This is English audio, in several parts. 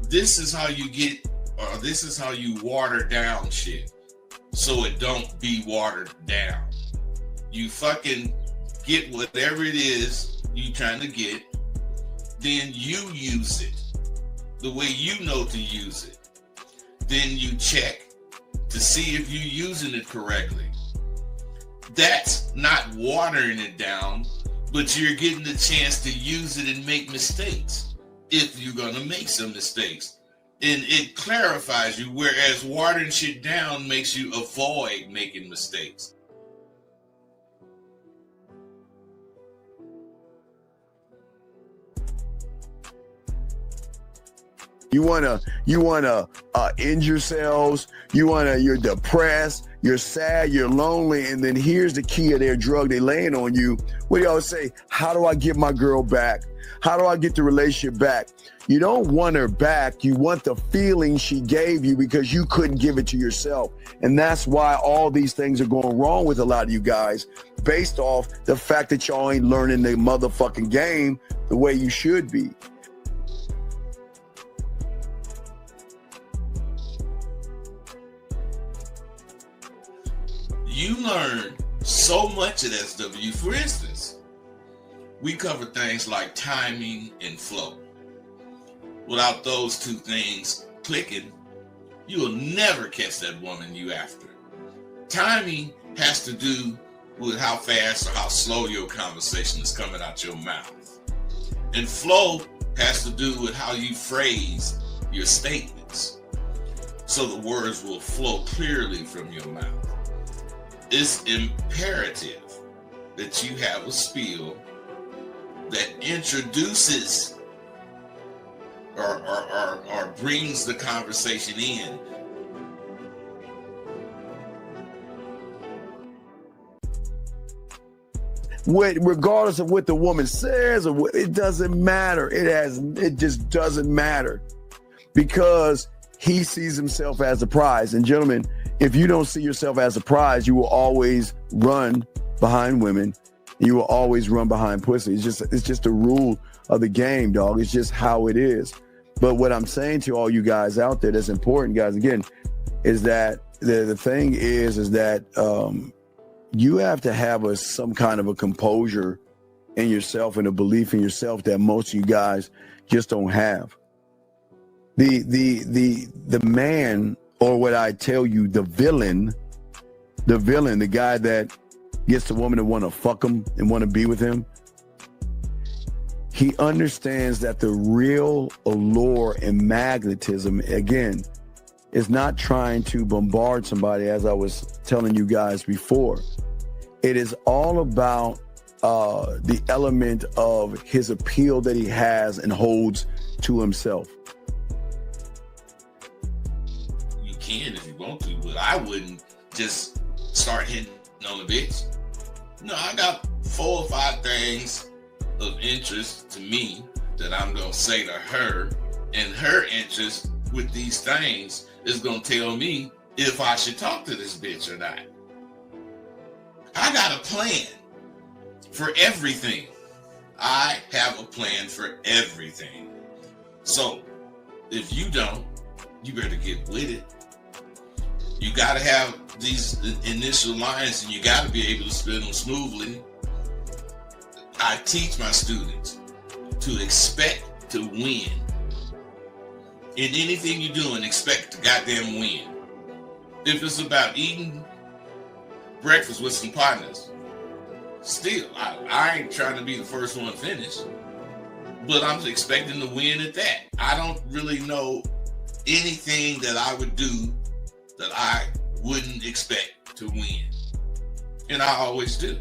this is how you get, or this is how you water down shit so it don't be watered down. You fucking get whatever it is you trying to get, then you use it the way you know to use it. Then you check to see if you're using it correctly. That's not watering it down, but you're getting the chance to use it and make mistakes if you're going to make some mistakes. And it clarifies you, whereas watering shit down makes you avoid making mistakes. You wanna end yourselves. You're depressed, you're sad, you're lonely, and then here's the key of their drug they laying on you. What do y'all say? How do I get my girl back? How do I get the relationship back? You don't want her back. You want the feeling she gave you because you couldn't give it to yourself. And that's why all these things are going wrong with a lot of you guys, based off the fact that y'all ain't learning the motherfucking game the way you should be. You learn so much at SW. For instance, we cover things like timing and flow. Without those two things clicking, you will never catch that woman you after. Timing has to do with how fast or how slow your conversation is coming out your mouth. And flow has to do with how you phrase your statements, so the words will flow clearly from your mouth. It's imperative that you have a spiel that introduces or brings the conversation in. Regardless of what the woman says or what, it doesn't matter. It just doesn't matter, because he sees himself as a prize. And gentlemen, if you don't see yourself as a prize, you will always run behind women. You will always run behind pussy. It's just a rule of the game, dog. It's just how it is. But what I'm saying to all you guys out there that's important, guys, again, is that the thing is that you have to have some kind of a composure in yourself and a belief in yourself that most of you guys just don't have. The man, or what I tell you, the villain, the guy that gets the woman to want to fuck him and want to be with him, he understands that the real allure and magnetism, again, is not trying to bombard somebody, as I was telling you guys before. It is all about the element of his appeal that he has and holds to himself. If you want to, but I wouldn't just start hitting on the bitch. No, I got 4 or 5 things of interest to me that I'm gonna say to her, and her interest with these things is gonna tell me if I should talk to this bitch or not. I got a plan for everything. I have a plan for everything. So if you don't, you better get with it. You got to have these initial lines, and you got to be able to spin them smoothly. I teach my students to expect to win. In anything you're doing, expect to goddamn win. If it's about eating breakfast with some partners, still, I ain't trying to be the first one finished, but I'm expecting to win at that. I don't really know anything that I would do that I wouldn't expect to win. And I always do.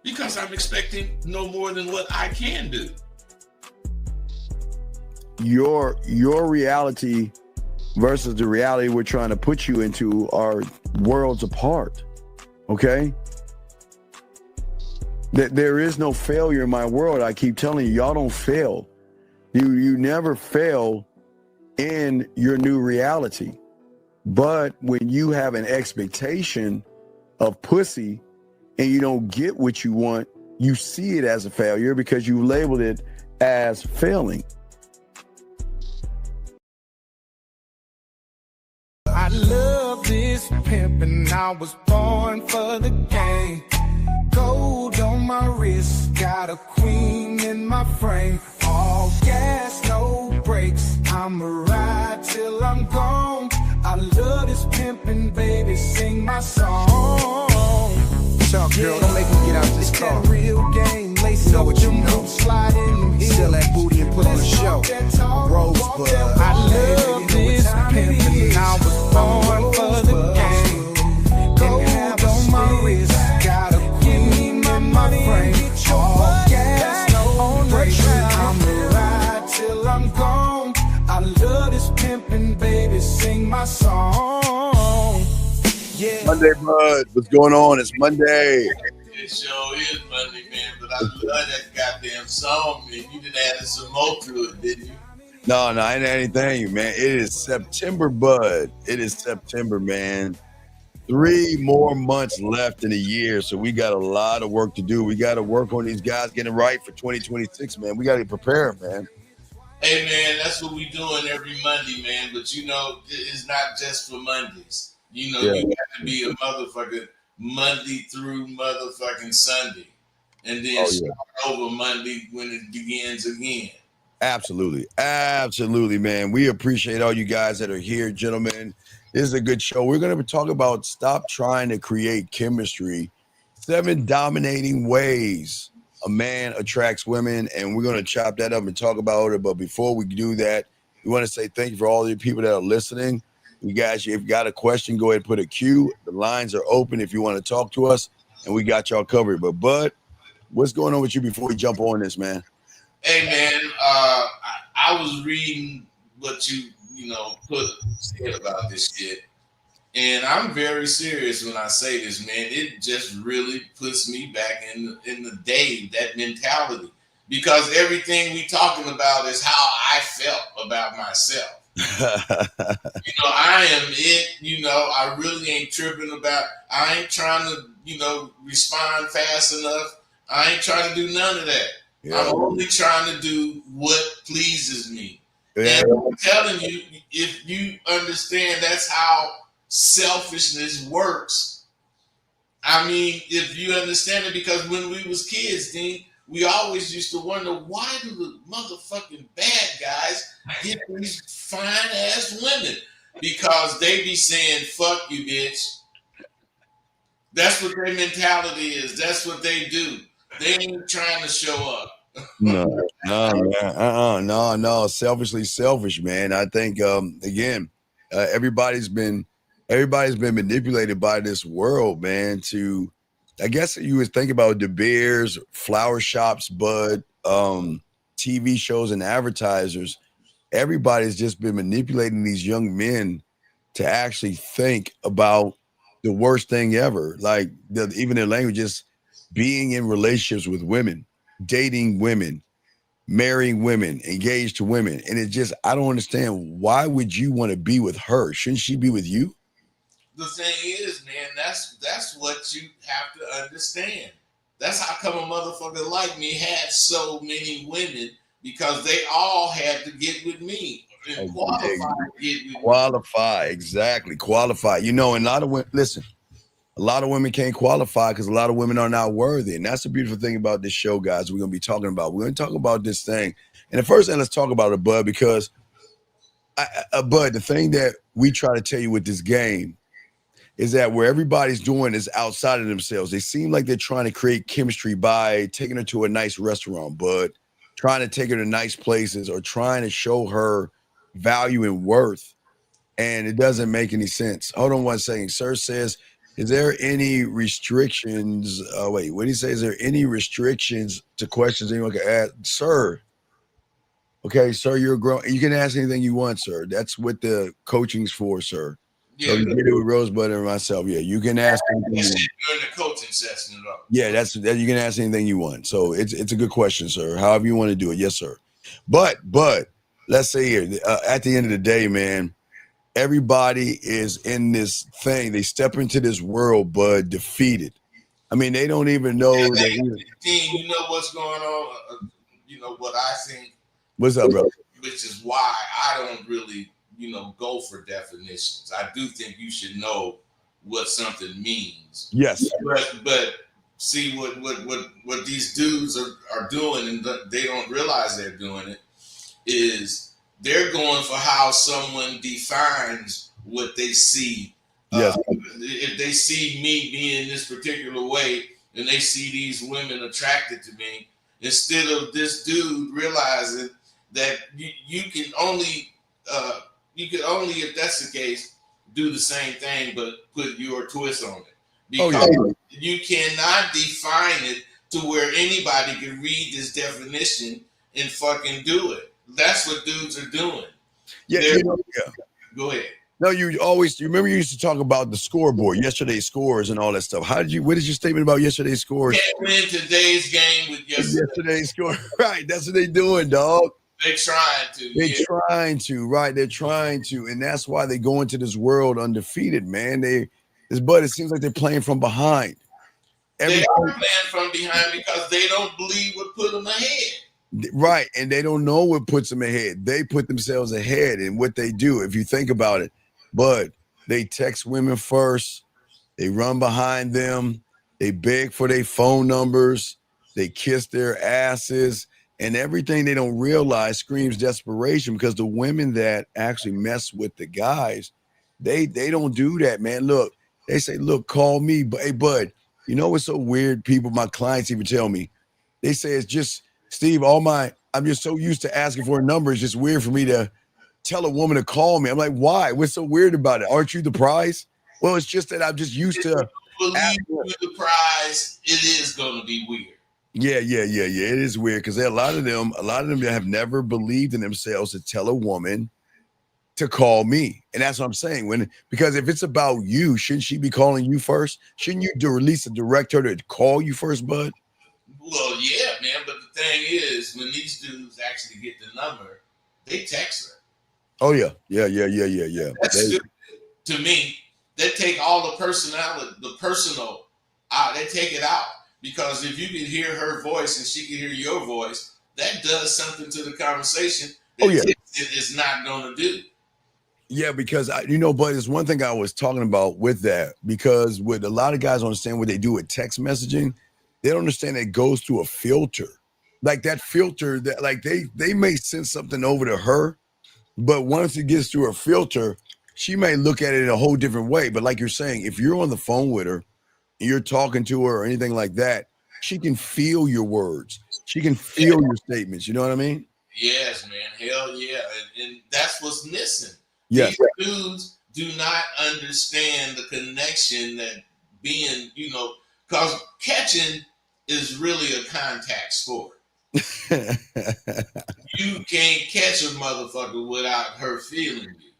Because I'm expecting no more than what I can do. Your reality versus the reality we're trying to put you into are worlds apart. Okay? There is no failure in my world. I keep telling you, y'all don't fail. You never fail in your new reality. But when you have an expectation of pussy and you don't get what you want, you see it as a failure because you labeled it as failing. I love this pimpin', I was born for the game. Gold on my wrist, got a queen in my frame. All gas, no brakes, I'ma ride till I'm gone. I love this pimpin', baby, sing my song. Talk, girl, don't make me get out this car. That real game, lace know up what you them know. boots, slide in them heels. Sell that booty and put on a show. Rosebud. I love this pimpin', I was born for the game. Gold on my wrist, got a queen in my frame. All gas, no brakes, I'ma ride till I'm gone. I love this pimpin', baby, sing my song. Yeah. Monday, bud. What's going on? It's Monday. It sure is Monday, man, but I love that goddamn song, man. You done added some more to it, didn't you? No, I ain't anything, man. It is September, bud. It is September, man. 3 more months left in a year, so we got a lot of work to do. We got to work on these guys getting right for 2026, man. We got to prepare, man. Hey, man, that's what we doing every Monday, man. But, you know, it's not just for Mondays. You know, you got to be a motherfucker Monday through motherfucking Sunday. And then start over Monday when it begins again. Absolutely. Absolutely, man. We appreciate all you guys that are here, gentlemen. This is a good show. We're going to talk about stop trying to create chemistry, 7 dominating ways a man attracts women, and we're going to chop that up and talk about it. But before we do that, we want to say thank you for all the people that are listening. You guys, if you got a question, go ahead and put a Q. The lines are open if you want to talk to us, and we got y'all covered. But, Bud, what's going on with you before we jump on this, man? Hey, man, I was reading what you said about this shit, and I'm very serious when I say this, man. It just really puts me back in the day, that mentality, because everything we talking about is how I felt about myself. I am it. I really ain't tripping about. I ain't trying to, respond fast enough. I ain't trying to do none of that. Yeah. I'm only trying to do what pleases me. Yeah. And I'm telling you, if you understand that's how selfishness works, I mean, if you understand it, because when we was kids, Dean, we always used to wonder, why do the motherfucking bad guys get these fine-ass women? Because they be saying, fuck you, bitch. That's what their mentality is. That's what they do. They ain't trying to show up. No, man. No. Selfishly selfish, man. I think everybody's been manipulated by this world, man. To, I guess you would think about De Beers, flower shops, Bud, TV shows and advertisers. Everybody's just been manipulating these young men to actually think about the worst thing ever. Like even their language is being in relationships with women, dating women, marrying women, engaged to women. And it just, I don't understand. Why would you want to be with her? Shouldn't she be with you? The thing is, man, that's what you have to understand. That's how come a motherfucker like me had so many women, because they all had to get with me and qualify. Exactly. Qualify. And a lot of women, listen, a lot of women can't qualify because a lot of women are not worthy. And that's the beautiful thing about this show, guys. We're going to be talking about. We're going to talk about this thing. And the first thing, let's talk about it, Bud, because, Bud, the thing that we try to tell you with this game is that where everybody's doing is outside of themselves. They seem like they're trying to create chemistry by taking her to a nice restaurant, Bud, trying to take her to nice places or trying to show her value and worth. And it doesn't make any sense. Hold on one second. Sir says, is there any restrictions? Wait, what did he say? Is there any restrictions to questions anyone can ask? Sir. Okay, sir, you're grown. You can ask anything you want, sir. That's what the coaching's for, sir. Yeah. So you get it with Rosebud and myself. Yeah, you can ask anything you want. During the coaching session, though. Yeah, you can ask anything you want. So it's a good question, sir. However you want to do it. Yes, sir. But let's say here, at the end of the day, man, everybody is in this thing. They step into this world, Bud, defeated. I mean, they don't even know. Dean, you know what's going on? You know what I think? What's up, bro? Which is why I don't really go for definitions. I do think you should know what something means. Yes. But see what these dudes are doing, and they don't realize they're doing it, is they're going for how someone defines what they see. Yes. If they see me being this particular way, and they see these women attracted to me, instead of this dude realizing that you can only, if that's the case, do the same thing, but put your twist on it. Because you cannot define it to where anybody can read this definition and fucking do it. That's what dudes are doing. Yeah. Go ahead. No, you remember you used to talk about the scoreboard, yesterday's scores and all that stuff. What is your statement about yesterday's scores? Can't win today's game with yesterday's score. Right. That's what they doing, dog. They're trying to. Right. They're trying to. And that's why they go into this world undefeated, man. It seems like they're playing from behind. They are playing from behind because they don't believe what put them ahead. Right. And they don't know what puts them ahead. They put themselves ahead in what they do. If you think about it, but they text women first. They run behind them. They beg for their phone numbers. They kiss their asses. And everything they don't realize screams desperation, because the women that actually mess with the guys, they don't do that, man. Look, they say, look, call me. But hey, bud, you know what's so weird? My clients even tell me, they say it's just, Steve, I'm just so used to asking for a number. It's just weird for me to tell a woman to call me. I'm like, why? What's so weird about it? Aren't you the prize? Well, it's just that I'm just used to. Believe you're the prize. It is going to be weird. Yeah. It is weird because a lot of them have never believed in themselves to tell a woman to call me. And that's what I'm saying. Because if it's about you, shouldn't she be calling you first? Shouldn't you release a direct her to call you first, bud? Well, yeah, man. But the thing is, when these dudes actually get the number, they text her. Oh, yeah. That's stupid. To me, they take all the personality, the personal out. They take it out. Because if you can hear her voice and she can hear your voice, that does something to the conversation that it is not going to do. Yeah, because but it's one thing I was talking about with that, because with a lot of guys understand what they do with text messaging, they don't understand that it goes through a filter. Like that filter that like they may send something over to her, but once it gets through a filter, she may look at it in a whole different way. But like you're saying, if you're on the phone with her, you're talking to her or anything like that, she can feel your words. She can feel your statements. You know what I mean? Yes, man. Hell yeah. And that's what's missing. Yes. These dudes do not understand the connection that being, because catching is really a contact sport. You can't catch a motherfucker without her feeling you.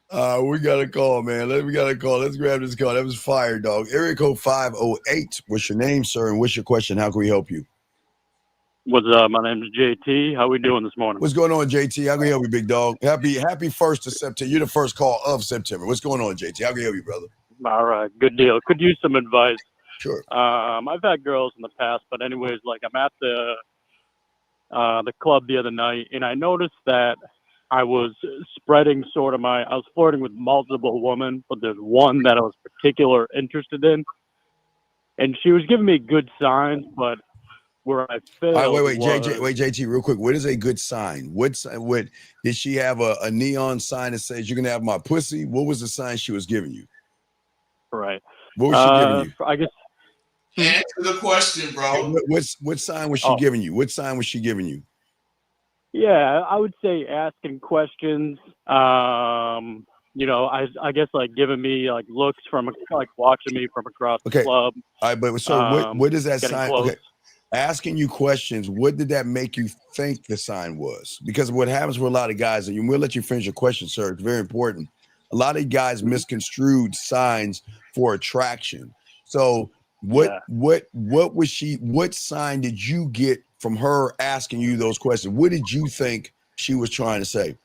We got a call, man. We got a call. Let's grab this call. That was fire, dog. Area code 508. What's your name, sir? And what's your question? How can we help you? What's up? My name is JT. How we doing this morning? What's going on, JT? How can we help you, big dog? Happy 1st of September. You're the first call of September. What's going on, JT? How can we help you, brother? All right. Good deal. Could use some advice. Sure. I've had girls in the past, but anyways, like I'm at the club the other night, and I noticed that I was spreading I was flirting with multiple women, but there's one that I was particularly interested in, and she was giving me good signs, but where I failed. All right, JT, real quick. What is a good sign? What did she have a neon sign that says you're gonna have my pussy? What was the sign she was giving you? Right. What was she giving you? I guess. Answer the question, bro. What sign was she giving you? What sign was she giving you? Yeah, I would say asking questions. I guess like giving me like looks from like watching me from across the club. All right, but so what is that sign? Close. Okay, asking you questions. What did that make you think the sign was? Because what happens with a lot of guys, and we'll let you finish your question, sir. It's very important. A lot of guys misconstrued signs for attraction. So what was she? What sign did you get from her asking you those questions? What did you think she was trying to say?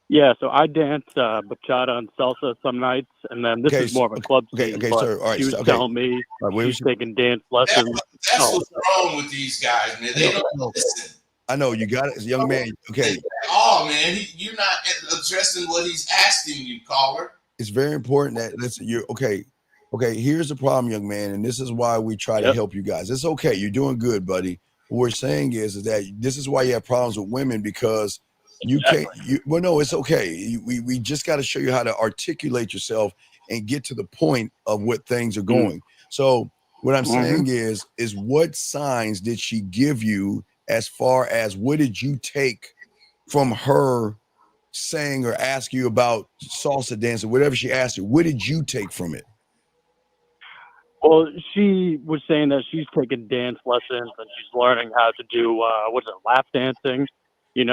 Yeah, so I dance bachata and salsa some nights, and then this is more of a club scene. Okay, sir. All right, she was telling me she's taking dance lessons. That's what's wrong with these guys, man. They don't listen. I know you got it, young man. Okay, Oh man, you're not addressing what he's asking you, caller. it's very important that listen. You're okay. Okay, here's the problem, young man, and this is why we try to help you guys. It's okay. You're doing good, buddy. What we're saying is that this is why you have problems with women because you can't. Well, no, it's okay. We just got to show you how to articulate yourself and get to the point of what things are going. So what I'm saying is what signs did she give you as far as what did you take from her saying or ask you about salsa dancing, whatever she asked you? What did you take from it? Well, she was saying that she's taking dance lessons and she's learning how to do lap dancing, and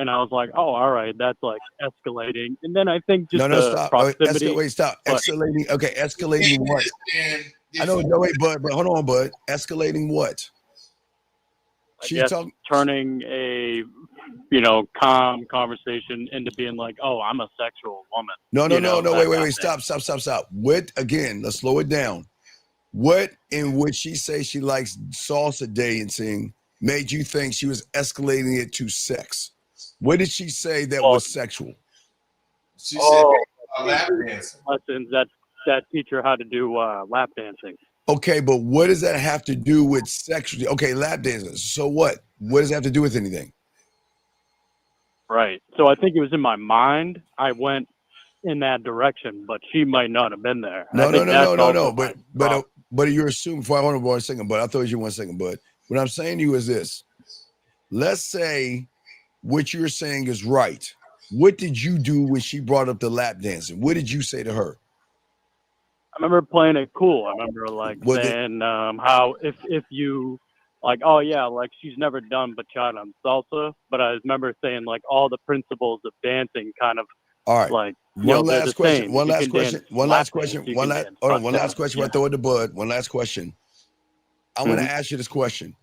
I was like, oh, all right, that's like escalating. And then I think just Stop. proximity. Stop. Escalating. Okay, escalating what? I know, no, wait, but hold on, bud. Escalating what? She's turning a calm conversation into being like, oh, I'm a sexual woman. No, wait, stop. What, again, let's slow it down. What in which she say she likes salsa dancing made you think she was escalating it to sex? What did she say that was sexual? She said lap dancing. Lessons that teach her how to do lap dancing. Okay, but what does that have to do with sexual? Okay, lap dancing. So what? What does that have to do with anything? Right. So I think it was in my mind. I went in that direction, but she might not have been there. No. But you're assuming. Hold on 1 second, but I thought you 1 second, but what I'm saying to you is this: let's say what you're saying is right. What did you do when she brought up the lap dancing? What did you say to her? I remember playing it cool. I remember saying how if you like, oh yeah, like she's never done bachata and salsa, but I remember saying like all the principles of dancing kind of all right. Like one last question. One last question. One last question. One last question. I throw it to Bud. One last question. I want to ask you this question.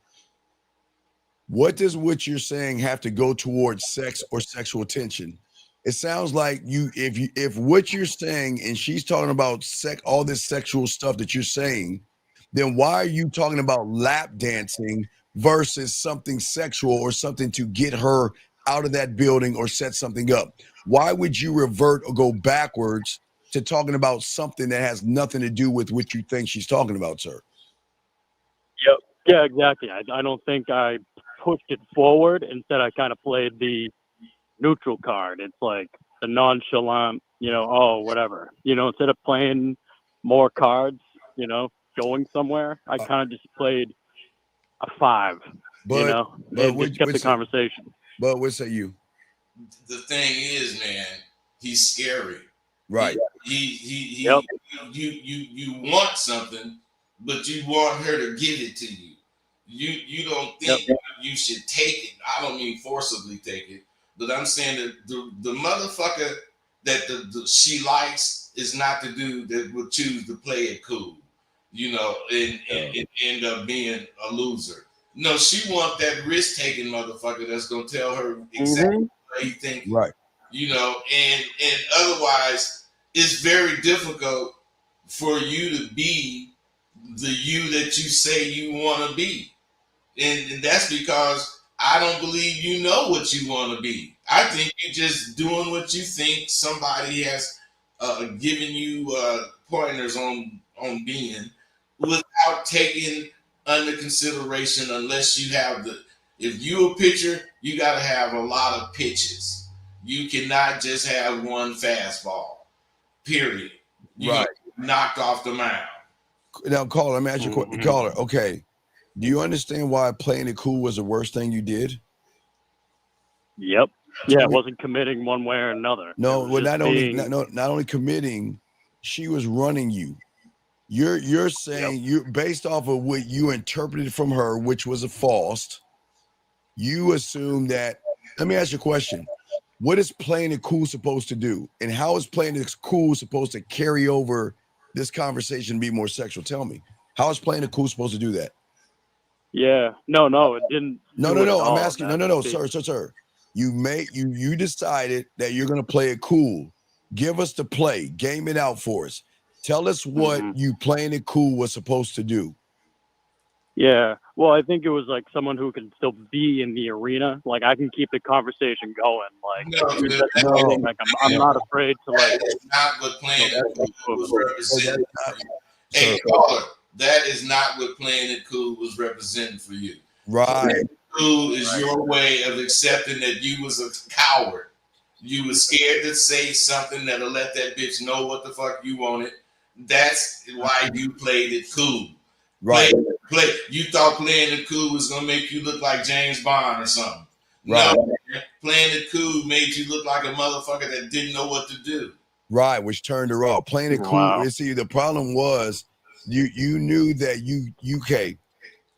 What does what you're saying have to go towards sex or sexual tension? It sounds like if what you're saying and she's talking about all this sexual stuff that you're saying, then why are you talking about lap dancing versus something sexual or something to get her out of that building or set something up? Why would you revert or go backwards to talking about something that has nothing to do with what you think she's talking about, sir? Yep. Yeah, exactly. I don't think I pushed it forward. Instead, I kind of played the neutral card. It's like the nonchalant, oh, whatever. Instead of playing more cards, going somewhere, I kind of just played a 5, and just kept the conversation. But what say you? The thing is, man, he's scary. Right. You want something, but you want her to give it to you. You don't think you should take it. I don't mean forcibly take it, but I'm saying that the motherfucker that she likes is not the dude that would choose to play it cool, and end up being a loser. No, she want that risk-taking motherfucker that's gonna tell her exactly what he thinks. Right. And otherwise, it's very difficult for you to be the you that you say you want to be. And that's because I don't believe you know what you want to be. I think you're just doing what you think somebody has given you pointers on being without taking under consideration unless you have if you're a pitcher, you got to have a lot of pitches. You cannot just have one fastball, period. You get knocked off the mound. Now, caller, let me ask you a question. Caller, okay. Do you understand why playing it cool was the worst thing you did? Yep. Yeah, it wasn't committing one way or another. No, well, not only committing, she was running you. You're saying you based off of what you interpreted from her, which was a false. You assume that. Let me ask you a question. What is playing it cool supposed to do? And how is playing it cool supposed to carry over this conversation and be more sexual? Tell me. How is playing it cool supposed to do that? Yeah. No, it didn't. No. I'm asking. No, sir. You decided that you're gonna play it cool. Give us the play. Game it out for us. Tell us what you playing it cool was supposed to do. Yeah. Well, I think it was like someone who can still be in the arena. Like I can keep the conversation going. Like No, dude, No, like I'm not afraid to like that is not what playing it that's cool was cool. representing for you. sir. Hey, caller, that is not what playing it cool was representing for you. Right. Cool is your way of accepting that you was a coward. You was scared to say something that'll let that bitch know what the fuck you wanted. That's why you played it cool. Right. You thought playing it cool was gonna make you look like James Bond or something. Right. No, playing it cool made you look like a motherfucker that didn't know what to do. Right, which turned her off. Playing it cool. Wow. You see, the problem was you knew that UK.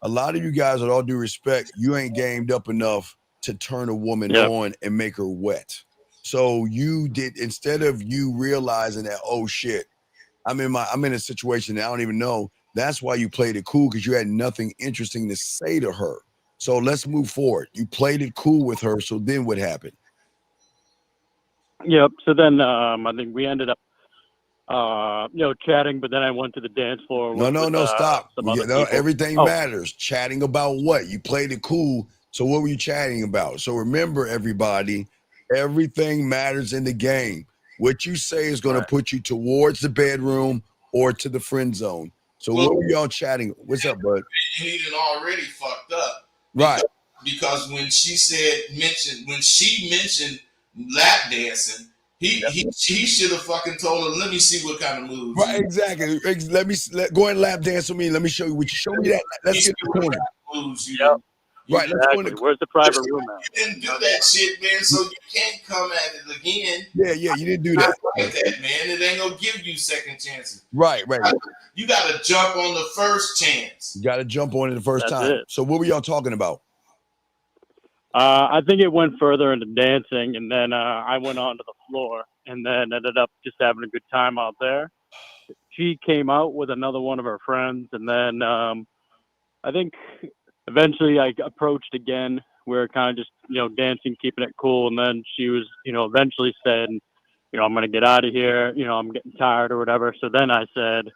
A lot of you guys, with all due respect, you ain't gamed up enough to turn a woman on and make her wet. So you did, instead of you realizing that, oh shit, I'm in a situation that I don't even know. That's why you played it cool, because you had nothing interesting to say to her. So let's move forward. You played it cool with her. So then what happened? Yep. So then I think we ended up chatting, but then I went to the dance floor with, Stop. some other people. Everything matters. Chatting about what? You played it cool. So what were you chatting about? So remember, everybody, everything matters in the game. What you say is going to put you towards the bedroom or to the friend zone. So what were y'all chatting? What's up, bud? He done already fucked up. Right. Because when she mentioned lap dancing, he should have fucking told her, let me see what kind of moves. Right, exactly. Go ahead and lap dance with me. Let me show you. Would you show me that? Let's get the corner. Yep. Right, let's go in the Where's the private room at? You didn't do that shit, man, so you can't come at it again. Yeah, you didn't do that. Like that, man. It ain't gonna give you second chances. Right. You gotta jump on the first chance. You got to jump on it the first That's time. it. So what were y'all talking about? I think it went further into dancing, and then I went onto the floor, and then ended up just having a good time out there. She came out with another one of her friends, and then I think eventually I approached again. We were kind of just, dancing, keeping it cool, and then she was, eventually said, I'm going to get out of here. I'm getting tired or whatever. So then I said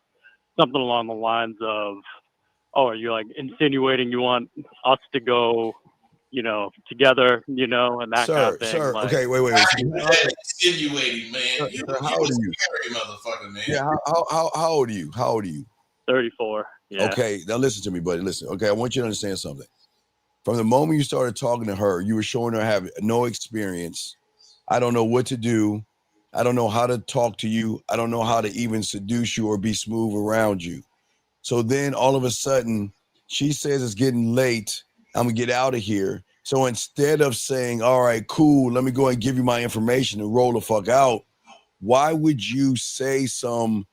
something along the lines of, oh, are you like insinuating you want us to go, together, and that kind of thing. Sir, like, okay, wait. Insinuating, man. You how old are you? Scary motherfucker, man. Yeah, how old are you? How old are you? 34. Yeah. Okay, now listen to me, buddy. Listen. Okay, I want you to understand something. From the moment you started talking to her, you were showing her have no experience. I don't know what to do. I don't know how to talk to you. I don't know how to even seduce you or be smooth around you. So then all of a sudden, she says it's getting late. I'm gonna get out of here. So instead of saying, all right, cool, let me go and give you my information and roll the fuck out, why would you say something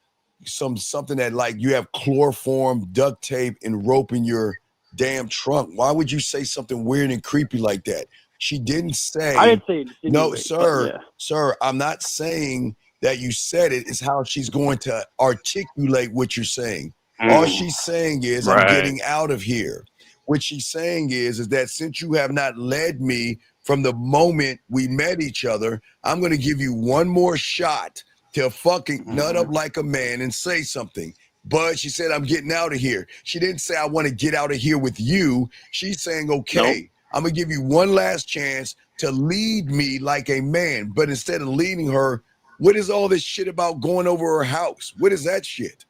that like you have chloroform, duct tape, and rope in your damn trunk? Why would you say something weird and creepy like that? She didn't say. I didn't say no, sir. Sir, I'm not saying that you said it. It's how she's going to articulate what you're saying. All she's saying is, I'm getting out of here. What she's saying is that since you have not led me from the moment we met each other, I'm going to give you one more shot to fucking nut up like a man and say something. But she said, I'm getting out of here. She didn't say, I want to get out of here with you. She's saying, okay, I'm going to give you one last chance to lead me like a man. But instead of leading her, what is all this shit about going over her house? What is that shit?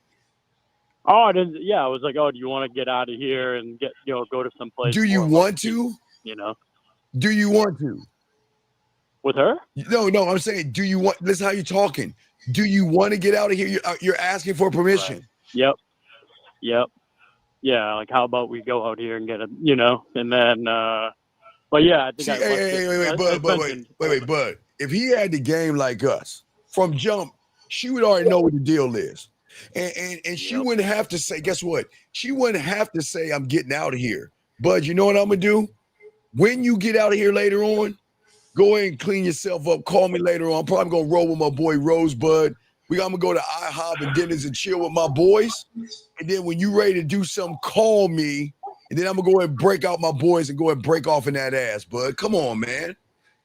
Oh, I didn't. Yeah, I was like, oh, do you want to get out of here and get, go to some place? Do you want to? Do you want to? With her? No, I'm saying, do you want, this is how you're talking. Do you want to get out of here? You're asking for permission. Right. Yep. Yeah, like how about we go out here and get a, and then, but yeah, I think Bud. If he had the game like us from jump, she would already know what the deal is. And she wouldn't have to say, guess what? She wouldn't have to say, I'm getting out of here. Bud, you know what I'm going to do? When you get out of here later on, go ahead and clean yourself up. Call me later on. I'm probably going to roll with my boy Rosebud. I'm going to go to IHOP and dinners and chill with my boys. And then when you ready to do something, call me. And then I'm going to go ahead and break out my boys and go ahead and break off in that ass, Bud. Come on, man.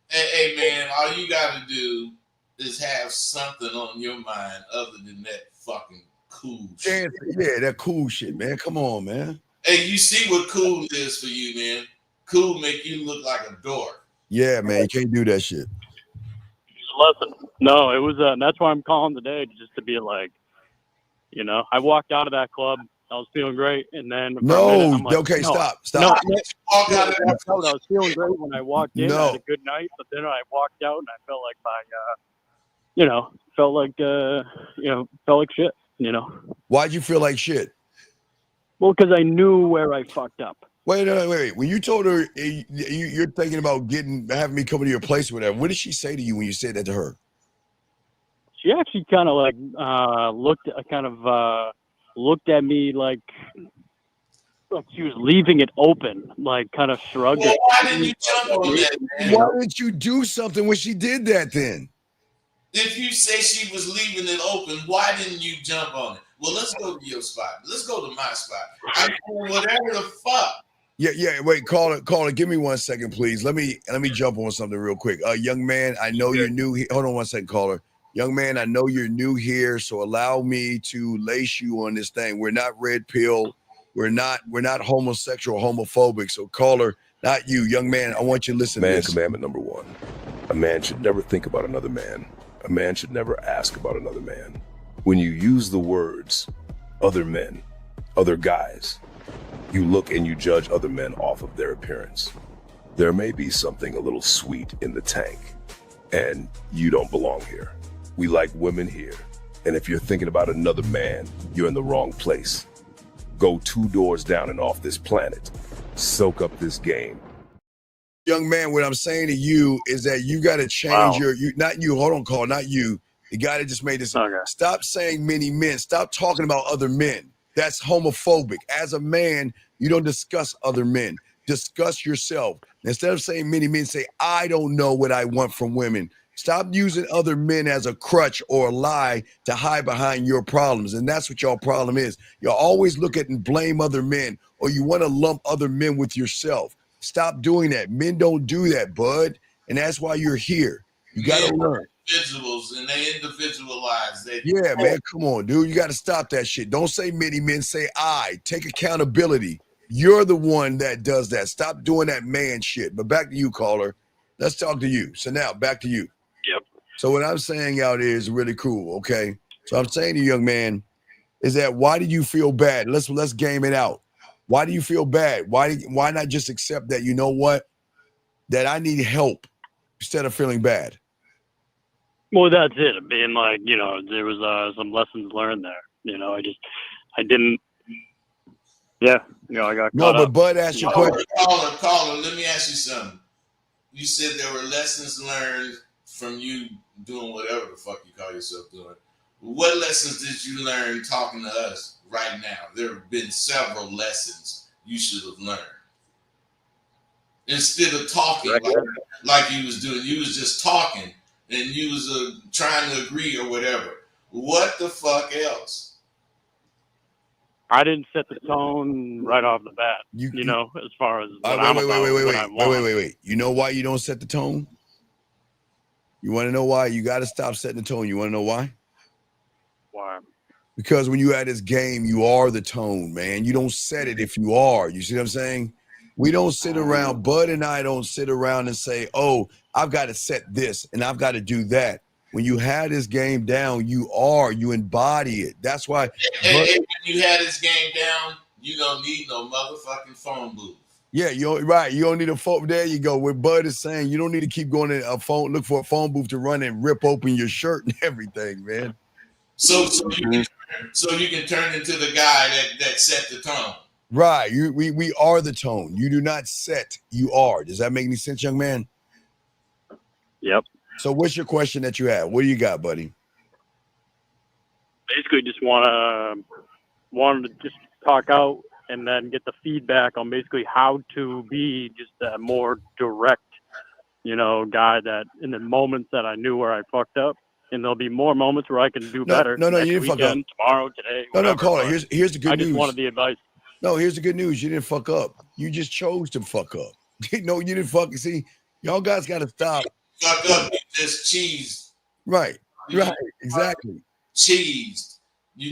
Hey, man, all you got to do is have something on your mind other than that fucking cool shit. Yeah, that cool shit, man. Come on, man. Hey, you see what cool is for you, man? Cool make you look like a dork. Yeah, man, you can't do that shit. Lesson. No, it was. That's why I'm calling today, just to be like, I walked out of that club. I was feeling great, and then for a minute, I'm like, okay, no, stop. No, Walk out of that. I was feeling great when I walked in. I No. had a good night, but then I walked out and I felt like felt like shit. Why'd you feel like shit? Well, because I knew where I fucked up. Wait. When you told her you're thinking about having me come to your place or whatever, what did she say to you when you said that to her? She actually kind of like looked at me like she was leaving it open, like kind of shrugged. Well, why didn't you jump on that, man? Why didn't you do something when she did that then? If you say she was leaving it open, why didn't you jump on it? Well, let's go to your spot. Let's go to my spot. I mean, whatever the fuck. Yeah. Wait, caller. Give me 1 second, please. Let me jump on something real quick. Young man, I know you're new here. Hold on 1 second, caller. Young man, I know you're new here, so allow me to lace you on this thing. We're not red pill. We're not homosexual, homophobic. So caller, not you, young man. I want you to listen to this. Commandment number 1: a man should never think about another man. A man should never ask about another man. When you use the words other men, other guys, you look and you judge other men off of their appearance. There may be something a little sweet in the tank, and you don't belong here. We like women here, and if you're thinking about another man, you're in the wrong place. Go 2 doors down and off this planet. Soak up this game. Young man, what I'm saying to you is that you got to change not you, hold on, call, not you. The guy that just made this. Okay. Stop saying many men. Stop talking about other men. That's homophobic. As a man, you don't discuss other men. Discuss yourself. Instead of saying many men, say, I don't know what I want from women. Stop using other men as a crutch or a lie to hide behind your problems. And that's what your problem is. You'll always look at and blame other men, or you want to lump other men with yourself. Stop doing that. Men don't do that, bud. And that's why you're here. You got to learn. Individuals, and they individualize. Yeah, man, come on, dude. You got to stop that shit. Don't say many men, say I. Take accountability. You're the one that does that. Stop doing that man shit. But back to you, caller. Let's talk to you. So now, back to you. Yep. So what I'm saying out is really cool, okay? So I'm saying to you, young man, is that why do you feel bad? Let's game it out. Why do you feel bad? Why not just accept that, you know what? That I need help instead of feeling bad. Well, that's it. Being like, there was some lessons learned there. I didn't. Yeah, I got caught but up. Bud asked you a question. Caller, let me ask you something. You said there were lessons learned from you doing whatever the fuck you call yourself doing. What lessons did you learn talking to us right now? There have been several lessons you should have learned. Instead of talking like you was doing, you was just talking and you was trying to agree or whatever. What the fuck else? I didn't set the tone right off the bat, as far as what I'm about. Wait. You know why you don't set the tone? You want to know why? You got to stop setting the tone. You want to know why? Why? Because when you at this game, you are the tone, man. You don't set it if you are. You see what I'm saying? We don't sit around, Bud and I don't sit around and say, oh, I've got to set this and I've got to do that. When you have this game down, you embody it. That's why. When you had this game down, you don't need no motherfucking phone booth. Yeah, right. You don't need a phone. There you go. What Bud is saying, you don't need to keep going to a phone, look for a phone booth to run and rip open your shirt and everything, man. So you can turn into the guy that set the tone. Right. We are the tone. You do not set, you are. Does that make any sense, young man? Yep. So what's your question that you have? What do you got, buddy? Basically just wanted to just talk out and then get the feedback on basically how to be just a more direct, guy that in the moments that I knew where I fucked up, and there'll be more moments where I can do better. No, you didn't fuck up. Tomorrow, today. No, call it. Here's the good news. I just wanted the advice. No, here's the good news. You didn't fuck up. You just chose to fuck up. No, you didn't fuck. See, y'all guys got to stop. Fuck up, you just cheesed. Right, exactly. Cheesed. And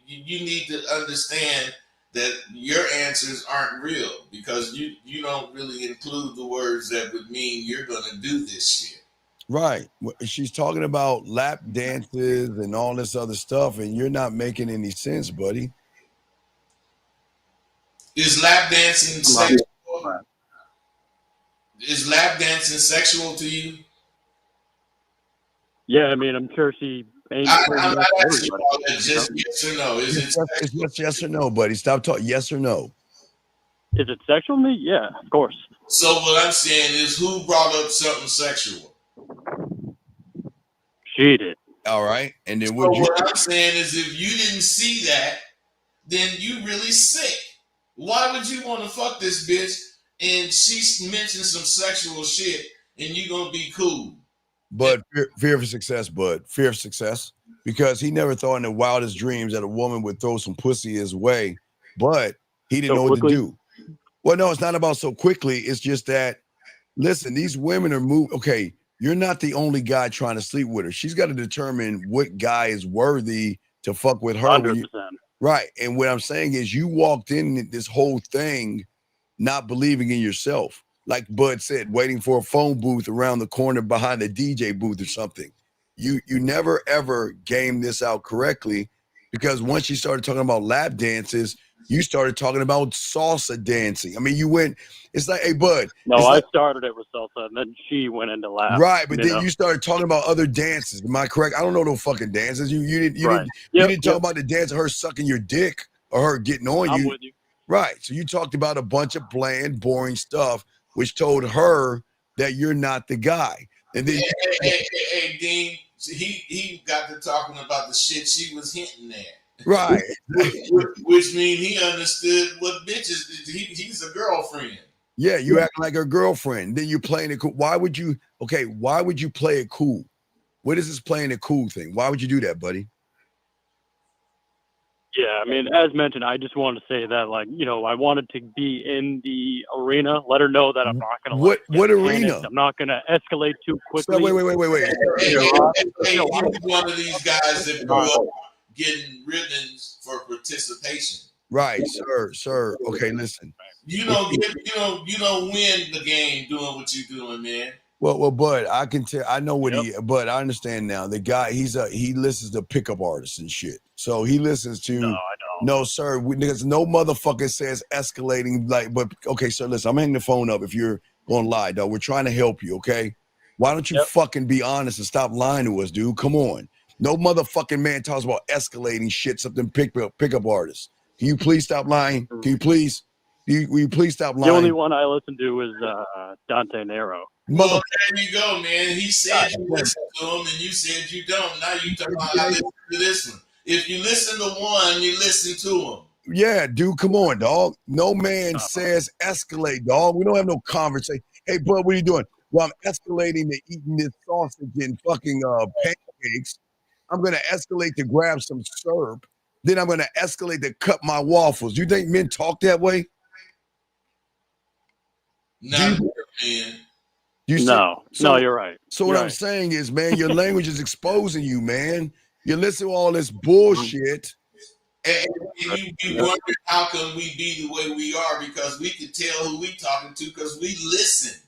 you need to understand that your answers aren't real because you don't really include the words that would mean you're gonna do this shit. Right. She's talking about lap dances and all this other stuff, and you're not making any sense, buddy. Is lap dancing sexual? Is lap dancing sexual to you? Yeah, I mean, I'm sure she ain't. I'm not asking about that. Just yes or no. Is it It's just yes or no, buddy. Stop talking. Yes or no. Is it sexual to me? Yeah, of course. So what I'm saying is, who brought up something sexual? She did. All right. And then what I'm saying is, if you didn't see that, then you really sick. Why would you want to fuck this bitch and she mentioned some sexual shit and you gonna be cool? But fear of success, bud. Fear of success. Because he never thought in the wildest dreams that a woman would throw some pussy his way, but he didn't know what to do. Well, no, it's not about so quickly. It's just that, listen, these women are moving. Okay, you're not the only guy trying to sleep with her. She's got to determine what guy is worthy to fuck with her. 100%. Right. And what I'm saying is you walked in this whole thing not believing in yourself. Like Bud said, waiting for a phone booth around the corner behind the DJ booth or something. You never, ever gamed this out correctly because once you started talking about lap dances, you started talking about salsa dancing. I mean, you went, it's like, hey, Bud. No, I started it with salsa, and then she went into lap. Right, but then you started talking about other dances. Am I correct? I don't know no fucking dances. You didn't talk about the dance of her sucking your dick or her getting on I'm you. with you. Right, so you talked about a bunch of bland, boring stuff, which told her that you're not the guy. And then hey, Dean, he got to talking about the shit she was hinting at. Right. Which means he understood what bitches, he's a girlfriend. Yeah, you act like her girlfriend. Then you're playing it cool. Why would you play it cool? What is this playing it cool thing? Why would you do that, buddy? Yeah, I mean, as mentioned, I just wanted to say that, like, you know, I wanted to be in the arena, let her know that I'm not going to. What arena? I'm not going to escalate too quickly. So wait. Hey, you're one of these guys that grew up getting ribbons for participation. Right, sir. Okay, listen. You don't win the game doing what you're doing, man. Well, Bud, I can tell. I know what but I understand now. The guy, he listens to pickup artists and shit. So he listens to. No, I don't. No, sir. Because no motherfucker says escalating. Like, but okay, sir. Listen, I'm hanging the phone up. If you're gonna lie, dog, we're trying to help you. Okay, why don't you fucking be honest and stop lying to us, dude? Come on. No motherfucking man talks about escalating shit. Something pickup artists. Can you please stop lying? Can you please? Will you please stop lying? The only one I listen to is Dante Nero. Well, there you go, man. He said you listen to him, and you said you don't. Now you talking about I listen to this one. If you listen to one, you listen to him. Yeah, dude, come on, dog. No man says escalate, dog. We don't have no conversation. Hey, bud, what are you doing? Well, I'm escalating to eating this sausage and fucking pancakes. I'm going to escalate to grab some syrup. Then I'm going to escalate to cut my waffles. Do you think men talk that way? Not man. No, you're right. So what I'm saying is, man, your language is exposing you, man. You listen to all this bullshit. And you wonder how come we be the way we are because we can tell who we talking to because we listen.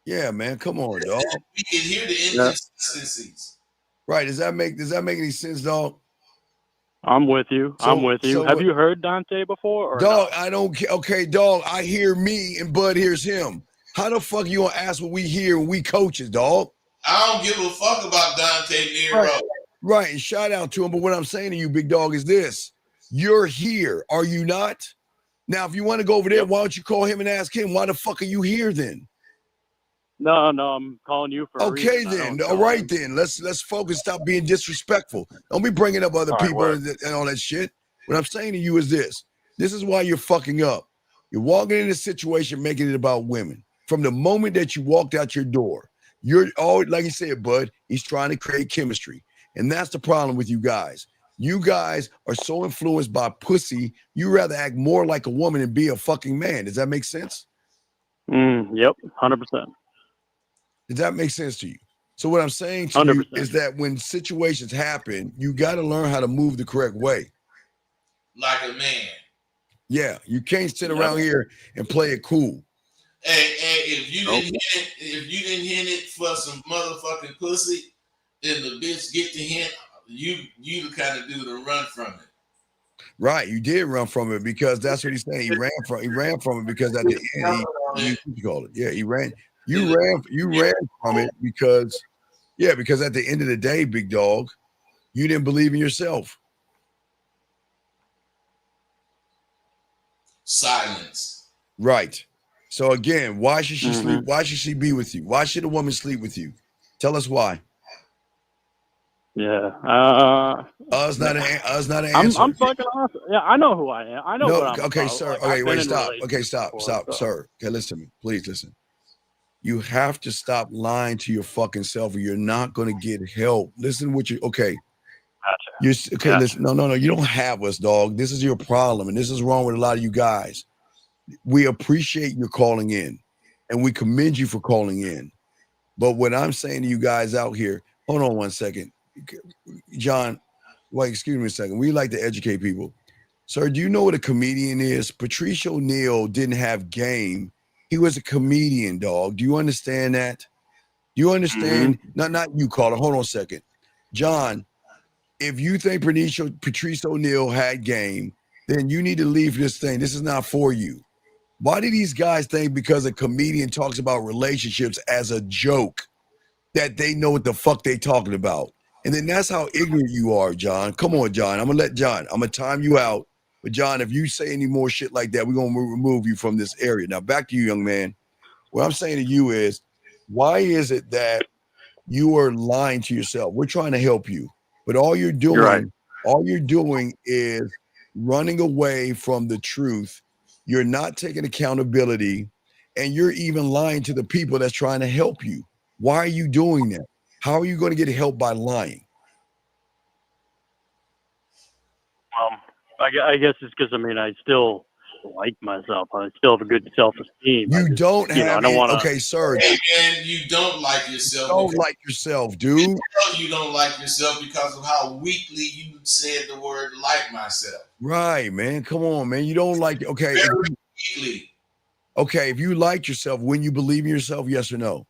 Yeah, man, come on, dog. We can hear the inconsistencies. Right? Does that make any sense, dog? I'm with you. Have you heard Dante before? Or dog, I don't care. Okay, dog, I hear me and Bud hears him. How the fuck you gonna ask what we hear when we coaches, dog? I don't give a fuck about Dante Nero. Right, and shout out to him. But what I'm saying to you, big dog, is this. You're here, are you not? Now, if you want to go over there, why don't you call him and ask him, why the fuck are you here then? No, I'm calling you for a reason. Then. All right, then. Let's focus. Stop being disrespectful. Don't be bringing up other people and all that shit. What I'm saying to you is this. This is why you're fucking up. You're walking in a situation making it about women. From the moment that you walked out your door, you're all, like you said, Bud, he's trying to create chemistry. And that's the problem with you guys. You guys are so influenced by pussy, you rather act more like a woman and be a fucking man. Does that make sense? Yep, 100%. Does that make sense to you? So what I'm saying to 100%. You is that when situations happen, you got to learn how to move the correct way. Like a man. Yeah, you can't sit around here and play it cool. Hey, if you didn't hint it for some motherfucking pussy, then the bitch get the hint. You the kind of dude to run from it. Right, you did run from it because that's what he's saying. He ran from it because at the end he called it. Yeah, he ran. You ran from it because at the end of the day, big dog, you didn't believe in yourself. Silence. Right. So again, why should she sleep? Why should she be with you? Why should a woman sleep with you? Tell us why. Yeah. Us not an answer. I'm fucking awesome. Yeah, I know who I am. I know what I'm okay, about. sir. Like, Okay, I've wait, been in stop. Okay, relationships stop, before, stop, so. sir. Okay, listen to me. Please listen. You have to stop lying to your fucking self, or you're not going to get help. Listen to what you. Okay. Gotcha. Okay. Listen. No. You don't have us, dog. This is your problem, and this is wrong with a lot of you guys. We appreciate your calling in, and we commend you for calling in. But what I'm saying to you guys out here, hold on one second, John. Wait, excuse me a second. We like to educate people. Sir, do you know what a comedian is? Patrice O'Neal didn't have game. He was a comedian, dog. Do you understand that? Do you understand? Not you, caller. Hold on a second. John, if you think Patrice O'Neal had game, then you need to leave this thing. This is not for you. Why do these guys think because a comedian talks about relationships as a joke that they know what the fuck they talking about? And then that's how ignorant you are, John. Come on, John. I'm going to time you out. But John, if you say any more shit like that, we're going to remove you from this area. Now, back to you, young man. What I'm saying to you is, why is it that you are lying to yourself? We're trying to help you. But all you're doing is running away from the truth. You're not taking accountability, and you're even lying to the people that's trying to help you. Why are you doing that? How are you going to get help by lying? I guess it's because I still like myself. I still have a good self-esteem. You don't have. I don't want to. Okay, sir. Hey, man, you don't like yourself. You don't like yourself, dude. You don't like yourself because of how weakly you said the word "like myself." Right, man. Come on, man. You don't like. Okay. Very weakly. Okay, if you like yourself, when you believe in yourself, yes or no?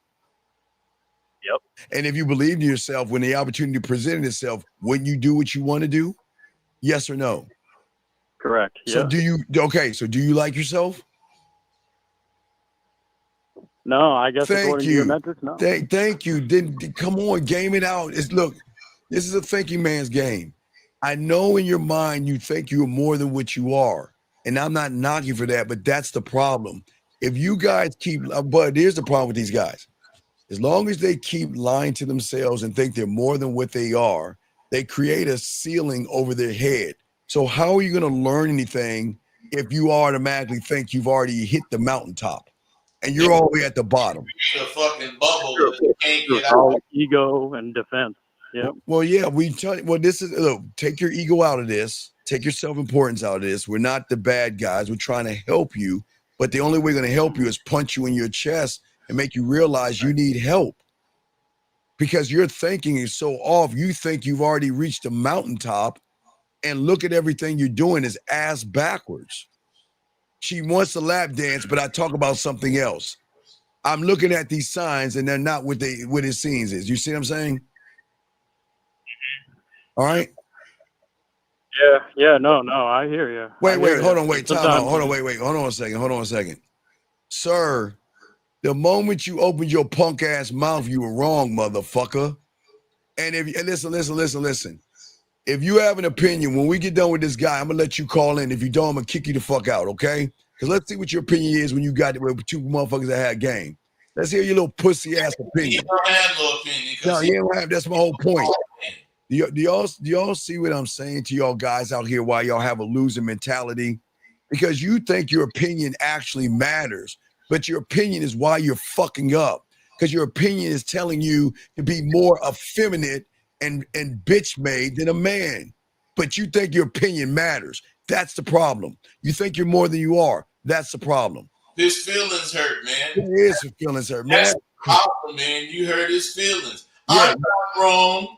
Yep. And if you believe in yourself, when the opportunity presented itself, when you do what you want to do, yes or no? Correct. So yeah. So do you like yourself? No, I guess Thank according you. to your metrics, no. Thank you. Then come on, game it out. Look, this is a thinking man's game. I know in your mind you think you're more than what you are. And I'm not knocking for that, but that's the problem. If you guys but here's the problem with these guys. As long as they keep lying to themselves and think they're more than what they are, they create a ceiling over their head. So how are you going to learn anything if you automatically think you've already hit the mountaintop and you're all the way at the bottom? You're a fucking bubble that you can't get out. All ego and defense. Yeah. Well, yeah, this is, look, take your ego out of this. Take your self-importance out of this. We're not the bad guys. We're trying to help you. But the only way we're going to help you is punch you in your chest and make you realize you need help. Because your thinking is so off. You think you've already reached the mountaintop, and look at everything you're doing is ass backwards. She wants a lap dance, but I talk about something else. I'm looking at these signs, and they're not what it seems is. You see what I'm saying? All right. Yeah. No. I hear you. Wait. Hold on. Wait. Time out. Hold on. Wait. Hold on a second. Sir, the moment you opened your punk ass mouth, you were wrong, motherfucker. And listen. If you have an opinion, when we get done with this guy, I'm gonna let you call in. If you don't, I'm gonna kick you the fuck out, okay? Because let's see what your opinion is when you got with two motherfuckers that had game. Let's hear your little pussy ass opinion. You don't have no opinion. No, you don't have. That's my whole point. Do y'all see what I'm saying to y'all guys out here? Why y'all have a losing mentality? Because you think your opinion actually matters, but your opinion is why you're fucking up. Because your opinion is telling you to be more effeminate and bitch made than a man. But you think your opinion matters. That's the problem. You think you're more than you are. That's the problem. His feelings hurt, man. It is his feelings hurt, man. That's the problem, man. You hurt his feelings. Yeah. I'm not wrong.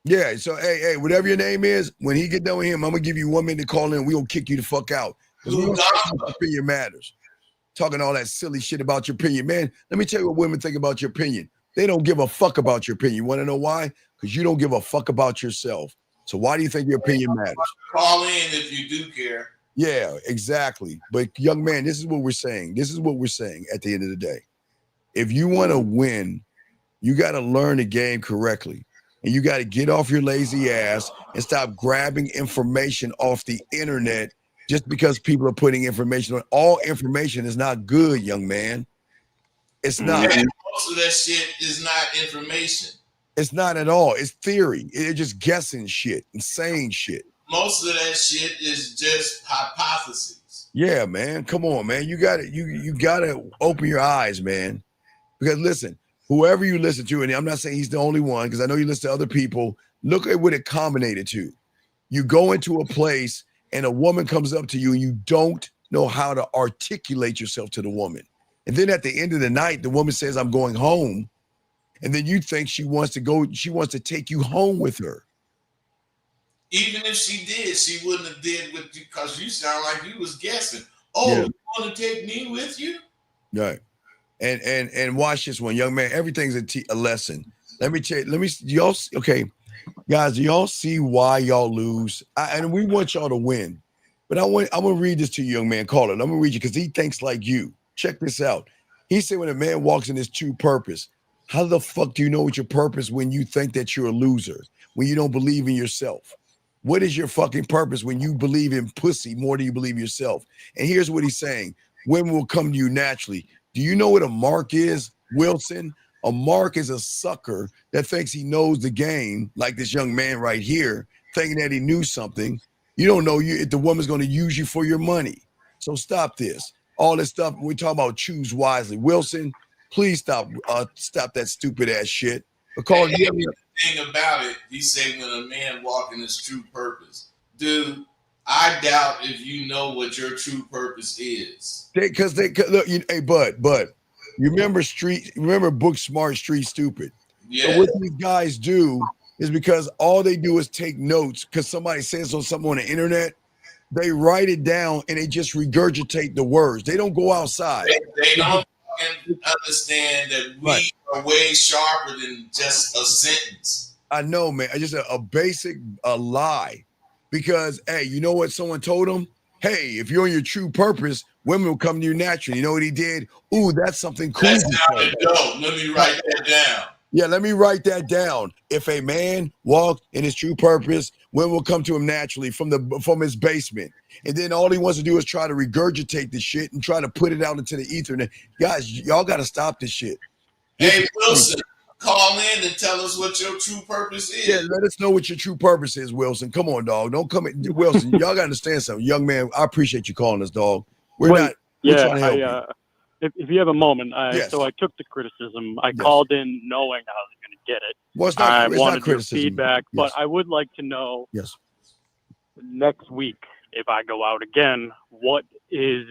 Yeah, so hey, whatever your name is, when he get done with him, I'm gonna give you 1 minute to call in. We gonna kick you the fuck out. Because we don't talk about opinion matters. Talking all that silly shit about your opinion. Man, let me tell you what women think about your opinion. They don't give a fuck about your opinion. You want to know why? Because you don't give a fuck about yourself. So why do you think your opinion matters? Call in if you do care. Yeah, exactly. But young man, this is what we're saying. This is what we're saying at the end of the day. If you want to win, you got to learn the game correctly. And you got to get off your lazy ass and stop grabbing information off the internet just because people are putting information on. All information is not good, young man. It's not. Man, most of that shit is not information. It's not at all. It's theory. They're just guessing shit and saying shit. Most of that shit is just hypotheses. Yeah, man. Come on, man. You got to you got to open your eyes, man. Because listen, whoever you listen to, and I'm not saying he's the only one, because I know you listen to other people. Look at what it culminated to. You go into a place and a woman comes up to you and you don't know how to articulate yourself to the woman. And then at the end of the night, the woman says, I'm going home. And then you think she wants to take you home with her. Even if she did, she wouldn't have did with you because you sound like you was guessing. Oh, yeah. You want to take me with you? Right. And watch this one, young man. Everything's a lesson. Y'all, okay. Guys, do y'all see why y'all lose? And we want y'all to win. But I'm going to read this to you, young man. Call it. I'm going to read you because he thinks like you. Check this out. He said when a man walks in his true purpose, how the fuck do you know what your purpose when you think that you're a loser, when you don't believe in yourself? What is your fucking purpose when you believe in pussy more than you believe yourself? And here's what he's saying. Women will come to you naturally. Do you know what a mark is, Wilson? A mark is a sucker that thinks he knows the game, like this young man right here, thinking that he knew something. You don't know if the woman's going to use you for your money. So stop this. All this stuff we talk about, choose wisely. Wilson, please stop that stupid ass shit. Because the thing about it, he say when a man walk in his true purpose, dude, I doubt if you know what your true purpose is. Because they look, hey, Bud, you remember book smart, street stupid. Yeah. So what these guys do is because all they do is take notes because somebody says something on the internet. They write it down and they just regurgitate the words. They don't go outside. They don't understand that we are way sharper than just a sentence. I know, man. Just a basic lie. Because, hey, you know what someone told him? Hey, if you're on your true purpose, women will come to you naturally. You know what he did? Ooh, that's something cool. That's down to go. Let me write that down. Yeah, let me write that down. If a man walked in his true purpose, women will come to him naturally from his basement. And then all he wants to do is try to regurgitate the shit and try to put it out into the ether. Guys, y'all got to stop this shit. Hey, Wilson, call in and tell us what your true purpose is. Yeah, let us know what your true purpose is, Wilson. Come on, dog. Don't come in. Wilson, y'all got to understand something. Young man, I appreciate you calling us, dog. We're trying to help you. If you have a moment, Yes. So I took the criticism. I called in knowing I was going to get it. Well, it's I not wanted your criticism. feedback, Yes. but I would like to know Yes. next week, if I go out again, what is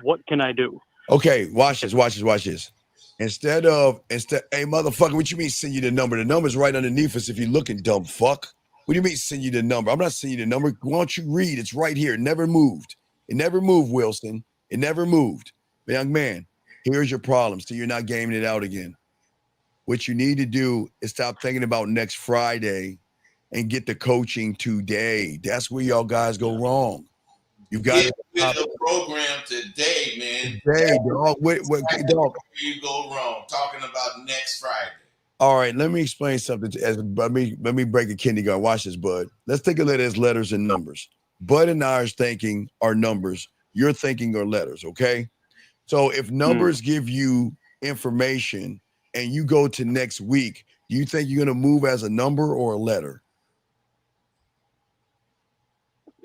what can I do? Okay, watch this. Instead, hey, motherfucker, what you mean send you the number? The number's right underneath us if you're looking, dumb fuck. What do you mean send you the number? I'm not sending you the number. Why don't you read? It's right here. It never moved. It never moved, Wilson. It never moved. But young man, here's your problem. So you're not gaming it out again. What you need to do is stop thinking about next Friday and get the coaching today. That's where y'all guys go wrong. You've got to get the program today, man. Today, dog. Dog. You go wrong talking about next Friday. All right, let me explain something. Let me break a kindergarten. Watch this, Bud. Let's take a look at letters and numbers. Bud and I are thinking are numbers. You're thinking are letters, okay? So if numbers give you information and you go to next week, do you think you're going to move as a number or a letter?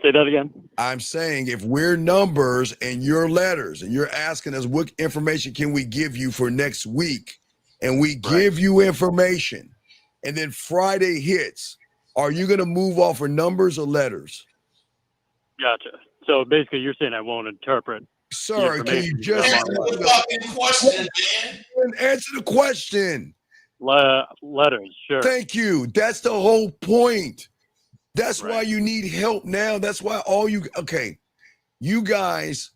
Say that again. I'm saying if we're numbers and you're letters and you're asking us what information can we give you for next week, and we give you information and then Friday hits, are you going to move off of numbers or letters? Gotcha. So basically you're saying I won't interpret. Sir, can you just answer the fucking question, man? Answer the question. Letters, sure. Thank you. That's the whole point. That's why you need help now. That's why you guys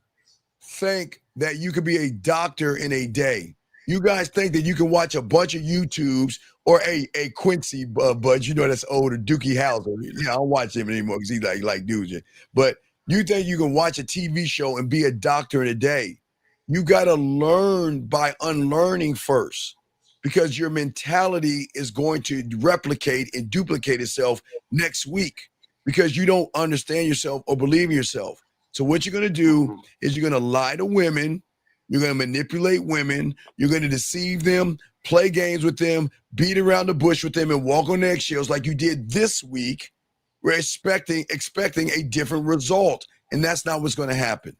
think that you could be a doctor in a day. You guys think that you can watch a bunch of YouTubes or a Quincy Bud, you know, that's older, Dookie Howser. I don't watch him anymore because he like dudes. But you think you can watch a TV show and be a doctor in a day. You got to learn by unlearning first, because your mentality is going to replicate and duplicate itself next week because you don't understand yourself or believe in yourself. So what you're going to do is you're going to lie to women. You're going to manipulate women. You're going to deceive them, play games with them, beat around the bush with them, and walk on eggshells like you did this week. We're expecting a different result, and that's not what's going to happen.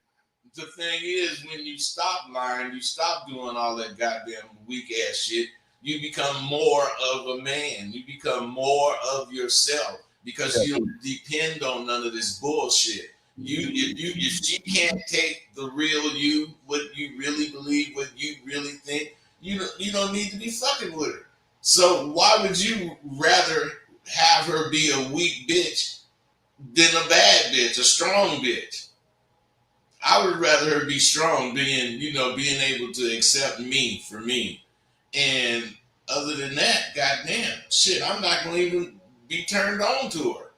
The thing is, when you stop lying, you stop doing all that goddamn weak ass shit, you become more of a man. You become more of yourself because you don't depend on none of this bullshit. If she can't take the real you, what you really believe, what you really think, you don't need to be fucking with her. So why would you rather have her be a weak bitch than a bad bitch, a strong bitch? I would rather her be strong, being able to accept me for me. And other than that, goddamn shit, I'm not gonna even be turned on to her.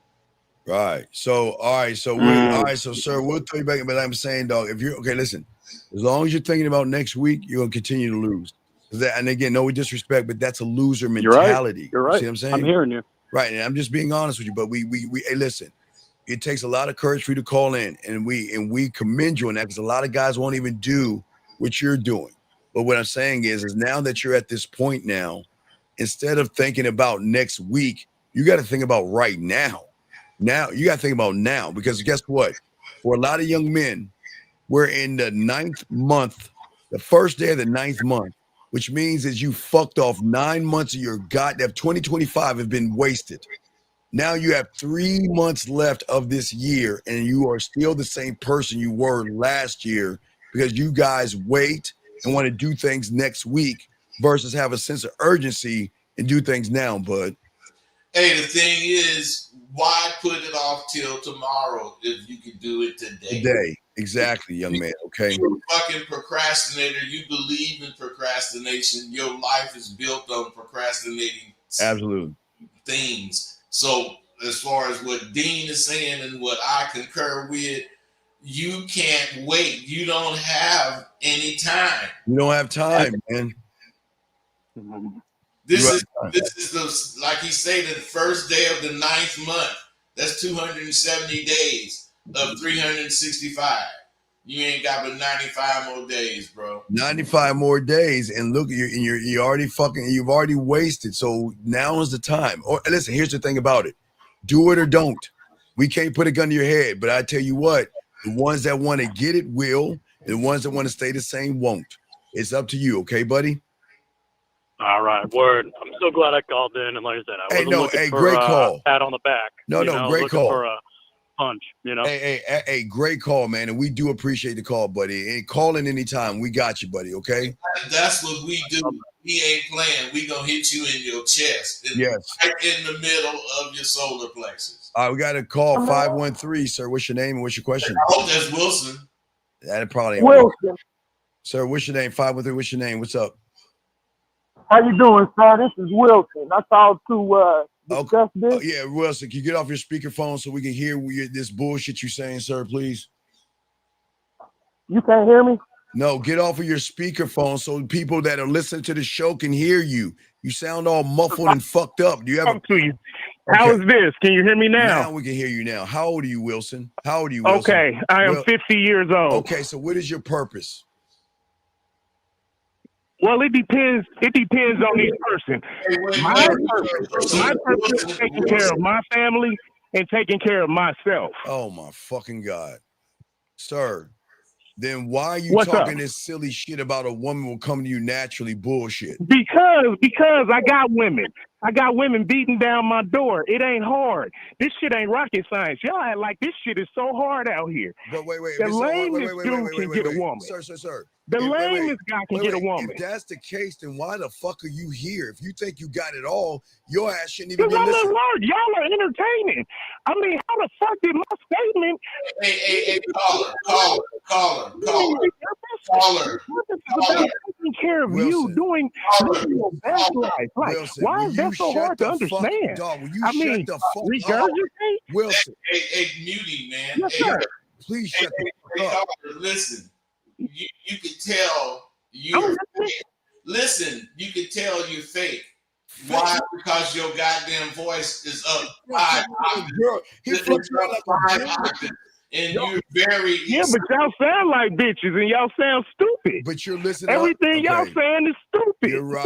Right. So, all right. So, so, sir, we'll tell you back. But I'm saying, dog, if you're okay, listen. As long as you're thinking about next week, you're gonna continue to lose. And again, no disrespect, but that's a loser mentality. You're right. You see what I'm saying? I'm hearing you. Right. And I'm just being honest with you. But we hey, listen. It takes a lot of courage for you to call in, and we commend you on that because a lot of guys won't even do what you're doing. But what I'm saying is now that you're at this point now, instead of thinking about next week, you got to think about right now. Now you got to think about now, because guess what? For a lot of young men, we're in the 9th month, the first day of the 9th month, which means that you fucked off 9 months of your goddamn 2025 have been wasted. Now you have 3 months left of this year, and you are still the same person you were last year because you guys wait and want to do things next week versus have a sense of urgency and do things now, bud. Hey, the thing is, why put it off till tomorrow if you can do it today? Today, exactly, young man, okay? You're a fucking procrastinator. You believe in procrastination. Your life is built on procrastinating Absolutely things. So as far as what Dean is saying and what I concur with, you can't wait. You don't have any time. You don't have time, man. This is the, like he said, the first day of the 9th month. That's 270 days of 365. You ain't got but 95 more days, bro. 95 more days, and look, you're already you've already wasted. So now is the time. Or listen, here's the thing about it: do it or don't. We can't put a gun to your head, but I tell you what, the ones that want to get it will, and the ones that want to stay the same won't. It's up to you, okay, buddy? All right, word. I'm so glad I called in, and like I said, I wasn't looking for great call. A pat on the back. No, great call. For a punch, Hey, great call, man, and we do appreciate the call, buddy. And call in anytime. We got you, buddy. Okay. That's what we do. We ain't playing. We gonna hit you in your chest. Yes. Right in the middle of your solar plexus. All right, we got a call 513, sir. What's your name and what's your question? I hope that's Wilson. That probably ain't Wilson. Right. Sir, what's your name? 513. What's your name? What's up? How you doing, sir? This is Wilson. I called to discuss this. Oh, yeah, Wilson, can you get off your speakerphone so we can hear this bullshit you're saying, sir, please? You can't hear me? No, get off of your speakerphone so people that are listening to the show can hear you. You sound all muffled and fucked up. Do you have Talk to you. How is this? Can you hear me now? Now we can hear you now. How old are you, Wilson? How old are you, Wilson? Okay, I am 50 years old. Okay, so what is your purpose? Well, it depends. It depends on each person. My purpose is taking care of my family and taking care of myself. Oh my fucking God, sir. Then why are you What's talking up? this silly shit about a woman will come to you naturally bullshit? Because I got women. I got women beating down my door. It ain't hard. This shit ain't rocket science. Y'all act like this shit is so hard out here. But wait, The lamest dude can get a woman. Sir. The lamest guy can get a woman. If that's the case, then why the fuck are you here? If you think you got it all, your ass shouldn't even be Because I'm listening. at work. Y'all are entertaining. I mean, how the fuck did my statement? Hey, caller. Taking care of you, doing your best life. Like, Wilson, why is that so hard to understand? Dog, will you I shut mean, the fuck regurgitate? Wilson, Hey, Muty, man. Yes, sir. please shut the fuck up. Caller, listen. You can tell you're fake. Listen, you can tell you're fake. Why? Because your goddamn voice is up 5 octaves. He flips around like a 5 octaves. And you're very but y'all sound like bitches and y'all sound stupid. But you're listening. Everything y'all saying is stupid. You're right.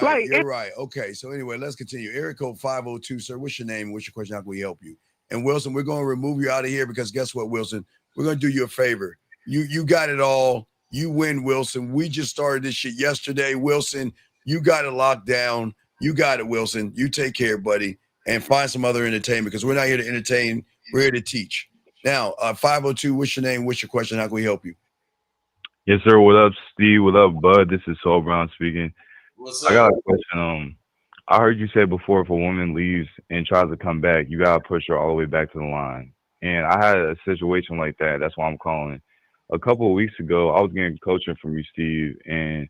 Like, you're right. Okay, so anyway, let's continue. Area code 502, sir. What's your name? What's your question? How can we help you? And Wilson, we're going to remove you out of here because guess what, Wilson? We're going to do you a favor. You got it all. You win, Wilson. We just started this shit yesterday. Wilson, you got it locked down. You got it, Wilson. You take care, buddy, and find some other entertainment because we're not here to entertain. We're here to teach. Now, 502, what's your name? What's your question? How can we help you? Yes, sir. What up, Steve? What up, Bud? This is Saul Brown speaking. What's up? I got a question. I heard you say before if a woman leaves and tries to come back, you gotta push her all the way back to the line. And I had a situation like that. That's why I'm calling. A couple of weeks ago, I was getting coaching from you, Steve, and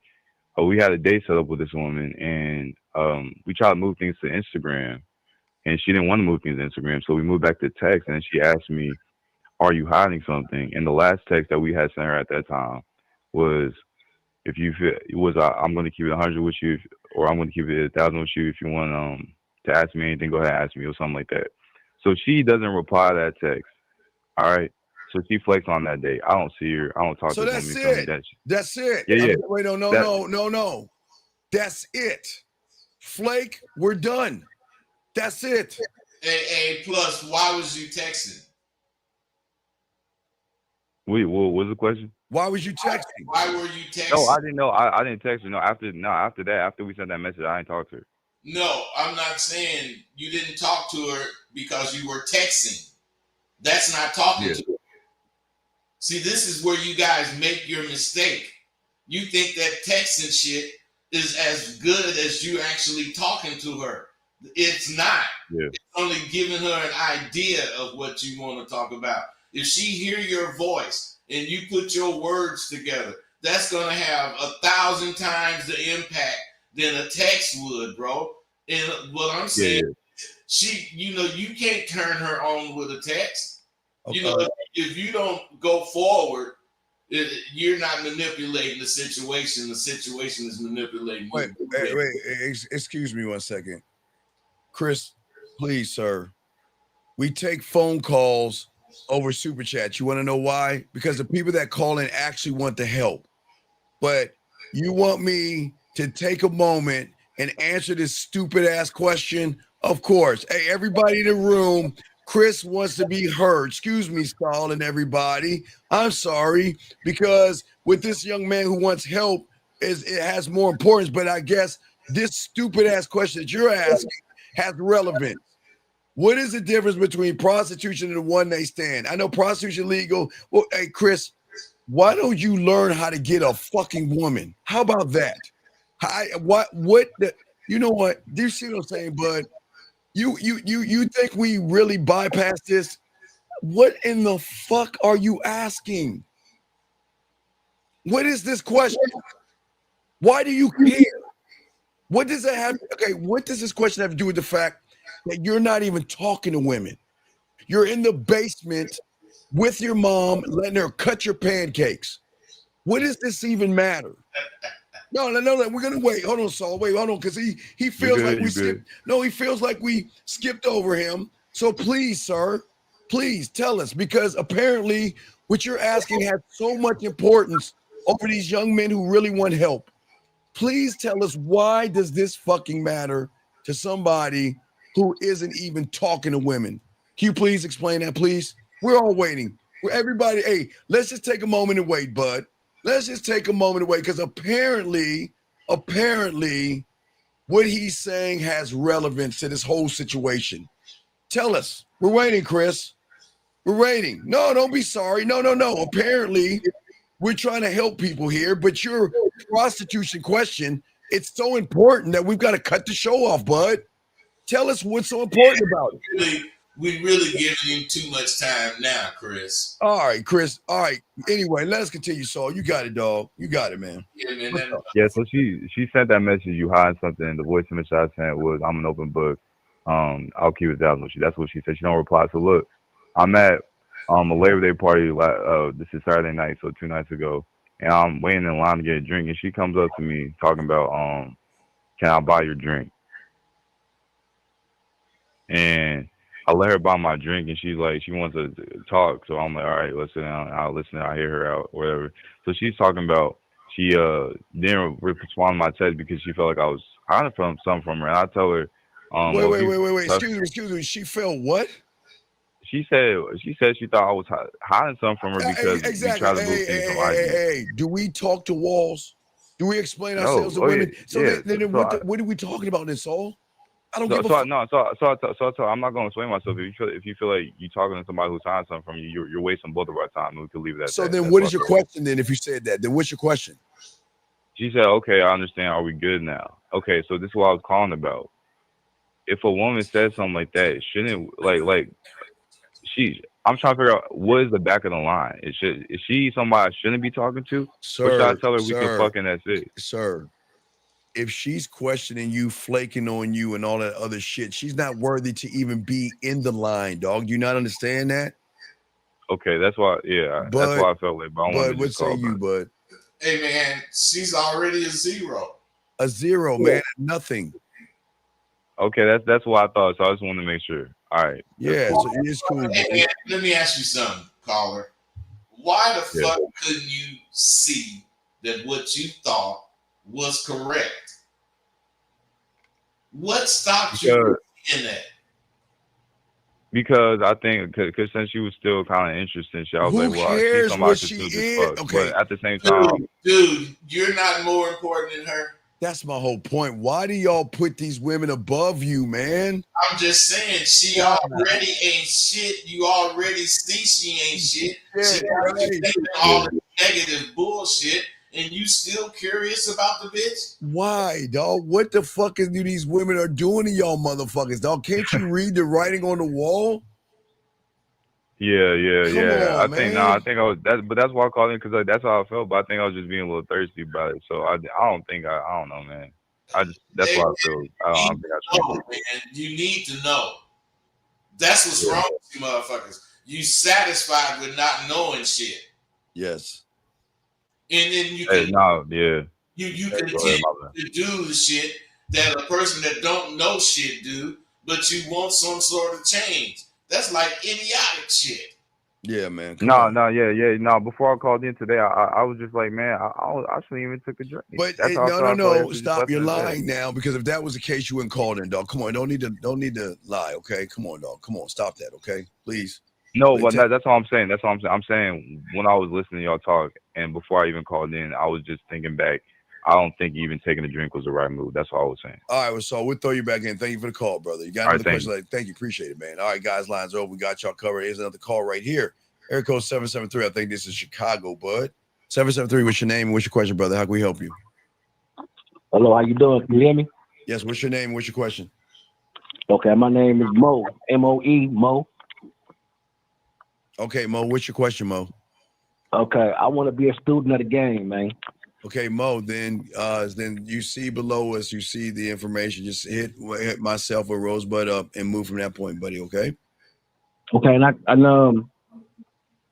we had a date set up with this woman, and we tried to move things to Instagram, and she didn't want to move things to Instagram, so we moved back to text, and she asked me, "Are you hiding something?" And the last text that we had sent her at that time was, "If you feel it was, I'm going to keep it 100 with you, or I'm going to keep it 1,000 with you. If you want to ask me anything, go ahead and ask me," or something like that. So she doesn't reply to that text. All right. So she flakes on that day. I don't see her. I don't talk to her. So that's it. That's it. Yeah. Wait, no. That's it. Flake, we're done. That's it. Hey, plus, why was you texting? Wait, what was the question? Why was you texting? Why were you texting? No, I didn't know. I didn't text her. After that, after we sent that message, I didn't talk to her. No, I'm not saying you didn't talk to her because you were texting. That's not talking to her. See, this is where you guys make your mistake. You think that texting shit is as good as you actually talking to her. It's not. Yeah. It's only giving her an idea of what you want to talk about. If she hear your voice and you put your words together, that's going to have 1,000 times the impact than a text would, bro. And what I'm saying, you can't turn her on with a text. Okay. If you don't go forward, you're not manipulating the situation. The situation is manipulating you. Wait, excuse me 1 second. Chris, please, sir. We take phone calls over Super Chat. You want to know why? Because the people that call in actually want the help. But you want me to take a moment and answer this stupid ass question? Of course. Hey, everybody in the room, Chris wants to be heard. Excuse me, Saul and everybody. I'm sorry, because with this young man who wants help, it has more importance. But I guess this stupid ass question that you're asking has relevance. What is the difference between prostitution and a one-night stand? I know prostitution legal. Well, hey, Chris, why don't you learn how to get a fucking woman? How about that? You know what? Do you see what I'm saying, bud? You think we really bypass this? What in the fuck are you asking? What is this question? Why do you care? What does that have? Okay, what does this question have to do with the fact that you're not even talking to women? You're in the basement with your mom, letting her cut your pancakes. What does this even matter? No, we're gonna wait. Hold on, Saul. Wait, hold on, because he feels like we skipped. No, he feels like we skipped over him. So please, sir, please tell us, because apparently what you're asking has so much importance over these young men who really want help. Please tell us, why does this fucking matter to somebody who isn't even talking to women? Can you please explain that, please? We're all waiting. Everybody, hey, let's just take a moment and wait, bud. Let's just take a moment and wait, because apparently, what he's saying has relevance to this whole situation. Tell us. We're waiting, Chris. We're waiting. No, don't be sorry. No. Apparently, we're trying to help people here, but your prostitution question, it's so important that we've got to cut the show off, bud. Tell us what's so important about it. We really giving him too much time now, Chris. All right, Chris. All right. Anyway, let us continue, Saul. You got it, dog. You got it, man. Yeah, man. Yeah, so she sent that message, you hide something. The voice message I sent was, I'm an open book. I'll keep it down. That's what she said. She don't reply. So look, I'm at a Labor Day party. This is Saturday night, so 2 nights ago, and I'm waiting in line to get a drink, and she comes up to me talking about, can I buy your drink? And I let her buy my drink, and she's like, she wants to talk. So I'm like, all right, let's sit down. I'll listen. I'll hear her out, whatever. So she's talking about she didn't respond to my text because she felt like I was hiding something from her. And I tell her, wait. Excuse me. She felt what? She said she thought I was hiding something from her because we tried to move things from IG. Hey, do we talk to walls? Do we explain ourselves to women? What are we talking about this, Saul? I don't give a fuck. So I'm not going to explain myself. If you feel like you're talking to somebody who's hiding something from you, you're wasting both of our time, and we could leave it at that. So then what is your question then if you said that? Then what's your question? She said, okay, I understand. Are we good now? Okay, so this is what I was calling about. If a woman says something like that, shouldn't I'm trying to figure out what is the back of the line. Is she somebody I shouldn't be talking to? Sir, or should I tell her we can fuck and that's it? Sir, if she's questioning you, flaking on you, and all that other shit, she's not worthy to even be in the line, dog. You not understand that? Okay, that's why. Yeah, that's why I felt like. But what say you, bud? Hey, man, she's already a zero. A zero, man. Nothing. Okay, that's what I thought. So I just wanted to make sure. All right. Yeah, so it is cool. Hey, man, let me ask you something, caller. Why the fuck couldn't you see that what you thought was correct? What stopped you in that? Because I think, because since she was still kind of interested, I was like, well, she's somebody she is. Okay. But at the same time, dude, you're not more important than her. That's my whole point. Why do y'all put these women above you, man? I'm just saying, she already ain't shit. You already see she ain't shit. She already thinking all the negative bullshit, and you still curious about the bitch? Why, dog? What the fuck do these women are doing to y'all motherfuckers, dog? Can't you read the writing on the wall? Yeah. I think I was but that's why I called in because that's how I felt. But I think I was just being a little thirsty about it. So I don't know, man. That's why I feel. I don't think I should. Man, you need to know. That's what's wrong with you motherfuckers. You satisfied with not knowing shit. Yes. And then you can you continue to do the shit that a person that don't know shit do, but you want some sort of change. That's like idiotic shit. Yeah, man. No. Before I called in today, I was just like, man, I shouldn't even took a drink. But no. Stop. You're lying now, because if that was the case, you wouldn't call in, dog. Come on, don't need to lie. Okay, come on, dog. Come on, stop that. Okay, please. No, but that's all I'm saying. That's all I'm saying. I'm saying when I was listening to y'all talk, and before I even called in, I was just thinking back. I don't think even taking a drink was the right move. That's all I was saying. All right, well, so we'll throw you back in. Thank you for the call, brother. You got another question? Thank you. Appreciate it, man. All right, guys, lines are open. We got y'all covered. Here's another call right here. Area code 773. I think this is Chicago, bud. 773, what's your name and what's your question, brother? How can we help you? Hello, how you doing? Can you hear me? Yes, what's your name and what's your question? Okay, my name is Mo. M-O-E, Mo. Okay, Mo, what's your question, Mo? Okay, I want to be a student of the game, man. Okay, Mo, then you see below us, you see the information. Just hit myself or Rosebud up and move from that point, buddy, okay? Okay, and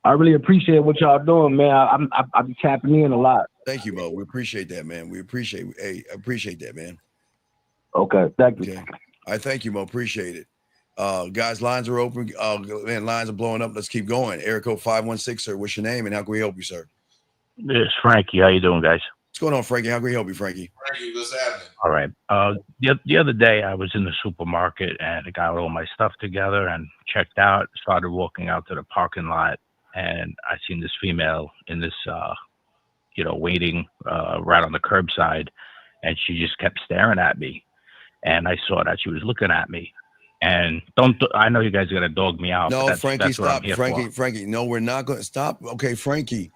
I really appreciate what y'all doing, man. I be tapping in a lot. Thank you, Mo. We appreciate that, man. I appreciate that, man. Okay, thank you. Okay. All right, thank you, Mo. Appreciate it. Guys, lines are open. Man, lines are blowing up. Let's keep going. Area code 516, sir. What's your name and how can we help you, sir? This is Frankie. How you doing, guys? What's going on, Frankie? How can we help you, Frankie? Frankie, what's happening? All right. The other day I was in the supermarket and I got all my stuff together and checked out, started walking out to the parking lot, and I seen this female in this, waiting right on the curbside, and she just kept staring at me. and I saw that she was looking at me. And I know you guys are gonna dog me out. No, but Frankie, that's what I'm stop. here Frankie, Frankie, no, we're not going to stop. Okay, Frankie,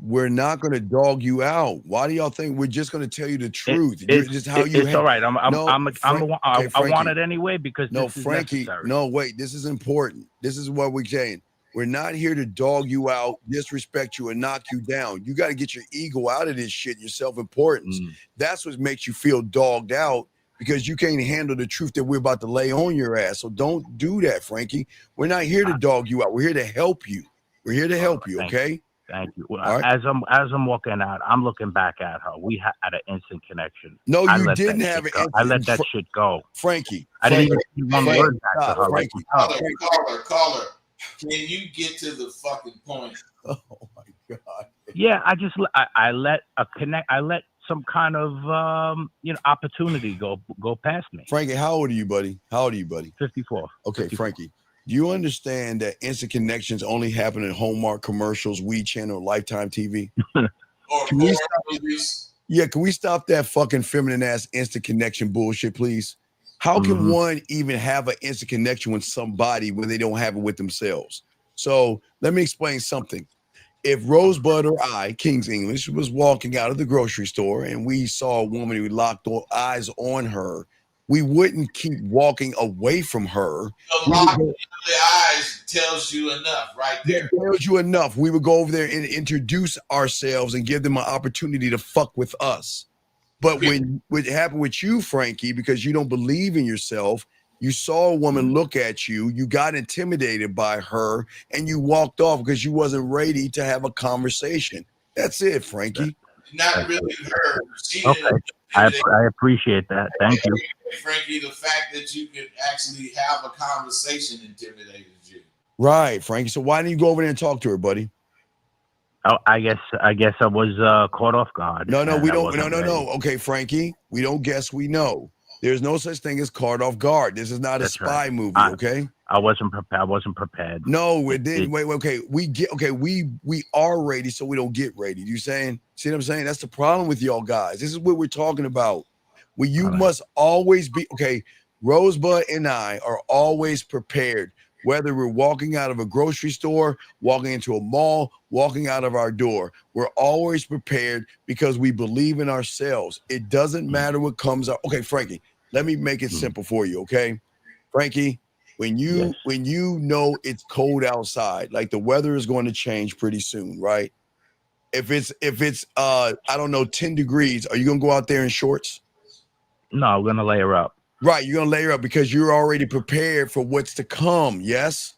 we're not going to dog you out. Why do y'all think we're just going to tell you the truth? You're just how you it's all right. I want it anyway because no, this is Frankie, necessary. no, wait, this is important. This is what we're saying. We're not here to dog you out, disrespect you, and knock you down. You got to get your ego out of this shit, your self-importance. That's what makes you feel dogged out because you can't handle the truth that we're about to lay on your ass. So don't do that, Frankie. We're not here to dog you out. We're here to help you. We're here to help you, okay? Thank you. Well, All right. As I'm walking out, I'm looking back at her. We had an instant connection. No, you didn't have an instant. I let that shit go. Frankie. I didn't even see one word back to her. Frankie, caller. Can you get to the fucking point? Oh my God. Yeah, I let some kind of opportunity go past me. Frankie, how old are you, buddy? 54. Okay, 54. Frankie, do you understand that instant connections only happen in Hallmark commercials, We Channel, Lifetime TV? Can we stop that fucking feminine ass instant connection bullshit, please? How can one even have an instant connection with somebody when they don't have it with themselves? So let me explain something. If Rosebud or I, King's English, was walking out of the grocery store and we saw a woman who locked eyes on her, we wouldn't keep walking away from her. Locking the eyes tells you enough right there. That tells you enough. We would go over there and introduce ourselves and give them an opportunity to fuck with us. But when what happened with you, Frankie, because you don't believe in yourself, you saw a woman look at you, you got intimidated by her, and you walked off because you wasn't ready to have a conversation. That's it, Frankie. Not really her. Okay. I appreciate that. Thank you. Frankie, the fact that you could actually have a conversation intimidated you. Right, Frankie. So why didn't you go over there and talk to her, buddy? Oh, I guess I was caught off guard. No, we don't. No. Okay, Frankie, we don't guess. We know. There's no such thing as caught off guard. This is not a spy movie. Okay. I wasn't prepared. No, it didn't. Wait. Okay, we are ready, so we don't get ready. You saying? See what I'm saying? That's the problem with y'all guys. This is what we're talking about. Well, you must always be okay. Rosebud and I are always prepared. Whether we're walking out of a grocery store, walking into a mall, walking out of our door, we're always prepared because we believe in ourselves. It doesn't matter what comes up. Okay, Frankie, let me make it simple for you, okay? Frankie, when you know it's cold outside, like the weather is going to change pretty soon, right? If it's I don't know, 10 degrees, are you going to go out there in shorts? No, I'm going to layer up. Right, you're gonna layer up because you're already prepared for what's to come. Yes,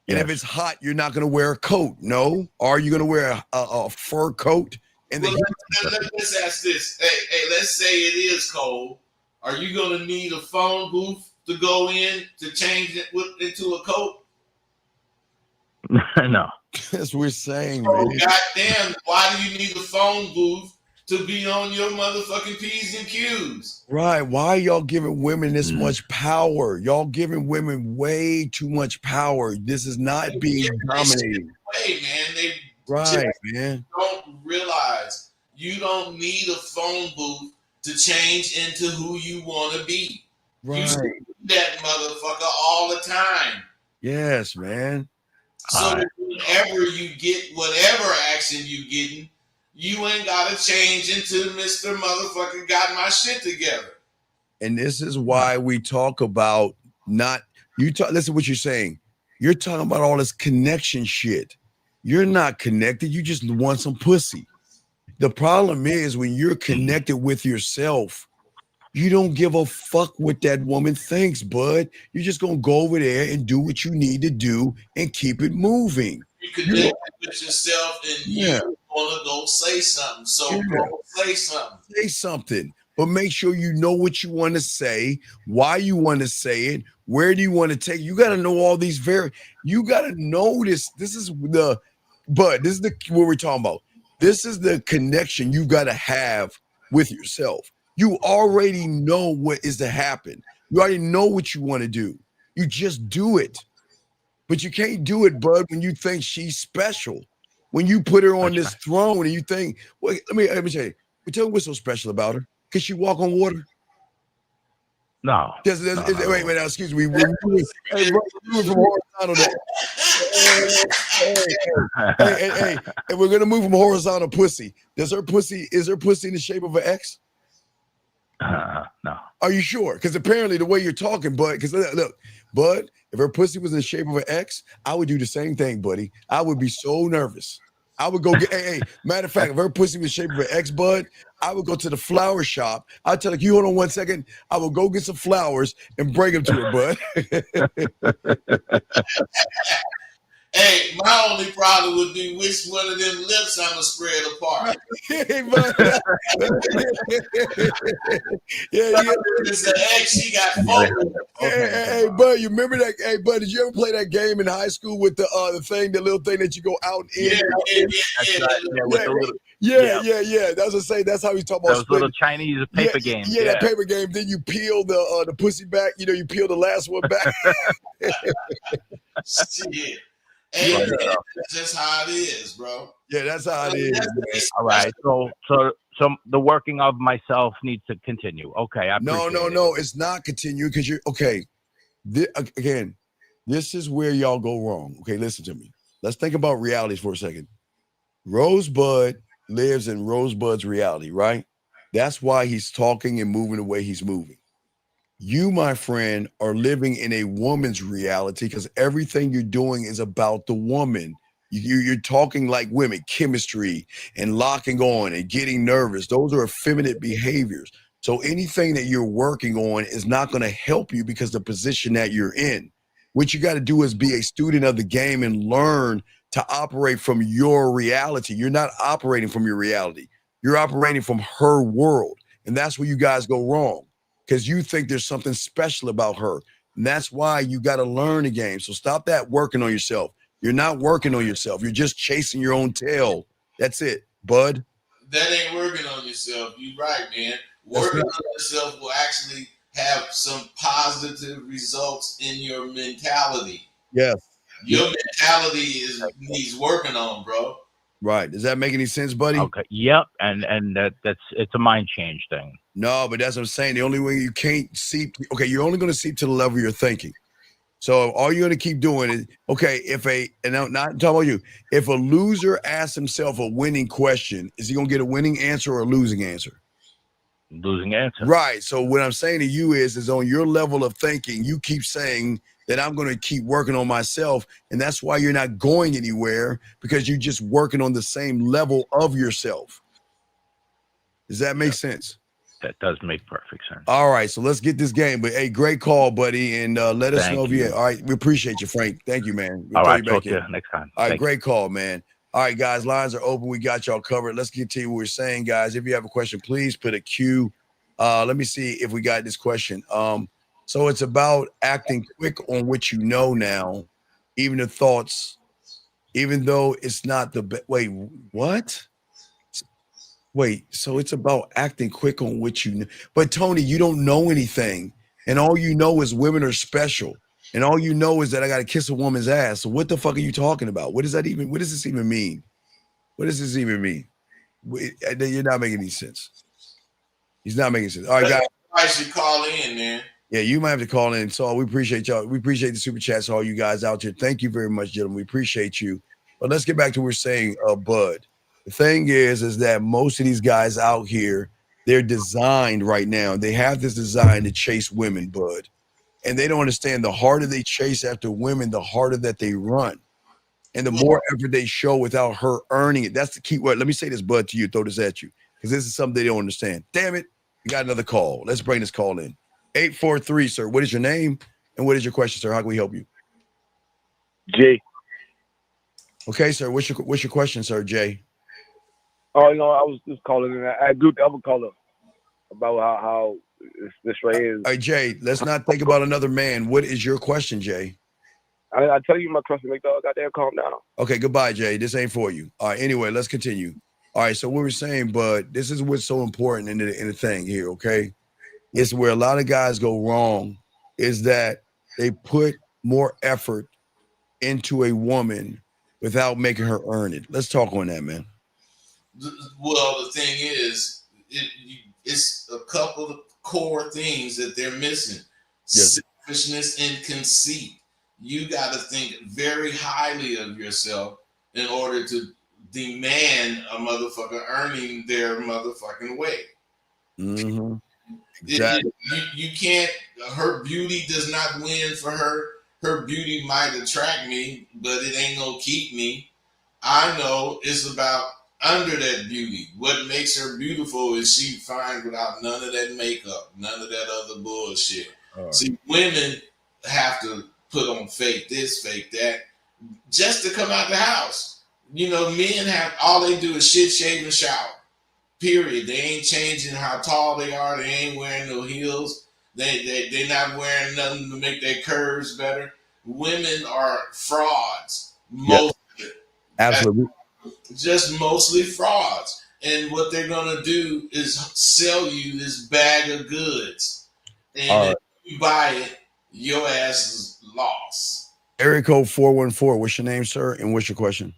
and if it's hot, you're not gonna wear a coat. No, are you gonna wear a fur coat? And let's ask this. Hey, let's say it is cold. Are you gonna need a phone booth to go in to change it into a coat? No, that's what we're saying. Oh, goddamn! Why do you need a phone booth to be on your motherfucking P's and Q's? Right. Why are y'all giving women this much power? Y'all giving women way too much power. This is not being dominated. Way, man. They man. Don't realize you don't need a phone booth to change into who you want to be. Right. You see that motherfucker all the time. Yes, man. So whenever you get whatever action you getting, you ain't got to change into Mr. Motherfucker got my shit together. And this is why we talk about listen to what you're saying. You're talking about all this connection shit. You're not connected. You just want some pussy. The problem is when you're connected with yourself, you don't give a fuck what that woman thinks, bud. You're just going to go over there and do what you need to do and keep it moving. You connect with yourself and you want to go say something. So go say something. Say something. But make sure you know what you want to say, why you want to say it, where do you want to take it. You got to know all these you got to know this. This is what we're talking about. This is the connection you got to have with yourself. You already know what is to happen. You already know what you want to do. You just do it. But you can't do it, bud, when you think she's special. When you put her on this throne and you think, well, let me tell you, tell me what's so special about her. Can she walk on water? No. Wait, now, excuse me. We're moving from horizontal to hey, and we're gonna move from horizontal pussy. Is her pussy in the shape of an X? No. Are you sure? Because apparently the way you're talking, Bud, because look, Bud, if her pussy was in the shape of an X, I would do the same thing, buddy. I would be so nervous. I would go get, hey, matter of fact, if her pussy was shaped of an X, Bud, I would go to the flower shop. I'd tell her, you hold on 1 second. I will go get some flowers and bring them to her, Bud. Hey, my only problem would be which one of them lips I'm gonna spread apart. Hey, Bud. It's an X, she got four. Hey, Bud, you remember that? Hey, Bud, did you ever play that game in high school with the little thing that you go out in? Yeah. That's what I say. That's how he's talking about. Those little Chinese paper games. Yeah, that paper game. Then you peel the pussy back. You know, you peel the last one back. Shit. Hey, that's just how it is, bro. Yeah, that's how it is. All right. So the working of myself needs to continue. Okay. No. It's not continue because you're okay. Again, this is where y'all go wrong. Okay, listen to me. Let's think about realities for a second. Rosebud lives in Rosebud's reality, right? That's why he's talking and moving the way he's moving. You, my friend, are living in a woman's reality because everything you're doing is about the woman. You're talking like women, chemistry and locking on and getting nervous. Those are effeminate behaviors. So anything that you're working on is not going to help you because the position that you're in. What you got to do is be a student of the game and learn to operate from your reality. You're not operating from your reality. You're operating from her world. And that's where you guys go wrong. Because you think there's something special about her. And that's why you got to learn the game. So stop that working on yourself. You're not working on yourself. You're just chasing your own tail. That's it, bud. That ain't working on yourself. You're right, man. Working on yourself will actually have some positive results in your mentality. Yes. Your mentality needs working on, bro. Right. Does that make any sense, buddy? Okay. Yep. And it's a mind change thing. No, but that's what I'm saying. The only way you can't seep, you're only going to seep to the level you're thinking. So all you're going to keep doing is, and I'm not talking about you, if a loser asks himself a winning question, is he going to get a winning answer or a losing answer? Losing answer. Right. So what I'm saying to you is on your level of thinking, you keep saying that I'm going to keep working on myself. And that's why you're not going anywhere, because you're just working on the same level of yourself. Does that make sense? That does make perfect sense. All right, so let's get this game. But hey, great call, buddy, and let us know if you. All right, we appreciate you, Frank. Thank you, man. All right, talk to you next time. All right, great call, man. All right, guys, lines are open. We got y'all covered. Let's continue what we're saying, guys. If you have a question, please put a Q. Let me see if we got this question. So it's about acting quick on what you know now, even the thoughts, even though it's not the best. Wait, what? Wait, so it's about acting quick on what you know. But Tony, you don't know anything. And all you know is women are special. And all you know is that I got to kiss a woman's ass. So what the fuck are you talking about? What does this even mean? What does this even mean? You're not making any sense. He's not making sense. All right, guys. I should call in, man. Yeah, you might have to call in. So we appreciate y'all. We appreciate the super chats, all you guys out there. Thank you very much, gentlemen. We appreciate you. But let's get back to what we're saying, Bud. The thing is that most of these guys out here, they're designed right now. They have this design to chase women, Bud. And they don't understand the harder they chase after women, the harder that they run. And the more effort they show without her earning it. That's the key word. Let me say this, Bud, to you, throw this at you. Because this is something they don't understand. Damn it. We got another call. Let's bring this call in. 843, sir. What is your name? And what is your question, sir? How can we help you? Jay. Okay, sir. What's your question, sir, Jay? Oh, no, I was just calling in. I agree with the other caller about how this right here is. All right, Jay, let's not think about another man. What is your question, Jay? I tell you my question, make dog goddamn calm down. Okay, goodbye, Jay. This ain't for you. All right, anyway, let's continue. All right, so what we're saying, Bud, this is what's so important in the thing here, okay? It's where a lot of guys go wrong is that they put more effort into a woman without making her earn it. Let's talk on that, man. Well, the thing is, it's a couple core things that they're missing. Yes. Selfishness and conceit. You got to think very highly of yourself in order to demand a motherfucker earning their motherfucking way. Mm-hmm. Exactly. You can't, her beauty does not win for her. Her beauty might attract me, but it ain't gonna keep me. I know it's about under that beauty. What makes her beautiful is she fine without none of that makeup, none of that other bullshit. Right. See, women have to put on fake this, fake that, just to come out the house. You know, men have, all they do is shit, shave, and shower. Period. They ain't changing how tall they are. They ain't wearing no heels. They not wearing nothing to make their curves better. Women are frauds. Most absolutely. Just mostly frauds. And what they're gonna do is sell you this bag of goods. And if you buy it, your ass is lost. Area code 414. What's your name, sir? And what's your question?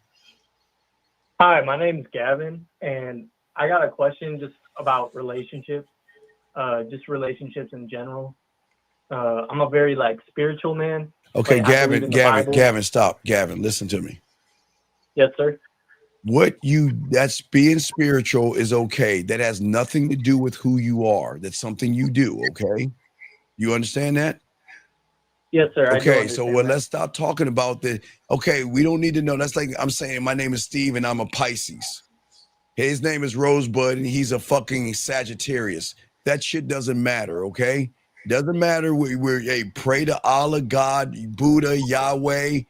Hi, my name's Gavin, and I got a question just about relationships, just relationships in general. I'm a very spiritual man. Okay, Like, Gavin, stop. Gavin, listen to me. Yes, sir. That's being spiritual is okay. That has nothing to do with who you are. That's something you do, okay? You understand that? Yes, sir. Okay, so let's stop talking about the, okay, we don't need to know. That's like I'm saying my name is Steve and I'm a Pisces. His name is Rosebud and he's a fucking Sagittarius. That shit doesn't matter, okay? Doesn't matter. We're pray to Allah, God, Buddha, Yahweh,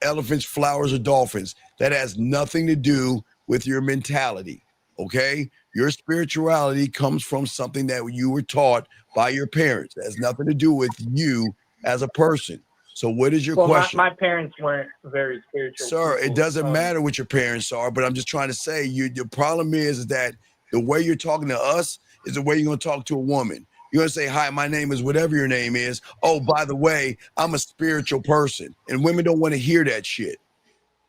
elephants, flowers, or dolphins. That has nothing to do with your mentality, okay? Your spirituality comes from something that you were taught by your parents. It has nothing to do with you as a person. So what is your question? My parents weren't very spiritual. Sir, it doesn't matter what your parents are, but I'm just trying to say your problem is that the way you're talking to us is the way you're going to talk to a woman. You're going to say, hi, my name is whatever your name is. Oh, by the way, I'm a spiritual person. And women don't want to hear that shit.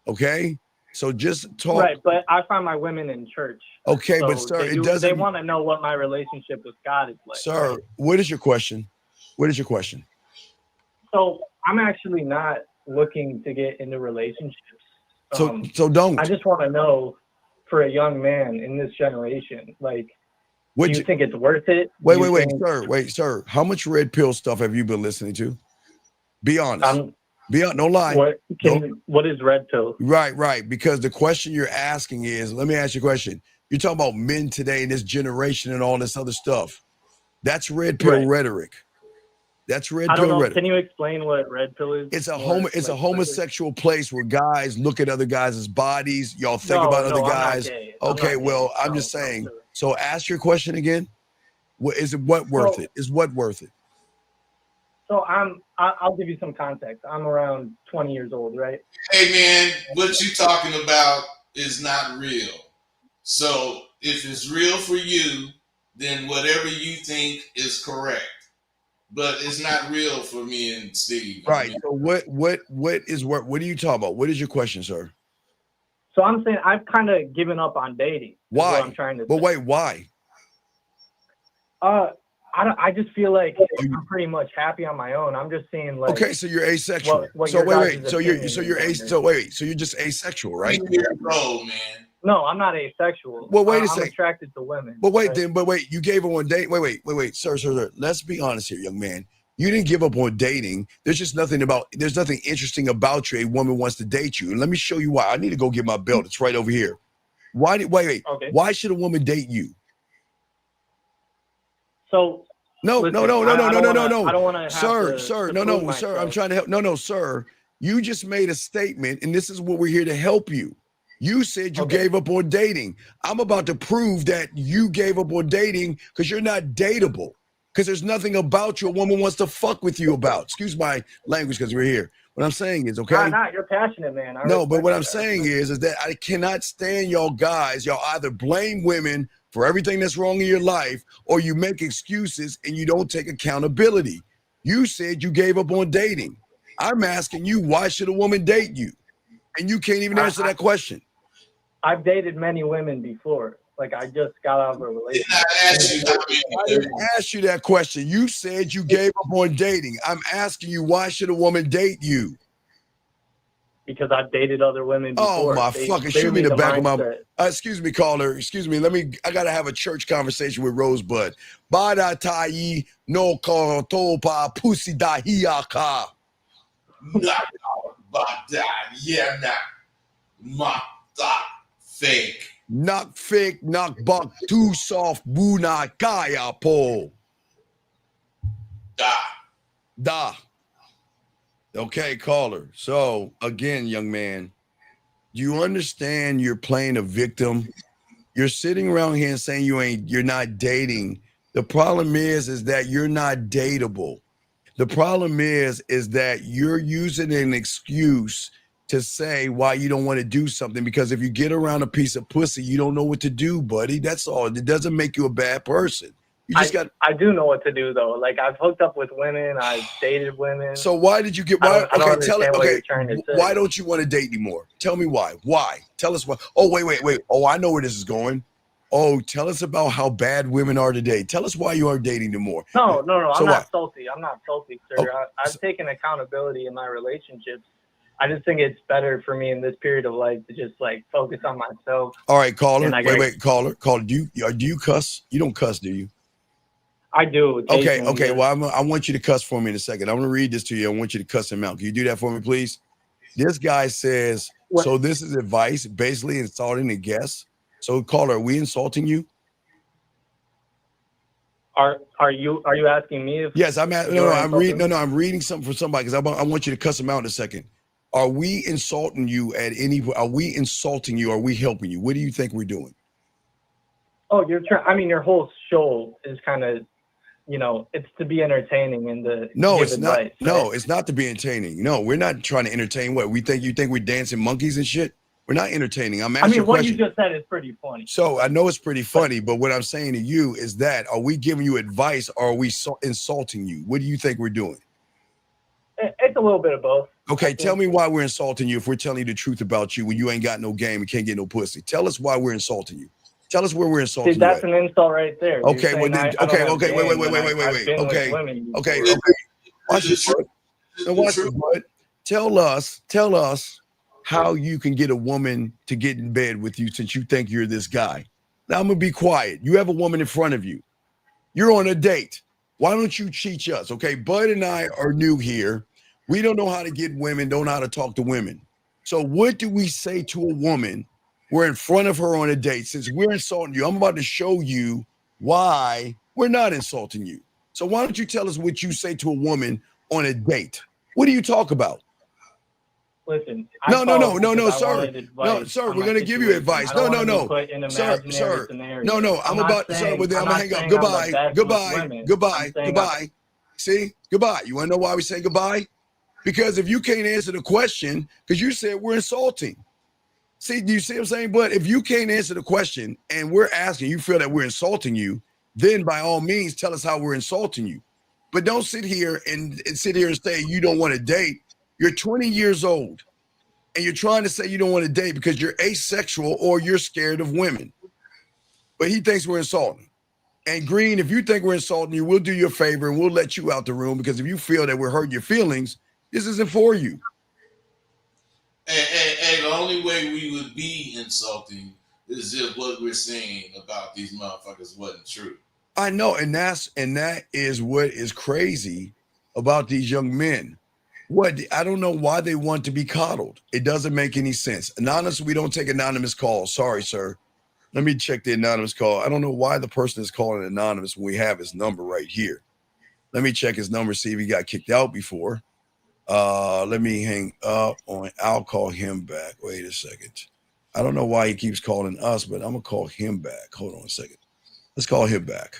Okay? So just talk. Right, but I find my women in church. Okay, so but sir, it doesn't. They want to know what my relationship with God is like. Sir, what is your question? What is your question? So I'm actually not looking to get into relationships. So don't. I just want to know, for a young man in this generation, do you think it's worth it? Wait, sir. How much red pill stuff have you been listening to? Be honest. No lie. What is red pill? Right. Because the question you're asking is, let me ask you a question. You're talking about men today in this generation and all this other stuff. That's red pill rhetoric. That's red pill rhetoric. Can you explain what red pill is? It's a homosexual place where guys look at other guys' bodies. Y'all think about other guys. Okay, well, I'm just saying. So ask your question again. What is it? What worth it? Is what worth it? So I'll give you some context. I'm around 20 years old, right? Hey man, what you talking about is not real. So if it's real for you, then whatever you think is correct. But it's not real for me and Steve. Right. So what are you talking about? What is your question, sir? So I'm saying I've kind of given up on dating. Why? I'm trying to. But wait, why? I just feel like I'm pretty much happy on my own. I'm just seeing okay, so you're asexual. So you're just asexual, right? Old, man. No, I'm not asexual. Well, wait a second. I'm attracted to women. But wait, you gave up on date. Wait, sir. Let's be honest here, young man. You didn't give up on dating. There's nothing interesting about you. A woman wants to date you. And let me show you why. I need to go get my belt. It's right over here. Wait. Okay. Why should a woman date you? So No. I don't want to Sir. No, sir. I'm trying to help. No, sir. You just made a statement, and this is what we're here to help you. You said you gave up on dating. I'm about to prove that you gave up on dating because you're not dateable. Because there's nothing about you a woman wants to fuck with you about. Excuse my language because we're here. What I'm saying is, okay? You're passionate, man. No, but what I'm saying is that I cannot stand y'all guys. Y'all either blame women for everything that's wrong in your life, or you make excuses and you don't take accountability. You said you gave up on dating. I'm asking you, why should a woman date you? And you can't even answer that question. I've dated many women before. Like I just got out of a relationship. I didn't ask you that question. You said you gave up on dating. I'm asking you, why should a woman date you? Because I've dated other women before. Oh my fucking! Shoot me the back of my. Excuse me, caller. Excuse me. I gotta have a church conversation with Rosebud. Bada tai no pa pussy da hiaka. Fake. Not fake. Not buck. Too soft. Buna kaya po. Da. Okay, caller. So again, young man, do you understand you're playing a victim? You're sitting around here and saying you're not dating. The problem is that you're not dateable. The problem is that you're using an excuse to say why you don't want to do something, because if you get around a piece of pussy, you don't know what to do, buddy. That's all. It doesn't make you a bad person. You just I do know what to do though. Like I've hooked up with women, I've dated women. So why did you get? I don't understand what you're trying to say. Why don't you want to date anymore? Tell me why. Why? Tell us why. Oh wait. Oh, I know where this is going. Oh, tell us about how bad women are today. Tell us why you aren't dating anymore. No. So I'm not salty. I'm not salty, sir. Oh, I've taken accountability in my relationships. I just think it's better for me in this period of life to just like focus on myself. All right, caller. Wait, caller. Do you cuss? You don't cuss, do you? I do. Okay. Well, I want you to cuss for me in a second. I'm going to read this to you. I want you to cuss him out. Can you do that for me, please? This guy says, so this is advice, basically insulting a guest. So, caller, are we insulting you? Are you asking me if? Yes, I'm reading something for somebody because I want you to cuss him out in a second. Are we insulting you are we insulting you? Are we helping you? What do you think we're doing? Oh, your whole show is kind of, it's to be entertaining and to give it's advice, not. right? No, it's not to be entertaining. No, we're not trying to entertain. What you think we're dancing monkeys and shit? We're not entertaining. I'm asking you a what question. You just said is pretty funny. So I know it's pretty funny, but what I'm saying to you is that are we giving you advice or are we insulting you? What do you think we're doing? It's a little bit of both. Okay, tell me why we're insulting you if we're telling you the truth about you when you ain't got no game and can't get no pussy. Tell us why we're insulting you. Tell us where we're insulting you. That's an insult right there. Okay, wait. Okay. Watch this, bud. Now watch this, bud. Tell us how you can get a woman to get in bed with you since you think you're this guy. Now I'm gonna be quiet. You have a woman in front of you. You're on a date. Why don't you teach us? Okay, Bud and I are new here. We don't know how to get women, don't know how to talk to women. So what do we say to a woman? We're in front of her on a date. Since we're insulting you, I'm about to show you why we're not insulting you. So why don't you tell us what you say to a woman on a date? What do you talk about? Listen. No, sir. No, sir. We're gonna give you advice. No, sir. No. I'm gonna hang up. Goodbye. See, goodbye. You wanna know why we say goodbye? Because if you can't answer the question, because you said we're insulting. See, do you see what I'm saying? But if you can't answer the question and we're asking, you feel that we're insulting you, then by all means tell us how we're insulting you. But don't sit here and say you don't want to date. You're 20 years old and you're trying to say you don't want to date because you're asexual or you're scared of women. But he thinks we're insulting. And Green, if you think we're insulting you, we'll do you a favor and we'll let you out the room, because if you feel that we're hurting your feelings, this isn't for you. And the only way we would be insulting is if what we're saying about these motherfuckers wasn't true. I know, and that is what is crazy about these young men. I don't know why they want to be coddled. It doesn't make any sense. Anonymous, we don't take anonymous calls. Sorry, sir. Let me check the anonymous call. I don't know why the person is calling anonymous when we have his number right here. Let me check his number, see if he got kicked out before. Let me hang up on. I'll call him back. Wait a second. I don't know why he keeps calling us, but I'm gonna call him back. Hold on a second. Let's call him back.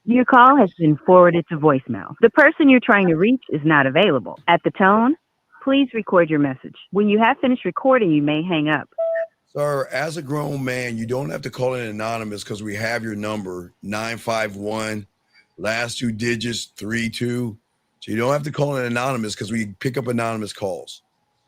Your call has been forwarded to voicemail. The person you're trying to reach is not available. At the tone, please record your message. When you have finished recording, you may hang up. Sir, as a grown man, you don't have to call in anonymous because we have your number, 951, last two digits, 32. So you don't have to call in anonymous because we pick up anonymous calls.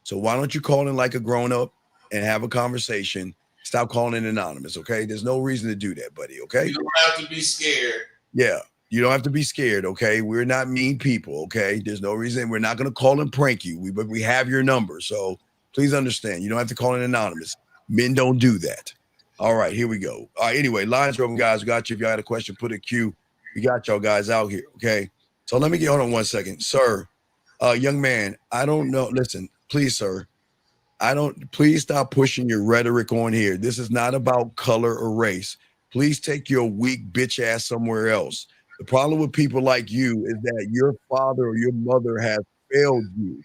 So why don't you call in like a grown up and have a conversation? Stop calling in anonymous, okay? There's no reason to do that, buddy, okay? You don't have to be scared. Yeah, you don't have to be scared, okay? We're not mean people, okay? There's no reason. We're not going to call and prank you, but we have your number. So please understand, you don't have to call in anonymous. Men don't do that. All right, here we go. All right, anyway, lines are open, guys. We got you. If you got a question, put a Q. We got y'all guys out here, okay? So let me hold on 1 second. Sir, young man, I don't know. Listen, please, sir. Please stop pushing your rhetoric on here. This is not about color or race. Please take your weak bitch ass somewhere else. The problem with people like you is that your father or your mother has failed you.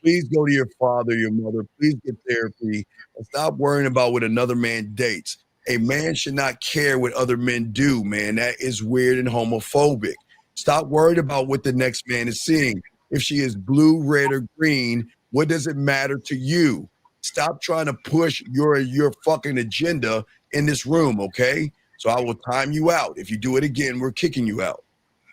Please go to your father, your mother. Please get therapy and stop worrying about what another man dates. A man should not care what other men do, man. That is weird and homophobic. Stop worried about what the next man is seeing. If she is blue, red, or green, what does it matter to you? Stop trying to push your fucking agenda in this room, okay? So I will time you out. If you do it again, we're kicking you out.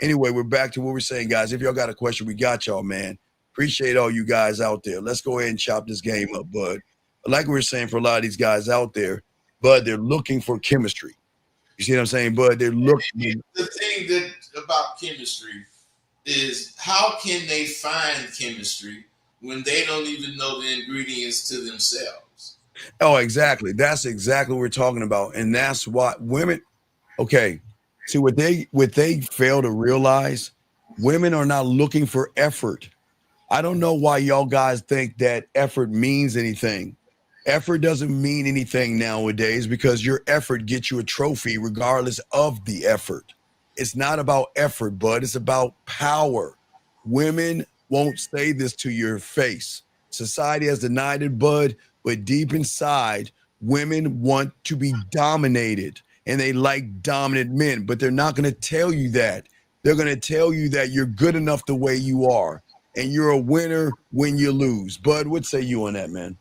Anyway, we're back to what we're saying, guys. If y'all got a question, we got y'all, man. Appreciate all you guys out there. Let's go ahead and chop this game up, bud. Like we were saying, for a lot of these guys out there, bud, they're looking for chemistry. You see what I'm saying, bud? They're looking. The thing that about chemistry is how can they find chemistry when they don't even know the ingredients to themselves? Oh, exactly. That's exactly what we're talking about. And that's why women, okay, see what they fail to realize, women are not looking for effort. I don't know why y'all guys think that effort means anything. Effort doesn't mean anything nowadays because your effort gets you a trophy regardless of the effort. It's not about effort, bud. It's about power. Women won't say this to your face. Society has denied it, bud, but deep inside, women want to be dominated and they like dominant men, but they're not going to tell you that. They're going to tell you that you're good enough the way you are and you're a winner when you lose. Bud, what say you on that, man?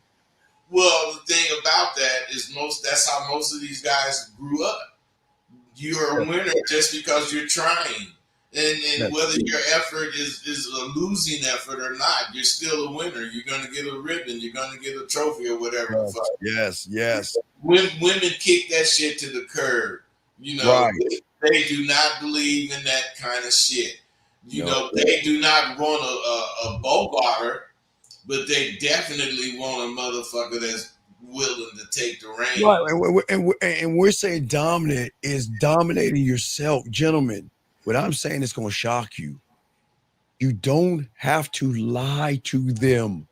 Well, the thing about that is that's how most of these guys grew up. You're a winner just because you're trying. And whether your effort is a losing effort or not, you're still a winner. You're going to get a ribbon. You're going to get a trophy or whatever. Yes. Women kick that shit to the curb. You know, right. They do not believe in that kind of shit. You know, they do not want a Bogarter, but they definitely want a motherfucker that's willing to take the reins. Right. And we're saying dominant is dominating yourself. Gentlemen, what I'm saying is going to shock you. You don't have to lie to them.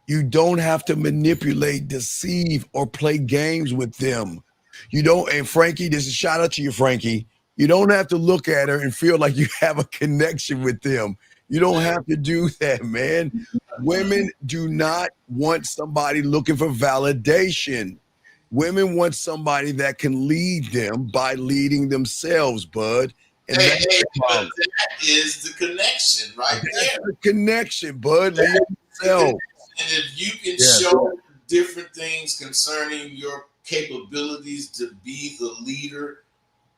You don't have to manipulate, deceive, or play games with them. You don't, and Frankie, this is a shout out to you, Frankie. You don't have to look at her and feel like you have a connection with them. You don't have to do that, man. Women do not want somebody looking for validation. Women want somebody that can lead them by leading themselves, bud. And but that is the connection right there. The connection, bud. Lead yourself. And if you can show different things concerning your capabilities to be the leader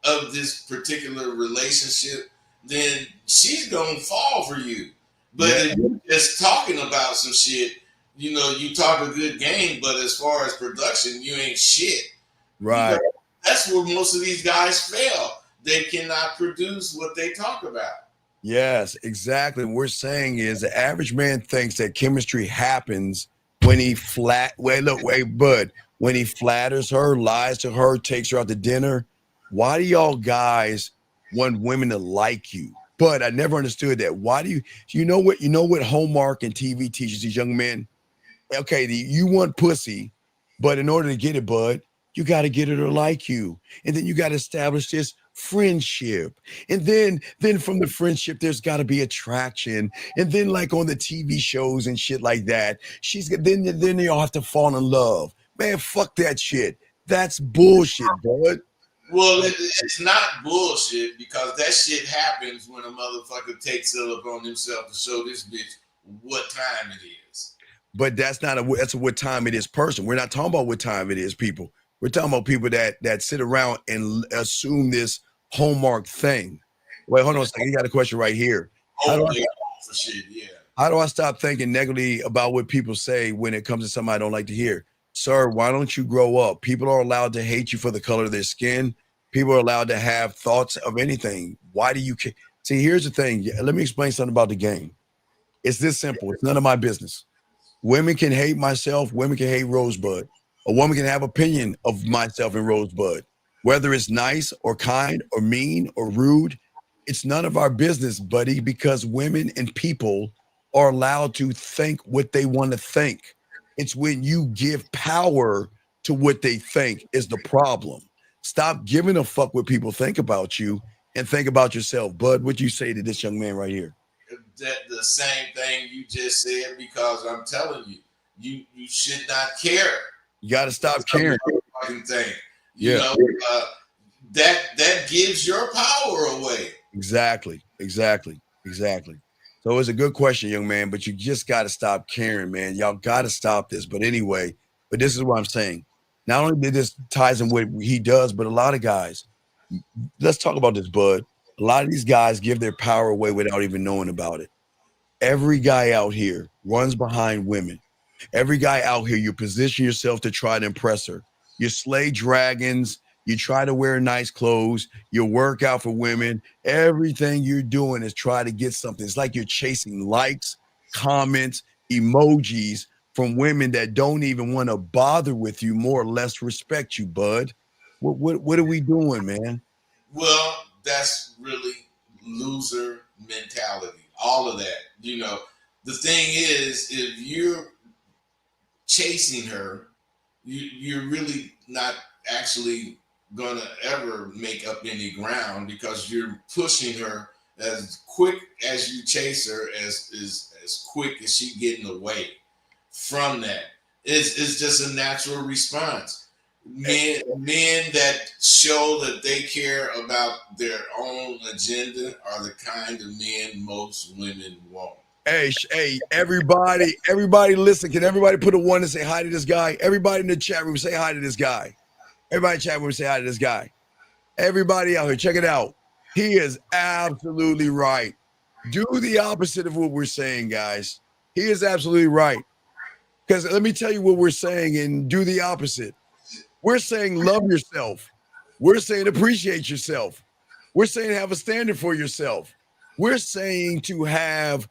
of this particular relationship, then she's gonna fall for you. But if you're just talking about some shit, you know, you talk a good game, but as far as production, you ain't shit. Right. You know, that's where most of these guys fail. They cannot produce what they talk about. Yes, exactly. What we're saying is the average man thinks that chemistry happens when he bud, when he flatters her, lies to her, takes her out to dinner. Why do y'all guys want women to like you? But I never understood that. Why do you know what Hallmark and TV teaches these young men? Okay, you want pussy, but in order to get it, bud, you got to get her to like you. And then you got to establish this friendship. And then from the friendship, there's got to be attraction. And then like on the TV shows and shit like that, then they all have to fall in love. Man, fuck that shit. That's bullshit, bud. Well, it's not bullshit because that shit happens when a motherfucker takes it upon himself to show this bitch what time it is. But that's what time it is person. We're not talking about what time it is, people. We're talking about people that sit around and assume this Hallmark thing. Wait, hold on a second. You got a question right here. For shit, yeah. How do I stop thinking negatively about what people say when it comes to something I don't like to hear? Sir, why don't you grow up? People are allowed to hate you for the color of their skin. People are allowed to have thoughts of anything. Why do you care? See, here's the thing. Let me explain something about the game. It's this simple. It's none of my business. Women can hate myself. Women can hate Rosebud. A woman can have opinion of myself and Rosebud. Whether it's nice or kind or mean or rude, it's none of our business, buddy, because women and people are allowed to think what they want to think. It's when you give power to what they think is the problem. Stop giving a fuck what people think about you and think about yourself. Bud, what you say to this young man right here? That the same thing you just said, because I'm telling you, you should not care. You got to stop caring. Thing. You know, that gives your power away. Exactly. So it's a good question, young man, but you just got to stop caring, man. Y'all got to stop this. But anyway, but this is what I'm saying. Not only did this ties in what he does, but a lot of guys, let's talk about this, Bud. A lot of these guys give their power away without even knowing about it. Every guy out here runs behind women. Every guy out here, you position yourself to try to impress her. You slay dragons. You try to wear nice clothes. You work out for women. Everything you're doing is try to get something. It's like you're chasing likes, comments, emojis from women that don't even want to bother with you, more or less respect you, bud. What are we doing, man? Well, that's really loser mentality. All of that. You know, the thing is, if you're chasing her, you're really not actually gonna ever make up any ground, because you're pushing her as quick as you chase her, as quick as she getting away from that. It's just a natural response. Men that show that they care about their own agenda are the kind of men most women want. Hey, everybody listen. Can everybody put a one and say hi to this guy? Everybody in the chat room, say hi to this guy. Everybody in the chat room, say hi to this guy. Everybody out here, check it out. He is absolutely right. Do the opposite of what we're saying, guys. He is absolutely right. Because let me tell you what we're saying and do the opposite. We're saying love yourself. We're saying appreciate yourself. We're saying have a standard for yourself. We're saying to have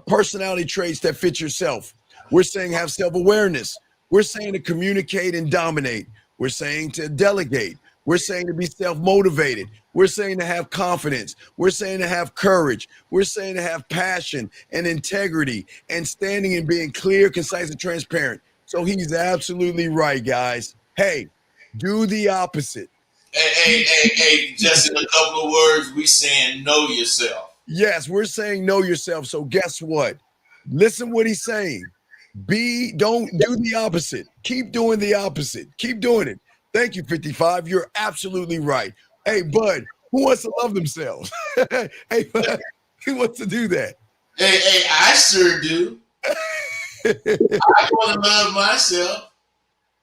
personality traits that fit yourself. We're saying have self-awareness. We're saying to communicate and dominate. We're saying to delegate. We're saying to be self-motivated. We're saying to have confidence. We're saying to have courage. We're saying to have passion and integrity and standing and being clear, concise, and transparent. So he's absolutely right, guys. Hey, do the opposite. Hey, just in a couple of words, we saying know yourself. Yes, we're saying know yourself. So guess what? Listen what he's saying. Don't do the opposite. Keep doing the opposite. Keep doing it. Thank you, 55. You're absolutely right. Hey, Bud, who wants to love themselves? Hey, Bud, who wants to do that? Hey, I sure do. I want to love myself.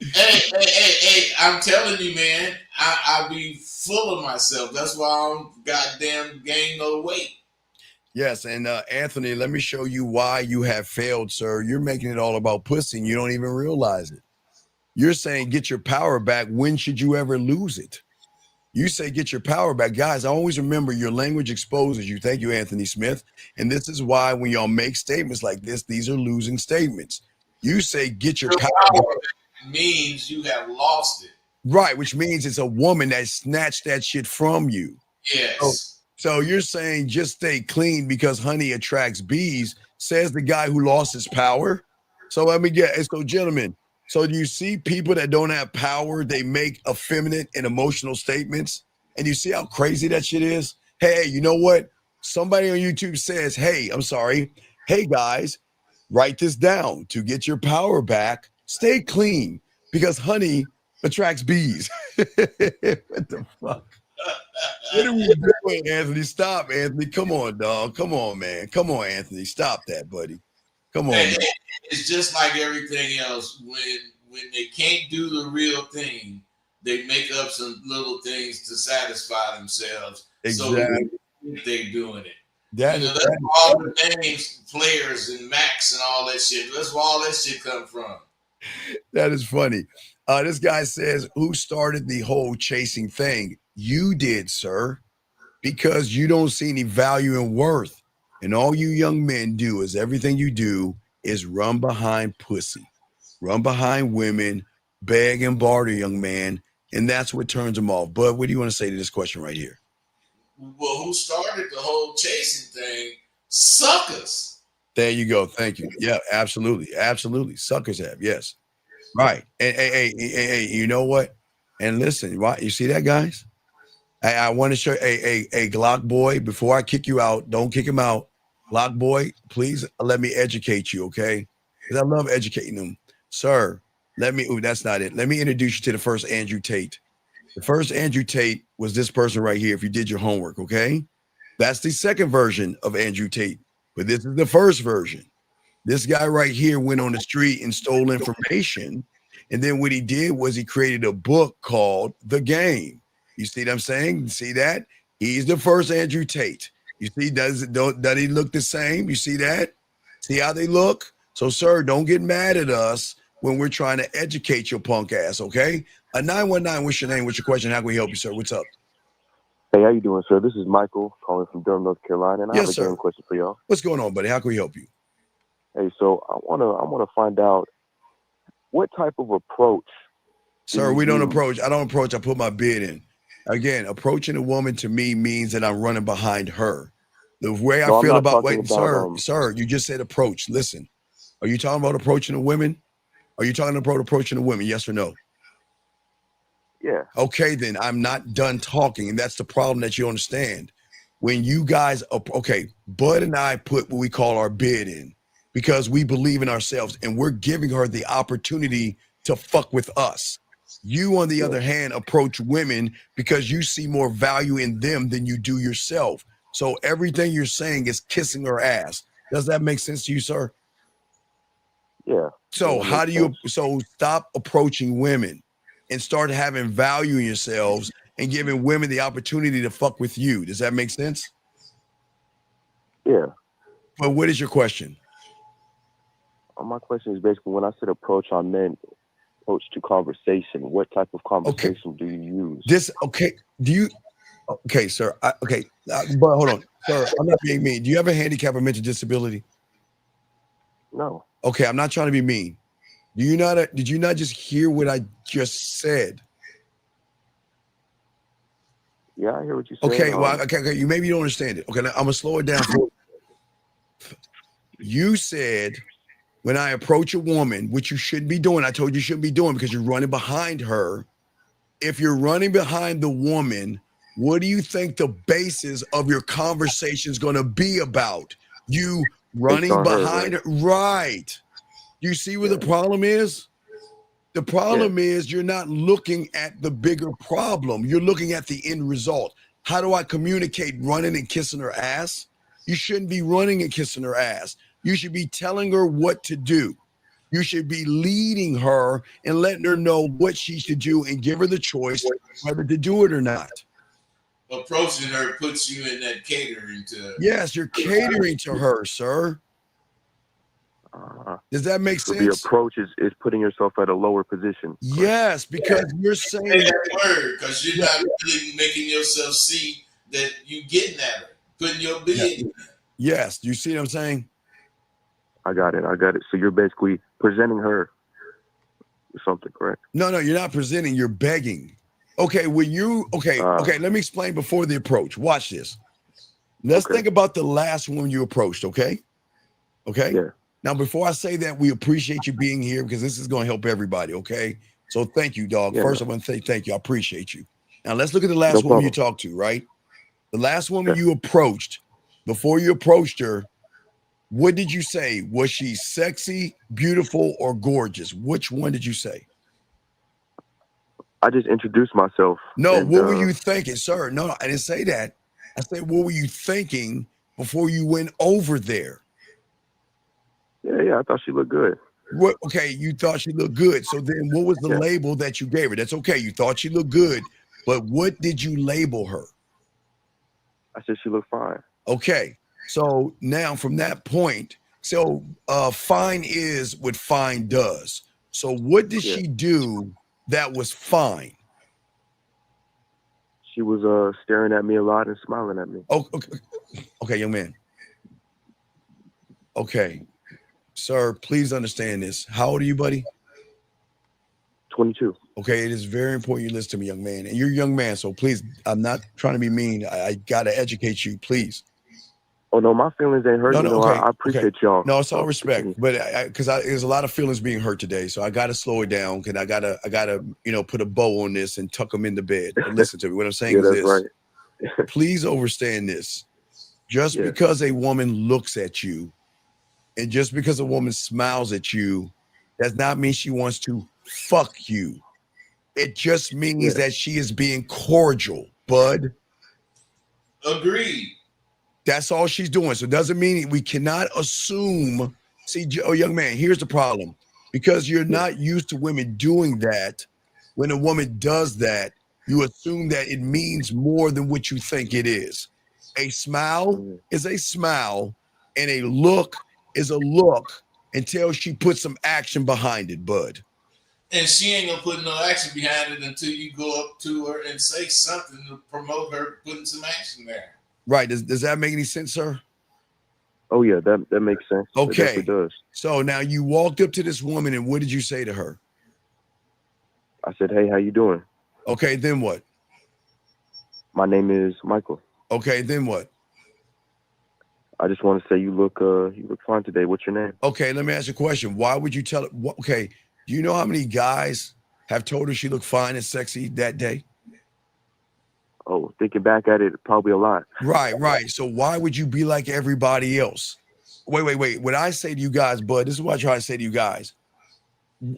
Hey, I'm telling you, man, I be full of myself. That's why I'm goddamn gain no weight. Yes, and Anthony, let me show you why you have failed, sir. You're making it all about pussy, and you don't even realize it. You're saying get your power back. When should you ever lose it? You say get your power back. Guys, I always remember your language exposes you. Thank you, Anthony Smith. And this is why when y'all make statements like this, these are losing statements. You say get your power back. Means you have lost it. Right, which means it's a woman that snatched that shit from you. Yes. So you're saying just stay clean because honey attracts bees, says the guy who lost his power. So let me get it. So gentlemen, so do you see people that don't have power, they make effeminate and emotional statements? And you see how crazy that shit is? Hey, you know what? Somebody on YouTube says, hey, guys, write this down. To get your power back, stay clean because honey attracts bees. What the fuck? What are we doing, Anthony? Stop, Anthony. Come on, dog. Come on, man. Come on, Anthony. Stop that, buddy. Come on. Hey, it's just like everything else. When they can't do the real thing, they make up some little things to satisfy themselves. Exactly. So they're doing it. That You know, is that's where all the names, players, and Max and all that shit. That's where all that shit come from. that is funny. This guy says, "Who started the whole chasing thing? You did, sir, because you don't see any value and worth, and all you young men do is everything you do is run behind pussy, run behind women, beg and barter, young man, and that's what turns them off." Bud, what do you want to say to this question right here? Well, who started the whole chasing thing? Suckers. There you go. Thank you. Yeah, absolutely. Absolutely. Suckers have. Yes. Right. And hey, you know what? And listen, right? You see that, guys? I want to show a Glock boy before I kick you out. Don't kick him out. Glock boy, please let me educate you, okay? Because I love educating them. Sir, that's not it. Let me introduce you to the first Andrew Tate. The first Andrew Tate was this person right here, if you did your homework, okay? That's the second version of Andrew Tate, but this is the first version. This guy right here went on the street and stole information. And then what he did was he created a book called The Game. You see what I'm saying? See that? He's the first Andrew Tate. You see, does he look the same? You see that? See how they look? So, sir, don't get mad at us when we're trying to educate your punk ass, okay? A 919, what's your name? What's your question? How can we help you, sir? What's up? Hey, how you doing, sir? This is Michael calling from Durham, North Carolina, and I have a game question for y'all. What's going on, buddy? How can we help you? Hey, so I wanna find out what type of approach. Sir, we don't approach. I don't approach. I put my bid in. Again, approaching a woman to me means that I'm running behind her. The way I feel about sir, you just said approach. Listen, are you talking about approaching a woman? Are you talking about approaching a woman? Yes or no? Yeah. Okay, then I'm not done talking, and that's the problem that you understand. When you guys, okay, Bud and I put what we call our bid in because we believe in ourselves, and we're giving her the opportunity to fuck with us. You, on the other hand, approach women because you see more value in them than you do yourself. So everything you're saying is kissing her ass. Does that make sense to you, sir? Yeah. So how do you, so stop approaching women and start having value in yourselves and giving women the opportunity to fuck with you. Does that make sense? Yeah. But what is your question? My question is basically when I said approach on men, approach to conversation, what type of conversation do you use? Okay, sir. But hold on, sir. I'm not being mean. Do you have a handicap or mental disability? No. Okay, I'm not trying to be mean. Did you not just hear what I just said? Yeah, I hear what you said. Okay, well, okay, you maybe you don't understand it. Okay, now I'm gonna slow it down for you. You said when I approach a woman, which you shouldn't be doing, I told you shouldn't be doing because you're running behind her. If you're running behind the woman, what do you think the basis of your conversation is going to be about? You running behind her, right? You see where the problem is? The problem is you're not looking at the bigger problem. You're looking at the end result. How do I communicate running and kissing her ass? You shouldn't be running and kissing her ass. You should be telling her what to do. You should be leading her and letting her know what she should do and give her the choice whether to do it or not. Approaching her puts you in that catering to. Yes, you're catering to her, sir. Does that make sense? The approach is putting yourself at a lower position. Yes, because you're saying that word because you're not really making yourself see that you getting at her, putting your bid in. Yes, you see what I'm saying? I got it. So you're basically presenting her something, correct? No, you're not presenting, you're begging. Okay, okay, let me explain before the approach. Watch this. Let's think about the last one you approached, okay? Okay? Yeah. Now, before I say that, we appreciate you being here because this is going to help everybody, okay? So thank you, dog. First, I want to say thank you. I appreciate you. Now, let's look at the last woman you talked to, right? The last woman you approached, before you approached her, what did you say? Was she sexy, beautiful, or gorgeous? Which one did you say? I just introduced myself. No, what were you thinking, sir? No, I didn't say that. I said, what were you thinking before you went over there? Yeah, I thought she looked good. What? Okay, you thought she looked good. So then what was the label that you gave her? That's okay. You thought she looked good, but what did you label her? I said she looked fine. Okay. So now from that point, so fine is what fine does. So what did she do that was fine? She was staring at me a lot and smiling at me. Oh, okay, young man. Okay, sir, please understand this. How old are you, buddy? 22. Okay, it is very important you listen to me, young man. And you're a young man, so please, I'm not trying to be mean. I gotta educate you, please. Oh no, my feelings ain't hurt. No, I appreciate y'all. No, it's all respect, but because there's a lot of feelings being hurt today, so I gotta slow it down. Cause I gotta, put a bow on this and tuck them in the bed. But listen to me. What I'm saying is this: right. Please understand this. Just because a woman looks at you, and just because a woman smiles at you, does not mean she wants to fuck you. It just means that she is being cordial, bud. Agreed. That's all she's doing. So it doesn't mean we cannot assume. See, young man, here's the problem. Because you're not used to women doing that, when a woman does that, you assume that it means more than what you think it is. A smile is a smile, and a look is a look until she puts some action behind it, bud. And she ain't gonna put no action behind it until you go up to her and say something to promote her putting some action there. Right. Does that make any sense, sir? Oh yeah, that makes sense. Okay. It does. So now you walked up to this woman, and what did you say to her? I said, "Hey, how you doing?" Okay, then what? My name is Michael. Okay, then what? I just want to say you look fine today. What's your name? Okay, let me ask you a question. Why would you tell her? Okay, do you know how many guys have told her she looked fine and sexy that day? Oh, thinking back at it, probably a lot. Right. So why would you be like everybody else? Wait. When I say to you guys, bud, this is what I try to say to you guys.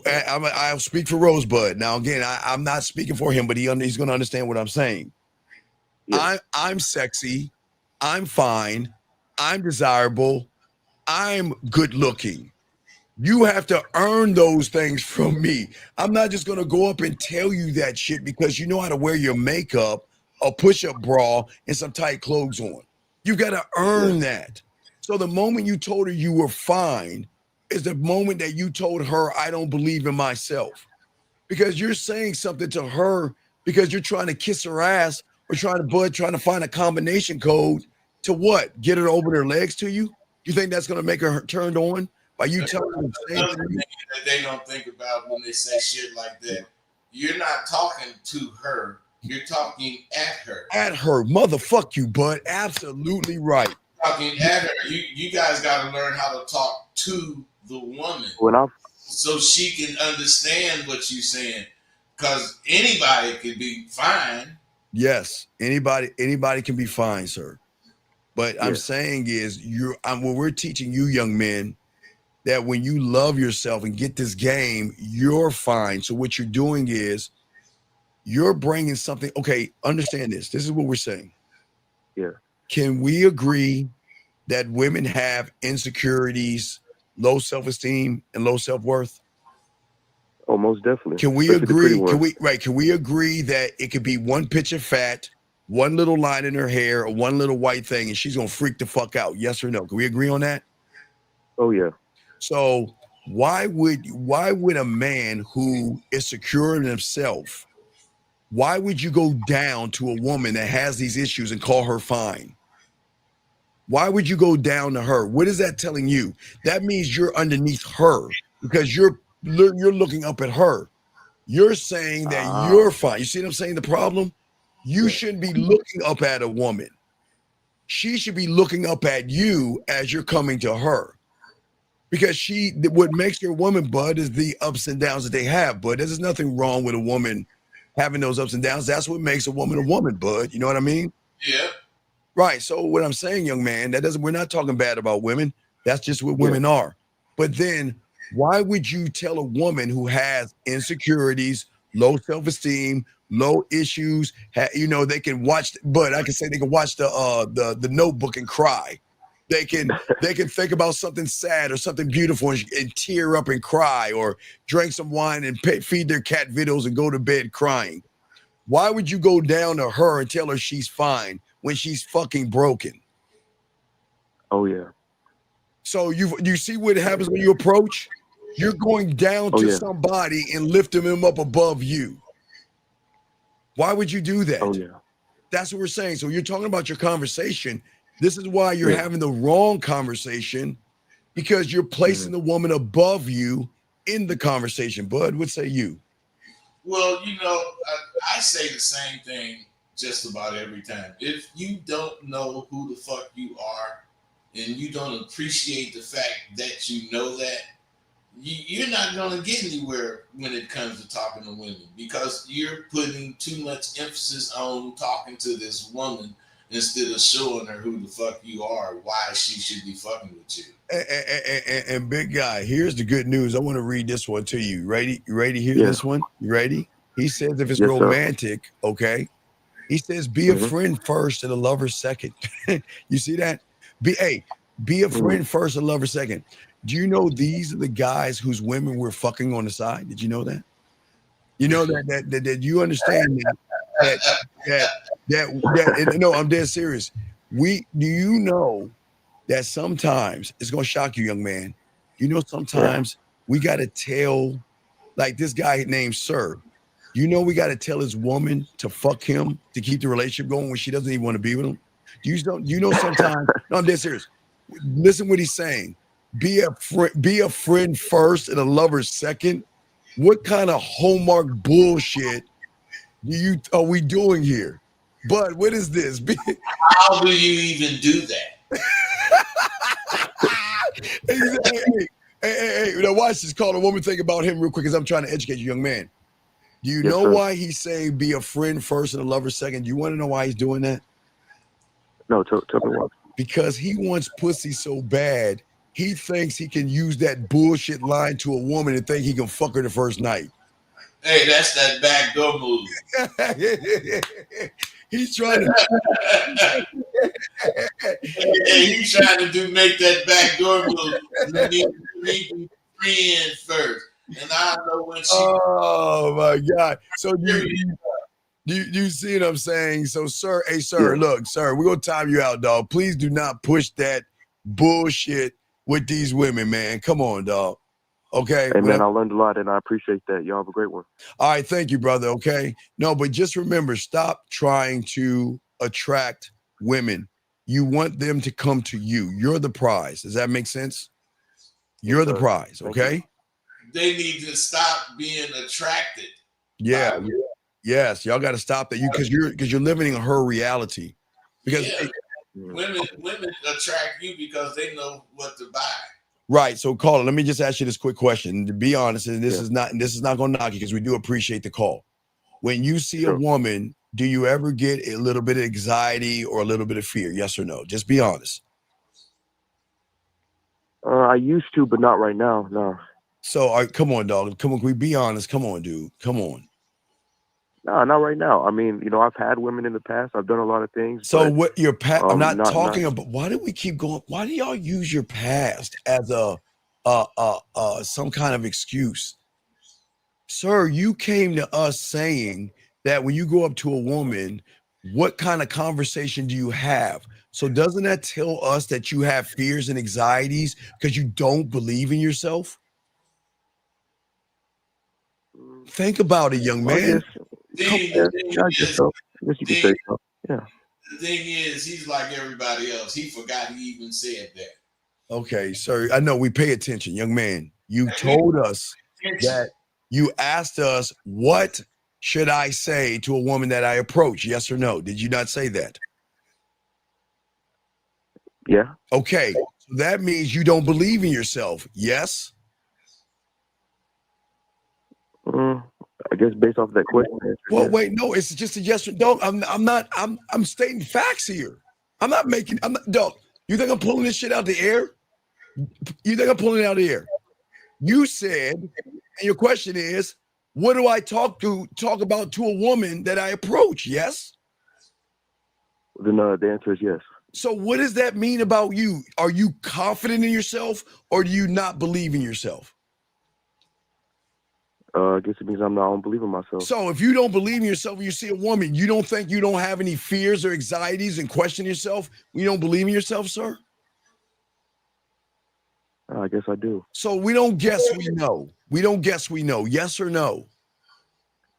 I'll speak for Rosebud. Now, again, I'm not speaking for him, but he's going to understand what I'm saying. Yeah. I'm sexy. I'm fine. I'm desirable. I'm good looking. You have to earn those things from me. I'm not just going to go up and tell you that shit because you know how to wear your makeup, a push-up bra, and some tight clothes on. You got to earn that. So the moment you told her you were fine is the moment that you told her, I don't believe in myself. Because you're saying something to her because you're trying to kiss her ass or trying to find a combination code to what? Get her over their legs to you? You think that's going to make her turned on? By you telling them the same thing that they don't think about when they say shit like that. You're not talking to her. You're talking at her. At her. Motherfuck you, bud. Absolutely right. Talking at her. You guys got to learn how to talk to the woman so she can understand what you're saying. Because anybody can be fine. Yes. Anybody can be fine, sir. But I'm saying is what we're teaching you young men, that when you love yourself and get this game, you're fine. So what you're doing is you're bringing something. Okay, understand this. This is what we're saying. Yeah. Can we agree that women have insecurities, low self-esteem, and low self-worth? Oh, most definitely. Can we agree? Can we agree that it could be one pitch of fat, one little line in her hair, or one little white thing, and she's gonna freak the fuck out? Yes or no? Can we agree on that? Oh yeah. So why would a man who is secure in himself, why would you go down to a woman that has these issues and call her fine? Why would you go down to her? What is that telling you? That means you're underneath her because you're looking up at her. You're saying that you're fine. You see what I'm saying? The problem? You shouldn't be looking up at a woman. She should be looking up at you as you're coming to her. Because what makes her a woman, bud, is the ups and downs that they have. But there's nothing wrong with a woman having those ups and downs. That's what makes a woman, bud. You know what I mean? Yeah. Right. So what I'm saying, young man, we're not talking bad about women. That's just what women are. But then why would you tell a woman who has insecurities, low self-esteem, low issues, they can watch, but I can say they can watch the Notebook and cry. They can think about something sad or something beautiful and tear up and cry, or drink some wine and feed their cat videos and go to bed crying. Why would you go down to her and tell her she's fine when she's fucking broken? Oh yeah. So you see what happens when you approach? You're going down Oh to yeah. somebody and lifting them up above you. Why would you do that? Oh yeah. That's what we're saying. So you're talking about your conversation. This is why you're having the wrong conversation, because you're placing the woman above you in the conversation. Bud, what say you? Well, you know, I say the same thing just about every time. If you don't know who the fuck you are and you don't appreciate the fact that you know that, you're not going to get anywhere when it comes to talking to women, because you're putting too much emphasis on talking to this woman instead of showing her who the fuck you are, why she should be fucking with you. And big guy, here's the good news. I want to read this one to you. Ready? You ready to hear this one? You ready? He says if it's romantic, okay. He says be a friend first and a lover second. You see that? Be a friend first and a lover second. Do you know these are the guys whose women were fucking on the side? Did you know that? You know that you understand that no, I'm dead serious. Do you know that sometimes it's gonna shock you, young man? You know, sometimes we gotta tell, like this guy named Sir. You know, we gotta tell his woman to fuck him to keep the relationship going when she doesn't even want to be with him. You know sometimes, no, I'm dead serious. Listen what he's saying. Be a friend first and a lover second. What kind of Hallmark bullshit are we doing here? Bud, what is this? How do you even do that? Exactly. Hey, now watch this. Call a woman think about him real quick, because I'm trying to educate you, young man. Do you know why he's saying be a friend first and a lover second? Do you want to know why he's doing that? No, tell me why. Because he wants pussy so bad, he thinks he can use that bullshit line to a woman and think he can fuck her the first night. Hey, that's that backdoor move. He's trying to. He's trying to make that backdoor move. You need to be friend first, and I know when she. Oh my God! So you see what I'm saying? So, sir, look, sir, we're gonna time you out, dog. Please do not push that bullshit with these women, man. Come on, dog. Okay. Hey, man, I learned a lot, and I appreciate that. Y'all have a great one. All right, thank you, brother. Okay. No, but just remember, stop trying to attract women. You want them to come to you. You're the prize. Does that make sense? You're the prize. Okay. They need to stop being attracted. Yeah. Yes, y'all got to stop that. Because you're living in her reality. Because women attract you because they know what to buy. Right. So, caller, let me just ask you this quick question. To be honest, and this is not going to knock you, because we do appreciate the call. When you see a woman, do you ever get a little bit of anxiety or a little bit of fear? Yes or no? Just be honest. I used to, but not right now. No. So, come on, dog. Come on. Can we be honest? Come on, dude. Come on. No, not right now. I mean, I've had women in the past. I've done a lot of things. So what your past? I'm not talking about. Why do we keep going? Why do y'all use your past as some kind of excuse? Sir, you came to us saying that when you go up to a woman, what kind of conversation do you have? So doesn't that tell us that you have fears and anxieties because you don't believe in yourself? Think about it, young man. The thing is, he's like everybody else. He forgot he even said that. Okay, sir. I know we pay attention, young man. You told us that you asked us, what should I say to a woman that I approach? Yes or no? Did you not say that? Yeah. Okay. So that means you don't believe in yourself. Yes? I guess based off that question. Well, wait, no, it's just a yes or no. I'm stating facts here. Dog, you think I'm pulling this shit out the air? You think I'm pulling it out of the air? You said, and your question is, what do I talk about to a woman that I approach? Yes? Then the answer is yes. So what does that mean about you? Are you confident in yourself, or do you not believe in yourself? I guess it means I don't believe in myself. So if you don't believe in yourself, you see a woman, you don't think you don't have any fears or anxieties and question yourself? You don't believe in yourself, sir? I guess I do. So we don't guess, we know. We don't guess, we know. Yes or no?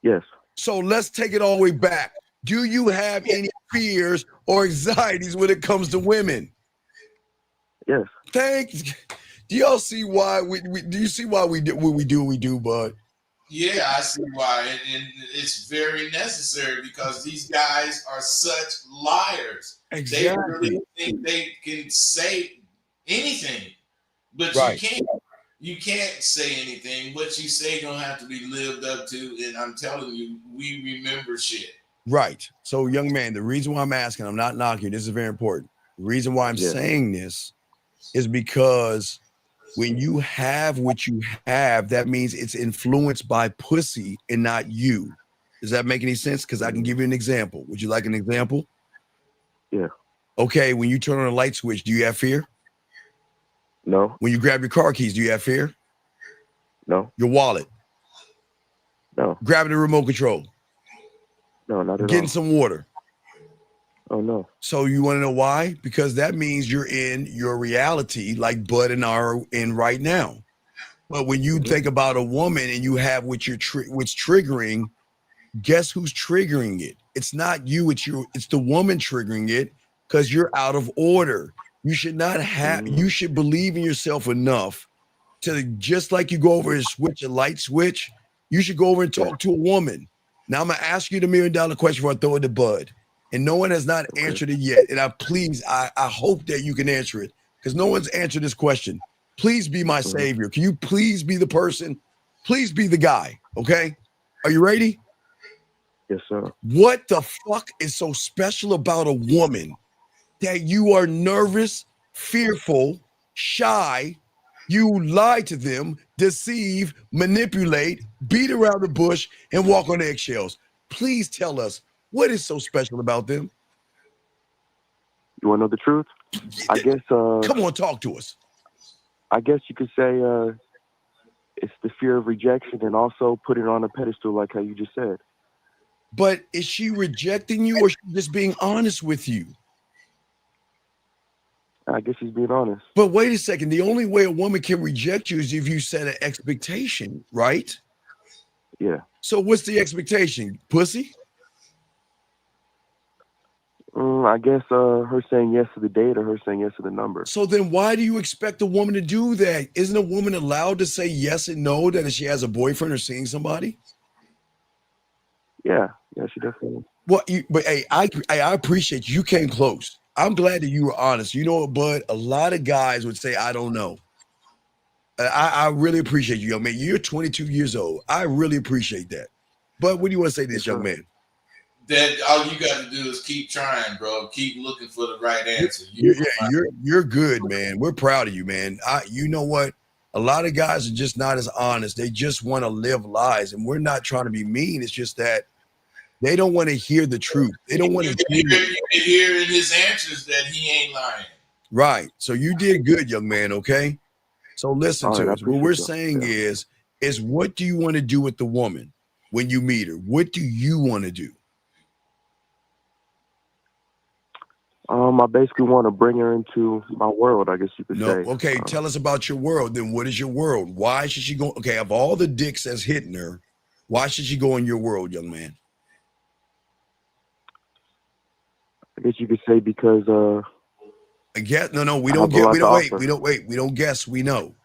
Yes. So let's take it all the way back. Do you have any fears or anxieties when it comes to women? Yes. Thanks. Do y'all see why do you see why we do what we do, bud? Yeah, I see why, and it's very necessary because these guys are such liars. Exactly. They really think they can say anything, but Right. you can't say anything. What you say don't have to be lived up to, and I'm telling you, we remember shit. Right. So, young man, the reason why I'm asking, I'm not knocking, this is very important. The reason why I'm saying this is because when you have what you have, that means it's influenced by pussy and not you. Does that make any sense? Because I can give you an example. Would you like an example? Yeah. Okay, when you turn on a light switch, do you have fear? No. When you grab your car keys, do you have fear? No. Your wallet? No. Grabbing the remote control? No, not at all. Getting some water? Oh, no. So you want to know why? Because that means you're in your reality like Bud and I are in right now. But when you think about a woman and you have what what's triggering, guess who's triggering it? It's not you, it's the woman triggering it because you're out of order. You should not have, you should believe in yourself enough to, just like you go over and switch a light switch, you should go over and talk to a woman. Now I'm gonna ask you the $1 million question before I throw it to Bud. And no one has not answered it yet. And I hope that you can answer it because no one's answered this question. Please be my savior. Can you please be the person? Please be the guy. Okay. Are you ready? Yes, sir. What the fuck is so special about a woman that you are nervous, fearful, shy, you lie to them, deceive, manipulate, beat around the bush, and walk on eggshells? Please tell us what is so special about them. You want to know the truth? I guess. Come on, talk to us. I guess you could say it's the fear of rejection and also put it on a pedestal like how you just said. But is she rejecting you or is she just being honest with you? I guess she's being honest. But wait a second. The only way a woman can reject you is if you set an expectation, right? Yeah. So what's the expectation? Pussy? I guess her saying yes to the date or her saying yes to the number. So then why do you expect a woman to do that? Isn't a woman allowed to say yes and no that if she has a boyfriend or seeing somebody? Yeah, she definitely. Well, but hey, I appreciate you came close. I'm glad that you were honest. You know what, Bud? A lot of guys would say, I don't know. I really appreciate you, young man. You're 22 years old. I really appreciate that. But what do you want to say to this young man? That all you got to do is keep trying, bro. Keep looking for the right answer. You're good, man. We're proud of you, man. You know what? A lot of guys are just not as honest. They just want to live lies, and we're not trying to be mean. It's just that they don't want to hear the truth. They don't want to hear in his answers that he ain't lying. Right. So you did good, young man. Okay. So listen to us. What we're saying is what do you want to do with the woman when you meet her? What do you want to do? I basically want to bring her into my world, I guess you could say. Okay, tell us about your world. Then what is your world? Why should she go? Okay, of all the dicks that's hitting her, why should she go in your world, young man? I guess you could say because I guess we don't guess, we know.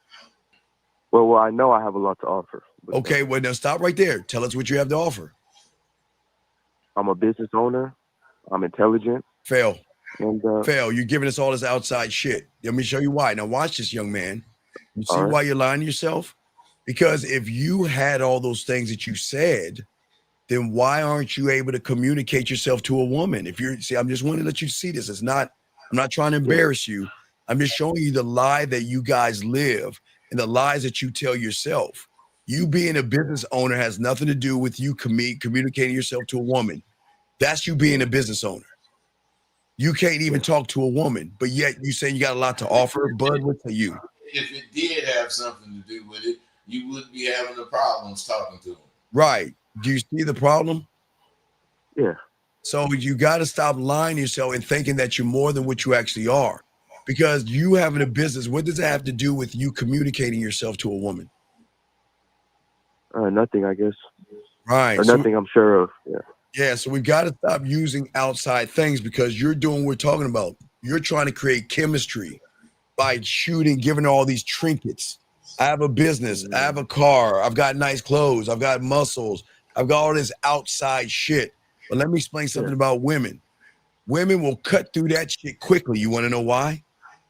Well, I know I have a lot to offer. Okay, well now stop right there. Tell us what you have to offer. I'm a business owner. I'm intelligent. Fail. And Fail. You're giving us all this outside shit. Let me show you why. Now watch this, young man. You see why you're lying to yourself? Because if you had all those things that you said, then why aren't you able to communicate yourself to a woman? I'm just wanting to let you see this. I'm not trying to embarrass you. I'm just showing you the lie that you guys live and the lies that you tell yourself. You being a business owner has nothing to do with you communicating yourself to a woman. That's you being a business owner. You can't even talk to a woman, but yet you saying you got a lot to offer. Bud, what to you? If it did have something to do with it, you wouldn't be having the problems talking to him. Right. Do you see the problem? Yeah. So you got to stop lying to yourself and thinking that you're more than what you actually are. Because you having a business, what does it have to do with you communicating yourself to a woman? Nothing, I guess. Right. Or nothing I'm sure of. Yeah. Yeah, so we've got to stop using outside things because you're doing what we're talking about. You're trying to create chemistry by shooting, giving her all these trinkets. I have a business. I have a car. I've got nice clothes. I've got muscles. I've got all this outside shit. But let me explain something about women. Women will cut through that shit quickly. You want to know why?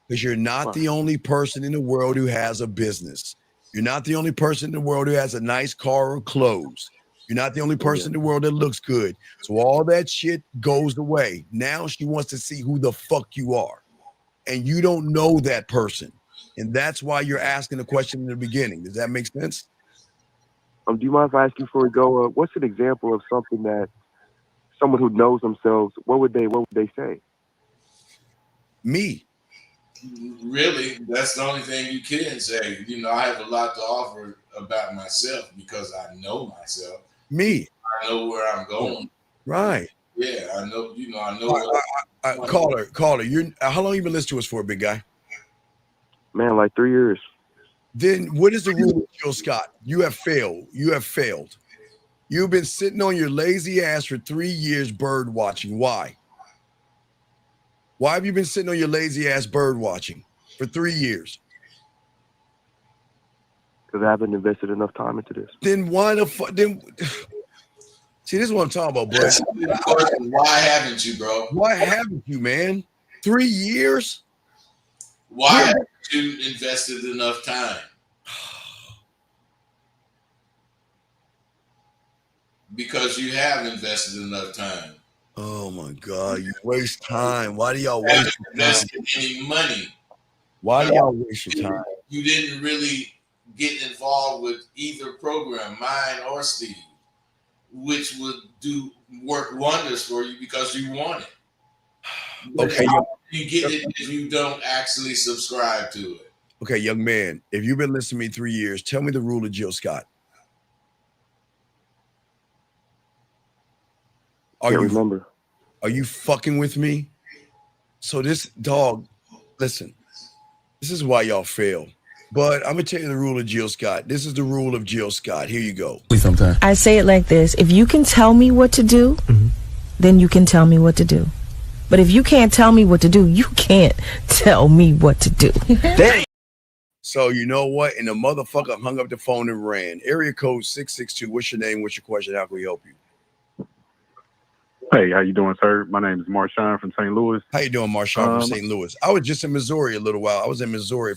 Because you're not the only person in the world who has a business. You're not the only person in the world who has a nice car or clothes. You're not the only person in the world that looks good. So all that shit goes away. Now she wants to see who the fuck you are. And you don't know that person. And that's why you're asking the question in the beginning. Does that make sense? Do you mind if I ask you before we go, what's an example of something that someone who knows themselves, what would they say? Me. Really, that's the only thing you can say. You know, I have a lot to offer about myself because I know myself. Me. I know where I'm going. Right. Yeah, I know. You know, I know. Caller, you're how long you been listening to us for, big guy? Man, like 3 years. Then what is the rule with Jill Scott? You have failed. You have failed. You've been sitting on your lazy ass for 3 years bird watching. Why? Why have you been sitting on your lazy ass bird watching for 3 years? Because I haven't invested enough time into this. Then why the fuck? Then see, this is what I'm talking about, bro. Why haven't you, bro? Why haven't you, man? 3 years? Why haven't you invested enough time? Because you have invested enough time. Oh my God, you waste time. Why do y'all waste your time? Any money? Why do y'all waste your time? You didn't really get involved with either program, mine or Steve, which would work wonders for you because you want it. Okay, you get it if you don't actually subscribe to it. Okay, young man, if you've been listening to me 3 years, tell me the rule of Jill Scott. Remember. Are you fucking with me? So this dog, listen, this is why y'all fail. But I'm gonna tell you the rule of Jill Scott. This is the rule of Jill Scott. Here you go. Sometimes I say it like this: if you can tell me what to do, then you can tell me what to do. But if you can't tell me what to do, you can't tell me what to do. So you know what? And the motherfucker hung up the phone and ran. Area code 662. What's your name? What's your question? How can we help you? Hey, how you doing, sir? My name is Marshawn from St. Louis. How you doing, Marshawn from St. Louis? I was just in Missouri a little while. I was in Missouri a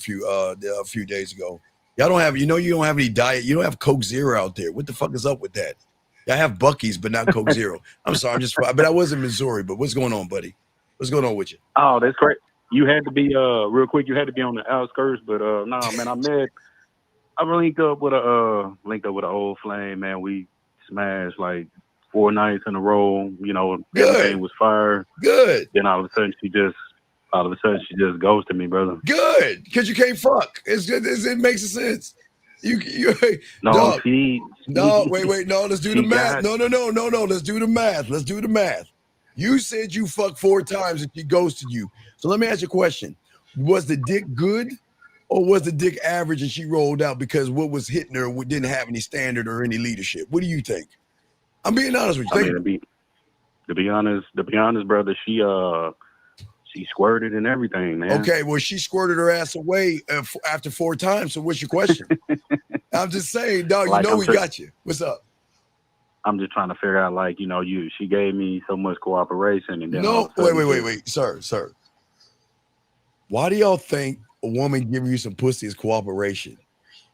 few days ago. Y'all don't have, you don't have any diet. You don't have Coke Zero out there. What the fuck is up with that? Y'all have Buc-ee's, but not Coke Zero. I'm sorry, but I was in Missouri. But what's going on, buddy? What's going on with you? Oh, that's great. You had to be real quick. You had to be on the outskirts, but no, man. I linked up with an old flame, man. We smashed like 4 nights in a row. You know, everything was fire. Good. Then all of a sudden she just ghosted me, brother. Good, because you can't fuck. It's good. It makes sense. You no, wait. No, let's do the math. No. Let's do the math. You said you fucked 4 times and she ghosted you. So let me ask you a question. Was the dick good or was the dick average and she rolled out because what was hitting her didn't have any standard or any leadership? What do you think? I'm being honest with you. To be honest, brother, she squirted and everything, man. Okay, well, she squirted her ass away after 4 times. So what's your question? I'm just saying, dog, like, we got you. What's up? I'm just trying to figure out, like, she gave me so much cooperation, and then wait, sir. Why do y'all think a woman giving you some pussy is cooperation?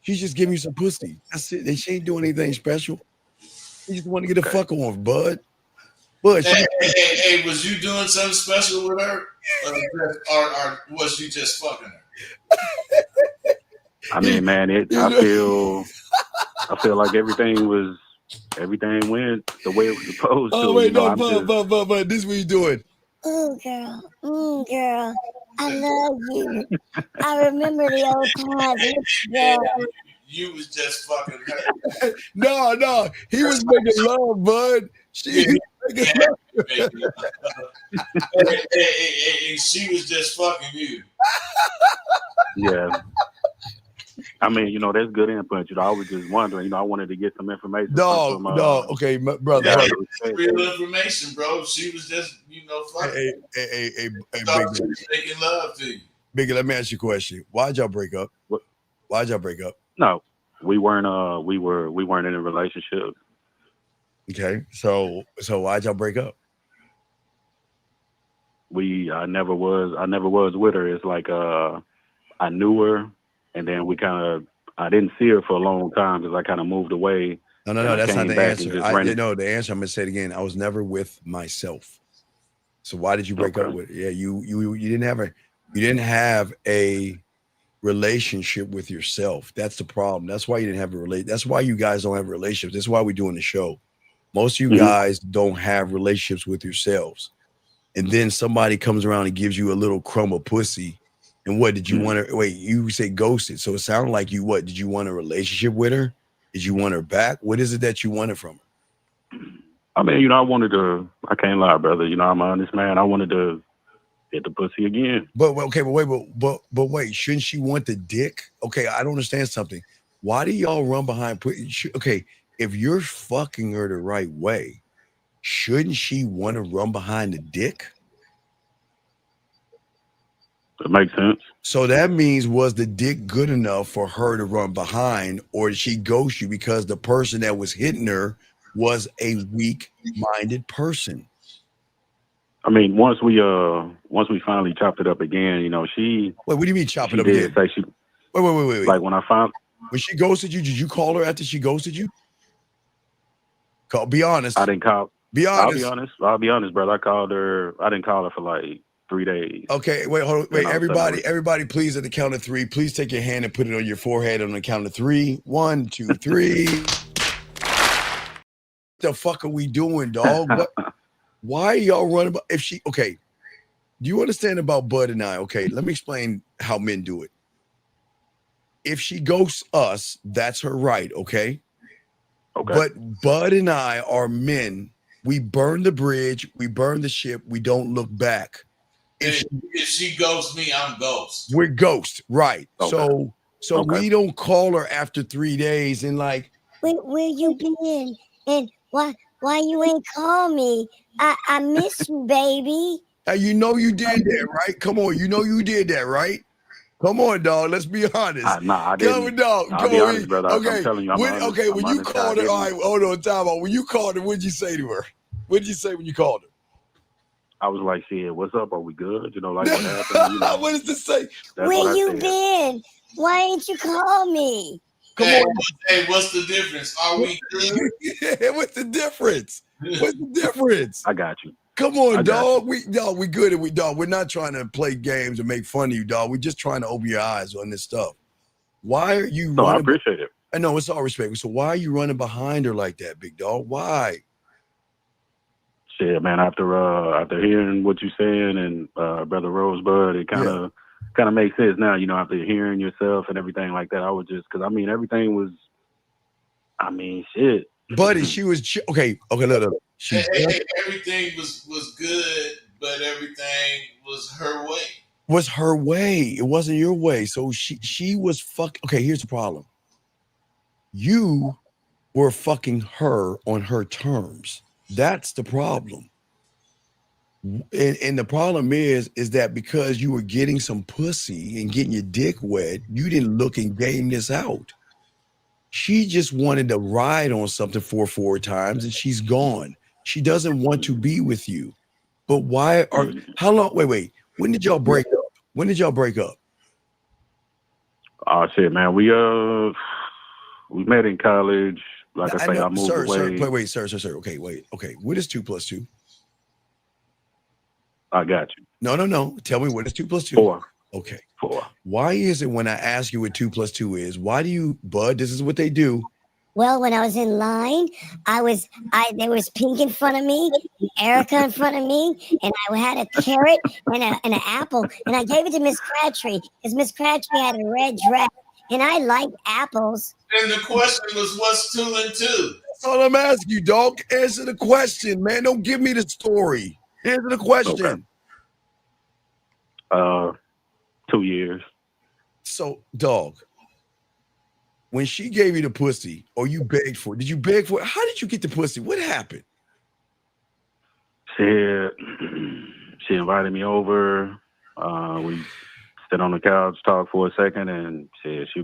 She's just giving you some pussy. That's it. She ain't doing anything special. She just want to get a fuck on, bud. But hey, was you doing something special with her, or was you just fucking her? I mean, man, I feel like everything went the way it was supposed to. Oh wait, but this is what you doing. Ooh, girl, I love you. I remember the old times, girl. You was just fucking her. No, he was making love, bud. He was and she was just fucking you. Yeah. I mean, you know, that's good input. You know, I was just wondering. You know, I wanted to get some information Dog, from okay, brother. Yeah, brother. real information, bro. She was just, fucking. Hey, thought she was making love to you. Biggie, let me ask you a question. Why'd y'all break up? What? Why'd y'all break up? No, we weren't. We weren't in a relationship. Okay, so why'd y'all break up? I never was with her. It's like I knew her, and then I didn't see her for a long time because I kind of moved away. No, that's not the answer. The answer, I'm gonna say it again. I was never with myself. So why did you break up with her? Yeah, you didn't have a relationship with yourself. That's the problem. That's why you didn't have a relate. That's why you guys don't have relationships. That's why we're doing the show. Most of you guys don't have relationships with yourselves. And then somebody comes around and gives you a little crumb of pussy. And what did you want to wait? You say ghosted. So it sounded like did you want a relationship with her? Did you want her back? What is it that you wanted from her? I mean, you know, I can't lie, brother. You know, I'm an honest man. I wanted to get the pussy again. But wait, shouldn't she want the dick? Okay, I don't understand something. Why do y'all run behind? Okay, if you're fucking her the right way, shouldn't she want to run behind the dick? That makes sense. So that means, was the dick good enough for her to run behind, or did she ghost you because the person that was hitting her was a weak-minded person? I mean, once we finally chopped it up again, you know, she. Wait, what do you mean chop it up again? Say she. Wait. Like when she ghosted you, did you call her after she ghosted you? Be honest. I didn't call. Be honest. I'll be honest, brother. I didn't call her for like 3 days. Okay, wait, hold on. Wait, everybody, please, at the count of 3, please take your hand and put it on your forehead on the count of 3. 1, 2, 3. What the fuck are we doing, dog? Why are y'all running? Okay, do you understand about Bud and I? Okay, let me explain how men do it. If she ghosts us, that's her right, okay? Okay. But Bud and I are men. We burn the bridge, we burn the ship, we don't look back. If she ghosts me, I'm ghost. We're ghost, right? Okay. So we don't call her after 3 days and like, where you been? And why you ain't call me? I miss you, baby. You know you did that, right? Come on, you know you did that, right? Come on, dog. Let's be honest. I didn't. Come on, dog. I'll be honest, brother. I'm telling you, when you called her, all right, hold on, time out. When you called her, what'd you say to her? What'd you say when you called her? I was like, shit, what's up? Are we good? You know, like what happened? You know, what does this say? Where you been? Why ain't you call me? Come on. Hey, what's the difference? Are we good? Yeah, what's the difference? What's the difference? I got you. Come on, dog. We good and we're not trying to play games and make fun of you, dog. We're just trying to open your eyes on this stuff. Why are you running? I appreciate it. I know, it's all respect. So why are you running behind her like that, big dog? Why? Shit, man, after hearing what you're saying and Brother Rosebud, it kind of makes sense now, you know, after hearing yourself and everything like that. I was just, because I mean, everything was, shit. Buddy, she was, okay, look. Everything was good, but everything was her way. Was her way. It wasn't your way. So she was okay, here's the problem. You were fucking her on her terms. That's the problem. And the problem is that because you were getting some pussy and getting your dick wet, you didn't look and game this out. She just wanted to ride on something 4 times and she's gone. She doesn't want to be with you. But how long? Wait. When did y'all break up? Oh shit, man. We met in college. Like I say, I moved away. Sir. Okay, wait. Okay, what is 2 + 2? I got you. No. Tell me, what is 2 + 2? 4. Okay. 4. Why is it when I ask you what 2 + 2 is, why do you, Bud, this is what they do. Well, when I was in line, there was Pink in front of me, Erica in front of me, and I had a carrot and an apple, and I gave it to Miss Crabtree because Miss Crabtree had a red dress, and I like apples. And the question was, what's 2 and 2? That's all I'm asking you, dog. Answer the question, man. Don't give me the story. Answer the question. Okay. 2 years. So, dog, when she gave you the pussy or you begged for it, did you beg for it? How did you get the pussy? What happened? She invited me over. We sit on the couch, talk for a second, and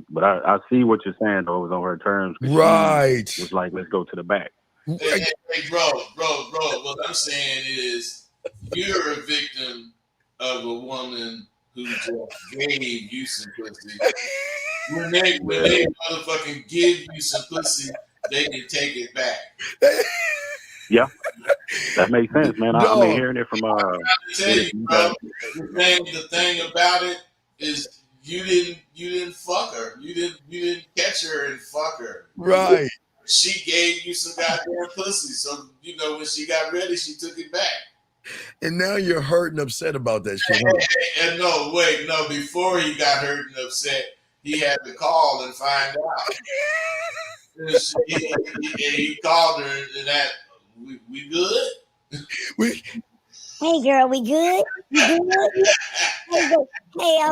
but I see what you're saying, though. It was on her terms. Right. She was like, let's go to the back. Hey, bro, what I'm saying is you're a victim of a woman who just gave you some pussy. When they motherfucking give you some pussy, they can take it back. Yeah, that makes sense, man. I've been hearing it from I tell you, bro, the thing about it is you didn't fuck her. You didn't catch her and fuck her. Right. She gave you some goddamn pussy. So when she got ready, she took it back. And now you're hurt and upset about that shit. And no, before he got hurt and upset, he had to call and find out. He called her and that we good? Hey girl, we good? You good? Hey, I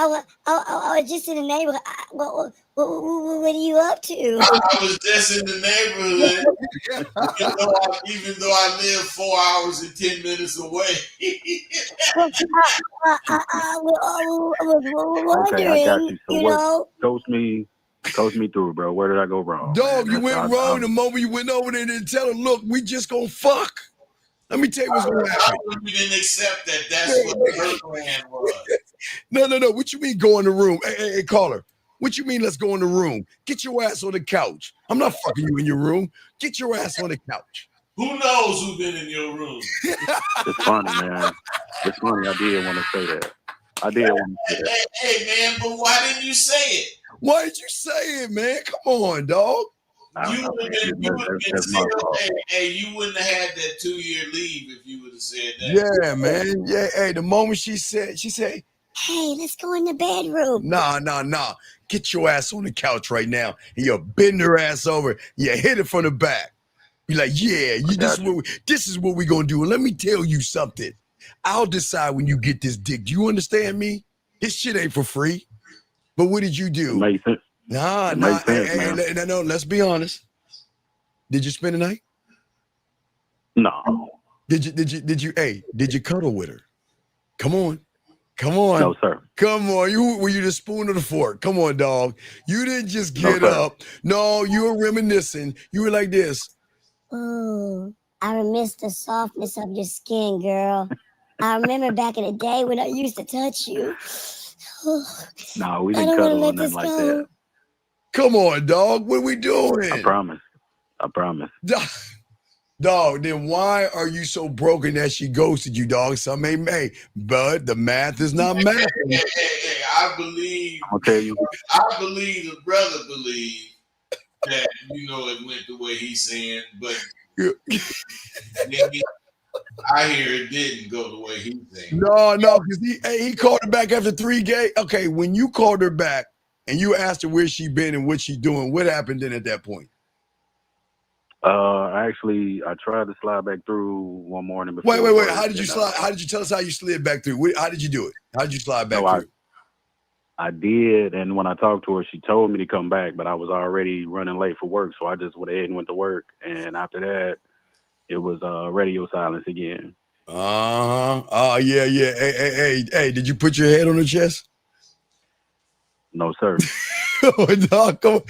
was just in the neighborhood. What are you up to? I was just in the neighborhood, even though I live 4 hours and 10 minutes away. I was wondering, okay, I got you. So you know. Coach me through, bro. Where did I go wrong? Dog, you went wrong the moment you went over there and didn't tell her, look, we just gonna fuck. Let me tell you what's gonna happen. You didn't accept that. That's what her plan was. No. What you mean go in the room? Hey, caller. What you mean let's go in the room? Get your ass on the couch. I'm not fucking you in your room. Get your ass on the couch. Who knows who's been in your room? It's funny, man. It's funny. I did want to say that. Hey, man, but why didn't you say it? Why did you say it, man? Come on, dog. You wouldn't have had that 2-year leave if you would have said that. Yeah, man. Yeah, hey, the moment she said, hey, let's go in the bedroom. Nah. Get your ass on the couch right now. And you bend her ass over. You hit it from the back. You're like, yeah, this is what we're going to do. And let me tell you something. I'll decide when you get this dick. Do you understand me? This shit ain't for free. But what did you do? It makes sense. Nah. No, let's be honest. Did you spend the night? No. Did you cuddle with her? Come on. No, sir. Come on. Were you the spoon or the fork? Come on, dog. You didn't just get up. No, you were reminiscing. You were like this. Ooh, I remiss the softness of your skin, girl. I remember back in the day when I used to touch you. No, we didn't cuddle or nothing like that. Come on, dog. What are we doing? I promise. Dog, then why are you so broken that she ghosted you, dog? Some may, but the math is not math. Hey, I believe. I'll tell you. I believe the brother believed that it went the way he's saying, but I hear it didn't go the way he's saying. No, because he called her back after 3 games. Okay, when you called her back and you asked her where she been and what she doing, what happened then at that point? Actually, I tried to slide back through one morning before. Wait. How did you slide? How did you tell us how you slid back through? How did you do it? How did you slide back through? I did, and when I talked to her, she told me to come back, but I was already running late for work, so I just went ahead and went to work. And after that, it was radio silence again. Oh, yeah. Hey, did you put your head on her chest? No, sir. Dog, come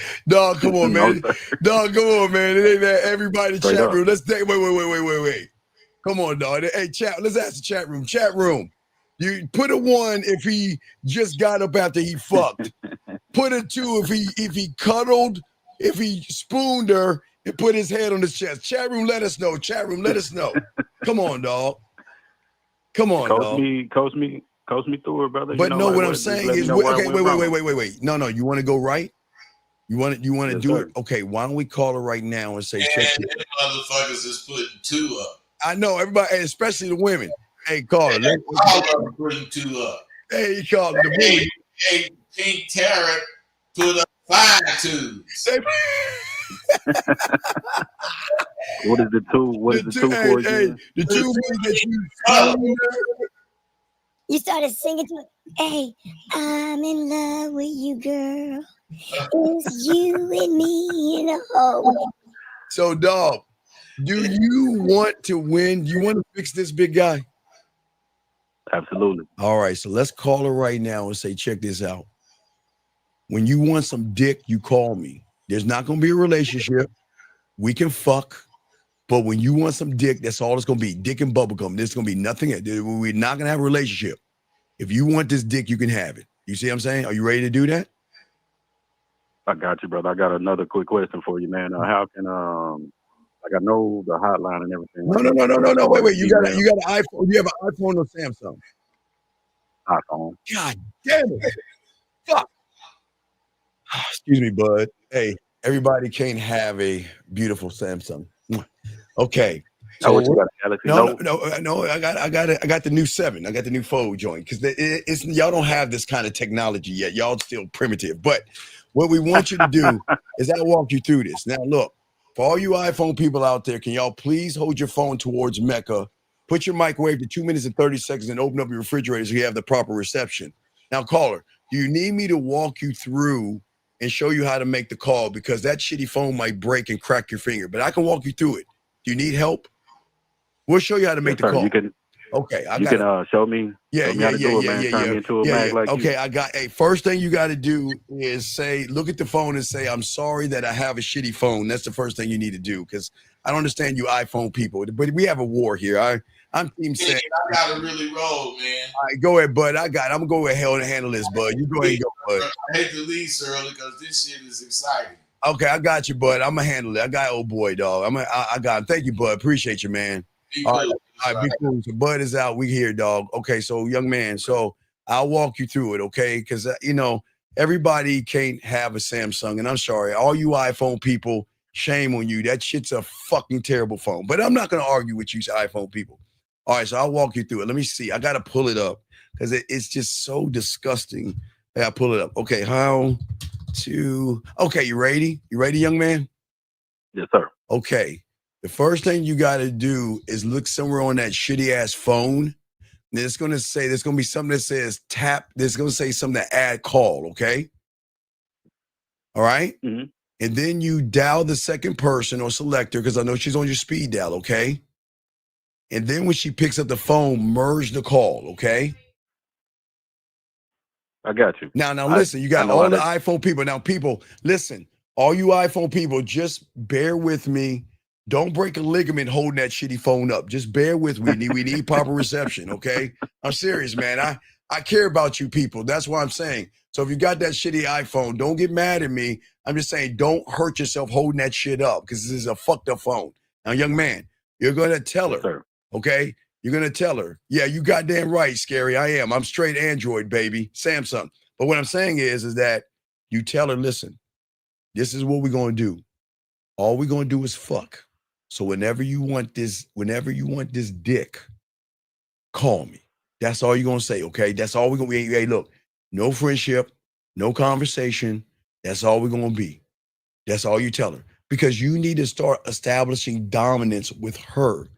on, man. Dog, come on, man. It ain't that everybody in the chat room. Let's take wait. Come on, dog. Hey, chat. Let's ask the chat room. Chat room. You put a 1 if he just got up after he fucked. Put a 2 if he cuddled, if he spooned her and put his head on his chest. Chat room, let us know. Chat room, let us know. Come on, dog. Come on, dog. Coach me through it, brother. But what I'm saying is, okay, wait. No, you want to go right? You want to do it? Okay, why don't we call her right now and say, check it. Motherfuckers is putting 2 up. I know everybody, especially the women. Hey, call her. All of putting 2 up. Hey, call her. Hey, Pink Tarot put up 5 2s. What is the two? What is the two for again? The two means that you You started singing to it. Hey, I'm in love with you, girl. It's you and me in a hole. So, dog, do you want to win? Do you want to fix this big guy? Absolutely. All right, so let's call her right now and say, check this out. When you want some dick, you call me. There's not going to be a relationship. We can fuck. But when you want some dick, that's all it's going to be. Dick and bubblegum. There's going to be nothing. We're not going to have a relationship. If you want this dick, you can have it. You see what I'm saying? Are you ready to do that? I got you, brother. I got another quick question for you, man. How can like I know the hotline and everything. No. Wait. You got an iPhone. You have an iPhone or Samsung? iPhone. God damn it. Fuck. Excuse me, bud. Hey, everybody can't have a beautiful Samsung. Okay. So what you got, a Galaxy Note? No. I got the new 7. I got the new Fold joint because it's y'all don't have this kind of technology yet. Y'all still primitive. But what we want you to do is I'll walk you through this. Now, look, for all you iPhone people out there, can y'all please hold your phone towards Mecca, put your microwave to 2 minutes and 30 seconds, and open up your refrigerator so you have the proper reception. Now, caller, do you need me to walk you through and show you how to make the call? Because that shitty phone might break and crack your finger, but I can walk you through it. Do you need help? We'll show you how to make the call. You can. Okay, you can show me. Yeah, show me how to do it, man. Turn me into a mag like okay, you. I got. Hey, first thing you got to do is say, look at the phone and say, "I'm sorry that I have a shitty phone." That's the first thing you need to do because I don't understand you iPhone people, but we have a war here. I'm team Yeah, set. I gotta really roll, man. All right, go ahead, bud. I'm gonna go ahead and handle this, bud. You go ahead and go, bud. I hate to leave so early because this shit is exciting. Okay, I got you, bud. I'm gonna handle it. I got old boy, dog. I got him. Thank you, bud. Appreciate you, man. All right, be cool. So Bud is out. We here, dog. Okay, so young man, so I'll walk you through it, okay? Because everybody can't have a Samsung, and I'm sorry, all you iPhone people, shame on you. That shit's a fucking terrible phone. But I'm not gonna argue with you, iPhone people. All right, so I'll walk you through it. Let me see. I gotta pull it up because it's just so disgusting. I gotta pull it up. Okay, okay, you ready? You ready, young man? Yes, sir. Okay. The first thing you got to do is look somewhere on that shitty ass phone. And it's going to be something that says tap. There's going to say something to add call. Okay. All right. Mm-hmm. And then you dial the second person or selector because I know she's on your speed dial. Okay. And then when she picks up the phone, merge the call. Okay. I got you. Now listen, you got all the iPhone people. Now, people, listen, all you iPhone people, just bear with me. Don't break a ligament holding that shitty phone up. Just bear with me. We need proper reception, okay? I'm serious, man. I care about you people. That's what I'm saying. So if you got that shitty iPhone, don't get mad at me. I'm just saying don't hurt yourself holding that shit up because this is a fucked up phone. Now, young man, you're going to tell her, okay? You're going to tell her, yeah, you goddamn right, Scary. I am. I'm straight Android, baby, Samsung. But what I'm saying is that you tell her, listen, this is what we're going to do. All we're going to do is fuck. So whenever you want this dick, call me. That's all you're going to say, okay? That's all we're going to be. Hey, look, no friendship, no conversation. That's all we're going to be. That's all you tell her. Because you need to start establishing dominance with her.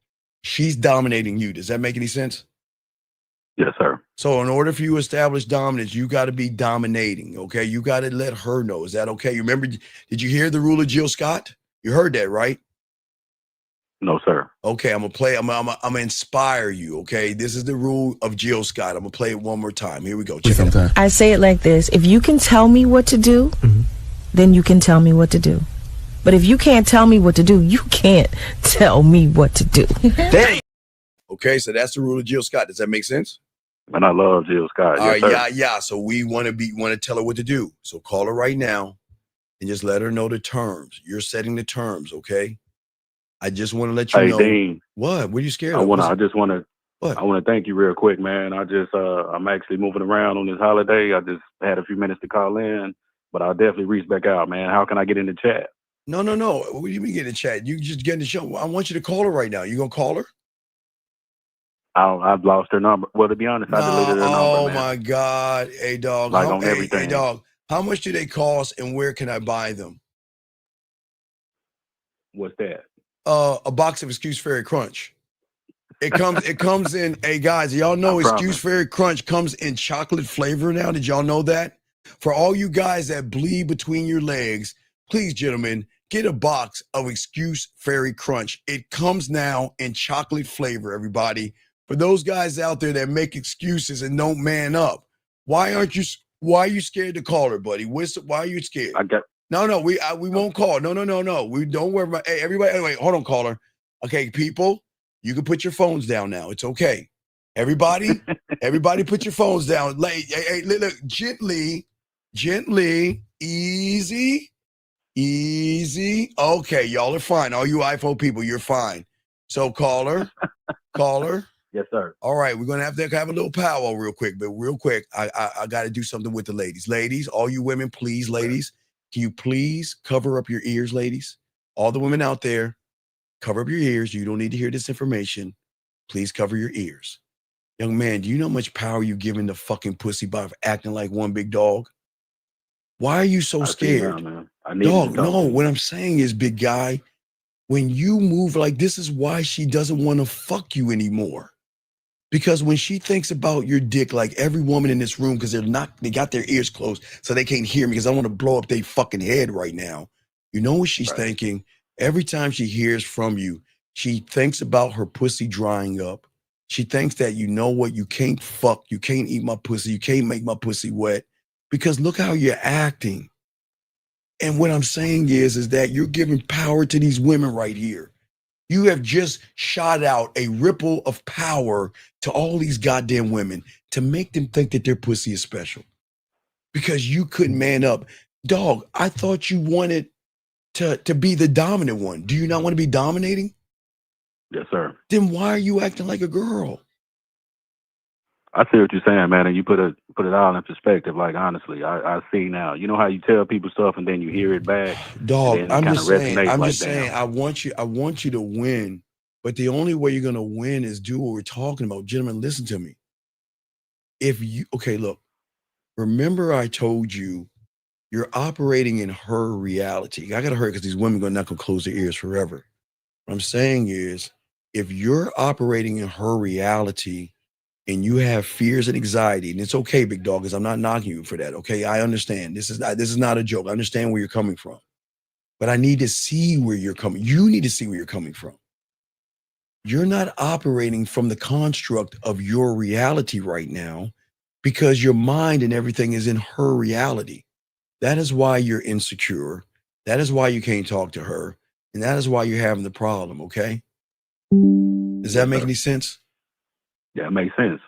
She's dominating you. Does that make any sense? Yes, sir. So in order for you to establish dominance, you got to be dominating, okay? You got to let her know. Is that okay? You remember, did you hear the rule of Jill Scott? You heard that, right? No, sir. Okay, I'm gonna inspire you. Okay, this is the rule of Jill Scott. I'm gonna play it one more time. Here we go. Check it out. I say it like this: if you can tell me what to do, then you can tell me what to do. But if you can't tell me what to do, you can't tell me what to do. Damn. Okay, so that's the rule of Jill Scott. Does that make sense? And I love Jill Scott. All yes, right, sir. yeah. So we want to tell her what to do. So call her right now and just let her know the terms. You're setting the terms, okay? I just want to let you know. Dean, what are you scared of? I want to thank you real quick, man. I'm actually moving around on this holiday. I just had a few minutes to call in, but I'll definitely reach back out, man. How can I get in the chat? No. What do you mean get in the chat? You just get in the show. I want you to call her right now. You gonna call her? I've lost her number. Well, to be honest, I deleted her number. Oh man. My God. Hey dog. Like on everything. Hey dog. How much do they cost and where can I buy them? What's that? A box of Excuse Fairy Crunch. It comes in, hey guys, y'all know Excuse Fairy Crunch comes in chocolate flavor now. Did y'all know that? For all you guys that bleed between your legs, please, gentlemen, get a box of Excuse Fairy Crunch. It comes now in chocolate flavor, everybody. For those guys out there that make excuses and don't man up, why are you scared to call her, buddy? Why are you scared? No, we won't call. No. We don't worry about. Hey, everybody. Anyway, hold on, caller. Okay, people, you can put your phones down now. It's okay. Everybody, put your phones down. Hey, look, gently, easy. Okay, y'all are fine. All you iPhone people, you're fine. So, caller. Yes, sir. All right, we're gonna have to have a little powwow real quick, but real quick, I got to do something with the ladies. Ladies, all you women, please, ladies, can you please cover up your ears, ladies? All the women out there, cover up your ears. You don't need to hear this information. Please cover your ears. Young man, do you know how much power you giving the fucking pussy by acting like one big dog? Why are you so scared? Now, man. I need Dog, no, what I'm saying is, big guy, when you move like this is why she doesn't want to fuck you anymore. Because when she thinks about your dick, like every woman in this room, because they got their ears closed so they can't hear me because I want to blow up their fucking head right now. You know what she's thinking? Every time she hears from you, she thinks about her pussy drying up. She thinks that, you know what, you can't fuck, you can't eat my pussy, you can't make my pussy wet because look how you're acting. And what I'm saying is that you're giving power to these women right here. You have just shot out a ripple of power to all these goddamn women to make them think that their pussy is special because you couldn't man up. Dog, I thought you wanted to be the dominant one. Do you not want to be dominating? Yes, sir. Then why are you acting like a girl? I see what you're saying, man, and you put it all in perspective. Like honestly, I see now. You know how you tell people stuff and then you hear it back. Dog, and then it I'm resonates just saying, I want you to win, but the only way you're gonna win is do what we're talking about. Gentlemen, listen to me. Look, remember I told you you're operating in her reality. I gotta hurry because these women are not gonna close their ears forever. What I'm saying is, if you're operating in her reality and you have fears and anxiety, and it's okay, big dog, because I'm not knocking you for that. Okay, I understand. This is not a joke. I understand where you're coming from, but I need to see where you're coming. You need to see where you're coming from. You're not operating from the construct of your reality right now because your mind and everything is in her reality. That is why you're insecure. That is why you can't talk to her. And that is why you're having the problem, okay? Does that make any sense? Yeah, it makes sense.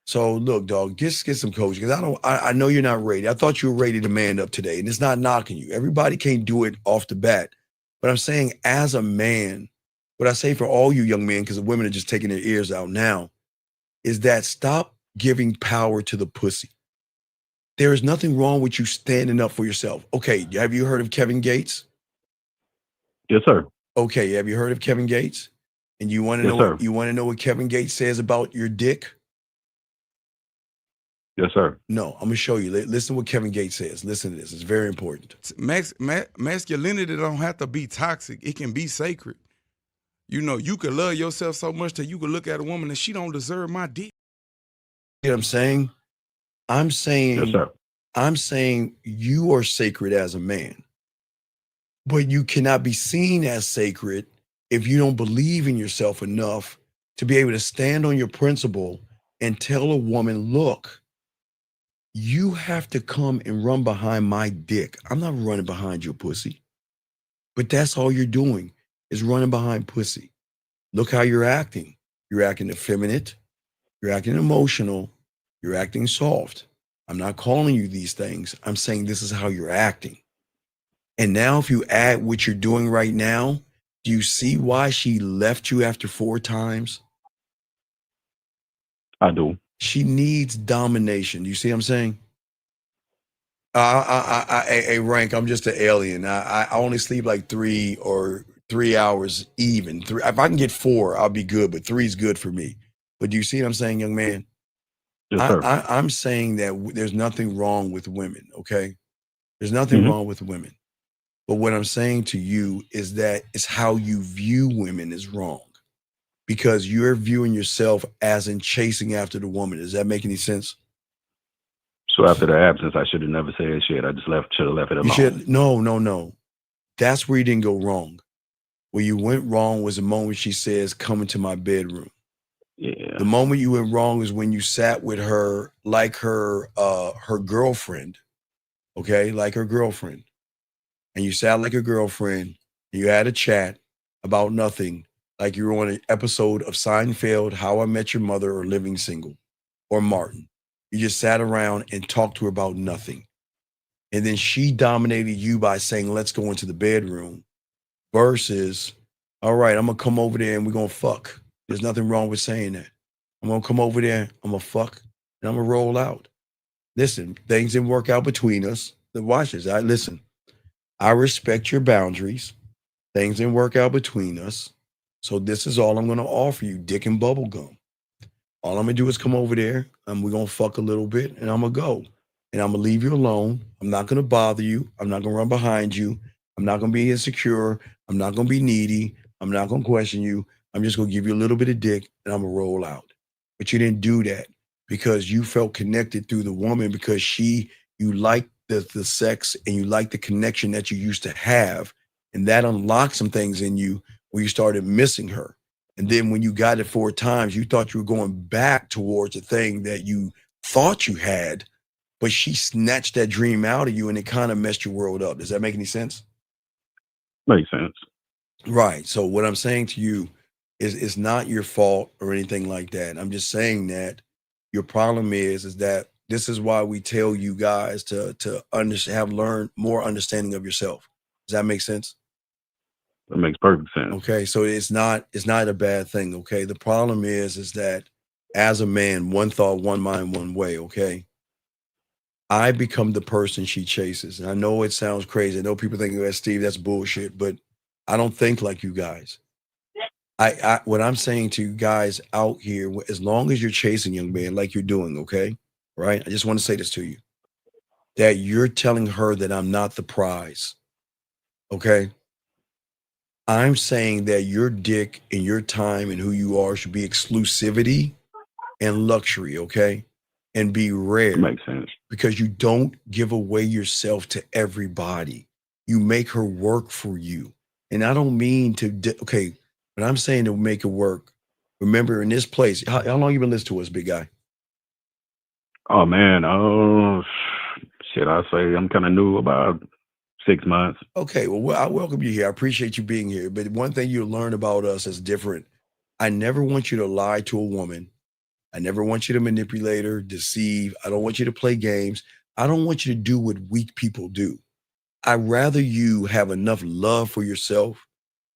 So look, dog, just get some coaching because I know you're not ready. I thought you were ready to man up today, and it's not knocking you. Everybody can't do it off the bat. But I'm saying as a man, what I say for all you young men, because the women are just taking their ears out now, is that stop giving power to the pussy. There is nothing wrong with you standing up for yourself. Okay, have you heard of Kevin Gates? Yes, sir. Okay, have you heard of Kevin Gates? And you want to know what Kevin Gates says about your dick? Yes, sir. No, I'm gonna show you. Listen to what Kevin Gates says. Listen to this. It's very important. Masculinity don't have to be toxic. It can be sacred. You know, you could love yourself so much that you could look at a woman and she don't deserve my dick. You know what I'm saying? Yes, sir. I'm saying you are sacred as a man, but you cannot be seen as sacred if you don't believe in yourself enough to be able to stand on your principle and tell a woman, look, you have to come and run behind my dick. I'm not running behind your pussy. But that's all you're doing is running behind pussy. Look how you're acting. You're acting effeminate. You're acting emotional. You're acting soft. I'm not calling you these things. I'm saying this is how you're acting. And now if you add what you're doing right now, do you see why she left you after 4 times? I do. She needs domination. Do you see what I'm saying? Hey, Rank, I'm just an alien. I only sleep like 3 hours even. 3. If I can get 4, I'll be good, but 3 is good for me. But do you see what I'm saying, young man? Yes, sir. I'm saying that there's nothing wrong with women, okay? There's nothing wrong with women. But what I'm saying to you is that it's how you view women is wrong because you're viewing yourself as in chasing after the woman. Does that make any sense? So after the absence, I should have never said shit. I just should have left it You alone. should, no. That's where you didn't go wrong. Where you went wrong was the moment she says, "Come into my bedroom." Yeah. The moment you went wrong is when you sat with her like her girlfriend, okay, like her girlfriend, and you sat like a girlfriend. And you had a chat about nothing, like you were on an episode of Seinfeld, How I Met Your Mother, or Living Single, or Martin. You just sat around and talked to her about nothing, and then she dominated you by saying, "Let's go into the bedroom," versus, "All right, I'm gonna come over there and we're gonna fuck." There's nothing wrong with saying that. I'm gonna come over there, I'm gonna fuck, and I'm gonna roll out. Listen, things didn't work out between us. Then watch this. I respect your boundaries. Things didn't work out between us. So this is all I'm gonna offer you, dick and bubble gum. All I'm gonna do is come over there and we're gonna fuck a little bit and I'm gonna go. And I'm gonna leave you alone. I'm not gonna bother you. I'm not gonna run behind you. I'm not gonna be insecure. I'm not gonna be needy. I'm not gonna question you. I'm just gonna give you a little bit of dick and I'm gonna roll out. But you didn't do that because you felt connected through the woman because you liked the sex and you liked the connection that you used to have. And that unlocked some things in you where you started missing her. And then when you got it 4 times, you thought you were going back towards a thing that you thought you had, but she snatched that dream out of you and it kind of messed your world up. Does that make any sense? Makes sense. Right. So what I'm saying to you is it's not your fault or anything like that. I'm just saying that your problem is that this is why we tell you guys to learn more understanding of yourself. Does that make sense? That makes perfect sense. Okay, so it's not a bad thing. Okay, the problem is that as a man, one thought, one mind, one way. Okay, I become the person she chases, and I know it sounds crazy. I know people think, "Oh, Steve, that's bullshit," but I don't think like you guys. What I'm saying to you guys out here, as long as you're chasing, young man, like you're doing, okay, right? I just want to say this to you, that you're telling her that I'm not the prize. Okay. I'm saying that your dick and your time and who you are should be exclusivity and luxury, okay? And be rare. Makes sense. Because you don't give away yourself to everybody. You make her work for you. And I don't mean to, okay, when I'm saying to make it work, remember in this place, how long you been listening to us, big guy? Oh, man. Oh, shit, I say I'm kind of new, about 6 months. Okay, well, I welcome you here. I appreciate you being here. But one thing you'll learn about us is different. I never want you to lie to a woman. I never want you to manipulate her, deceive. I don't want you to play games. I don't want you to do what weak people do. I'd rather you have enough love for yourself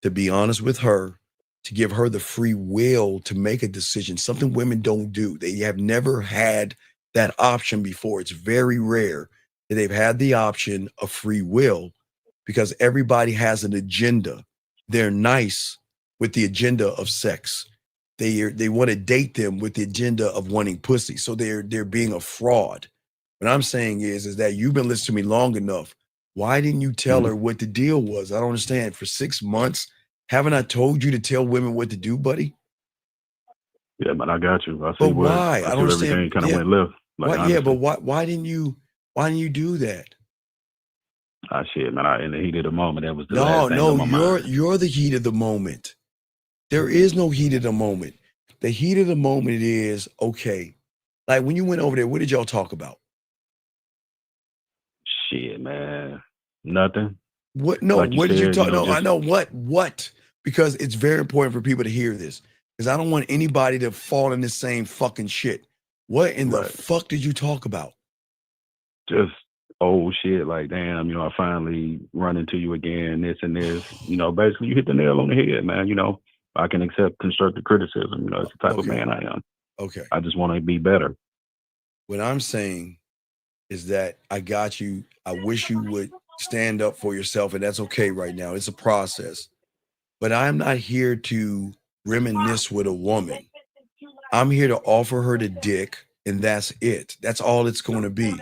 to be honest with her, to give her the free will to make a decision, something women don't do. They have never had that option before. It's very rare that they've had the option of free will because everybody has an agenda. They're nice with the agenda of sex. They want to date them with the agenda of wanting pussy. So they're being a fraud. What I'm saying is that you've been listening to me long enough. Why didn't you tell her what the deal was? I don't understand. For 6 months, haven't I told you to tell women what to do, buddy? Yeah, but I got you. I see But where why? I don't understand. everything kind of went left. Like, yeah, but why didn't you do that? Ah, shit, man. In the heat of the moment, that was the last thing on my mind. You're the heat of the moment. There is no heat of the moment. The heat of the moment is, okay, like when you went over there, what did y'all talk about? Shit, man. Nothing. What? No, Like what did you said, talk? you know, No, I just- know what, because it's very important for people to hear this because I don't want anybody to fall in the same fucking shit. What in the fuck did you talk about? Just old shit, like, damn, you know, I finally run into you again, this and this. You know, basically you hit the nail on the head, man. You know, I can accept constructive criticism. You know, it's the type of man I am. Okay. I just want to be better. What I'm saying is that I got you. I wish you would stand up for yourself, and that's okay right now. It's a process. But I'm not here to reminisce with a woman. I'm here to offer her the dick, and that's it. That's all it's going to be.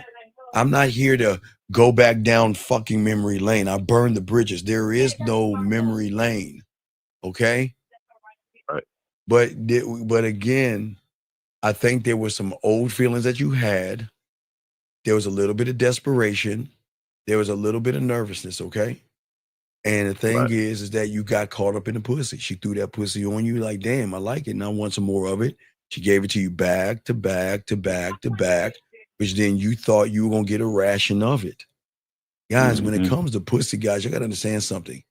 I'm not here to go back down fucking memory lane. I burned the bridges. There is no memory lane. Okay. Right. But again, I think there were some old feelings that you had. There was a little bit of desperation. There was a little bit of nervousness. Okay. And the thing is that you got caught up in the pussy. She threw that pussy on you like, damn, I like it. And I want some more of it. She gave it to you back to back to back to back, which then you thought you were going to get a ration of it. Guys, when it comes to pussy, guys, you got to understand something.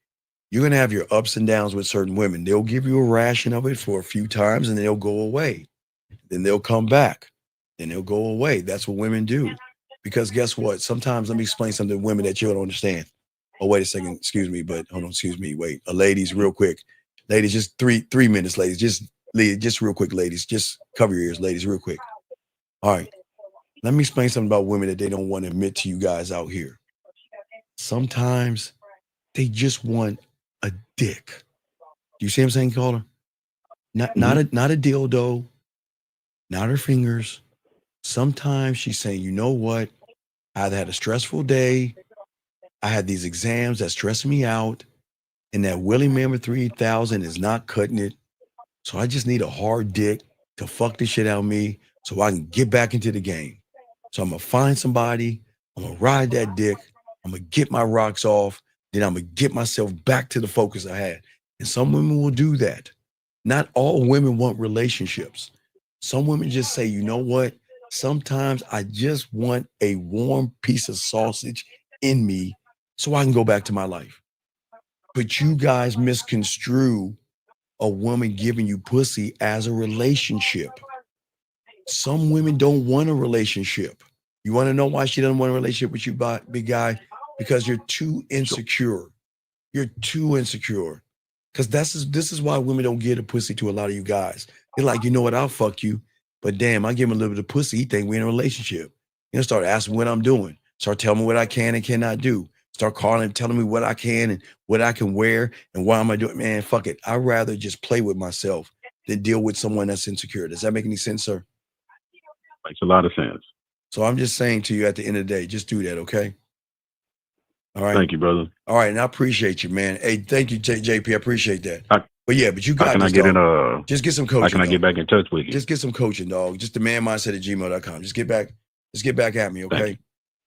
You're going to have your ups and downs with certain women. They'll give you a ration of it for a few times and they'll go away. Then they'll come back. Then they'll go away. That's what women do. Because guess what? Sometimes, let me explain something to women that you don't understand. Oh, wait a second. Excuse me, but hold on. Excuse me. Wait. Ladies, real quick. Ladies, just three minutes, ladies. Just real quick, ladies. Just cover your ears, ladies, real quick. All right. Let me explain something about women that they don't want to admit to you guys out here. Sometimes they just want a dick. You see what I'm saying, caller? Not a dildo, not her fingers. Sometimes she's saying, you know what? I've had a stressful day. I had these exams that's stressing me out. And that Willie Mammoth 3000 is not cutting it. So I just need a hard dick to fuck the shit out of me so I can get back into the game. So I'm going to find somebody. I'm going to ride that dick. I'm going to get my rocks off. Then I'm going to get myself back to the focus I had. And some women will do that. Not all women want relationships. Some women just say, you know what? Sometimes I just want a warm piece of sausage in me so I can go back to my life. But you guys misconstrue a woman giving you pussy as a relationship. Some women don't want a relationship. You want to know why she doesn't want a relationship with you, big guy? Because you're too insecure. You're too insecure. Because this is why women don't give a pussy to a lot of you guys. They're like, you know what, I'll fuck you. But damn, I give him a little bit of pussy. He think we're in a relationship. You know, start asking what I'm doing. Start telling me what I can and cannot do. Start calling, telling me what I can and what I can wear and why am I doing. Man, fuck it. I'd rather just play with myself than deal with someone that's insecure. Does that make any sense, sir? Makes a lot of sense. So I'm just saying to you at the end of the day, just do that, okay? All right. Thank you, brother. All right, and I appreciate you, man. Hey, thank you, JP. I appreciate that. But you got how can this, I get dog. in Just get some coaching. How can I dog. get back in touch with you? Just get some coaching, dog. Just demandmindset@gmail.com. Just get back at me, okay?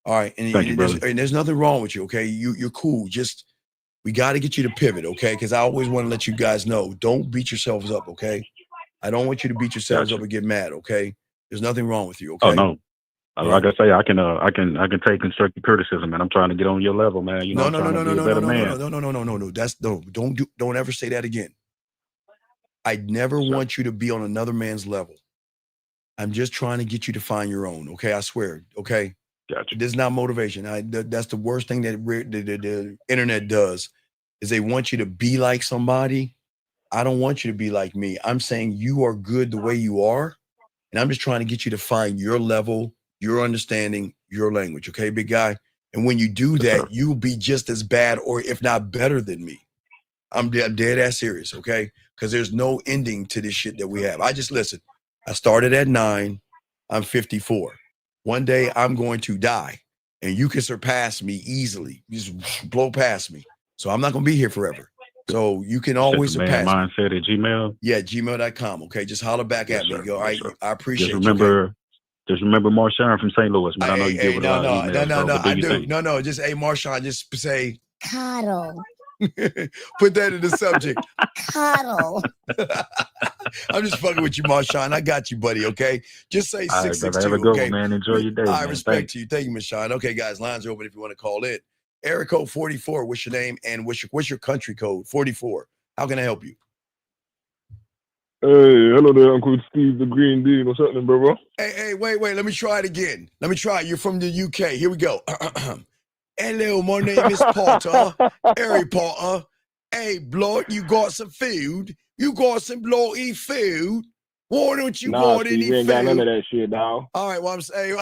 All right. And there's nothing wrong with you, okay? You're cool. Just we got to get you to pivot, okay? Because I always want to let you guys know, don't beat yourselves up, okay? I don't want you to beat yourselves up and get mad, okay? There's nothing wrong with you, okay? Oh no. Like I say, I can take constructive criticism, man. I'm trying to get on your level, man. You know, I'm trying to be a better man. No. Don't ever say that again. I never want you to be on another man's level. I'm just trying to get you to find your own. Okay, I swear. Okay, gotcha. This is not motivation. That's the worst thing that the internet does is they want you to be like somebody. I don't want you to be like me. I'm saying you are good the way you are, and I'm just trying to get you to find your level, your understanding, your language. Okay, big guy. And when you do that, you'll be just as bad, or if not better than me. I'm dead ass serious, okay? Because there's no ending to this shit that we have. Listen, I started at 9, I'm 54. One day I'm going to die, and you can surpass me easily. You just blow past me. So I'm not going to be here forever. So you can always surpass me. Mindset@gmail. Yeah, gmail.com, okay? Just holler back at me. Go, all right, I appreciate Just remember Marshawn from St. Louis, man. I know you deal with a lot of emails, bro. I do. No, just, hey, Marshawn, just say, Coddle. Put that in the subject. Coddle. I'm just fucking with you, Marshawn. I got you, buddy, okay? Just say 662, have a good okay? one, man. Enjoy your day, I man. respect you. Thank you, Marshawn. Okay, guys, lines are open if you want to call in. Area code 44, what's your name and what's your country code? 44. How can I help you? Hey, hello there, Uncle Steve, the Green Dean. What's happening, bro? Hey, wait. Let me try it again. You're from the UK. Here we go. Hello, my name is Potter. Harry Potter. Hey, blood, you got some food? You got some bloody food? Why don't you want any food? We ain't got none of that shit, dog. All right, well, I'm saying.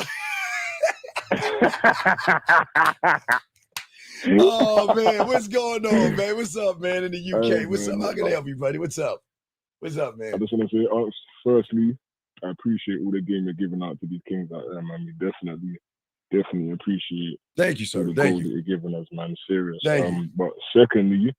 Oh, man, what's going on, man? What's up, man, in the UK? Hey, What's man, up? How can I help you, buddy? What's up? What's up, man? I just want to say, firstly, I appreciate all the game you're giving out to these kings out there, man. Definitely. Definitely appreciate Thank you, all sir. the Thank gold that you. you're giving us, man. Serious. Thank you. But secondly,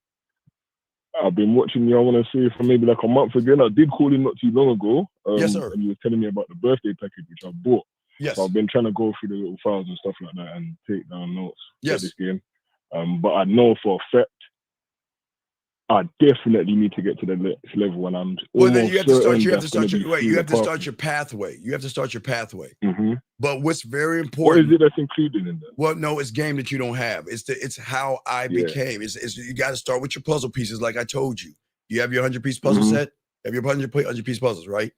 I've been watching you, I want to say, for maybe like a month again. I did call in not too long ago. Yes, sir. And you were telling me about the birthday package, which I bought. Yes. So I've been trying to go through the little files and stuff like that and take down notes. Yes. This game. But I know for a fact, I definitely need to get to the next level, and I'm Well, then you have to start. You have to that's gonna start your be wait. through You the have to start pathway. your pathway. You have to start your pathway. Mm-hmm. But what's very What important? is it that's included in that? Well, no, it's game that you don't have. It's how I became. It's you got to start with your puzzle pieces, like I told you. You have your 100-piece puzzle Mhm. set. You have your 100-piece puzzles, right?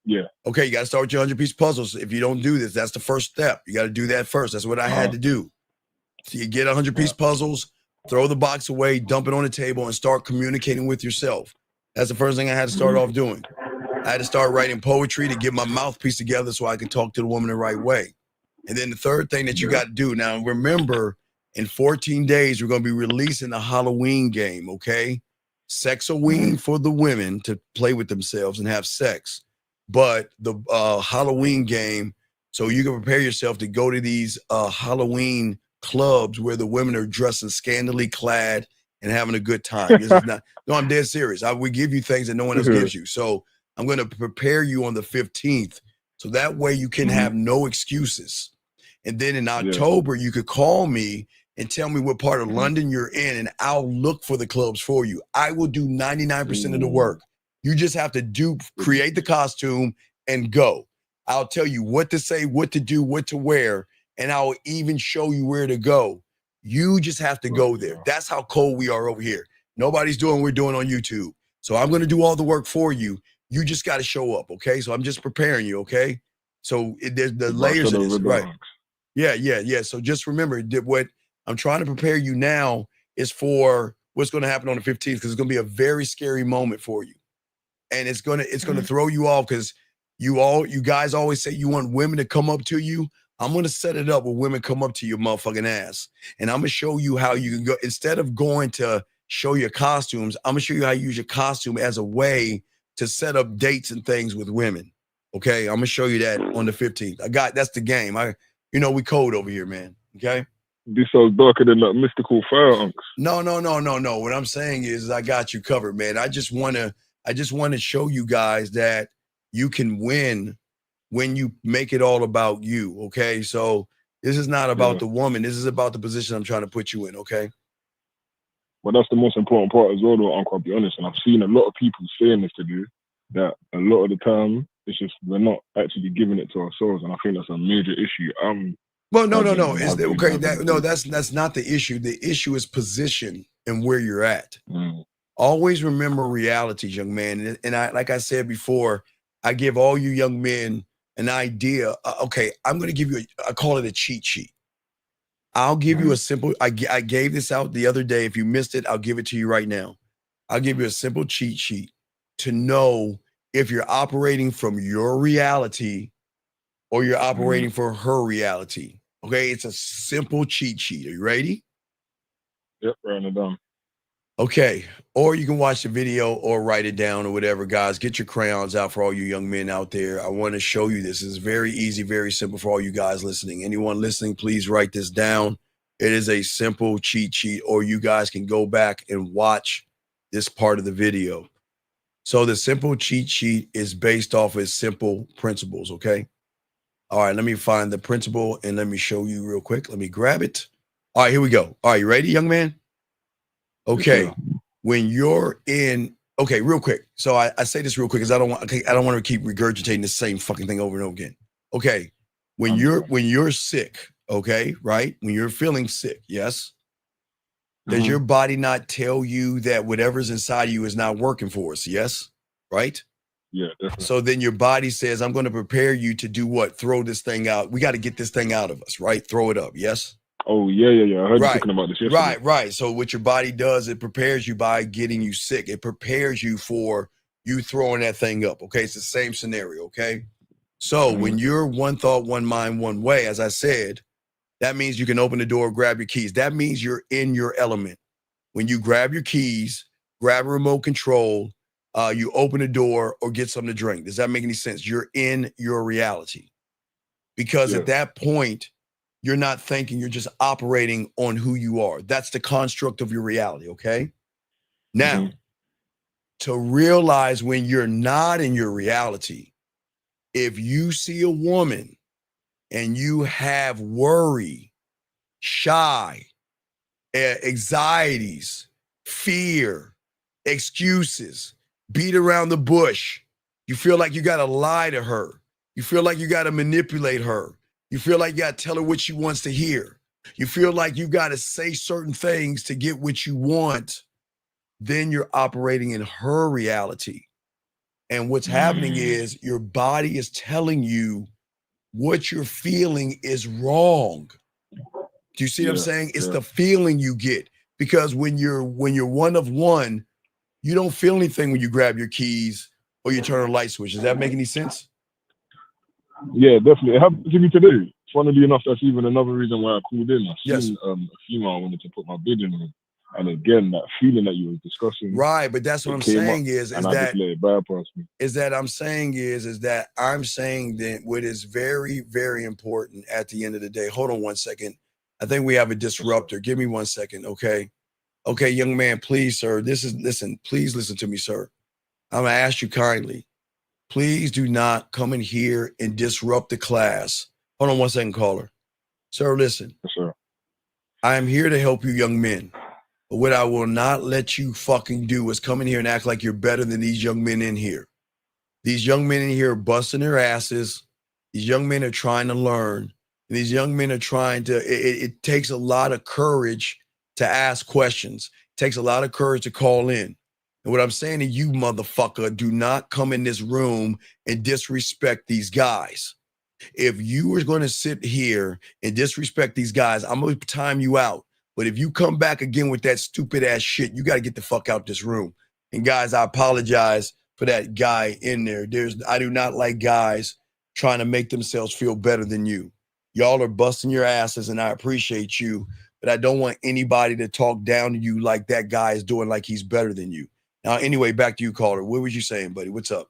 Yeah. Okay, you got to start with your 100-piece puzzles. If you don't do this, that's the first step. You got to do that first. That's what I had to do. So you get 100-piece puzzles, throw the box away, dump it on the table, and start communicating with yourself. That's the first thing I had to start off doing. I had to start writing poetry to get my mouthpiece together so I could talk to the woman the right way. And then the third thing that you got to do, now remember, in 14 days, we're going to be releasing a Halloween game, okay? Sex-a-ween for the women to play with themselves and have sex. But the Halloween game, so you can prepare yourself to go to these Halloween clubs where the women are dressing scantily clad and having a good time. This is not, no, I'm dead serious. We give you things that no one else gives you. So I'm going to prepare you on the 15th. So that way you can have no excuses. And then in October, you could call me and tell me what part of London you're in, and I'll look for the clubs for you. I will do 99% of the work. You just have to create the costume and go. I'll tell you what to say, what to do, what to wear, and I'll even show you where to go. You just have to go there. That's how cold we are over here. Nobody's doing what we're doing on YouTube. So I'm going to do all the work for you. You just got to show up, okay? So I'm just preparing you, okay? So there's the layers of this, right? Yeah. So just remember that what I'm trying to prepare you now is for what's going to happen on the 15th, because it's going to be a very scary moment for you. And it's going to throw you off, because you guys always say you want women to come up to you. I'm going to set it up where women come up to your motherfucking ass. And I'm going to show you how you can go, instead of going to show your costumes, I'm going to show you how you use your costume as a way to set up dates and things with women. Okay, I'm going to show you that on the 15th. That's the game. We code over here, man. Okay. This sounds darker than that mystical fire, unks. No. What I'm saying is I got you covered, man. I just want to show you guys that you can win when you make it all about you. Okay. So this is not about the woman. This is about the position I'm trying to put you in. Okay. But that's the most important part as well, though, uncle, I'll be honest. And I've seen a lot of people saying this to do, that a lot of the time it's just we're not actually giving it to ourselves. And I think that's a major issue. Well, no. Is that okay? That's not the issue. The issue is position and where you're at. Always remember realities, young man. And I, like I said before, I give all you young men an idea. Okay, I'm going to give you I call it a cheat sheet. I'll give you a simple. I gave this out the other day. If you missed it, I'll give it to you right now. I'll give you a simple cheat sheet to know if you're operating from your reality or you're operating for her reality. Okay, it's a simple cheat sheet. Are you ready? Yep, writing it down. Okay, or you can watch the video or write it down or whatever. Guys, get your crayons out for all you young men out there. I want to show you this. It's very easy, very simple for all you guys listening. Anyone listening, please write this down. It is a simple cheat sheet, or you guys can go back and watch this part of the video. So the simple cheat sheet is based off of simple principles, okay? All right, let me find the principle and let me show you real quick. Let me grab it. All right, here we go. All right, you ready, young man? Okay, when you're in, okay, real quick. So I say this real quick because I don't want to keep regurgitating the same fucking thing over and over again. Okay, when you're sick, okay, right? When you're feeling sick, yes. Does your body not tell you that whatever's inside of you is not working for us? Yes, right? Yeah, definitely. So then your body says, I'm going to prepare you to do what? Throw this thing out. We got to get this thing out of us, right? Throw it up, yes? Oh, yeah. I heard you talking about this yesterday. Right. So what your body does, it prepares you by getting you sick. It prepares you for you throwing that thing up, okay? It's the same scenario, okay? So when you're one thought, one mind, one way, as I said, that means you can open the door, grab your keys. That means you're in your element. When you grab your keys, grab a remote control, you open the door or get something to drink. Does that make any sense? You're in your reality. because at that point, you're not thinking, you're just operating on who you are. That's the construct of your reality, okay? Now, to realize when you're not in your reality, if you see a woman and you have worry, shy, anxieties, fear, excuses, beat around the bush, you feel like you got to lie to her, you feel like you got to manipulate her, you feel like you got to tell her what she wants to hear, you feel like you got to say certain things to get what you want, then you're operating in her reality. And what's happening is your body is telling you what you're feeling is wrong. Do you see what I'm saying? It's the feeling you get, because when you're one of one, you don't feel anything when you grab your keys or you turn a light switch. Does that make any sense? Yeah, definitely. It happened to me today. Funnily enough, that's even another reason why I called in. I seen a female I wanted to put my bid in with. And again, that feeling that you were discussing. Right, but that's what I'm saying is I just let it bypass me. Is that I'm saying that what is very, very important at the end of the day. Hold on one second. I think we have a disruptor. Give me 1 second, okay? Okay, young man, please, sir. Please listen to me, sir. I'm gonna ask you kindly. Please do not come in here and disrupt the class. Hold on 1 second, caller. Sir, listen. Yes, sir. I am here to help you young men. But what I will not let you fucking do is come in here and act like you're better than these young men in here. These young men in here are busting their asses. These young men are trying to learn. And these young men are trying to, it takes a lot of courage to ask questions. It takes a lot of courage to call in. And what I'm saying to you, motherfucker, do not come in this room and disrespect these guys. If you are going to sit here and disrespect these guys, I'm going to time you out. But if you come back again with that stupid ass shit, you got to get the fuck out this room. And guys, I apologize for that guy in there. I do not like guys trying to make themselves feel better than you. Y'all are busting your asses and I appreciate you, but I don't want anybody to talk down to you like that guy is doing, like he's better than you. Now, anyway, back to you, caller. What was you saying, buddy? What's up?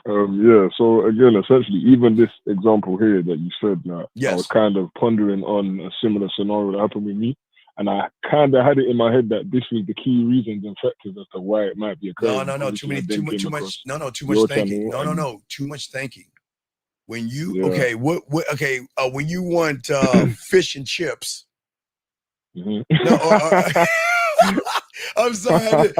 Yeah, so again, essentially, even this example here that you said, I was kind of pondering on a similar scenario that happened with me, and I kind of had it in my head that this was the key reasons and factors as to why it might be occurring. No, too much thinking. Too much thinking. When you when you want fish and chips. I'm sorry.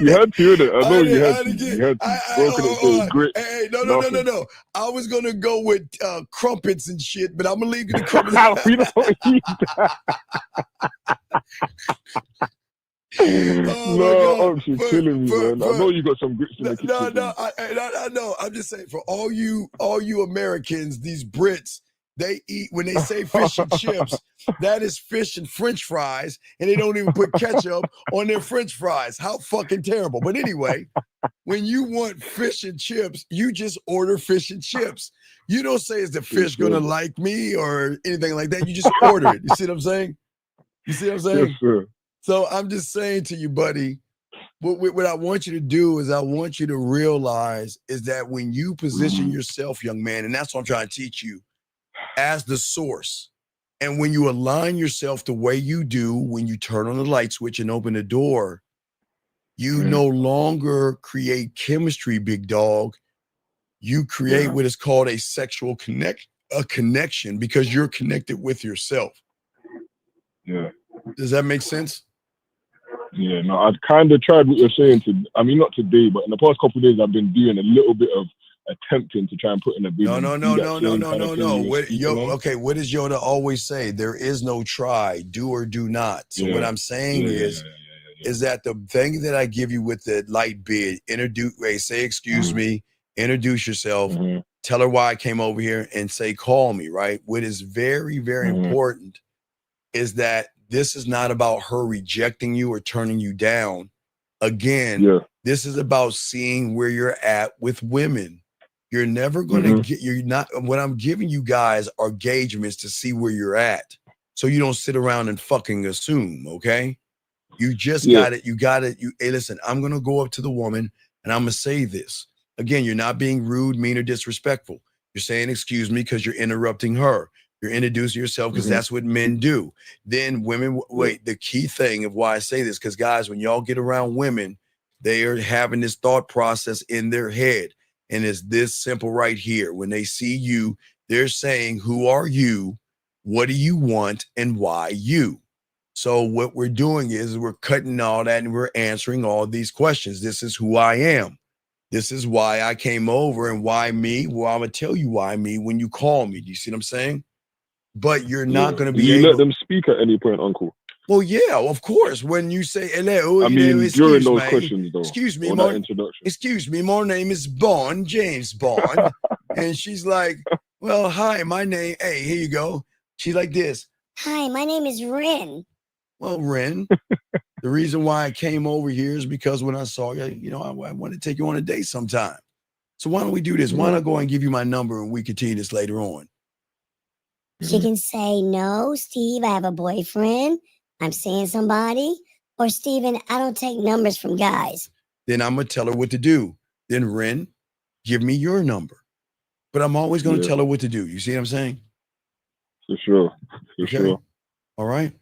You had to hear that. I know you had to. You had to. Broken it to grit. Hey, no. I was gonna go with crumpets and shit, but I'm gonna leave you the crumpets. We don't eat that. You're killing me, man. I know you got some grits in the kitchen. I know. I'm just saying, for all you Americans, these Brits, they eat, when they say fish and chips, that is fish and French fries, and they don't even put ketchup on their French fries. How fucking terrible. But anyway, when you want fish and chips, you just order fish and chips. You don't say, is the fish gonna like me or anything like that. You just order it. You see what I'm saying? Yes, sir. So I'm just saying to you, buddy, what I want you to do is I want you to realize is that when you position yourself, young man, and that's what I'm trying to teach you, as the source, and when you align yourself the way you do, when you turn on the light switch and open the door, you no longer create chemistry, big dog. You create what is called a sexual connection, because you're connected with yourself. Yeah. Does that make sense? Yeah, no, I've kind of tried what you're saying not today, but in the past couple of days, I've been doing a little bit of attempting to try and put in a video. No. What does Yoda always say? There is no try, do or do not. So what I'm saying is that the thing that I give you with the light bid, say excuse me, introduce yourself, tell her why I came over here, and say call me, right? What is very, very important is that this is not about her rejecting you or turning you down. Again, this is about seeing where you're at with women. You're never going to what I'm giving you guys are engagements to see where you're at. So you don't sit around and fucking assume, okay? You just got it. Hey, listen, I'm going to go up to the woman and I'm going to say this. Again, you're not being rude, mean, or disrespectful. You're saying, excuse me, because you're interrupting her. You're introducing yourself because that's what men do. Then women, wait, the key thing of why I say this, because guys, when y'all get around women, they are having this thought process in their head. And it's this simple right here. When they see you, they're saying, who are you? What do you want? And why you? So what we're doing is we're cutting all that and we're answering all these questions. This is who I am. This is why I came over, and why me? Well, I'm going to tell you why me when you call me. Do you see what I'm saying? But you're not going to be you able. let them speak at any point, Uncle? Well, yeah, of course. When you say hello, I mean, during those me, questions, though. Excuse me, or that introduction. Excuse me, my name is Bond, James Bond. And she's like, well, hi, my name. Hey, here you go. She's like this. Hi, my name is Ren. Well, Ren, the reason why I came over here is because when I saw you, you know, I want to take you on a date sometime. So why don't we do this? Why don't I go and give you my number and we continue this later on? She can say, no, Steve, I have a boyfriend. I'm seeing somebody. Or, Steven, I don't take numbers from guys. Then I'm going to tell her what to do. Then, Ren, give me your number. But I'm always going to tell her what to do. You see what I'm saying? For sure. For sure. All right.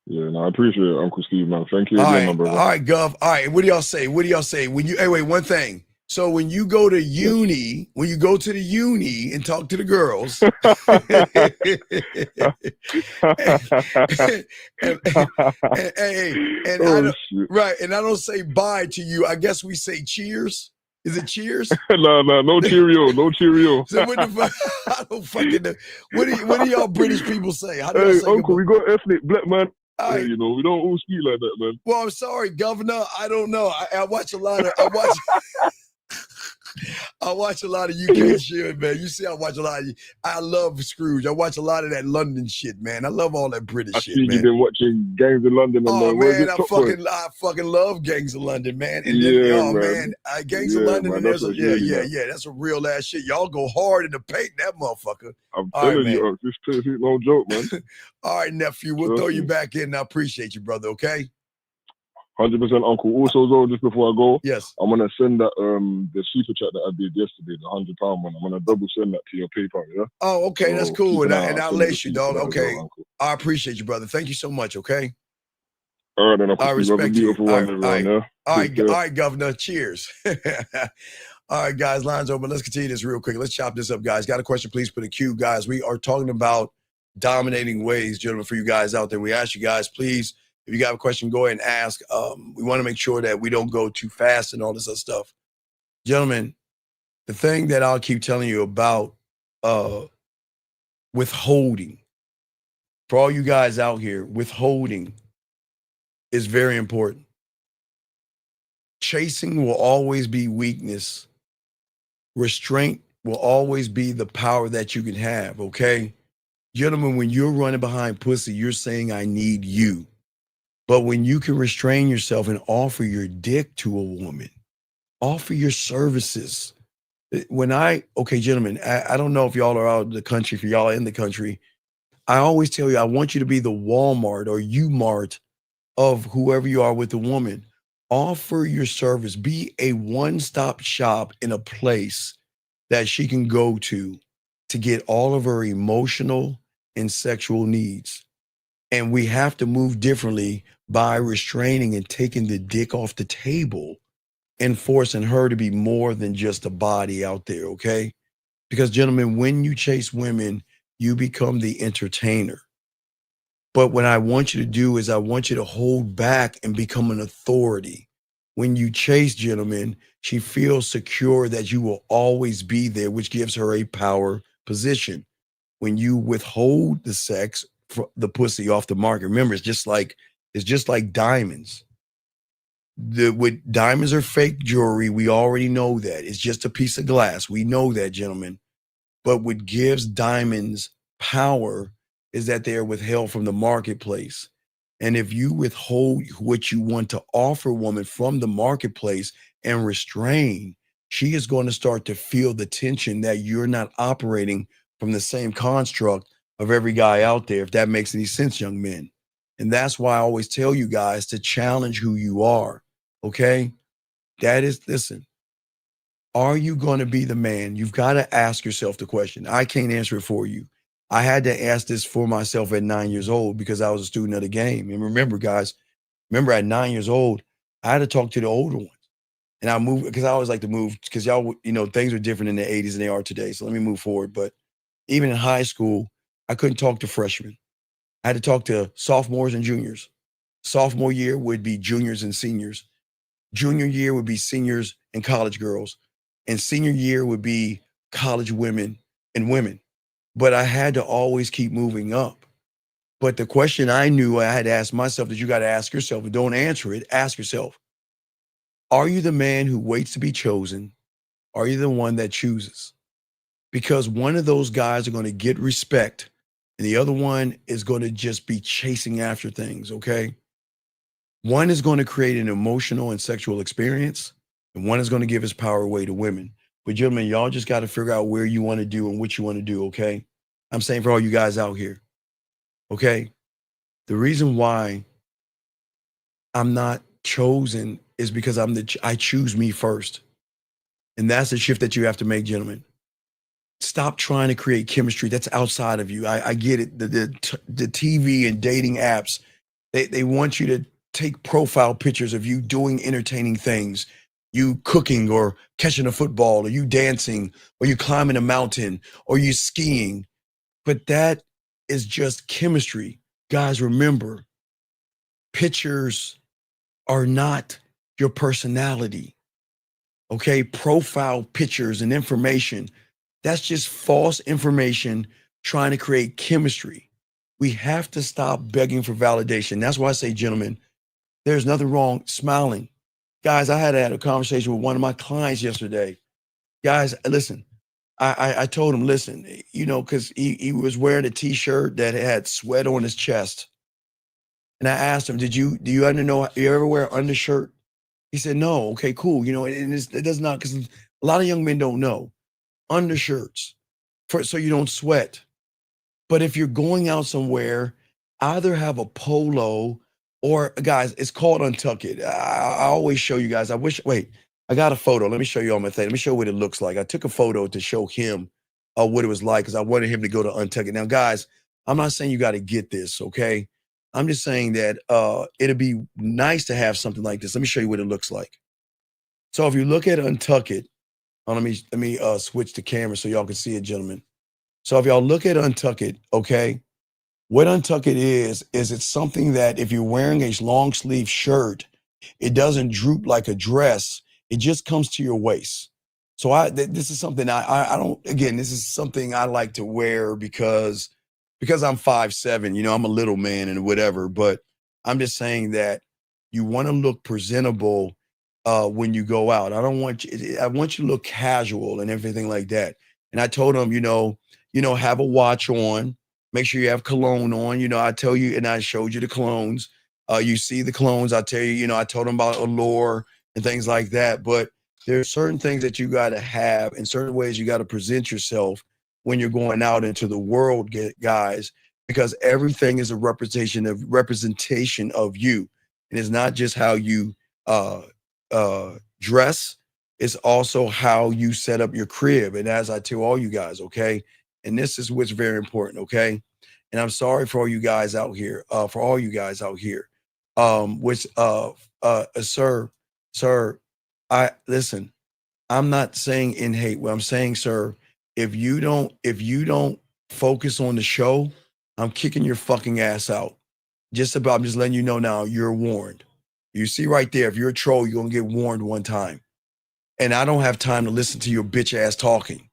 Yeah, no, I appreciate it, Uncle Steve, man. Thank you All again, right. brother. All right, Gov. All right. What do y'all say? When you, hey, wait, one thing. So when you go to uni, when you go to the uni and talk to the girls, and I don't say bye to you. I guess we say cheers. Is it cheers? No cheerio, no cheerio. So what the fuck? I don't fucking know. What do y'all British people say? How do y'all Hey, say Uncle, goodbye? we got ethnic black man. Right. You know, we don't all speak like that, man. Well, I'm sorry, Governor. I don't know. I watch a lot of. I watch a lot of UK shit, man. You see, I watch a lot of. I love Scrooge. I watch a lot of that London shit, man. I love all that British I shit, see man. you've been watching Gangs of London. And Oh what is man, it, Top Boy? I fucking love Gangs of London, man. And Yeah, then, man. Gangs of London, man, and there's that's what's really nice. that's a real ass shit. Y'all go hard in the paint, that motherfucker. I'm All right, telling you, man. this is no joke, man. All right, nephew, we'll Trust throw you me. back in. I appreciate you, brother. Okay. 100%, Uncle. Also, though, just before I go, yes, I'm gonna send that the super chat that I did yesterday, the £100 one. I'm gonna double send that to your PayPal, yeah. Oh, okay, that's So cool. keep And, an eye out. I'll Send the lace you, receipt for dog. that as Okay. well, Uncle. I appreciate you, brother. Thank you so much. Okay. All right, then, Uncle I Steve. Have a respect you. beautiful one, everyone. Yeah. All right, Governor. Cheers. All right, guys, lines open. Let's continue this real quick. Let's chop this up, guys. Got a question? Please put a Q, guys. We are talking about dominating ways, gentlemen, for you guys out there. We ask you guys, please, if you got a question, go ahead and ask. We want to make sure that we don't go too fast and all this other stuff. Gentlemen, the thing that I'll keep telling you about withholding, for all you guys out here, withholding is very important. Chasing will always be weakness. Restraint will always be the power that you can have, okay? Gentlemen, when you're running behind pussy, you're saying, I need you. But when you can restrain yourself and offer your dick to a woman, offer your services. Okay, gentlemen, I don't know if y'all are out of the country, if y'all are in the country. I always tell you, I want you to be the Walmart or U-Mart of whoever you are with the woman. Offer your service. Be a one-stop shop in a place that she can go to get all of her emotional and sexual needs. And we have to move differently by restraining and taking the dick off the table and forcing her to be more than just a body out there, okay? Because, gentlemen, when you chase women, you become the entertainer. But what I want you to do is I want you to hold back and become an authority. When you chase, gentlemen, she feels secure that you will always be there, which gives her a power position. When you withhold the sex, the pussy off the market, remember, it's just like diamonds. With diamonds are fake jewelry. We already know that. It's just a piece of glass. We know that, gentlemen. But what gives diamonds power is that they are withheld from the marketplace. And if you withhold what you want to offer a woman from the marketplace and restrain, she is going to start to feel the tension that you're not operating from the same construct of every guy out there, if that makes any sense, young men. And that's why I always tell you guys to challenge who you are, okay? Listen, Are you going to be the man? You've got to ask yourself the question. I can't answer it for you. I had to ask this for myself at 9 years old because I was a student of the game. And remember, guys, at 9 years old, I had to talk to the older ones. And I moved because I always like to move because y'all, things are different in the 80s than they are today. So let me move forward. But even in high school, I couldn't talk to freshmen. I had to talk to sophomores and juniors. Sophomore year would be juniors and seniors. Junior year would be seniors and college girls. And senior year would be college women and women. But I had to always keep moving up. But the question I knew I had to ask myself that you got to ask yourself, and don't answer it, ask yourself, are you the man who waits to be chosen? Are you the one that chooses? Because one of those guys are going to get respect and the other one is going to just be chasing after things, okay? One is going to create an emotional and sexual experience, and one is going to give his power away to women. But gentlemen, y'all just got to figure out where you want to do and what you want to do, okay? I'm saying for all you guys out here, okay? The reason why I'm not chosen is because I choose me first. And that's the shift that you have to make, gentlemen. Stop trying to create chemistry that's outside of you. I get it. The TV and dating apps, they want you to take profile pictures of you doing entertaining things, you cooking or catching a football, or you dancing, or you climbing a mountain, or you skiing. But that is just chemistry. Guys, remember, pictures are not your personality. Okay, profile pictures and information, that's just false information trying to create chemistry. We have to stop begging for validation. That's why I say, gentlemen, there's nothing wrong smiling. Guys, I had a conversation with one of my clients yesterday. Guys, listen, I told him, listen, because he was wearing a t-shirt that had sweat on his chest. And I asked him, do you ever wear undershirt? He said, no. Okay, cool. And it does not, because a lot of young men don't know. Undershirts, so you don't sweat. But if you're going out somewhere, either have a polo or, guys, it's called untuck it. I always show you guys. I got a photo. Let me show you on my thing. Let me show you what it looks like. I took a photo to show him what it was like because I wanted him to go to untuck it. Now, guys, I'm not saying you got to get this, okay? I'm just saying that it'd be nice to have something like this. Let me show you what it looks like. So if you look at untuck it, let me switch the camera so y'all can see it, gentlemen. So if y'all look at untuck it, okay, what untuck it is it's something that if you're wearing a long sleeve shirt, it doesn't droop like a dress. It just comes to your waist. So this is something I don't, again, this is something I like to wear because I'm 5'7", I'm a little man and whatever, but I'm just saying that you want to look presentable when you go out. I want you to look casual and everything like that. And I told him, have a watch on, make sure you have cologne on. I tell you, and I showed you the colognes. You see the colognes. I tell you, I told him about Allure and things like that. But there are certain things that you got to have and certain ways you got to present yourself when you're going out into the world, guys, because everything is a representation of you. And it's not just how you dress, it's also how you set up your crib. And as I tell all you guys, okay, and this is what's very important, okay, and I'm sorry for all you guys out here, sir, I listen, I'm not saying in hate. What I'm saying, sir, if you don't focus on the show, I'm kicking your fucking ass out. I'm just letting you know now, you're warned. You see right there, if you're a troll, you're gonna get warned one time. And I don't have time to listen to your bitch ass talking.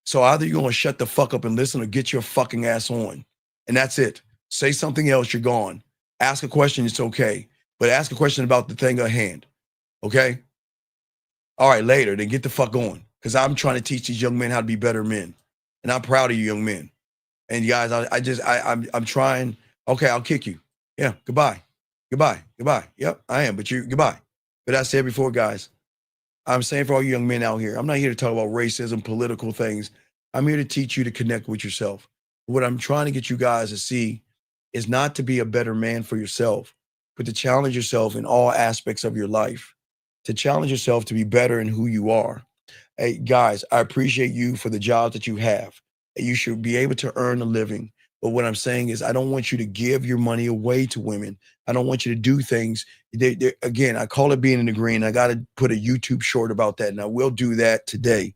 So either you're gonna shut the fuck up and listen or get your fucking ass on. And that's it. Say something else, you're gone. Ask a question, it's okay. But ask a question about the thing at hand. Okay? All right, later, then get the fuck on. Because I'm trying to teach these young men how to be better men. And I'm proud of you young men. And you guys, I'm trying. Okay, I'll kick you. Yeah, goodbye. Yep, I am, but goodbye. But I said before, guys, I'm saying for all you young men out here, I'm not here to talk about racism, political things. I'm here to teach you to connect with yourself. What I'm trying to get you guys to see is not to be a better man for yourself, but to challenge yourself in all aspects of your life, to challenge yourself to be better in who you are. Hey, guys, I appreciate you for the job that you have. You should be able to earn a living. But what I'm saying is, I don't want you to give your money away to women. I don't want you to do things. Again, I call it being in the green. I got to put a YouTube short about that, and I will do that today.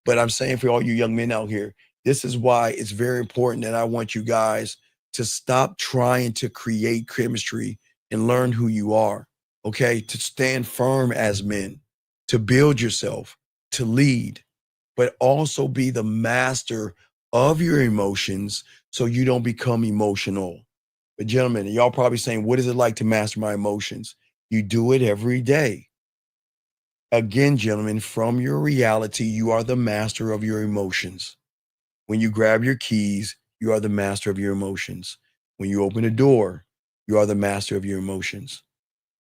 But I'm saying for all you young men out here, this is why it's very important that I want you guys to stop trying to create chemistry and learn who you are, okay? To stand firm as men, to build yourself, to lead, but also be the master of your emotions so you don't become emotional. But gentlemen, y'all probably saying, what is it like to master my emotions? You do it every day. Again, gentlemen, from your reality, you are the master of your emotions. When you grab your keys, you are the master of your emotions. When you open a door, you are the master of your emotions.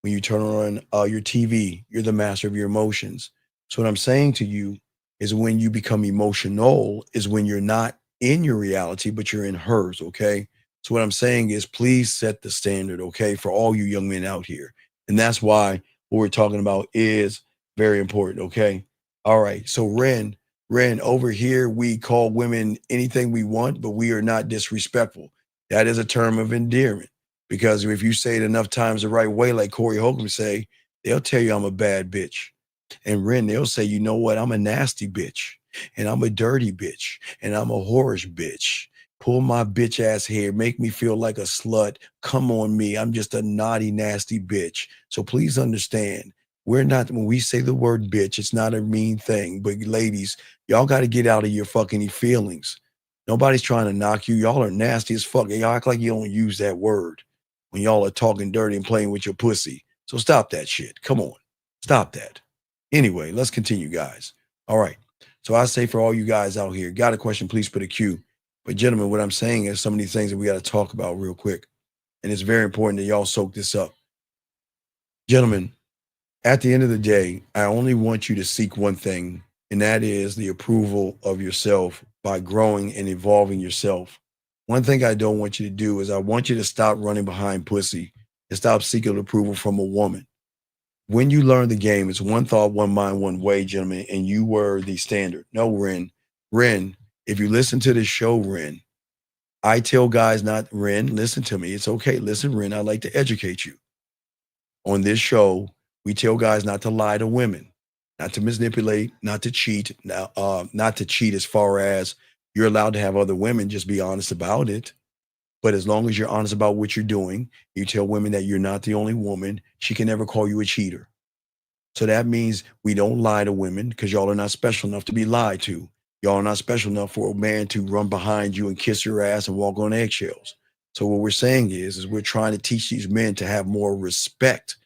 When you turn on your TV, you're the master of your emotions. So what I'm saying to you is when you become emotional is when you're not in your reality, but you're in hers, okay? So what I'm saying is please set the standard, okay, for all you young men out here. And that's why what we're talking about is very important, okay? All right, so Ren, over here, we call women anything we want, but we are not disrespectful. That is a term of endearment. Because if you say it enough times the right way, like Corey Holcomb say, they'll tell you I'm a bad bitch. And Ren, they'll say, you know what? I'm a nasty bitch. And I'm a dirty bitch. And I'm a whorish bitch. Pull my bitch ass hair. Make me feel like a slut. Come on me. I'm just a naughty, nasty bitch. So please understand, we're not, when we say the word bitch, it's not a mean thing. But ladies, y'all got to get out of your fucking feelings. Nobody's trying to knock you. Y'all are nasty as fuck. Y'all act like you don't use that word when y'all are talking dirty and playing with your pussy. So stop that shit. Come on. Stop that. Anyway, let's continue, guys. All right. So I say for all you guys out here, got a question, please put a Q. But gentlemen, what I'm saying is some of these things that we got to talk about real quick. And it's very important that y'all soak this up. Gentlemen, at the end of the day, I only want you to seek one thing, and that is the approval of yourself by growing and evolving yourself. One thing I don't want you to do is I want you to stop running behind pussy and stop seeking approval from a woman. When you learn the game, it's one thought, one mind, one way, gentlemen, and you were the standard. No, Ren. Ren, if you listen to this show, Ren, I tell guys not, Ren, listen to me. It's okay. Listen, Ren, I like to educate you. On this show, we tell guys not to lie to women, not to manipulate, not to cheat, not to cheat as far as you're allowed to have other women, just be honest about it. But as long as you're honest about what you're doing, you tell women that you're not the only woman, she can never call you a cheater. So that means we don't lie to women because y'all are not special enough to be lied to. Y'all are not special enough for a man to run behind you and kiss your ass and walk on eggshells. So what we're saying is we're trying to teach these men to have more respect,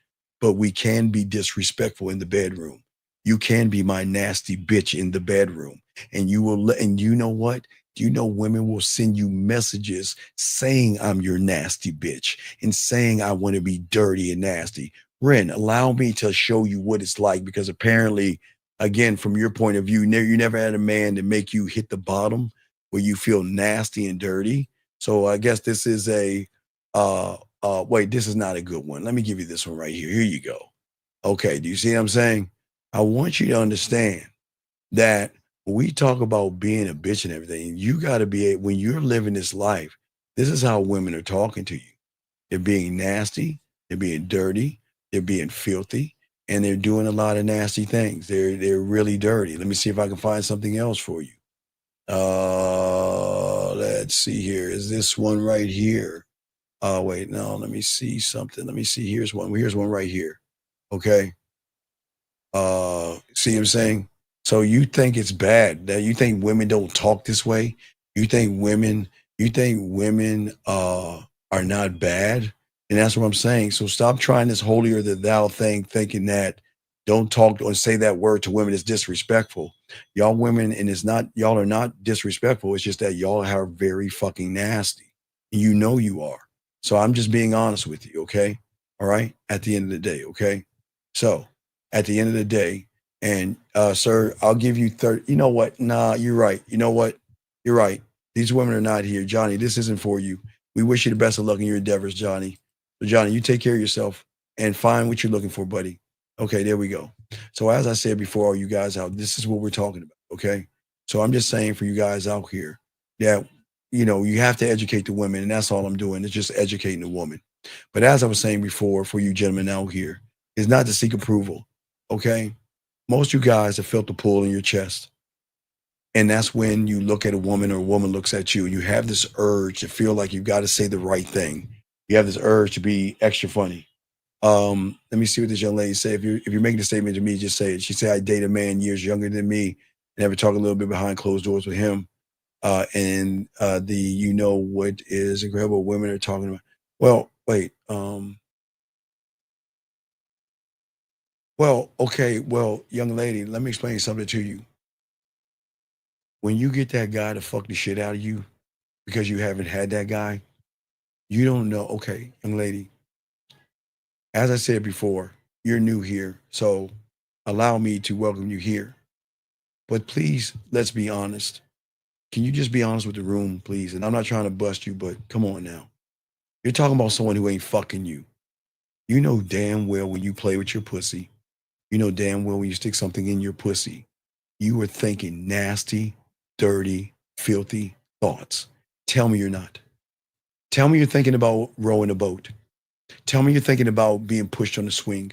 but we can be disrespectful in the bedroom. You can be my nasty bitch in the bedroom. And you will, and you know what? You know, women will send you messages saying I'm your nasty bitch and saying I want to be dirty and nasty. Ren, allow me to show you what it's like, because apparently, again, from your point of view, you never had a man to make you hit the bottom where you feel nasty and dirty. So I guess this is wait, this is not a good one. Let me give you this one right here. Here you go. Okay, do you see what I'm saying? I want you to understand that when we talk about being a bitch and everything, you got to be, when you're living this life, this is how women are talking to you. They're being nasty, they're being dirty, they're being filthy, and they're doing a lot of nasty things. They're really dirty. Let me see if I can find something else for you. Let's see here. Is this one right here? Wait, no, let me see something. Let me see. Here's one. Here's one right here. Okay. See what I'm saying? So you think it's bad that you think women don't talk this way? You think women are not bad? And that's what I'm saying. So stop trying this holier than thou thing, thinking that don't talk or say that word to women is disrespectful. Y'all women, and it's not, y'all are not disrespectful. It's just that y'all are very fucking nasty. And you know you are. So I'm just being honest with you, okay? All right? At the end of the day, okay? So at the end of the day, and sir, I'll give you 30. You know what? Nah, you're right. You know what? You're right. These women are not here. Johnny, this isn't for you. We wish you the best of luck in your endeavors, Johnny. So Johnny, you take care of yourself and find what you're looking for, buddy. Okay, there we go. So as I said before, all you guys out, this is what we're talking about. Okay. So I'm just saying for you guys out here that, you have to educate the women, and that's all I'm doing. It's just educating the woman. But as I was saying before, for you gentlemen out here, is not to seek approval. Okay. Most of you guys have felt the pull in your chest. And that's when you look at a woman or a woman looks at you and you have this urge to feel like you've got to say the right thing. You have this urge to be extra funny. Let me see what this young lady said. If you're making a statement to me, just say it. She said, I date a man years younger than me and ever talk a little bit behind closed doors with him. What is incredible women are talking about. Well, wait. Okay. Well, young lady, let me explain something to you. When you get that guy to fuck the shit out of you because you haven't had that guy, you don't know. Okay, young lady, as I said before, you're new here. So allow me to welcome you here. But please, let's be honest. Can you just be honest with the room, please? And I'm not trying to bust you, but come on now. You're talking about someone who ain't fucking you. You know damn well when you play with your pussy, you know damn well when you stick something in your pussy, you are thinking nasty, dirty, filthy thoughts. Tell me you're not. Tell me you're thinking about rowing a boat. Tell me you're thinking about being pushed on the swing.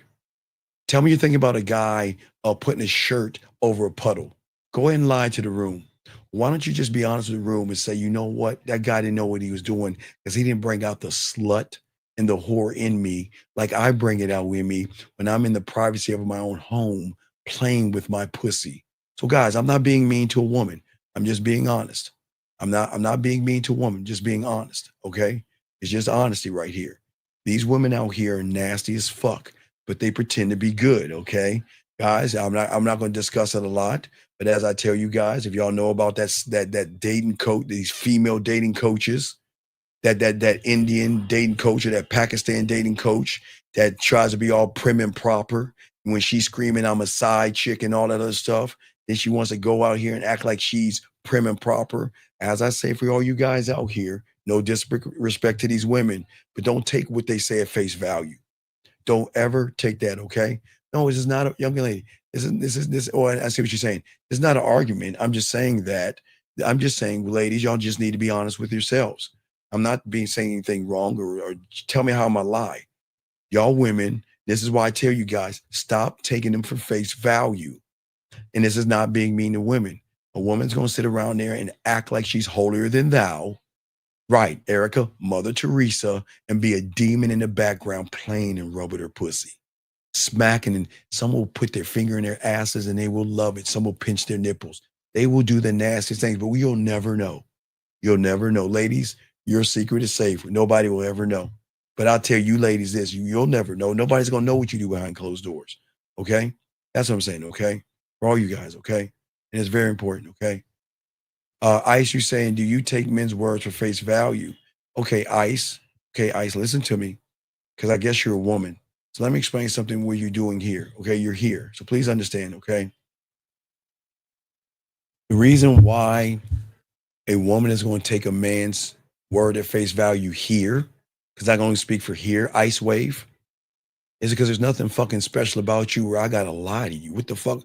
Tell me you're thinking about a guy putting a shirt over a puddle. Go ahead and lie to the room. Why don't you just be honest with the room and say, you know what? That guy didn't know what he was doing because he didn't bring out the slut and the whore in me like I bring it out with me when I'm in the privacy of my own home playing with my pussy. So guys, I'm not being mean to a woman. I'm just being honest. I'm not being mean to a woman, just being honest. Okay. It's just honesty right here. These women out here are nasty as fuck, but they pretend to be good. Okay. Guys, I'm not going to discuss it a lot. But as I tell you guys, if y'all know about that dating coach, these female dating coaches, that Indian dating coach or that Pakistan dating coach that tries to be all prim and proper. When she's screaming, I'm a side chick and all that other stuff, then she wants to go out here and act like she's prim and proper. As I say for all you guys out here, no disrespect to these women, but don't take what they say at face value. Don't ever take that, okay? No, this is not a young lady. This. Oh, I see what you're saying. It's not an argument. I'm just saying, ladies, y'all just need to be honest with yourselves. I'm not saying anything wrong or tell me how I'm a lie. Y'all women, this is why I tell you guys, stop taking them for face value. And this is not being mean to women. A woman's going to sit around there and act like she's holier than thou. Right, Erica, Mother Teresa, and be a demon in the background playing and rubbing her pussy. Smacking, and some will put their finger in their asses and they will love it. Some will pinch their nipples. They will do the nastiest things, but you'll never know. You'll never know. Ladies, your secret is safe. Nobody will ever know. But I'll tell you ladies this, you'll never know. Nobody's going to know what you do behind closed doors. Okay? That's what I'm saying, okay? For all you guys, okay? And it's very important, okay? Ice, you saying, do you take men's words for face value? Okay, Ice. Okay, Ice, listen to me, because I guess you're a woman. So let me explain something what you're doing here. Okay, you're here. So please understand, okay? The reason why a woman is going to take a man's word at face value here, because I can only speak for here, Ice Wave, is because there's nothing fucking special about you where I gotta lie to you. What the fuck?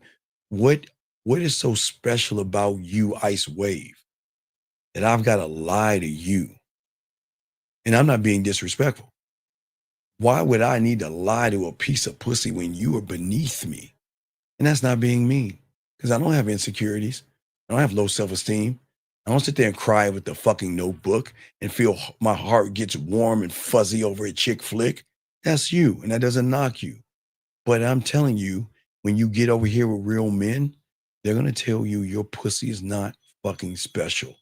What is so special about you, Ice Wave, that I've got to lie to you? And I'm not being disrespectful. Why would I need to lie to a piece of pussy when you are beneath me? And that's not being mean, because I don't have insecurities. I don't have low self-esteem. I don't sit there and cry with the fucking Notebook and feel my heart gets warm and fuzzy over a chick flick. That's you, and that doesn't knock you. But I'm telling you, when you get over here with real men, they're going to tell you your pussy is not fucking special.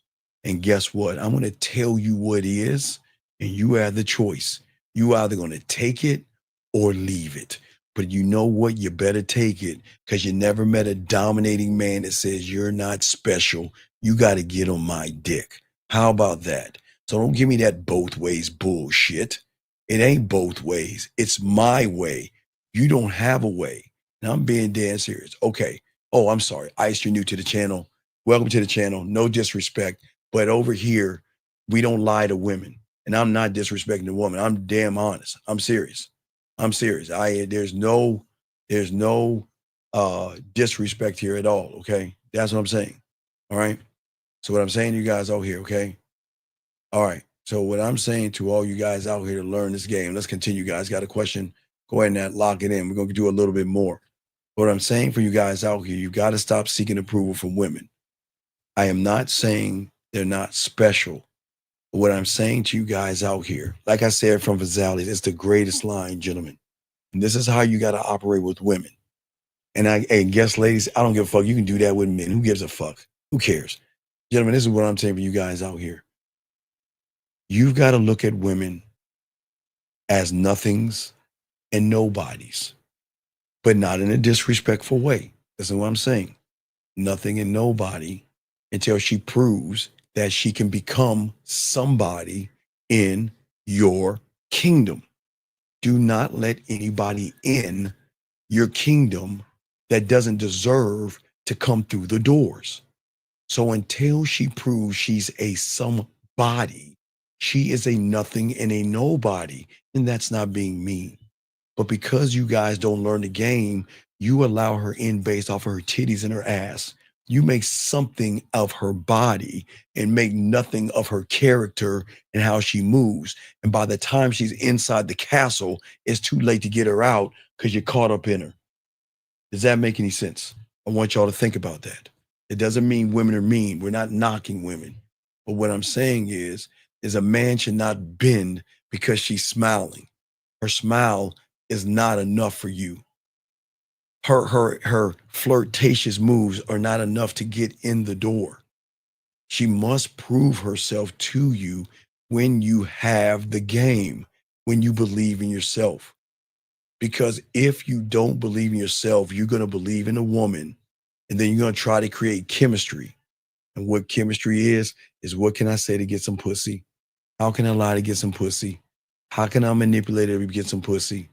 And guess what? I'm going to tell you what is, and you have the choice. You either going to take it or leave it. But you know what? You better take it, because you never met a dominating man that says you're not special. You got to get on my dick. How about that? So don't give me that both ways bullshit. It ain't both ways. It's my way. You don't have a way. And I'm being dead serious. Okay. Oh, I'm sorry. Ice, you're new to the channel. Welcome to the channel. No disrespect. But over here, we don't lie to women. And I'm not disrespecting the woman. I'm damn honest. I'm serious. I'm serious. There's no disrespect here at all, okay? That's what I'm saying. All right. So what I'm saying to you guys out here, okay? All right. So what I'm saying to all you guys out here to learn this game, let's continue, guys. Got a question? Go ahead and lock it in. We're going to do a little bit more. What I'm saying for you guys out here, you got to stop seeking approval from women. I am not saying they're not special. But what I'm saying to you guys out here, like I said from Vazali, it's the greatest line, gentlemen. And this is how you got to operate with women. And guess, ladies, I don't give a fuck. You can do that with men. Who gives a fuck? Who cares? Gentlemen, this is what I'm saying for you guys out here. You've got to look at women as nothings and nobodies, but not in a disrespectful way. That's what I'm saying. Nothing and nobody until she proves that she can become somebody in your kingdom. Do not let anybody in your kingdom that doesn't deserve to come through the doors. So until she proves she's a somebody, she is a nothing and a nobody. And that's not being mean. But because you guys don't learn the game, you allow her in based off of her titties and her ass. You make something of her body and make nothing of her character and how she moves. And by the time she's inside the castle, it's too late to get her out because you're caught up in her. Does that make any sense? I want y'all to think about that. It doesn't mean women are mean. We're not knocking women. But what I'm saying is a man should not bend because she's smiling. Her smile is not enough for you. Her flirtatious moves are not enough to get in the door. She must prove herself to you when you have the game, when you believe in yourself. Because if you don't believe in yourself, you're going to believe in a woman, and then you're going to try to create chemistry. And what chemistry is what can I say to get some pussy? How can I lie to get some pussy? How can I manipulate her to get some pussy?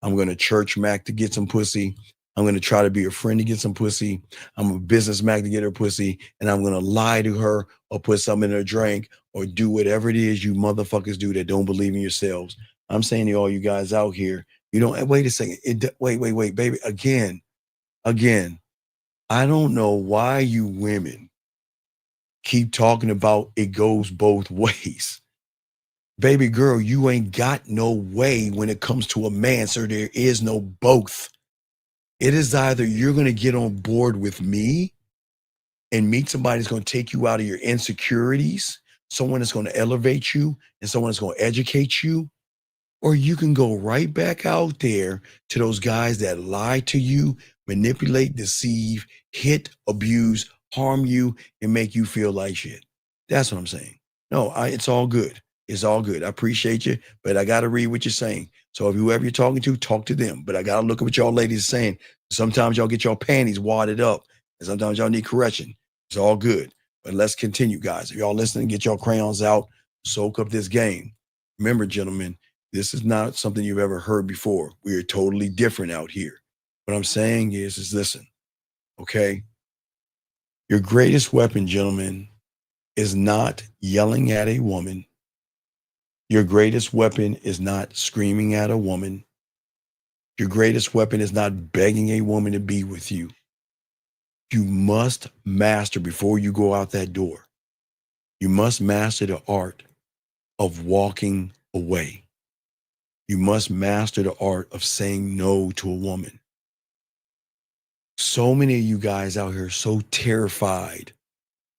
I'm going to church Mac to get some pussy. I'm going to try to be a friend to get some pussy. I'm a business Mac to get her pussy. And I'm going to lie to her or put something in her drink or do whatever it is you motherfuckers do that don't believe in yourselves. I'm saying to all you guys out here, you don't, wait a second. Wait, baby. Again, I don't know why you women keep talking about it goes both ways. Baby girl, you ain't got no way when it comes to a man, sir. There is no both. It is either you're going to get on board with me and meet somebody that's going to take you out of your insecurities, someone that's going to elevate you, and someone that's going to educate you, or you can go right back out there to those guys that lie to you, manipulate, deceive, hit, abuse, harm you, and make you feel like shit. That's what I'm saying. No, it's all good. It's all good. I appreciate you, but I got to read what you're saying. So if whoever you're talking to, talk to them. But I got to look at what y'all ladies are saying. Sometimes y'all get your panties wadded up, and sometimes y'all need correction. It's all good. But let's continue, guys. If y'all listening, get your crayons out, soak up this game. Remember, gentlemen, this is not something you've ever heard before. We are totally different out here. What I'm saying is listen, okay? Your greatest weapon, gentlemen, is not yelling at a woman. Your greatest weapon is not screaming at a woman. Your greatest weapon is not begging a woman to be with you. You must master before you go out that door. You must master the art of walking away. You must master the art of saying no to a woman. So many of you guys out here are so terrified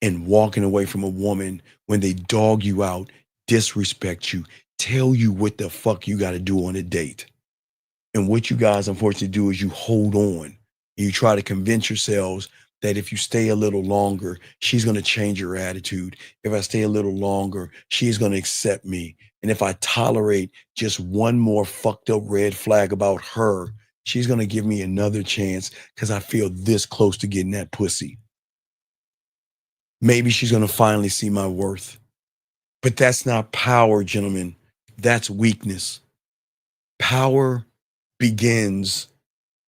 and walking away from a woman when they dog you out, disrespect you, tell you what the fuck you got to do on a date. And what you guys unfortunately do is you hold on and you try to convince yourselves that if you stay a little longer, she's going to change her attitude. If I stay a little longer, she's going to accept me. And if I tolerate just one more fucked up red flag about her, she's going to give me another chance because I feel this close to getting that pussy. Maybe she's going to finally see my worth. But that's not power, gentlemen. That's weakness. Power begins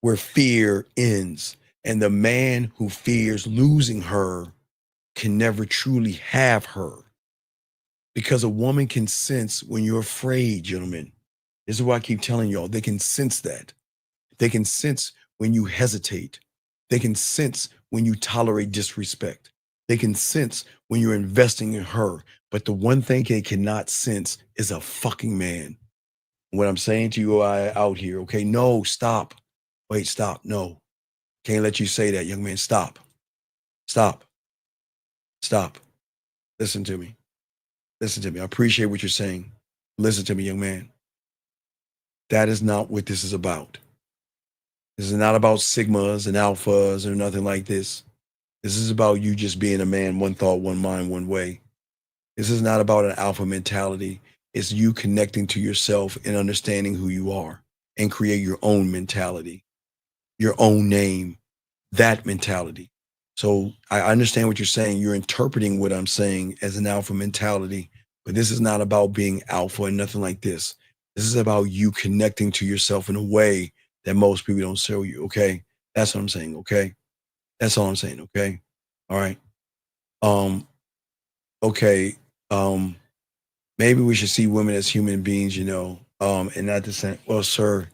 where fear ends. And the man who fears losing her can never truly have her. Because a woman can sense when you're afraid, gentlemen. This is why I keep telling y'all, they can sense that. They can sense when you hesitate. They can sense when you tolerate disrespect. They can sense when you're investing in her. But the one thing they cannot sense is a fucking man. What I'm saying to you out here, okay? No, stop. Wait, stop. No. Can't let you say that, young man. Stop. Stop. Stop. Listen to me. Listen to me. I appreciate what you're saying. Listen to me, young man. That is not what this is about. This is not about sigmas and alphas or nothing like this. This is about you just being a man, one thought, one mind, one way. This is not about an alpha mentality. It's you connecting to yourself and understanding who you are and create your own mentality, your own name, that mentality. So I understand what you're saying. You're interpreting what I'm saying as an alpha mentality, but this is not about being alpha and nothing like this. This is about you connecting to yourself in a way that most people don't show you. Okay. That's what I'm saying. Okay. That's all I'm saying. Okay. All right. Okay. Maybe we should see women as human beings, and not the same. Well, sir,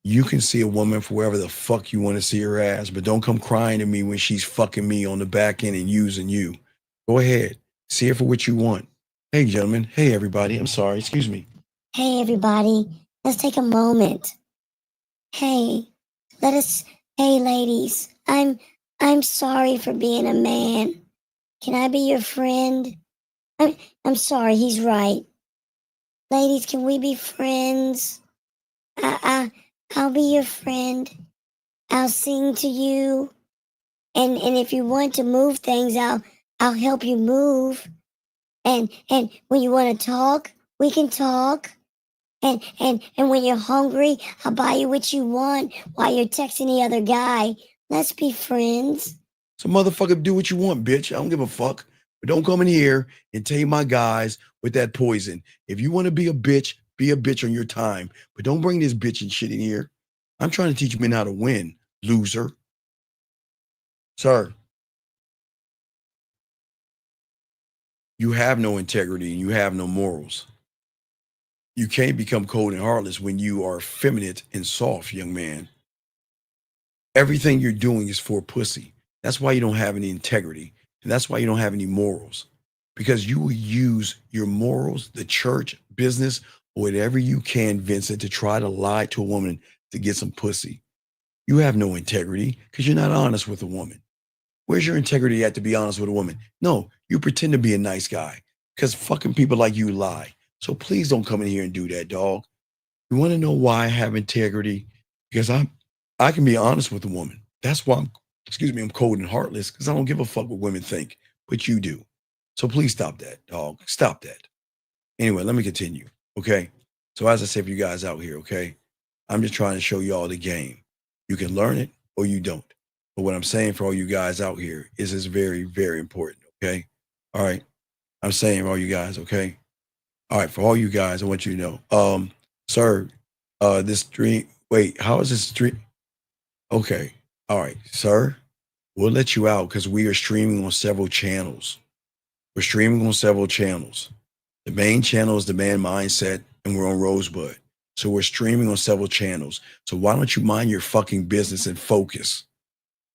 you can see a woman for wherever the fuck you want to see her as, but don't come crying to me when she's fucking me on the back end and using you. Go ahead. See her for what you want. Hey, gentlemen. Hey, everybody. I'm sorry. Excuse me. Hey, everybody. Let's take a moment. Hey, hey, ladies. I'm sorry for being a man. Can I be your friend? I'm sorry. He's right. Ladies, can we be friends? I'll be your friend. I'll sing to you. And if you want to move things, I'll help you move. And when you want to talk, we can talk. And when you're hungry, I'll buy you what you want while you're texting the other guy. Let's be friends. So motherfucker, do what you want, bitch. I don't give a fuck. But don't come in here and tame my guys with that poison. If you want to be a bitch on your time. But don't bring this bitch and shit in here. I'm trying to teach men how to win, loser. Sir, you have no integrity and you have no morals. You can't become cold and heartless when you are effeminate and soft, young man. Everything you're doing is for pussy. That's why you don't have any integrity. And that's why you don't have any morals. Because you will use your morals, the church, business, or whatever you can, Vincent, to try to lie to a woman to get some pussy. You have no integrity because you're not honest with a woman. Where's your integrity at to be honest with a woman? No, you pretend to be a nice guy because fucking people like you lie. So please don't come in here and do that, dog. You want to know why I have integrity? Because I can be honest with a woman. That's why I'm cold and heartless because I don't give a fuck what women think, but you do. So please stop that, dog. Stop that. Anyway, let me continue. Okay. So as I said for you guys out here, okay, I'm just trying to show you all the game. You can learn it or you don't. But what I'm saying for all you guys out here is it's very, very important. Okay. All right. I'm saying for all you guys, okay. All right, for all you guys, I want you to know, sir, this stream. Wait, how is this stream? Okay, all right, sir, we'll let you out because we are streaming on several channels. We're streaming on several channels. The main channel is the Man Mindset, and we're on Rosebud. So we're streaming on several channels. So why don't you mind your fucking business and focus?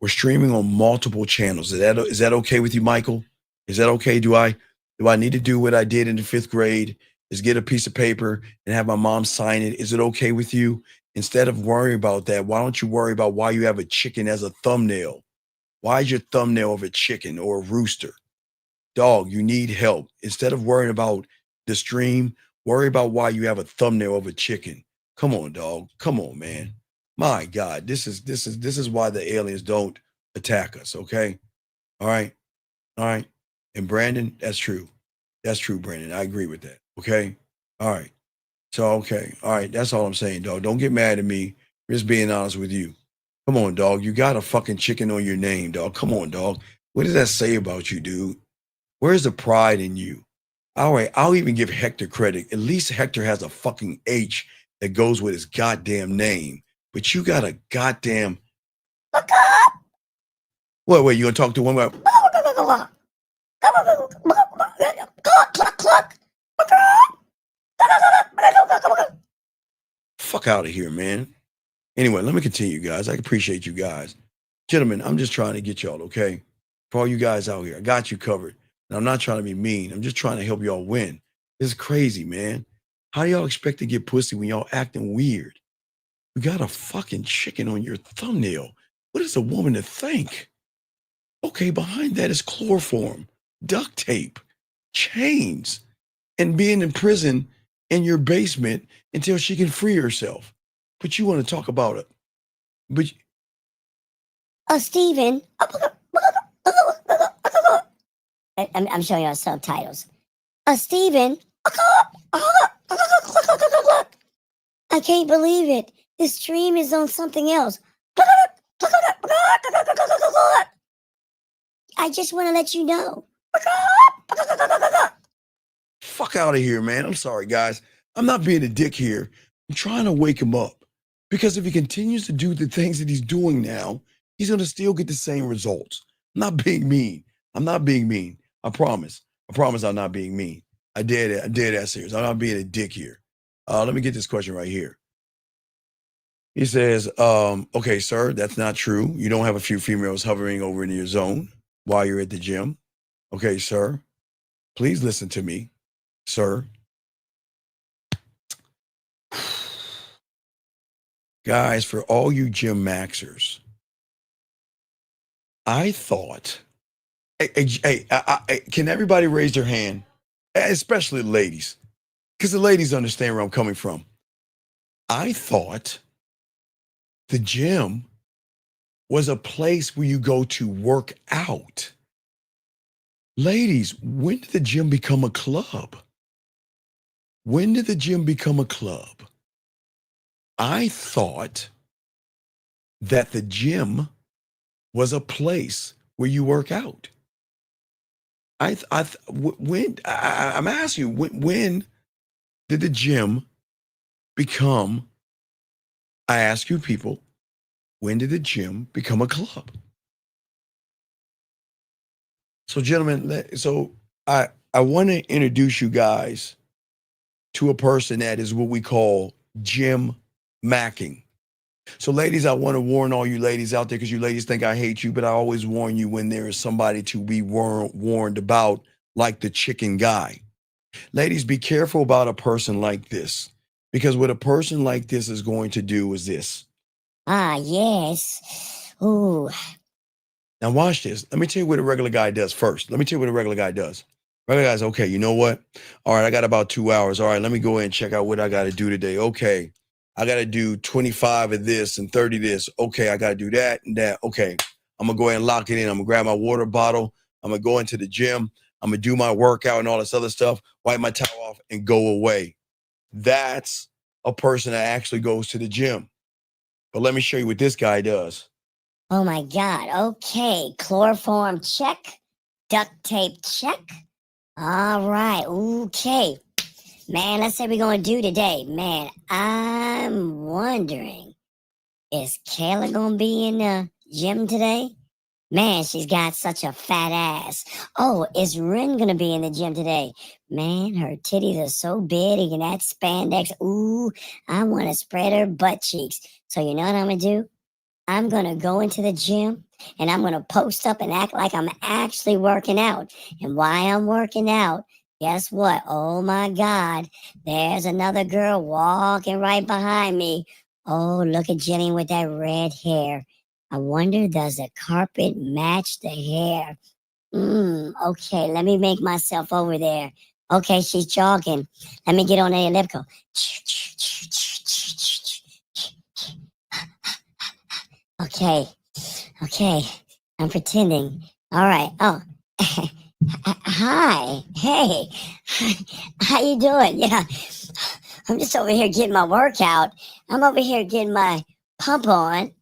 We're streaming on multiple channels. Is that okay with you, Michael? Is that okay? Do I need to do what I did in the 5th grade? Is get a piece of paper and have my mom sign it? Is it okay with you? Instead of worrying about that, why don't you worry about why you have a chicken as a thumbnail? Why is your thumbnail of a chicken or a rooster? Dog, you need help. Instead of worrying about the stream, worry about why you have a thumbnail of a chicken. Come on, dog. Come on, man. My God, this is why the aliens don't attack us, okay? All right. All right. And Brandon, that's true. That's true, Brandon. I agree with that. Okay. All right. So, okay. All right. That's all I'm saying, dog. Don't get mad at me. I'm just being honest with you. Come on, dog. You got a fucking chicken on your name, dog. Come on, dog. What does that say about you, dude? Where's the pride in you? All right. I'll even give Hector credit. At least Hector has a fucking H that goes with his goddamn name. But you got a goddamn. Wait, you gonna talk to one about? Fuck out of here, man. Anyway, let me continue, guys. I appreciate you guys. Gentlemen, I'm just trying to get y'all, okay? For all you guys out here, I got you covered. And I'm not trying to be mean. I'm just trying to help y'all win. This is crazy, man. How do y'all expect to get pussy when y'all acting weird? You got a fucking chicken on your thumbnail. What is a woman to think? Okay, behind that is chloroform, duct tape, chains, and being in prison in your basement until she can free herself. But you want to talk about it. But Steven. I'm showing you subtitles. Steven. I can't believe it. This stream is on something else. I just want to let you know. fuck out of here, man. I'm sorry, guys. I'm not being a dick here. I'm trying to wake him up. Because if he continues to do the things that he's doing now, he's going to still get the same results. I'm not being mean. I'm not being mean. I promise. I promise I'm not being mean. I did that serious. I'm not being a dick here. Let me get this question right here. He says, okay, sir, that's not true. You don't have a few females hovering over in your zone while you're at the gym. Okay, sir, please listen to me, sir. Guys, for all you gym maxers, I thought, hey, can everybody raise their hand? Especially the ladies, because the ladies understand where I'm coming from. I thought the gym was a place where you go to work out. Ladies, when did the gym become a club? When did the gym become a club? I thought that the gym was a place where you work out. I'm asking you, when did the gym become, I ask you people, when did the gym become a club? So gentlemen, I want to introduce you guys to a person that is what we call gym macking. So ladies, I want to warn all you ladies out there, because you ladies think I hate you, but I always warn you when there is somebody to be warned about, like the chicken guy. Ladies, be careful about a person like this, because what a person like this is going to do is this. Ah, yes. Ooh. Now watch this. Let me tell you what a regular guy does first. Regular guy's, okay, you know what? All right, I got about 2 hours. All right, let me go ahead and check out what I got to do today. Okay, I got to do 25 of this and 30 of this. Okay, I got to do that and that. Okay, I'm going to go ahead and lock it in. I'm going to grab my water bottle. I'm going to go into the gym. I'm going to do my workout and all this other stuff, wipe my towel off and go away. That's a person that actually goes to the gym. But let me show you what this guy does. Oh my God. Okay. Chloroform check. Duct tape check. All right. Okay. Man, let's say we're going to do today. Man, I'm wondering, is Kayla going to be in the gym today? Man, she's got such a fat ass. Oh, is Rin going to be in the gym today? Man, her titties are so big and that spandex. Ooh, I want to spread her butt cheeks. So you know what I'm going to do? I'm going to go into the gym and I'm going to post up and act like I'm actually working out. And while I'm working out, guess what? Oh my God, there's another girl walking right behind me. Oh, look at Jenny with that red hair. I wonder, does the carpet match the hair? Okay, let me make myself over there. Okay, she's jogging. Let me get on the elliptical. Okay, I'm pretending. All right. Oh, hi. Hey, how you doing? Yeah, I'm just over here getting my workout. I'm over here getting my pump on.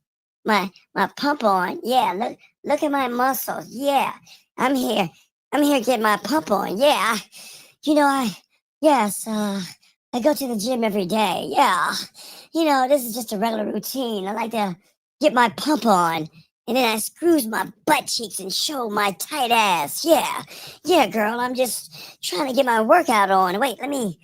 My pump on. Yeah, look at my muscles. Yeah, I'm here getting my pump on. Yeah, I go to the gym every day. Yeah, this is just a regular routine. I like to get my pump on, and then I screws my butt cheeks and show my tight ass. Yeah, girl, I'm just trying to get my workout on. Wait, let me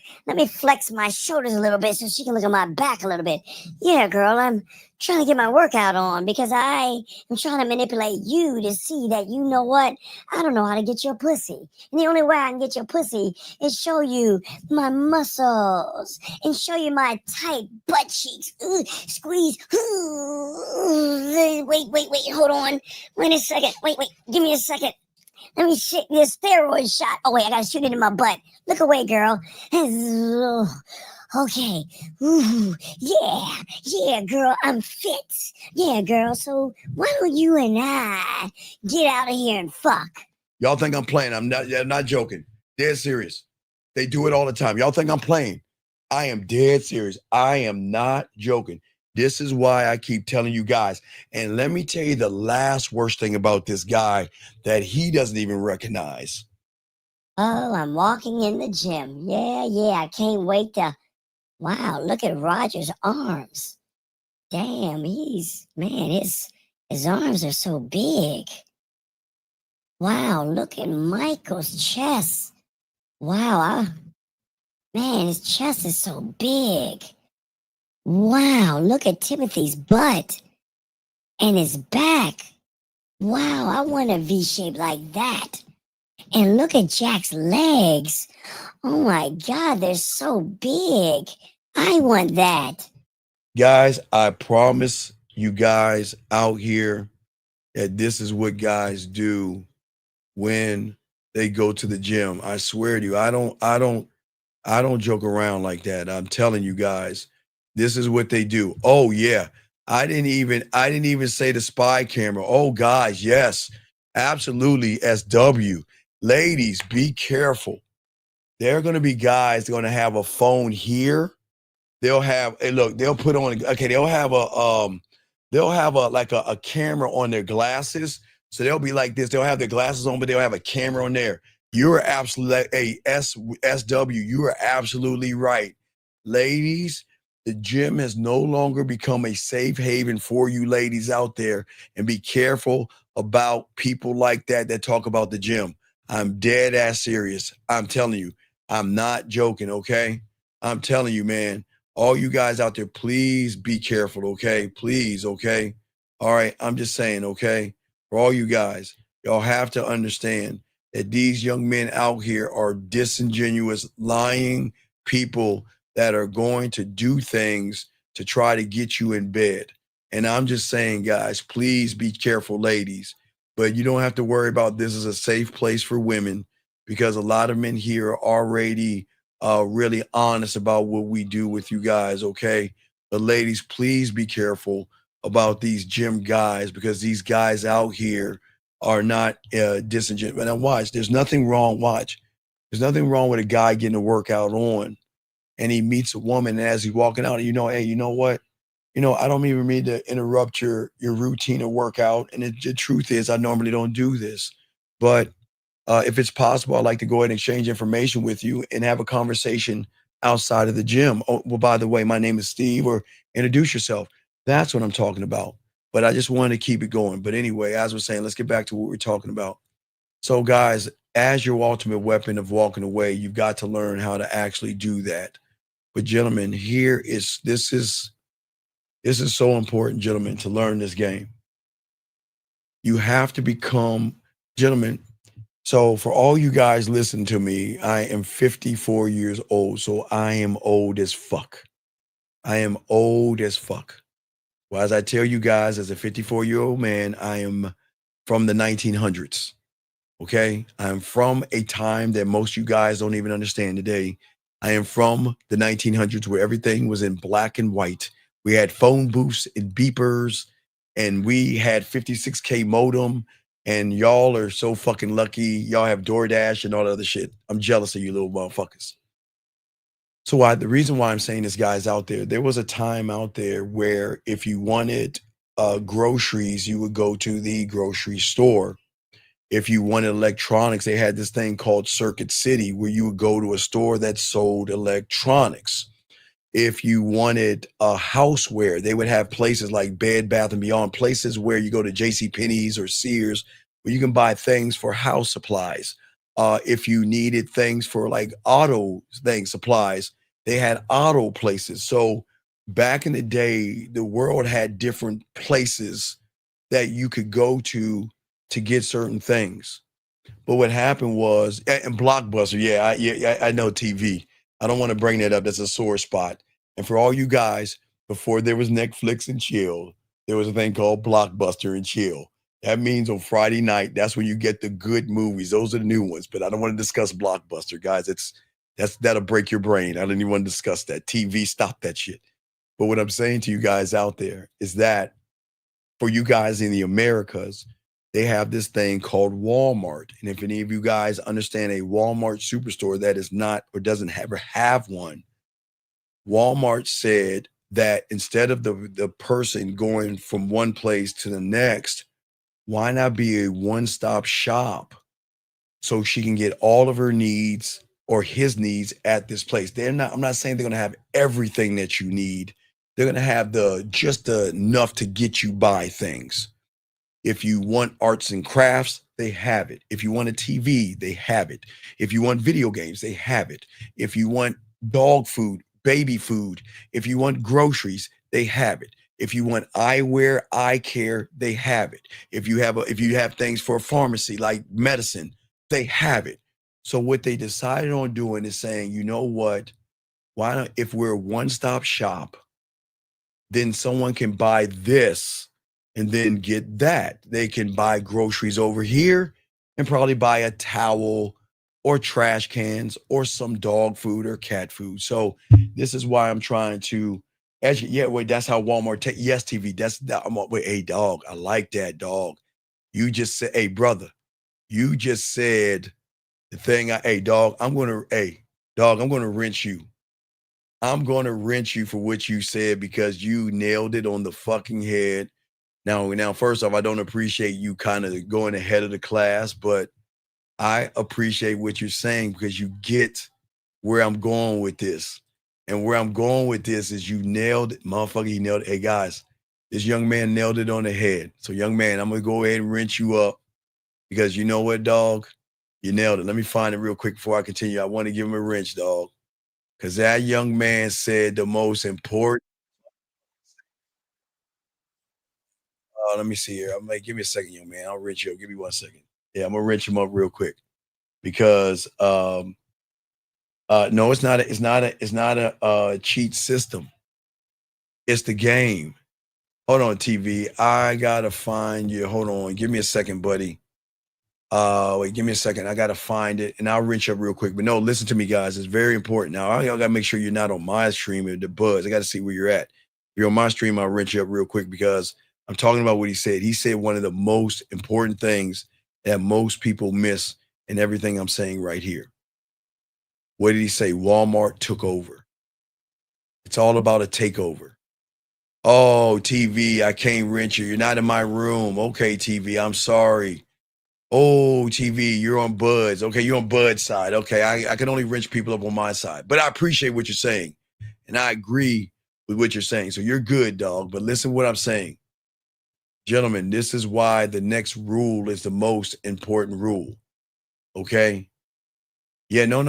flex my shoulders a little bit so she can look at my back a little bit. Yeah, girl, I'm trying to get my workout on because I am trying to manipulate you to see that you know what? I don't know how to get your pussy. And the only way I can get your pussy is show you my muscles and show you my tight butt cheeks. Ooh, squeeze. Ooh, wait, hold on. Wait a second. Wait, give me a second. Let me shoot this steroid shot. Oh, wait, I gotta shoot it in my butt. Look away, girl. Okay. Ooh, yeah, girl, I'm fit. Yeah, girl, so why don't you and I get out of here and fuck? Y'all think I'm playing. I'm not joking. Dead serious. They do it all the time. Y'all think I'm playing. I am dead serious. I am not joking. This is why I keep telling you guys. And let me tell you the last worst thing about this guy that he doesn't even recognize. Oh, I'm walking in the gym. Yeah, I can't wait to... Wow, look at Roger's arms. Damn, his arms are so big. Wow, look at Michael's chest. Wow, man, his chest is so big. Wow, look at Timothy's butt and his back. Wow, I want a V shape like that. And look at Jack's legs. Oh my God, they're so big. I want that. Guys, I promise you guys out here that this is what guys do when they go to the gym. I swear to you, I don't joke around like that. I'm telling you guys, this is what they do. Oh yeah. I didn't even say the spy camera. Oh guys, yes. Absolutely. SW. Ladies, be careful. There are going to be guys that are going to have a phone here. They'll have, hey, look, they'll put on, okay, they'll have a camera on their glasses. So they'll be like this. They'll have their glasses on, but they'll have a camera on there. You're absolutely, SW, you are absolutely right. Ladies, the gym has no longer become a safe haven for you ladies out there. And be careful about people like that talk about the gym. I'm dead ass serious. I'm telling you, I'm not joking, okay? I'm telling you, man. All you guys out there, please be careful, okay? Please, okay? All right, I'm just saying, okay? For all you guys, y'all have to understand that these young men out here are disingenuous, lying people that are going to do things to try to get you in bed. And I'm just saying, guys, please be careful, ladies. But you don't have to worry about this as a safe place for women because a lot of men here are already really honest about what we do with you guys, okay? But ladies, please be careful about these gym guys because these guys out here are not disingenuous. Now watch, there's nothing wrong with a guy getting a workout on and he meets a woman and as he's walking out, hey, you know what? I don't even mean to interrupt your routine or workout. And the truth is I normally don't do this, but if it's possible, I'd like to go ahead and exchange information with you and have a conversation outside of the gym. Oh, well, by the way, my name is Steve, or introduce yourself. That's what I'm talking about. But I just wanted to keep it going. But anyway, as we're saying, let's get back to what we're talking about. So guys, as your ultimate weapon of walking away, you've got to learn how to actually do that. But gentlemen, this is so important, gentlemen, to learn this game. You have to become, gentlemen, so for all you guys listen to me, I am 54 years old, so I am old as fuck. I am old as fuck. Well, as I tell you guys, as a 54-year-old man, I am from the 1900s, okay? I'm from a time that most of you guys don't even understand today. I am from the 1900s where everything was in black and white. We had phone booths and beepers, and we had 56K modem. And y'all are so fucking lucky. Y'all have DoorDash and all that other shit. I'm jealous of you little motherfuckers. So the reason why I'm saying this, guys, out there was a time out there where if you wanted groceries, you would go to the grocery store. If you wanted electronics, they had this thing called Circuit City where you would go to a store that sold electronics. If you wanted a houseware, they would have places like Bed Bath & Beyond, places where you go to JCPenney's or Sears, where you can buy things for house supplies. If you needed things for like auto supplies, they had auto places. So back in the day, the world had different places that you could go to get certain things. But what happened was, and Blockbuster, I know TV. I don't want to bring that up. That's a sore spot. And for all you guys, before there was Netflix and chill, there was a thing called Blockbuster and chill. That means on Friday night, that's when you get the good movies. Those are the new ones. But I don't want to discuss Blockbuster, guys. That'll break your brain. I don't even want to discuss that. TV, stop that shit. But what I'm saying to you guys out there is that for you guys in the Americas, they have this thing called Walmart. And if any of you guys understand a Walmart superstore that is not or doesn't ever have one, Walmart said that instead of the person going from one place to the next, why not be a one-stop shop so she can get all of her needs or his needs at this place? I'm not saying they're going to have everything that you need. They're going to have just enough to get you by things. If you want arts and crafts, they have it. If you want a TV, they have it. If you want video games, they have it. If you want dog food, baby food, if you want groceries, they have it. If you want eyewear, eye care, they have it. If you have things for a pharmacy like medicine, they have it. So what they decided on doing is saying, you know what? Why not, if we're a one-stop shop, then someone can buy this and then get that. They can buy groceries over here and probably buy a towel or trash cans or some dog food or cat food. So this is why I'm trying to educate. Yeah, wait, that's how Walmart yes, TV. Hey, dog, I like that, dog. You just said, hey, brother, you just said the thing. Hey, dog, I'm gonna rinse you. I'm gonna rinse you for what you said because you nailed it on the fucking head. Now, first off, I don't appreciate you kind of going ahead of the class, but I appreciate what you're saying because you get where I'm going with this. And where I'm going with this is you nailed it, motherfucker. You nailed it. Hey, guys, this young man nailed it on the head. So, young man, I'm going to go ahead and rinse you up because you know what, dog? You nailed it. Let me find it real quick before I continue. I want to give him a wrench, dog, because that young man said the most important. Let me see here. I'm like, give me a second, young man. I'll wrench you up. Give me 1 second. Yeah, I'm gonna wrench him up real quick because no, it's not a cheat system. It's the game. Hold on, TV. I gotta find you. Hold on. Give me a second, buddy. Wait, give me a second. I gotta find it, and I'll wrench up real quick. But no, listen to me, guys. It's very important. Now, I gotta make sure you're not on my stream or the buzz. I gotta see where you're at. If you're on my stream, I'll wrench you up real quick because I'm talking about what he said. He said one of the most important things that most people miss in everything I'm saying right here. What did he say? Walmart took over. It's all about a takeover. Oh, TV, I can't wrench you. You're not in my room. Okay, TV, I'm sorry. Oh, TV, you're on Bud's. Okay, you're on Bud's side. Okay, I can only wrench people up on my side. But I appreciate what you're saying. And I agree with what you're saying. So you're good, dog. But listen to what I'm saying. Gentlemen, this is why the next rule is the most important rule. Okay? Yeah, no,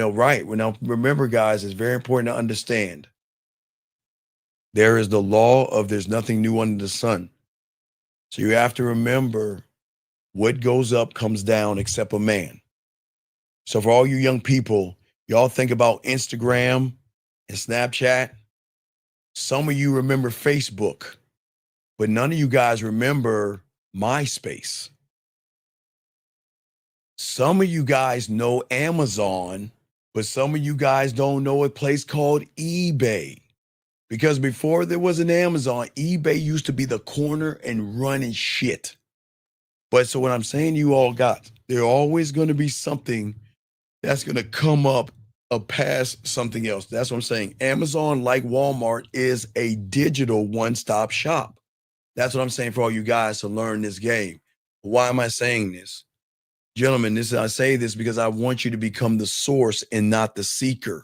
right. Well, now, remember, guys, it's very important to understand. There is the law of there's nothing new under the sun. So you have to remember what goes up comes down except a man. So for all you young people, y'all think about Instagram and Snapchat. Some of you remember Facebook, but none of you guys remember MySpace. Some of you guys know Amazon, but some of you guys don't know a place called eBay. Because before there was an Amazon, eBay used to be the corner and running shit. But so what I'm saying to you all got, there's always going to be something that's going to come up past something else. That's what I'm saying. Amazon, like Walmart, is a digital one-stop shop. That's what I'm saying for all you guys to learn this game. Why am I saying this? Gentlemen, I say this because I want you to become the source and not the seeker.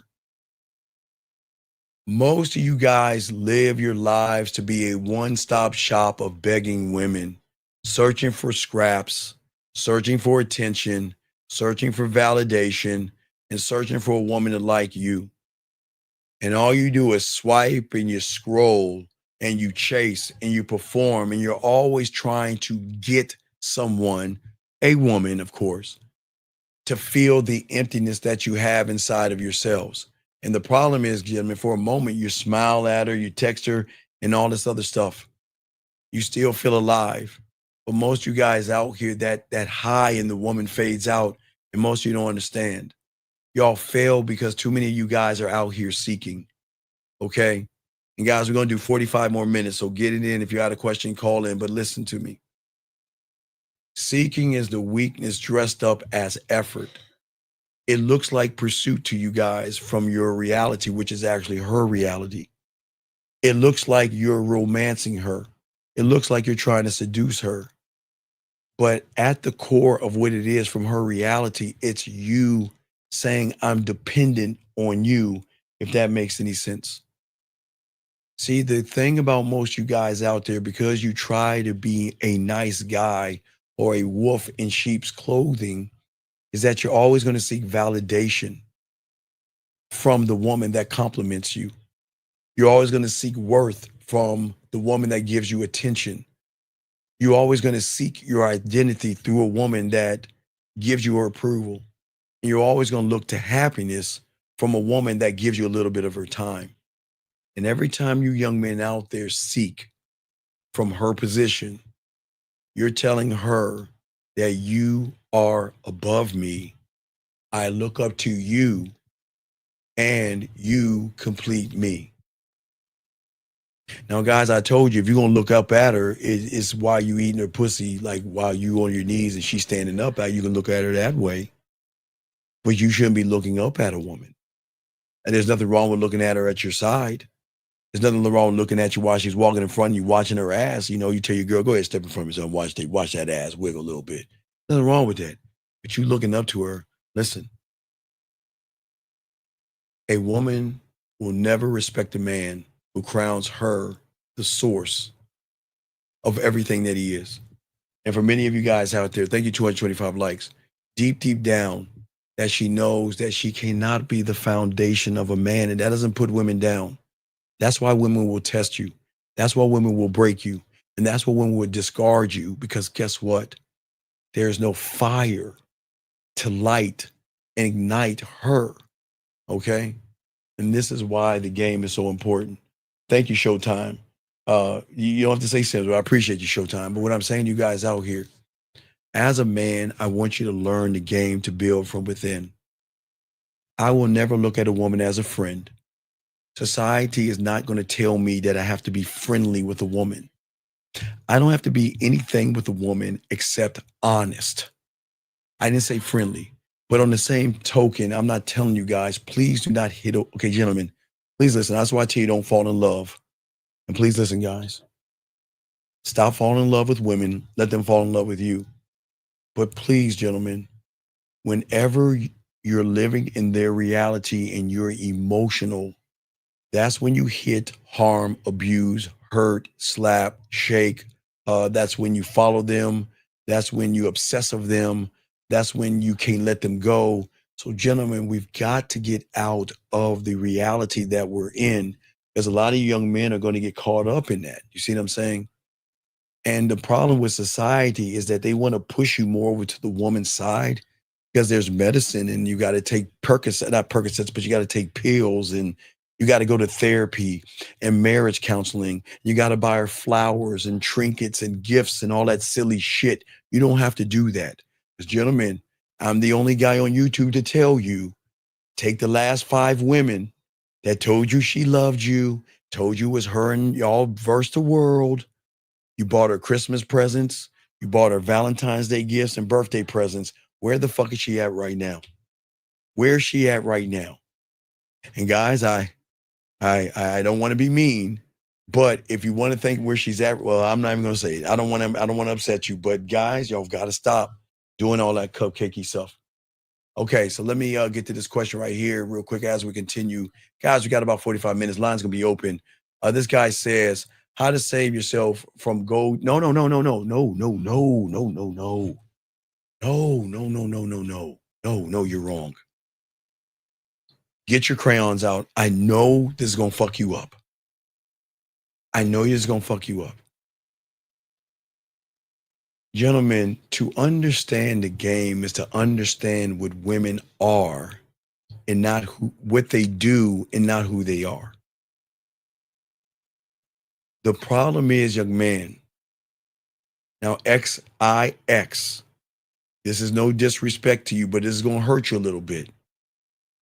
Most of you guys live your lives to be a one-stop shop of begging women, searching for scraps, searching for attention, searching for validation, and searching for a woman to like you. And all you do is swipe and you scroll and you chase and you perform, and you're always trying to get someone, a woman, of course, to feel the emptiness that you have inside of yourselves. And the problem is, gentlemen, for a moment, you smile at her, you text her, and all this other stuff. You still feel alive. But most of you guys out here, that high in the woman fades out, and most of you don't understand. Y'all fail because too many of you guys are out here seeking. Okay? And guys, we're going to do 45 more minutes, so get it in. If you got a question, call in, but listen to me. Seeking is the weakness dressed up as effort. It looks like pursuit to you guys from your reality, which is actually her reality. It looks like you're romancing her. It looks like you're trying to seduce her. But at the core of what it is from her reality, it's you saying, I'm dependent on you, if that makes any sense. See, the thing about most you guys out there, because you try to be a nice guy or a wolf in sheep's clothing, is that you're always going to seek validation from the woman that compliments you. You're always going to seek worth from the woman that gives you attention. You're always going to seek your identity through a woman that gives you her approval. And you're always going to look to happiness from a woman that gives you a little bit of her time. And every time you young men out there seek from her position, you're telling her that you are above me. I look up to you and you complete me. Now, guys, I told you, if you're going to look up at her, it's while you eating her pussy, like while you on your knees and she's standing up at you, can look at her that way. But you shouldn't be looking up at a woman. And there's nothing wrong with looking at her at your side. There's nothing wrong with looking at you while she's walking in front of you, watching her ass. You know, you tell your girl, go ahead, step in front of me, son, watch that ass wiggle a little bit. Nothing wrong with that. But you looking up to her, listen. A woman will never respect a man who crowns her the source of everything that he is. And for many of you guys out there, thank you, 225 likes. Deep, deep down, that she knows that she cannot be the foundation of a man, and that doesn't put women down. That's why women will test you. That's why women will break you. And that's why women will discard you, because guess what? There's no fire to light and ignite her, okay? And this is why the game is so important. Thank you, Showtime. You don't have to say something. I appreciate you, Showtime. But what I'm saying to you guys out here, as a man, I want you to learn the game to build from within. I will never look at a woman as a friend. Society is not going to tell me that I have to be friendly with a woman. I don't have to be anything with a woman except honest. I didn't say friendly. But on the same token, I'm not telling you guys, please do not hit. Okay, gentlemen, please listen. That's why I tell you don't fall in love. And please listen, guys. Stop falling in love with women. Let them fall in love with you. But please, gentlemen, whenever you're living in their reality and you're emotional, that's when you hit, harm, abuse, hurt, slap, shake. That's when you follow them. That's when you obsess of them. That's when you can't let them go. So, gentlemen, we've got to get out of the reality that we're in, because a lot of young men are going to get caught up in that. You see what I'm saying? And the problem with society is that they want to push you more over to the woman's side, because there's medicine and you got to take not Percocets, but you got to take pills, and you got to go to therapy and marriage counseling. You got to buy her flowers and trinkets and gifts and all that silly shit. You don't have to do that. Because, gentlemen, I'm the only guy on YouTube to tell you, take the last 5 women that told you she loved you, told you it was her and y'all verse the world. You bought her Christmas presents. You bought her Valentine's Day gifts and birthday presents. Where the fuck is she at right now? Where is she at right now? And guys, I don't want to be mean, but if you want to think where she's at, well, I'm not even going to say it. I don't want to upset you, but guys, y'all got to stop doing all that cupcakey stuff. Okay, so let me get to this question right here real quick as we continue. Guys, we got about 45 minutes. Line's going to be open. This guy says, how to save yourself from gold. No, you're wrong. Get your crayons out. I know this is going to fuck you up. I know this is going to fuck you up. Gentlemen, to understand the game is to understand what women are and not what they do and not who they are. The problem is, young man, now XIX, this is no disrespect to you, but this is going to hurt you a little bit.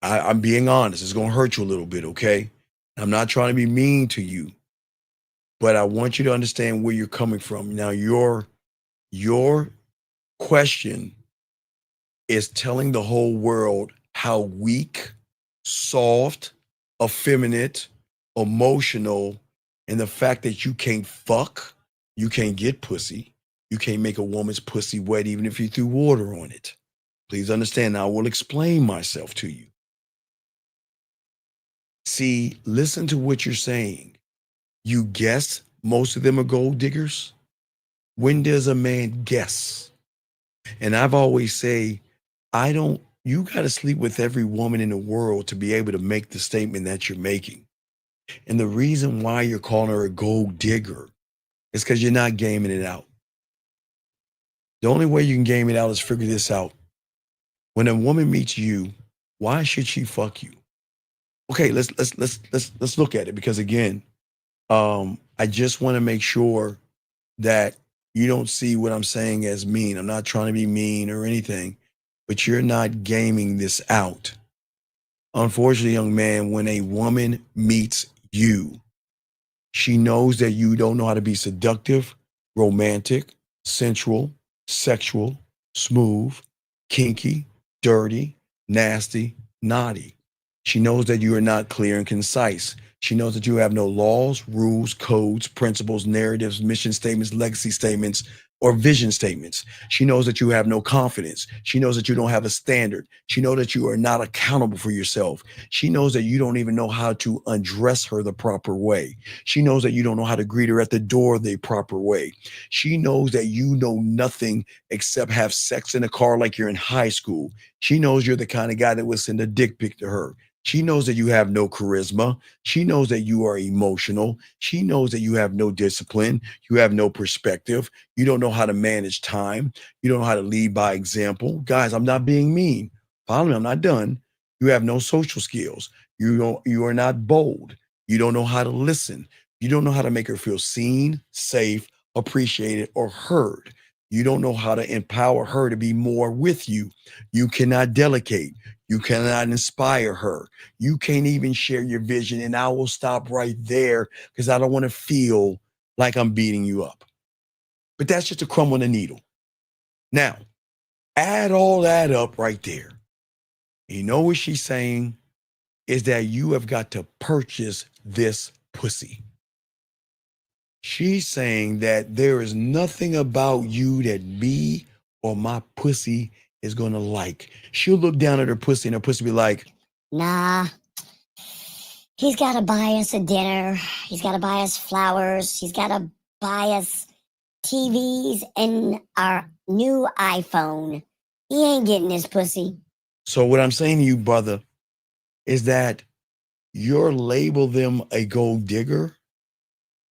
I'm being honest. It's going to hurt you a little bit, okay? I'm not trying to be mean to you, but I want you to understand where you're coming from. Now, your question is telling the whole world how weak, soft, effeminate, emotional, and the fact that you can't fuck, you can't get pussy, you can't make a woman's pussy wet even if you threw water on it. Please understand. Now, I will explain myself to you. See, listen to what you're saying. You guess most of them are gold diggers? When does a man guess? And I've always say, you got to sleep with every woman in the world to be able to make the statement that you're making. And the reason why you're calling her a gold digger is because you're not gaming it out. The only way you can game it out is figure this out. When a woman meets you, why should she fuck you? Okay, let's look at it, because again, I just want to make sure that you don't see what I'm saying as mean. I'm not trying to be mean or anything, but you're not gaming this out. Unfortunately, young man, when a woman meets you, she knows that you don't know how to be seductive, romantic, sensual, sexual, smooth, kinky, dirty, nasty, naughty. She knows that you are not clear and concise. She knows that you have no laws, rules, codes, principles, narratives, mission statements, legacy statements, or vision statements. She knows that you have no confidence. She knows that you don't have a standard. She knows that you are not accountable for yourself. She knows that you don't even know how to undress her the proper way. She knows that you don't know how to greet her at the door the proper way. She knows that you know nothing except have sex in a car like you're in high school. She knows you're the kind of guy that would send a dick pic to her. She knows that you have no charisma. She knows that you are emotional. She knows that you have no discipline. You have no perspective. You don't know how to manage time. You don't know how to lead by example. Guys, I'm not being mean. Follow me, I'm not done. You have no social skills. You are not bold. You don't know how to listen. You don't know how to make her feel seen, safe, appreciated, or heard. You don't know how to empower her to be more with you. You cannot delegate. You cannot inspire her. You can't even share your vision. And I will stop right there because I don't want to feel like I'm beating you up. But that's just a crumb on the needle. Now, add all that up right there. You know what she's saying is that you have got to purchase this pussy. She's saying that there is nothing about you that me or my pussy is going to like. She'll look down at her pussy and her pussy be like, nah, he's got to buy us a dinner. He's got to buy us flowers. He's got to buy us TVs and our new iPhone. He ain't getting this pussy. So what I'm saying to you, brother, is that you're label them a gold digger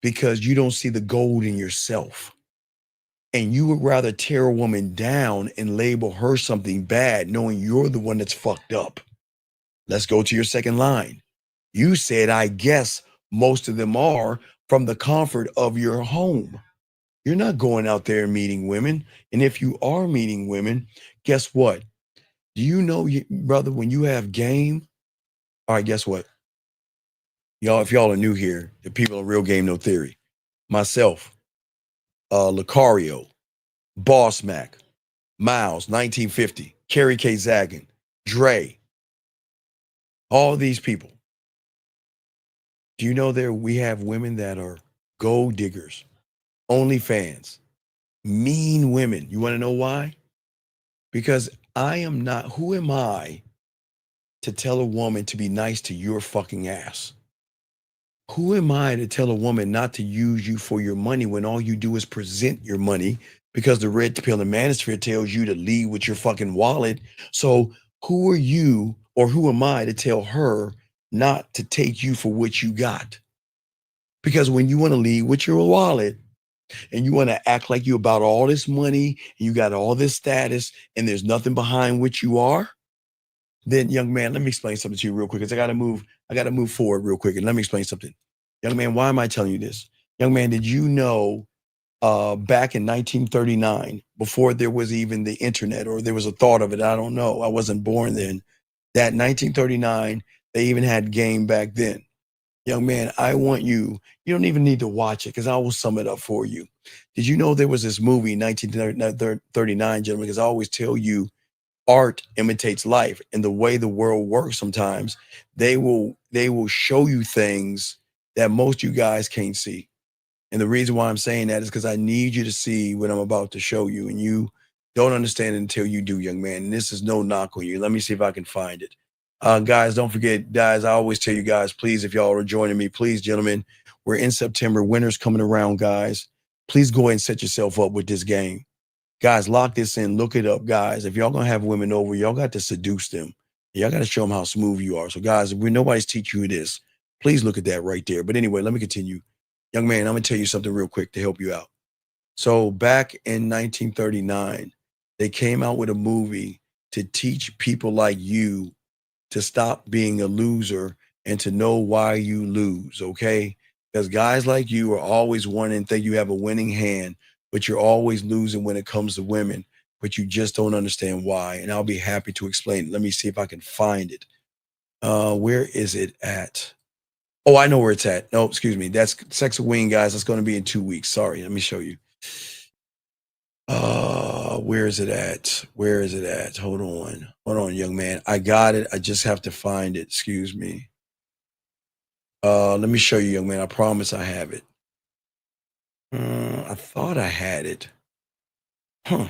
because you don't see the gold in yourself. And you would rather tear a woman down and label her something bad, knowing you're the one that's fucked up. Let's go to your second line. You said, I guess most of them are from the comfort of your home. You're not going out there and meeting women. And if you are meeting women, guess what? Do you know, brother, when you have game, all right, guess what? Y'all, if y'all are new here, the people of Real Game No Theory, myself, Lucario, Boss Mac, Miles, 1950, Kerry K. Zaggin, Dre, all these people. Do you know we have women that are gold diggers, OnlyFans, mean women? You want to know why? Because who am I to tell a woman to be nice to your fucking ass? Who am I to tell a woman not to use you for your money when all you do is present your money because the red pill and manosphere tells you to lead with your fucking wallet? So who are you or who am I to tell her not to take you for what you got? Because when you want to leave with your wallet and you want to act like you about all this money, and you got all this status, and there's nothing behind what you are, then young man, let me explain something to you real quick, because I gotta move forward real quick. And let me explain something. Young man, why am I telling you this? Young man, did you know back in 1939, before there was even the internet, or there was a thought of it, I don't know, I wasn't born then, that 1939, they even had game back then. Young man, I want you don't even need to watch it, because I will sum it up for you. Did you know there was this movie, 1939, gentlemen, because I always tell you, art imitates life, and the way the world works sometimes, they will show you things that most you guys can't see. And the reason why I'm saying that is because I need you to see what I'm about to show you, and you don't understand it until you do, young man. And this is no knock on you. Let me see if I can find it. Guys, don't forget, guys, I always tell you guys, please, if y'all are joining me, please, gentlemen, we're in September. Winter's coming around, guys. Please go ahead and set yourself up with this game. Guys, lock this in. Look it up, guys. If y'all going to have women over, y'all got to seduce them. Y'all got to show them how smooth you are. So, guys, if nobody's teaching you this, please look at that right there. But anyway, let me continue. Young man, I'm going to tell you something real quick to help you out. So back in 1939, they came out with a movie to teach people like you to stop being a loser and to know why you lose, okay? Because guys like you are always wanting to think you have a winning hand, but you're always losing when it comes to women, but you just don't understand why. And I'll be happy to explain it. Let me see if I can find it. Where is it at? Oh, I know where it's at. No, excuse me. That's Sex of Wing, guys. That's going to be in 2 weeks. Sorry. Let me show you. Where is it at? Where is it at? Hold on, young man. I got it. I just have to find it. Excuse me. Let me show you, young man. I promise I have it. I thought I had it. Huh.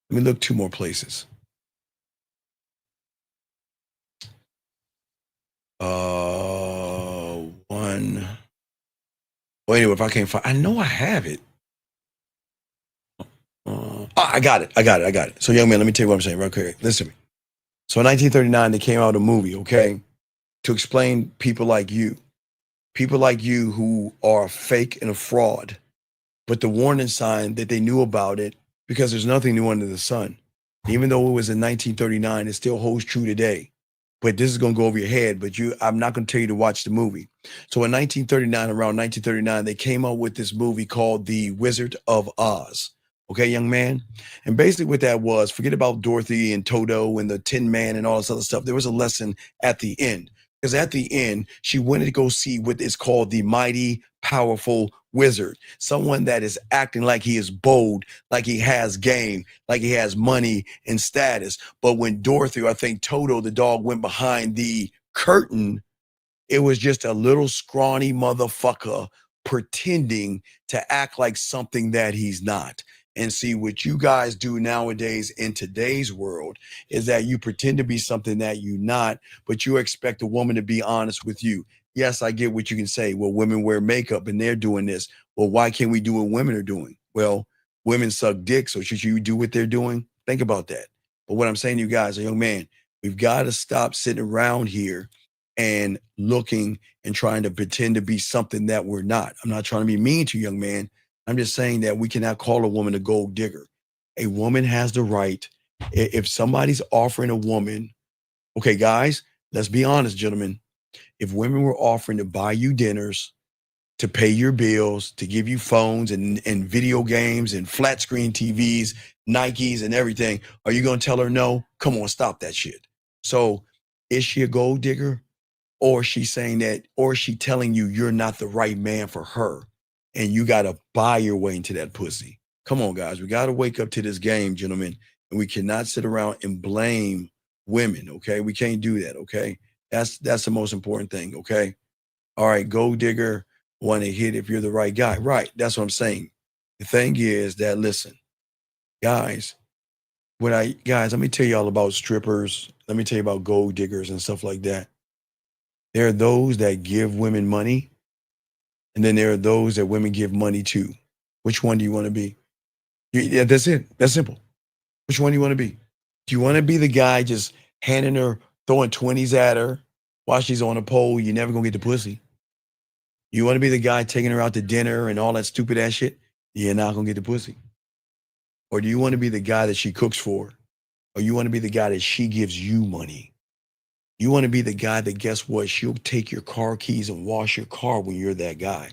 Let me look 2 more places. One. Well, anyway, if I can't find, I know I have it. I got it. So, young man, let me tell you what I'm saying right quick. Listen to me. So in 1939, they came out with a movie, okay, to explain people like you who are fake and a fraud, but the warning sign that they knew about it, because there's nothing new under the sun. Even though it was in 1939, it still holds true today. But this is going to go over your head, but I'm not going to tell you to watch the movie. So in 1939, around 1939, they came out with this movie called The Wizard of Oz. Okay, young man? And basically what that was, forget about Dorothy and Toto and the Tin Man and all this other stuff. There was a lesson at the end. Because at the end, she wanted to go see what is called the mighty, powerful wizard. Someone that is acting like he is bold, like he has game, like he has money and status. But when Dorothy, or I think Toto, the dog, went behind the curtain, it was just a little scrawny motherfucker pretending to act like something that he's not. And see, what you guys do nowadays in today's world is that you pretend to be something that you're not, but you expect a woman to be honest with you. Yes, I get what you can say. Well, women wear makeup and they're doing this. Well, why can't we do what women are doing? Well, women suck dick, so should you do what they're doing? Think about that. But what I'm saying to you guys, a young man, we've got to stop sitting around here and looking and trying to pretend to be something that we're not. I'm not trying to be mean to you, young man. I'm just saying that we cannot call a woman a gold digger. A woman has the right, if somebody's offering a woman, okay, guys, let's be honest, gentlemen. If women were offering to buy you dinners, to pay your bills, to give you phones and video games and flat screen TVs, Nikes and everything, are you going to tell her no? Come on, stop that shit. So is she a gold digger? Or she's saying that, or she telling you you're not the right man for her and you got to buy your way into that pussy. Come on, guys. We got to wake up to this game, gentlemen. And we cannot sit around and blame women, okay? We can't do that, okay? That's the most important thing, okay? All right, gold digger, want to hit if you're the right guy. Right, that's what I'm saying. The thing is that, listen, guys, let me tell you all about strippers. Let me tell you about gold diggers and stuff like that. There are those that give women money, and then there are those that women give money to. Which one do you want to be? Yeah, that's it. That's simple. Which one do you want to be? Do you want to be the guy just handing her throwing 20s at her while she's on a pole, you're never going to get the pussy. You want to be the guy taking her out to dinner and all that stupid ass shit, you're not going to get the pussy. Or do you want to be the guy that she cooks for? Or you want to be the guy that she gives you money? You want to be the guy that, guess what? She'll take your car keys and wash your car when you're that guy.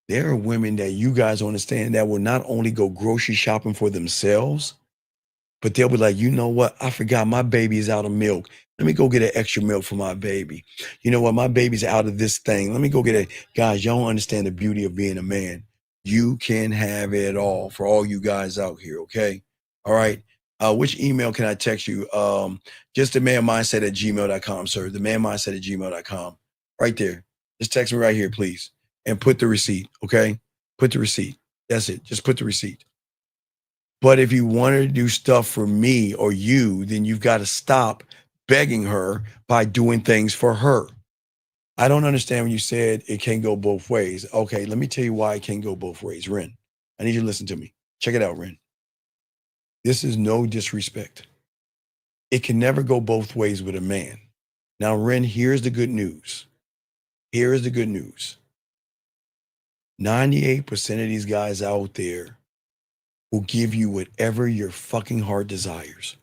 There are women that you guys understand that will not only go grocery shopping for themselves, but they'll be like, you know what? I forgot my baby is out of milk. Let me go get an extra milk for my baby. You know what? My baby's out of this thing. Let me go get it. Guys, y'all don't understand the beauty of being a man. You can have it all for all you guys out here, okay? All right. Which email can I text you? Just themanmindset@gmail.com, sir. Themanmindset@gmail.com. Right there. Just text me right here, please. And put the receipt, okay? Put the receipt. That's it. Just put the receipt. But if you want her to do stuff for me or you, then you've got to stop begging her by doing things for her. I don't understand when you said it can't go both ways. Okay, let me tell you why it can't go both ways. Ren, I need you to listen to me. Check it out, Ren. This is no disrespect. It can never go both ways with a man. Now, Ren, here's the good news. Here is the good news. 98% of these guys out there will give you whatever your fucking heart desires.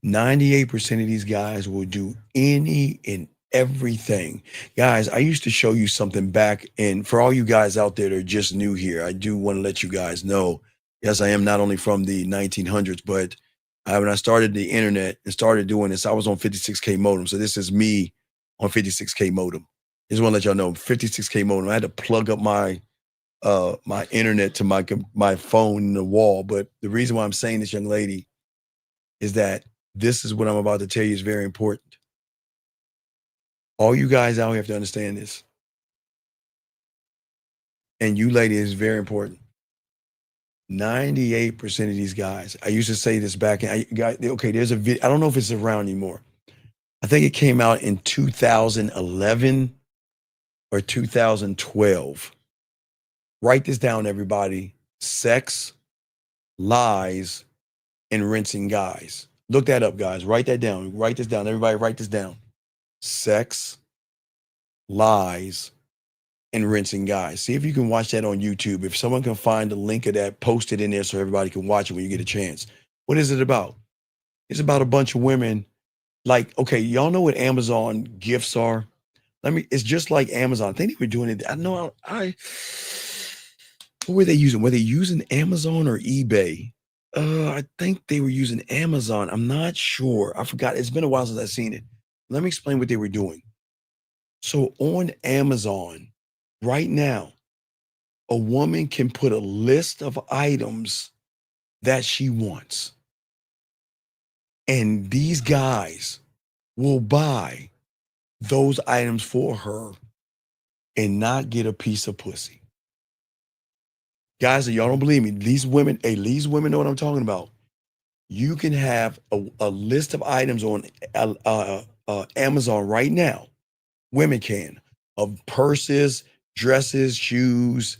98% of these guys will do any and everything. Guys, I used to show you something back, and for all you guys out there that are just new here, I do want to let you guys know, yes, I am not only from the 1900s, but when I started the internet and started doing this, I was on 56K modem. So this is me on 56K modem. Just want to let y'all know, 56K modem. I had to plug up my internet to my phone in the wall. But the reason why I'm saying this, young lady, is that this is what I'm about to tell you is very important. All you guys out here have to understand this. And you lady is very important. 98% of these guys, I used to say this back in, okay, there's a video, I don't know if it's around anymore. I think it came out in 2011 or 2012. Write this down, everybody. Sex, lies, and rinsing guys. Look that up, guys. Write that down. Write this down. Everybody write this down. Sex, lies, and rinsing guys. See if you can watch that on YouTube. If someone can find the link of that, post it in there so everybody can watch it when you get a chance. What is it about? It's about a bunch of women. Like, okay, y'all know what Amazon gifts are? It's just like Amazon. I think they were doing it. I know what were they using? Were they using Amazon or eBay? I think they were using Amazon. I'm not sure. I forgot. It's been a while since I've seen it. Let me explain what they were doing. So on Amazon right now, a woman can put a list of items that she wants. And these guys will buy those items for her and not get a piece of pussy. Guys, y'all don't believe me. These women know what I'm talking about. You can have a list of items on Amazon right now. Women can, of purses, dresses, shoes,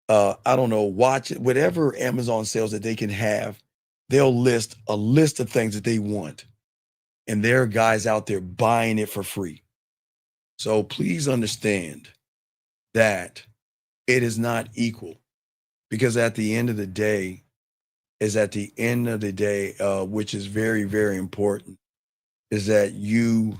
I don't know, watch, whatever Amazon sells that they can have. They'll list a list of things that they want. And there are guys out there buying it for free. So please understand that it is not equal. Because at the end of the day, which is very, very important, is that you,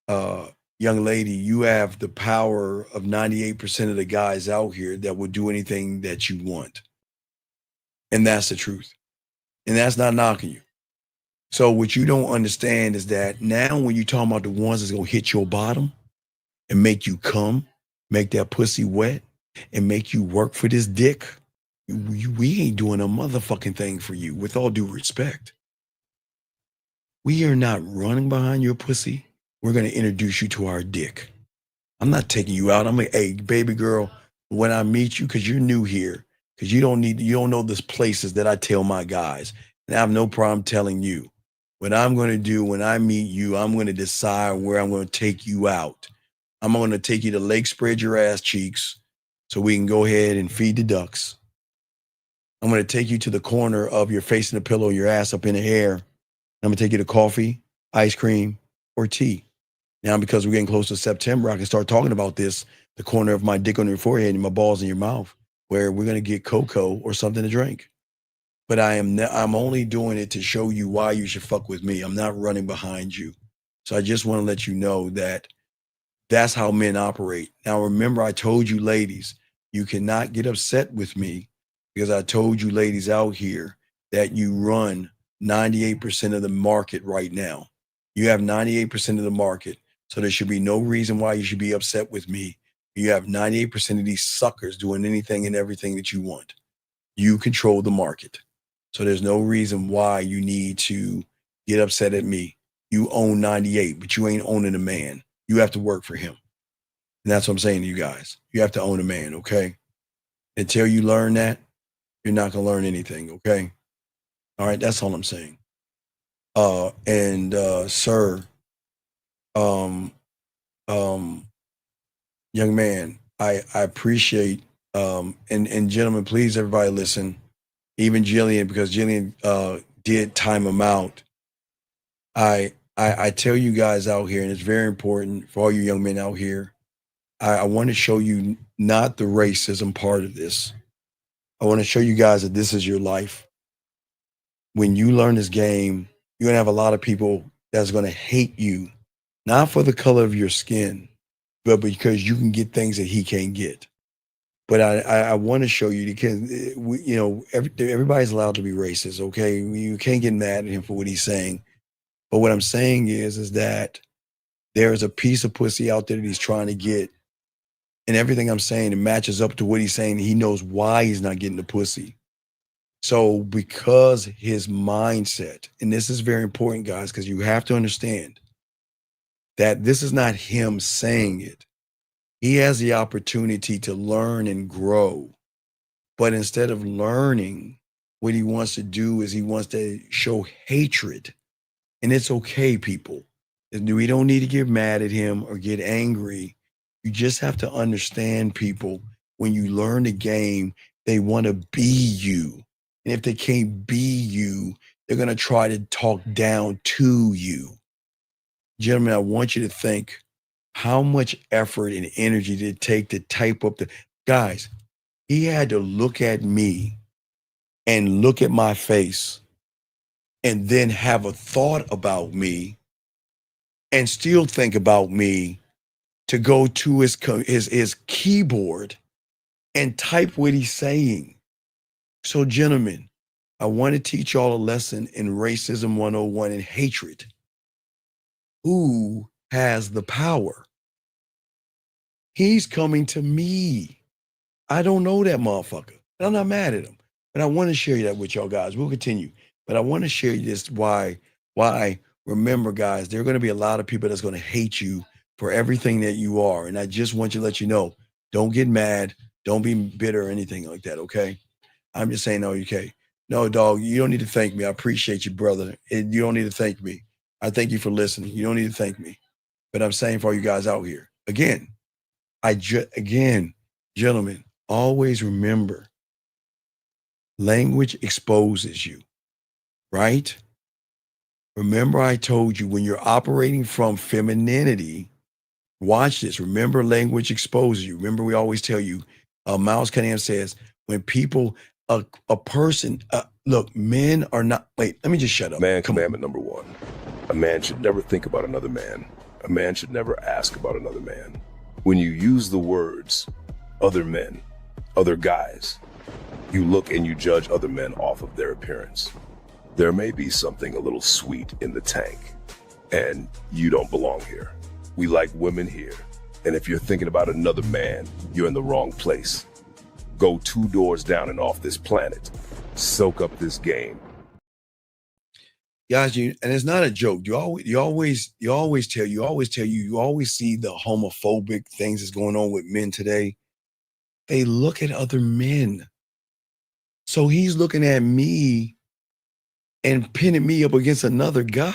young lady, you have the power of 98% of the guys out here that will do anything that you want. And that's the truth. And that's not knocking you. So what you don't understand is that now when you talking about the ones that's going to hit your bottom and make you come, make that pussy wet, and make you work for this dick, we ain't doing a motherfucking thing for you, with all due respect. We are not running behind your pussy. We're going to introduce you to our dick. I'm not taking you out. I'm like, hey, baby girl, when I meet you, because you're new here, because you don't know the places that I tell my guys. And I have no problem telling you. What I'm going to do when I meet you, I'm going to decide where I'm going to take you out. I'm going to take you to Lake Spread Your Ass Cheeks so we can go ahead and feed the ducks. I'm going to take you to the corner of your face in the pillow, your ass up in the air. I'm going to take you to coffee. ice cream, or tea. Now, because we're getting close to September, I can start talking about this, the corner of my dick on your forehead and my balls in your mouth, where we're going to get cocoa or something to drink. But I'm only doing it to show you why you should fuck with me. I'm not running behind you. So I just want to let you know that that's how men operate. Now, remember, I told you ladies, you cannot get upset with me because I told you ladies out here that you run 98% of the market right now. You have 98% of the market. So there should be no reason why you should be upset with me. You have 98% of these suckers doing anything and everything that you want. You control the market. So there's no reason why you need to get upset at me. You own 98, but you ain't owning a man. You have to work for him. And that's what I'm saying to you guys. You have to own a man, okay? Until you learn that, you're not going to learn anything, okay? All right, that's all I'm saying. Sir, young man, I appreciate, and gentlemen, please, everybody listen. Even Jillian, because Jillian did time him out. I tell you guys out here, and it's very important for all you young men out here, I want to show you not the racism part of this. I want to show you guys that this is your life. When you learn this game, you're going to have a lot of people that's going to hate you, not for the color of your skin, but because you can get things that he can't get. But I want to show you because everybody's allowed to be racist, okay? You can't get mad at him for what he's saying. But what I'm saying is that there's a piece of pussy out there that he's trying to get. And everything I'm saying, it matches up to what he's saying. He knows why he's not getting the pussy. So because his mindset, and this is very important, guys, because you have to understand that this is not him saying it. He has the opportunity to learn and grow. But instead of learning, what he wants to do is he wants to show hatred. And it's okay, people. We don't need to get mad at him or get angry. You just have to understand, people, when you learn the game, they want to be you. And if they can't be you, they're going to try to talk down to you. Gentlemen, I want you to think, how much effort and energy did it take to type up the guys? He had to look at me and look at my face and then have a thought about me and still think about me to go to his keyboard and type what he's saying. So, gentlemen, I want to teach y'all a lesson in Racism 101 and hatred. Who has the power? He's coming to me. I don't know that motherfucker. And I'm not mad at him. But I want to share that with y'all guys. We'll continue. But I want to share this why remember, guys, there are going to be a lot of people that's going to hate you for everything that you are. And I just want you to let you know, don't get mad. Don't be bitter or anything like that, okay? I'm just saying, okay. No, dog, you don't need to thank me. I appreciate you, brother. You don't need to thank me. I thank you for listening. You don't need to thank me. But I'm saying for all you guys out here, again, gentlemen, always remember, language exposes you, right? Remember, I told you when you're operating from femininity, watch this. Remember, language exposes you. Remember, we always tell you, Miles Cunningham says, when people, a person, look, men are not, wait, let me just shut up. Commandment number 1. A man should never think about another man. A man should never ask about another man. When you use the words, other men, other guys, you look and you judge other men off of their appearance. There may be something a little sweet in the tank, and you don't belong here. We like women here, and if you're thinking about another man, you're in the wrong place. Go 2 doors down and off this planet. Soak up this game. Guys, and it's not a joke. You always see the homophobic things that's going on with men today. They look at other men. So he's looking at me and pinning me up against another guy.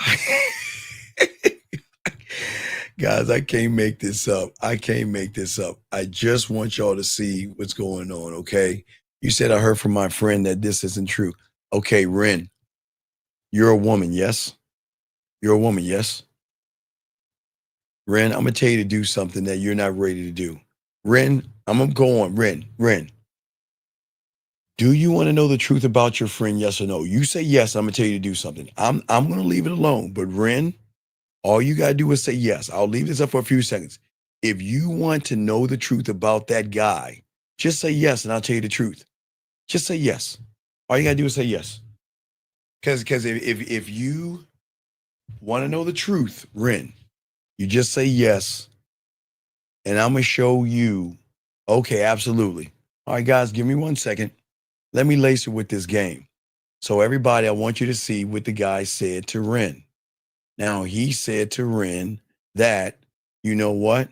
Guys, I can't make this up. I just want y'all to see what's going on, okay? You said I heard from my friend that this isn't true. Okay, Ren, you're a woman, yes? You're a woman, yes? Ren, I'm gonna tell you to do something that you're not ready to do. Ren, I'm gonna go on. Ren. Do you want to know the truth about your friend? Yes or no? You say yes, I'm gonna tell you to do something. I'm gonna leave it alone. But Ren, all you gotta do is say yes. I'll leave this up for a few seconds. If you want to know the truth about that guy, just say yes, and I'll tell you the truth. Just say yes. All you gotta do is say yes. Because if you want to know the truth, Ren, you just say yes, and I'm gonna show you. Okay, absolutely. All right, guys, give me 1 second. Let me lace it with this game. So everybody, I want you to see what the guy said to Ren. Now, he said to Ren that, you know what?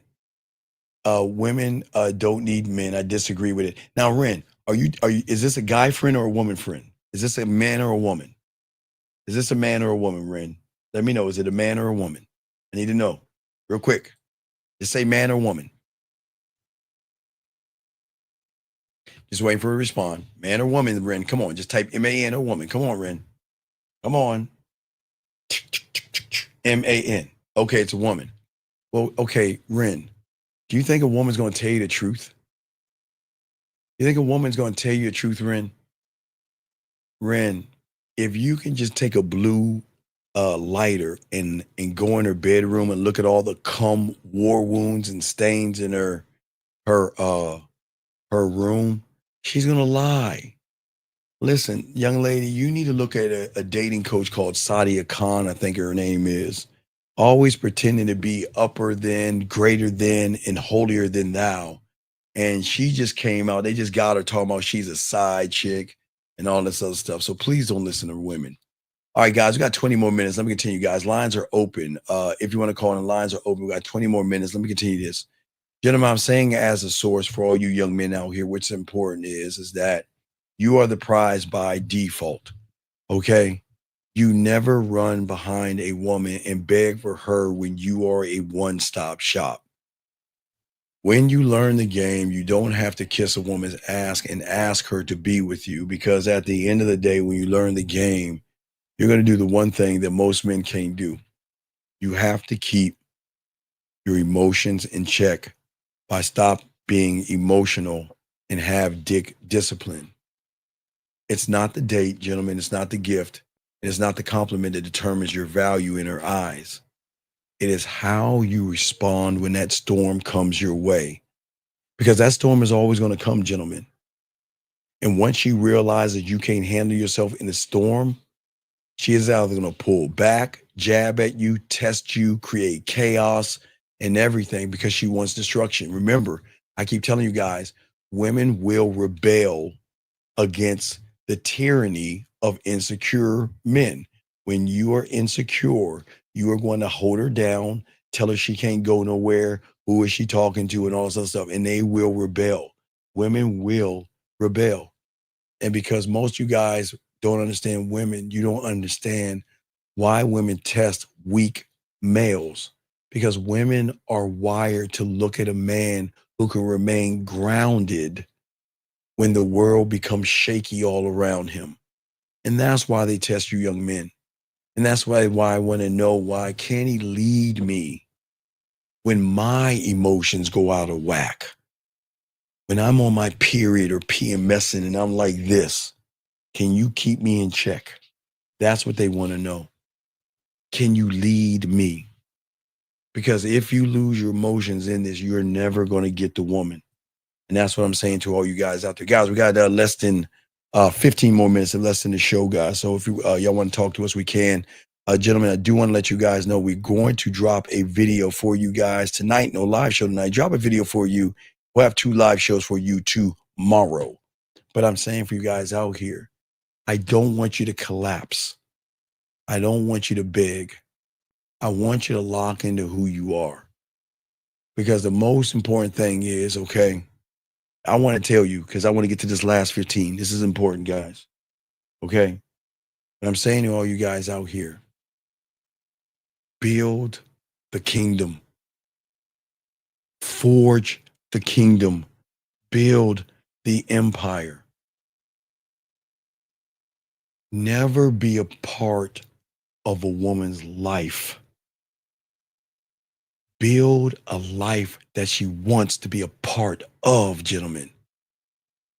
Women don't need men. I disagree with it. Now, Ren, is this a guy friend or a woman friend? Is this a man or a woman? Is this a man or a woman, Ren? Let me know. Is it a man or a woman? I need to know real quick. Just say man or woman. Just waiting for a response. Man or woman, Ren. Come on. Just type M-A-N or woman. Come on, Ren. Come on. M-A-N. Okay, it's a woman. Well, okay, Ren, do you think a woman's going to tell you the truth? You think a woman's going to tell you the truth, Ren? Ren, if you can just take a blue lighter and go in her bedroom and look at all the cum war wounds and stains in her room, she's going to lie. Listen, young lady, you need to look at a dating coach called Sadia Khan, I think her name is. Always pretending to be upper than, greater than, and holier than thou. And she just came out. They just got her talking about she's a side chick and all this other stuff. So please don't listen to women. All right, guys, we got 20 more minutes. Let me continue, guys. Lines are open. If you want to call in, lines are open. We got 20 more minutes. Let me continue this. Gentlemen, I'm saying as a source for all you young men out here, what's important is that you are the prize by default, okay? You never run behind a woman and beg for her when you are a one-stop shop. When you learn the game, you don't have to kiss a woman's ass and ask her to be with you, because at the end of the day, when you learn the game, you're going to do the one thing that most men can't do. You have to keep your emotions in check by stop being emotional and have discipline. It's not the date, gentlemen. It's not the gift. It is not the compliment that determines your value in her eyes. It is how you respond when that storm comes your way. Because that storm is always going to come, gentlemen. And once she realizes you can't handle yourself in the storm, she is either going to pull back, jab at you, test you, create chaos and everything because she wants destruction. Remember, I keep telling you guys, women will rebel against the tyranny of insecure men. When you are insecure, you are going to hold her down, tell her she can't go nowhere, who is she talking to, and all this other stuff, and they will rebel. Women will rebel. And because most of you guys don't understand women, you don't understand why women test weak males. Because women are wired to look at a man who can remain grounded when the world becomes shaky all around him. And that's why they test you young men. And that's why I want to know, why can't he lead me when my emotions go out of whack? When I'm on my period or PMSing and I'm like this, can you keep me in check? That's what they want to know. Can you lead me? Because if you lose your emotions in this, you're never going to get the woman. And that's what I'm saying to all you guys out there. Guys, we got less than 15 more minutes and less than the show, guys. So if you y'all want to talk to us, we can. Gentlemen, I do want to let you guys know we're going to drop a video for you guys tonight. No live show tonight. Drop a video for you. We'll have 2 live shows for you tomorrow. But I'm saying for you guys out here, I don't want you to collapse. I don't want you to beg. I want you to lock into who you are. Because the most important thing is, okay, I want to tell you, because I want to get to this last 15. This is important, guys. Okay? But I'm saying to all you guys out here, build the kingdom. Forge the kingdom. Build the empire. Never be a part of a woman's life. Build a life that she wants to be a part of, gentlemen.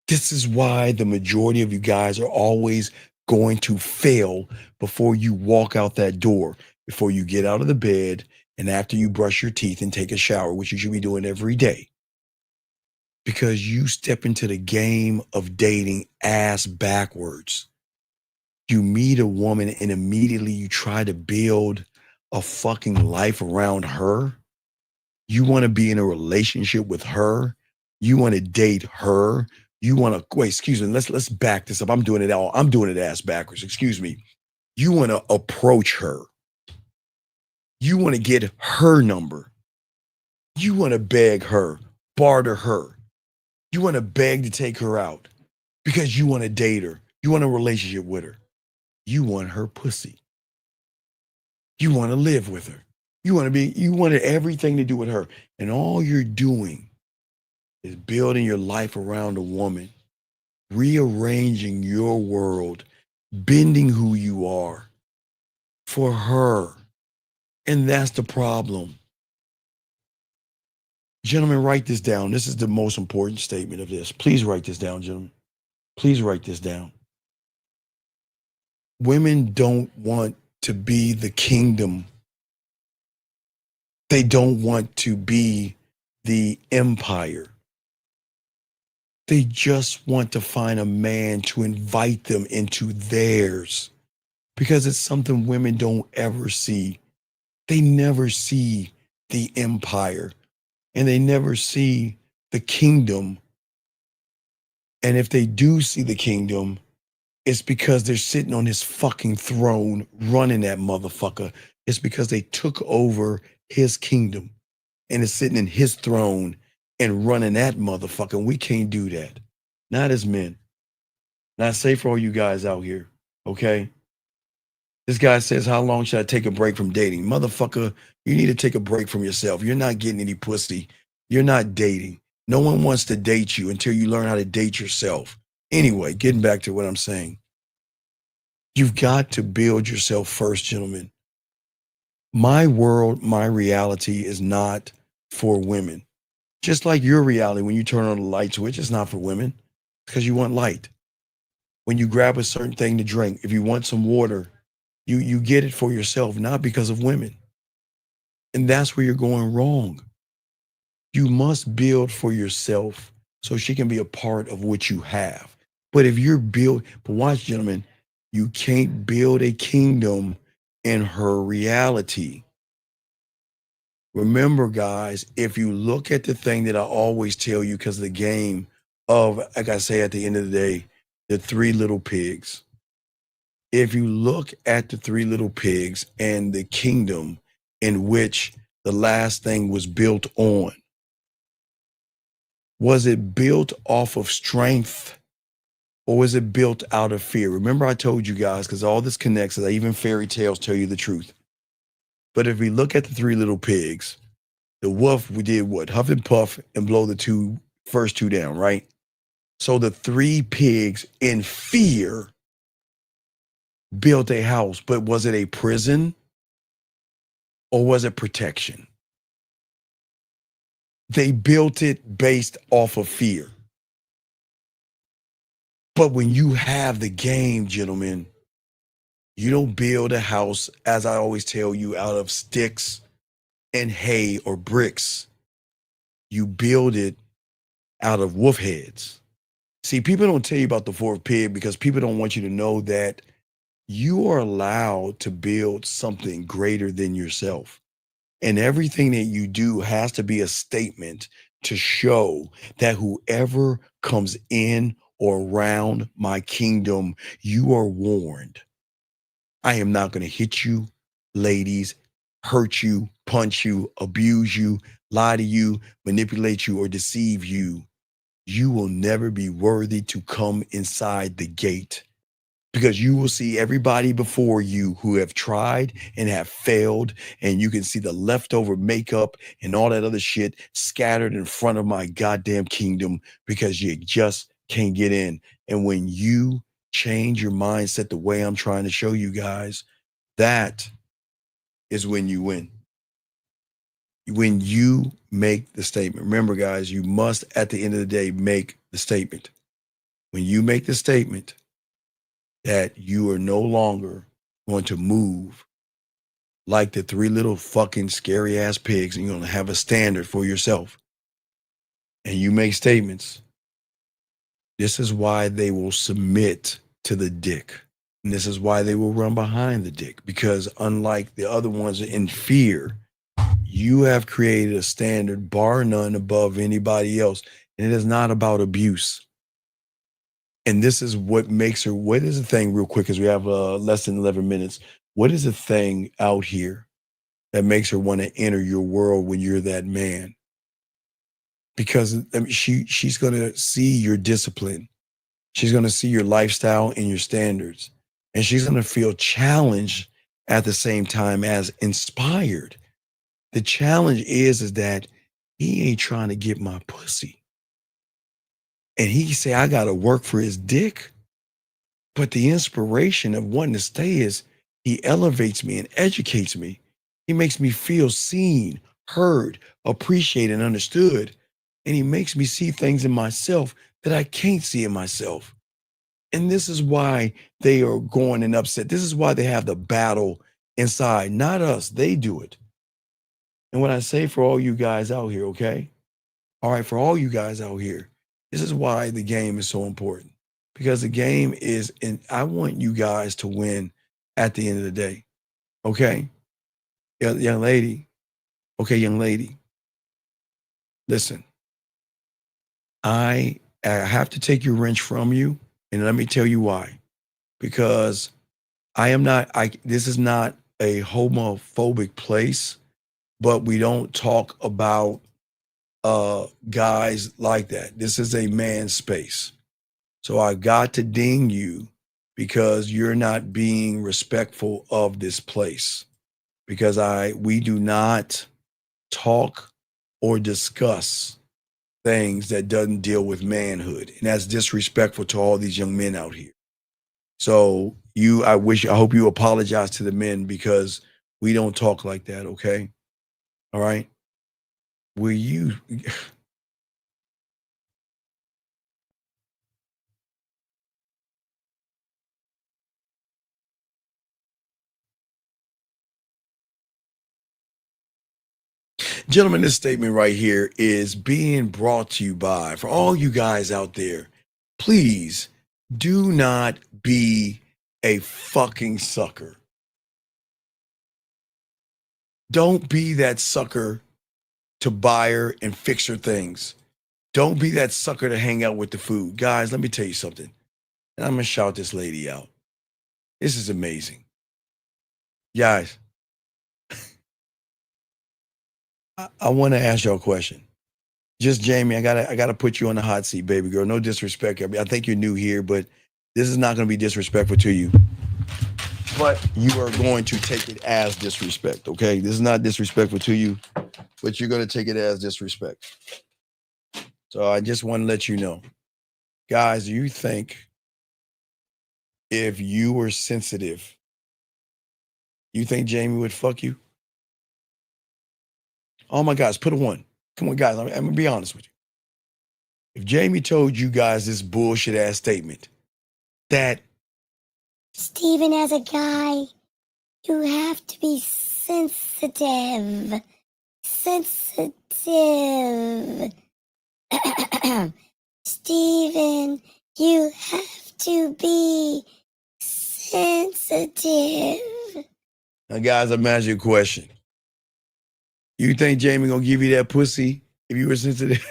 This is why the majority of you guys are always going to fail before you walk out that door, before you get out of the bed, and after you brush your teeth and take a shower, which you should be doing every day. Because you step into the game of dating ass backwards. You meet a woman and immediately you try to build a fucking life around her. You want to be in a relationship with her. You want to date her. You want to wait, excuse me. Let's back this up. I'm doing it ass backwards. Excuse me. You want to approach her. You want to get her number. You want to beg her, barter her. You want to beg to take her out because you want to date her. You want a relationship with her. You want her pussy. You want to live with her. You wanted everything to do with her. And all you're doing is building your life around a woman, rearranging your world, bending who you are for her. And that's the problem. Gentlemen, write this down. This is the most important statement of this. Please write this down, gentlemen. Please write this down. Women don't want to be the kingdom. They don't want to be the empire. They just want to find a man to invite them into theirs because it's something women don't ever see. They never see the empire and they never see the kingdom. And if they do see the kingdom, it's because they're sitting on his fucking throne running that motherfucker. It's because they took over his kingdom and is sitting in his throne and running that motherfucker. And we can't do that. Not as men. Not safe for all you guys out here. Okay? This guy says, how long should I take a break from dating? Motherfucker, you need to take a break from yourself. You're not getting any pussy. You're not dating. No one wants to date you until you learn how to date yourself. Anyway, getting back to what I'm saying. You've got to build yourself first, gentlemen. My world, my reality is not for women. Just like your reality, when you turn on the light switch, it's not for women because you want light. When you grab a certain thing to drink, if you want some water, you get it for yourself, not because of women. And that's where you're going wrong. You must build for yourself so she can be a part of what you have. But watch, gentlemen, you can't build a kingdom in her reality. Remember, guys, if you look at the thing that I always tell you, because of the game of, like I say at the end of the day, the three little pigs. If you look at the three little pigs and the kingdom in which the last thing was built on, was it built off of strength or was it built out of fear? Remember I told you guys, because all this connects, even fairy tales tell you the truth. But if we look at the three little pigs, the wolf, we did what? Huff and puff and blow the first two down, right? So the three pigs in fear built a house, but was it a prison or was it protection? They built it based off of fear. But when you have the game, gentlemen, you don't build a house, as I always tell you, out of sticks and hay or bricks. You build it out of wolf heads. See, people don't tell you about the fourth pig because people don't want you to know that you are allowed to build something greater than yourself. And everything that you do has to be a statement to show that whoever comes in or around my kingdom, you are warned. I am not going to hit you, ladies, hurt you, punch you, abuse you, lie to you, manipulate you, or deceive you. You will never be worthy to come inside the gate because you will see everybody before you who have tried and have failed, and you can see the leftover makeup and all that other shit scattered in front of my goddamn kingdom because you just can't get in. And when you change your mindset the way I'm trying to show you guys, That is when you win. When you make the statement. Remember, guys, you must, at the end of the day, make the statement. When you make the statement that you are no longer going to move like the three little fucking scary ass pigs, and you're going to have a standard for yourself, and you make statements, this is why they will submit to the dick. And this is why they will run behind the dick, because unlike the other ones in fear, you have created a standard bar none above anybody else. And it is not about abuse. And this is what makes her, what is the thing real quick, because we have less than 11 minutes. What is the thing out here that makes her want to enter your world when you're that man? Because I mean, she's going to see your discipline. She's going to see your lifestyle and your standards. And she's going to feel challenged at the same time as inspired. The challenge is that he ain't trying to get my pussy. And he say, I got to work for his dick. But the inspiration of wanting to stay is he elevates me and educates me. He makes me feel seen, heard, appreciated, and understood. And he makes me see things in myself that I can't see in myself. And this is why they are going and upset. This is why they have the battle inside, not us. They do it. And when I say for all you guys out here, okay? All right, for all you guys out here, this is why the game is so important. Because the game is, and I want you guys to win at the end of the day. Okay? Young lady. Okay, young lady. Listen. I have to take your wrench from you, and let me tell you why. Because this is not a homophobic place, but we don't talk about guys like that. This is a man's space. So I got to ding you because you're not being respectful of this place. Because we do not talk or discuss things that doesn't deal with manhood. And that's disrespectful to all these young men out here. So I hope you apologize to the men, because we don't talk like that, okay? All right? Will you... Gentlemen, this statement right here is being brought to you by, for all you guys out there, please do not be a fucking sucker. Don't be that sucker to buy her and fix her things. Don't be that sucker to hang out with the food. Guys, let me tell you something. And I'm going to shout this lady out. This is amazing. Guys, I want to ask y'all a question. Just Jamie, I gotta put you on the hot seat, baby girl. No disrespect. I think you're new here, but this is not going to be disrespectful to you. But you are going to take it as disrespect, okay? This is not disrespectful to you, but you're going to take it as disrespect. So I just want to let you know. Guys, you think if you were sensitive, you think Jamie would fuck you? Oh my gosh, put a 1. Come on, guys, I'm going to be honest with you. If Jamie told you guys this bullshit ass statement, that Steven, as a guy, you have to be sensitive. Sensitive. Steven, you have to be sensitive. Now, guys, I'm asking you a question. You think Jamie gonna give you that pussy if you were sensitive?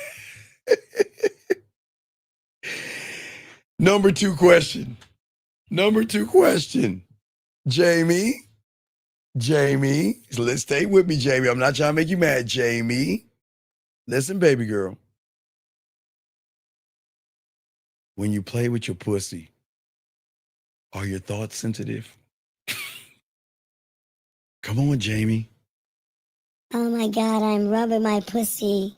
Number two question. Jamie, let's stay with me, Jamie. I'm not trying to make you mad, Jamie. Listen, baby girl. When you play with your pussy, are your thoughts sensitive? Come on, Jamie. Oh my God, I'm rubbing my pussy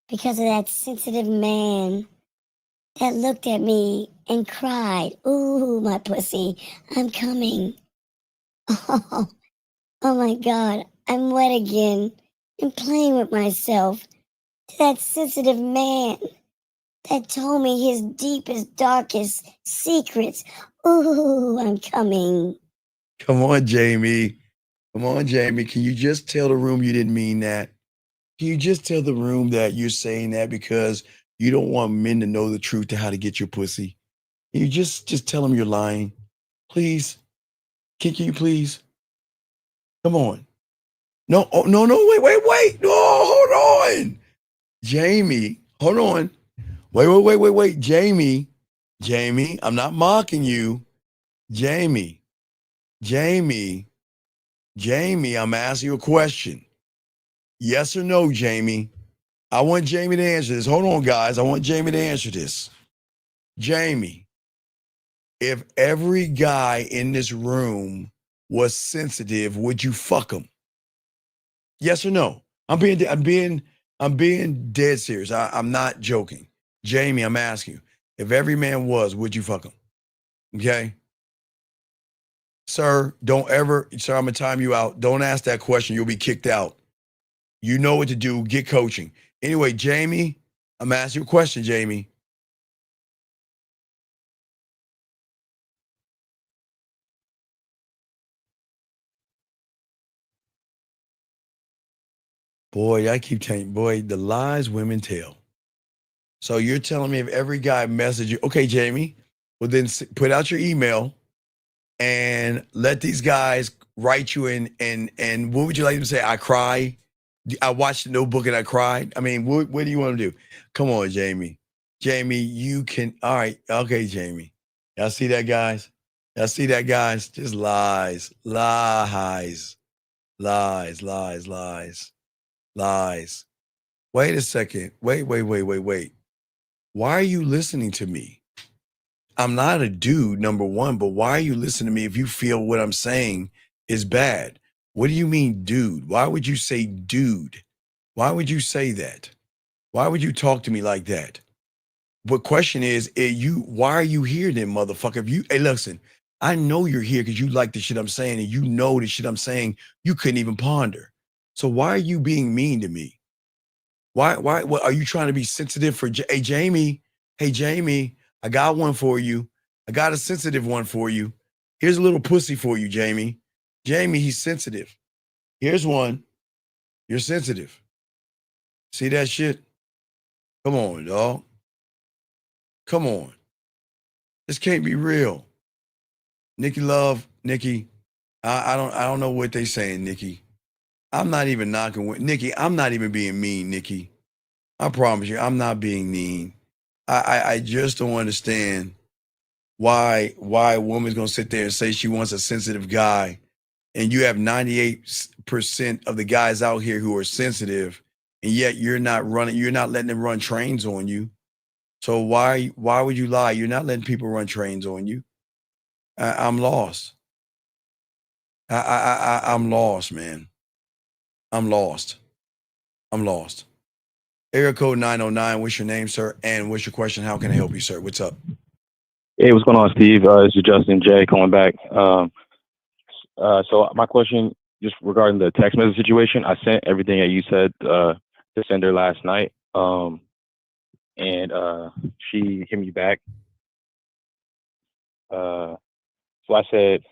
because of that sensitive man that looked at me and cried, "Ooh, my pussy, I'm coming." Oh, oh my God, I'm wet again and playing with myself. To that sensitive man that told me his deepest, darkest secrets. Ooh, I'm coming. Come on, Jamie. Come on, Jamie. Can you just tell the room you didn't mean that? Can you just tell the room that you're saying that because you don't want men to know the truth to how to get your pussy? Can you just tell them you're lying? Please? Can you please? Come on. No, oh, no, wait. No, hold on. Jamie, hold on. Wait. Jamie, I'm not mocking you. Jamie, I'm asking you a question. Yes or no, Jamie? I want Jamie to answer this. Hold on, guys. I want Jamie to answer this. Jamie, if every guy in this room was sensitive, would you fuck him? Yes or no? I'm being dead serious. I'm not joking. Jamie, I'm asking you. If every man was, would you fuck him? Okay? Sir, I'm gonna time you out. Don't ask that question. You'll be kicked out. You know what to do. Get coaching. Anyway, Jamie, I'm asking you a question, Jamie. Boy, I keep telling you, boy, the lies women tell. So you're telling me if every guy message you, okay, Jamie, well then put out your email and let these guys write you in and what would you like them to say? I cry. I watched the Notebook and I cried. I mean, what do you want to do? Come on, Jamie. Jamie, you can. All right. Okay, Jamie. Y'all see that, guys? Y'all see that, guys? Just lies. Wait a second. Wait. Why are you listening to me? I'm not a dude, number one, but why are you listening to me if you feel what I'm saying is bad? What do you mean, dude? Why would you say dude? Why would you say that? Why would you talk to me like that? But question is, why are you here then, motherfucker? Hey, listen, I know you're here because you like the shit I'm saying and you know the shit I'm saying you couldn't even ponder. So why are you being mean to me? Why, what, are you trying to be sensitive for, hey, Jamie, I got one for you. I got a sensitive one for you. Here's a little pussy for you, Jamie. Jamie, he's sensitive. Here's one. You're sensitive. See that shit? Come on, dog. Come on. This can't be real. Nikki Love, Nikki, I don't know what they saying, Nikki. I'm not even knocking with Nikki. I'm not even being mean, Nikki. I promise you, I'm not being mean. I just don't understand why a woman's gonna sit there and say she wants a sensitive guy, and you have 98% of the guys out here who are sensitive, and yet you're not letting them run trains on you. So why would you lie? You're not letting people run trains on you. I'm lost. I'm lost, man. I'm lost. Area code 909. What's your name, sir? And what's your question? How can I help you, sir? What's up? Hey, what's going on, Steve? This is Justin J calling back. So my question, just regarding the text message situation, I sent everything that you said to send her last night, and she hit me back. So I said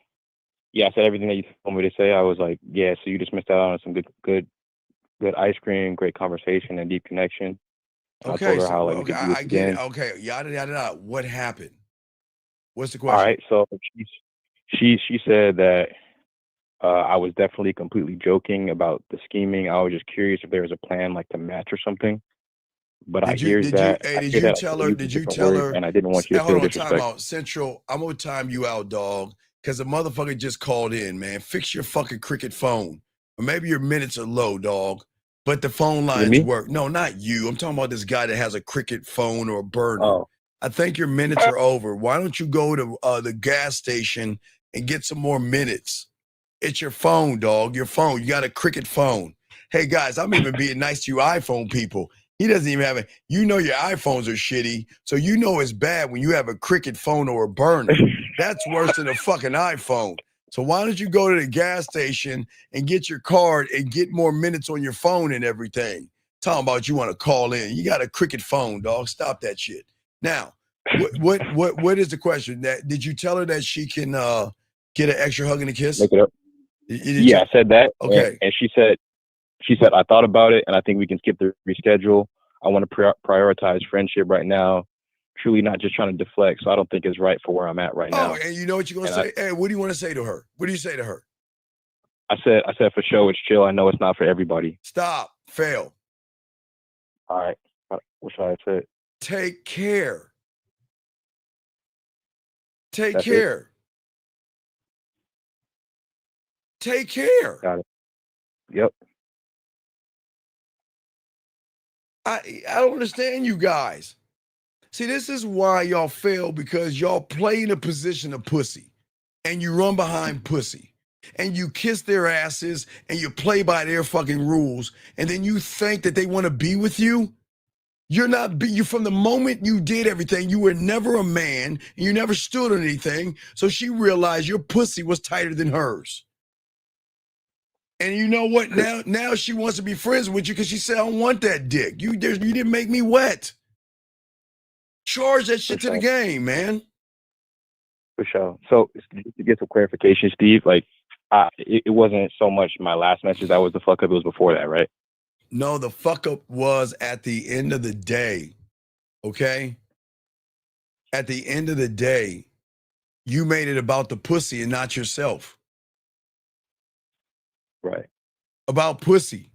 everything that you told me to say. I was like, yeah. So you just missed out on some good ice cream, great conversation, and deep connection. And Okay, I told her so how we could do this I get it. again. Okay, yada yada yada. What happened? What's the All question? right. So she said that I was definitely completely joking about the scheming. I was just curious if there was a plan, like to match or something. But I hear that Did you like, tell the her? use Did of you different tell words, her? and I didn't want you to Hold feel on, time disrespect. out. Central, I'm gonna time you out, dog. Because the motherfucker just called in, man. Fix your fucking cricket phone. Or maybe your minutes are low, dog. But the phone lines me? work. No, not you. I'm talking about this guy that has a cricket phone or a burner. Oh. I think your minutes are over. Why don't you go to the gas station and get some more minutes? It's your phone, dog. Your phone. You got a cricket phone. Hey, guys, I'm even being nice to you iPhone people. He doesn't even have it. You know your iPhones are shitty, so you know it's bad when you have a cricket phone or a burner. That's worse than a fucking iPhone. So why don't you go to the gas station and get your card and get more minutes on your phone and everything? Talking about you want to call in. You got a cricket phone, dog. Stop that shit. Now, what is the question? That did you tell her that she can get an extra hug and a kiss? Make it up. Yeah, I said that. Okay. And she said, I thought about it, and I think we can skip the reschedule. I want to prioritize friendship right now. Truly not just trying to deflect, so I don't think it's right for where I'm at right now. Oh, and you know what you're going to say? Hey, what do you want to say to her? What do you say to her? I said for sure, it's chill. I know it's not for everybody. Stop. Fail. All right. What should I say? Take care. Take That's care. it? Take care. Got it. Yep. I don't understand you guys. See, this is why y'all fail, because y'all play in a position of pussy and you run behind pussy and you kiss their asses and you play by their fucking rules. And then you think that they want to be with you. You're not, you from the moment you did everything, you were never a man and you never stood on anything. So she realized your pussy was tighter than hers. And you know what? Now she wants to be friends with you because she said, I don't want that dick. You didn't make me wet. Charge that shit to the game, man. For sure. So to get some clarification, Steve, like it wasn't so much my last message that was the fuck up. It was before that, right? No, the fuck up was at the end of the day, okay? At the end of the day, you made it about the pussy and not yourself. Right. About pussy.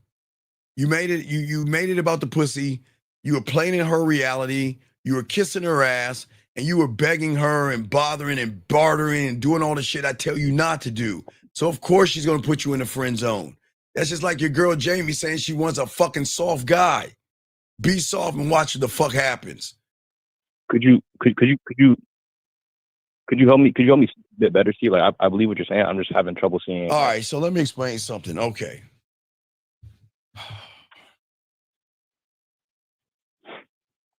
You made it, you made it about the pussy. You were playing in her reality. You were kissing her ass and you were begging her and bothering and bartering and doing all the shit I tell you not to do. So of course she's gonna put you in the friend zone. That's just like your girl Jamie saying she wants a fucking soft guy. Be soft and watch what the fuck happens. Could you help me a bit better, Steve? Like I believe what you're saying. I'm just having trouble seeing. All right, so let me explain something. Okay.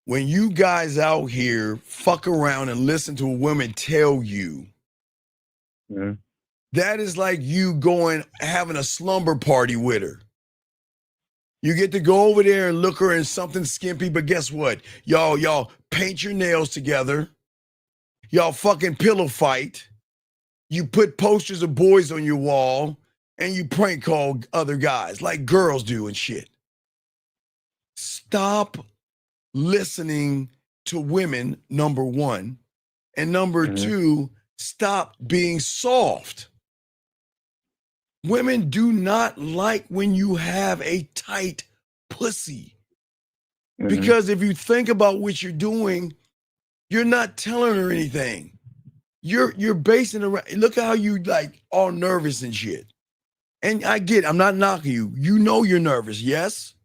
When you guys out here fuck around and listen to a woman tell you, that is like you having a slumber party with her. You get to go over there and look her in something skimpy, but guess what? Y'all paint your nails together. Y'all fucking pillow fight. You put posters of boys on your wall and you prank call other guys like girls do and shit. Stop listening to women, number one. And number two, stop being soft. Women do not like when you have a tight pussy. Because if you think about what you're doing, you're not telling her anything. You're basing around. Look how you like all nervous and shit. And I get, I'm not knocking you. You know you're nervous, yes?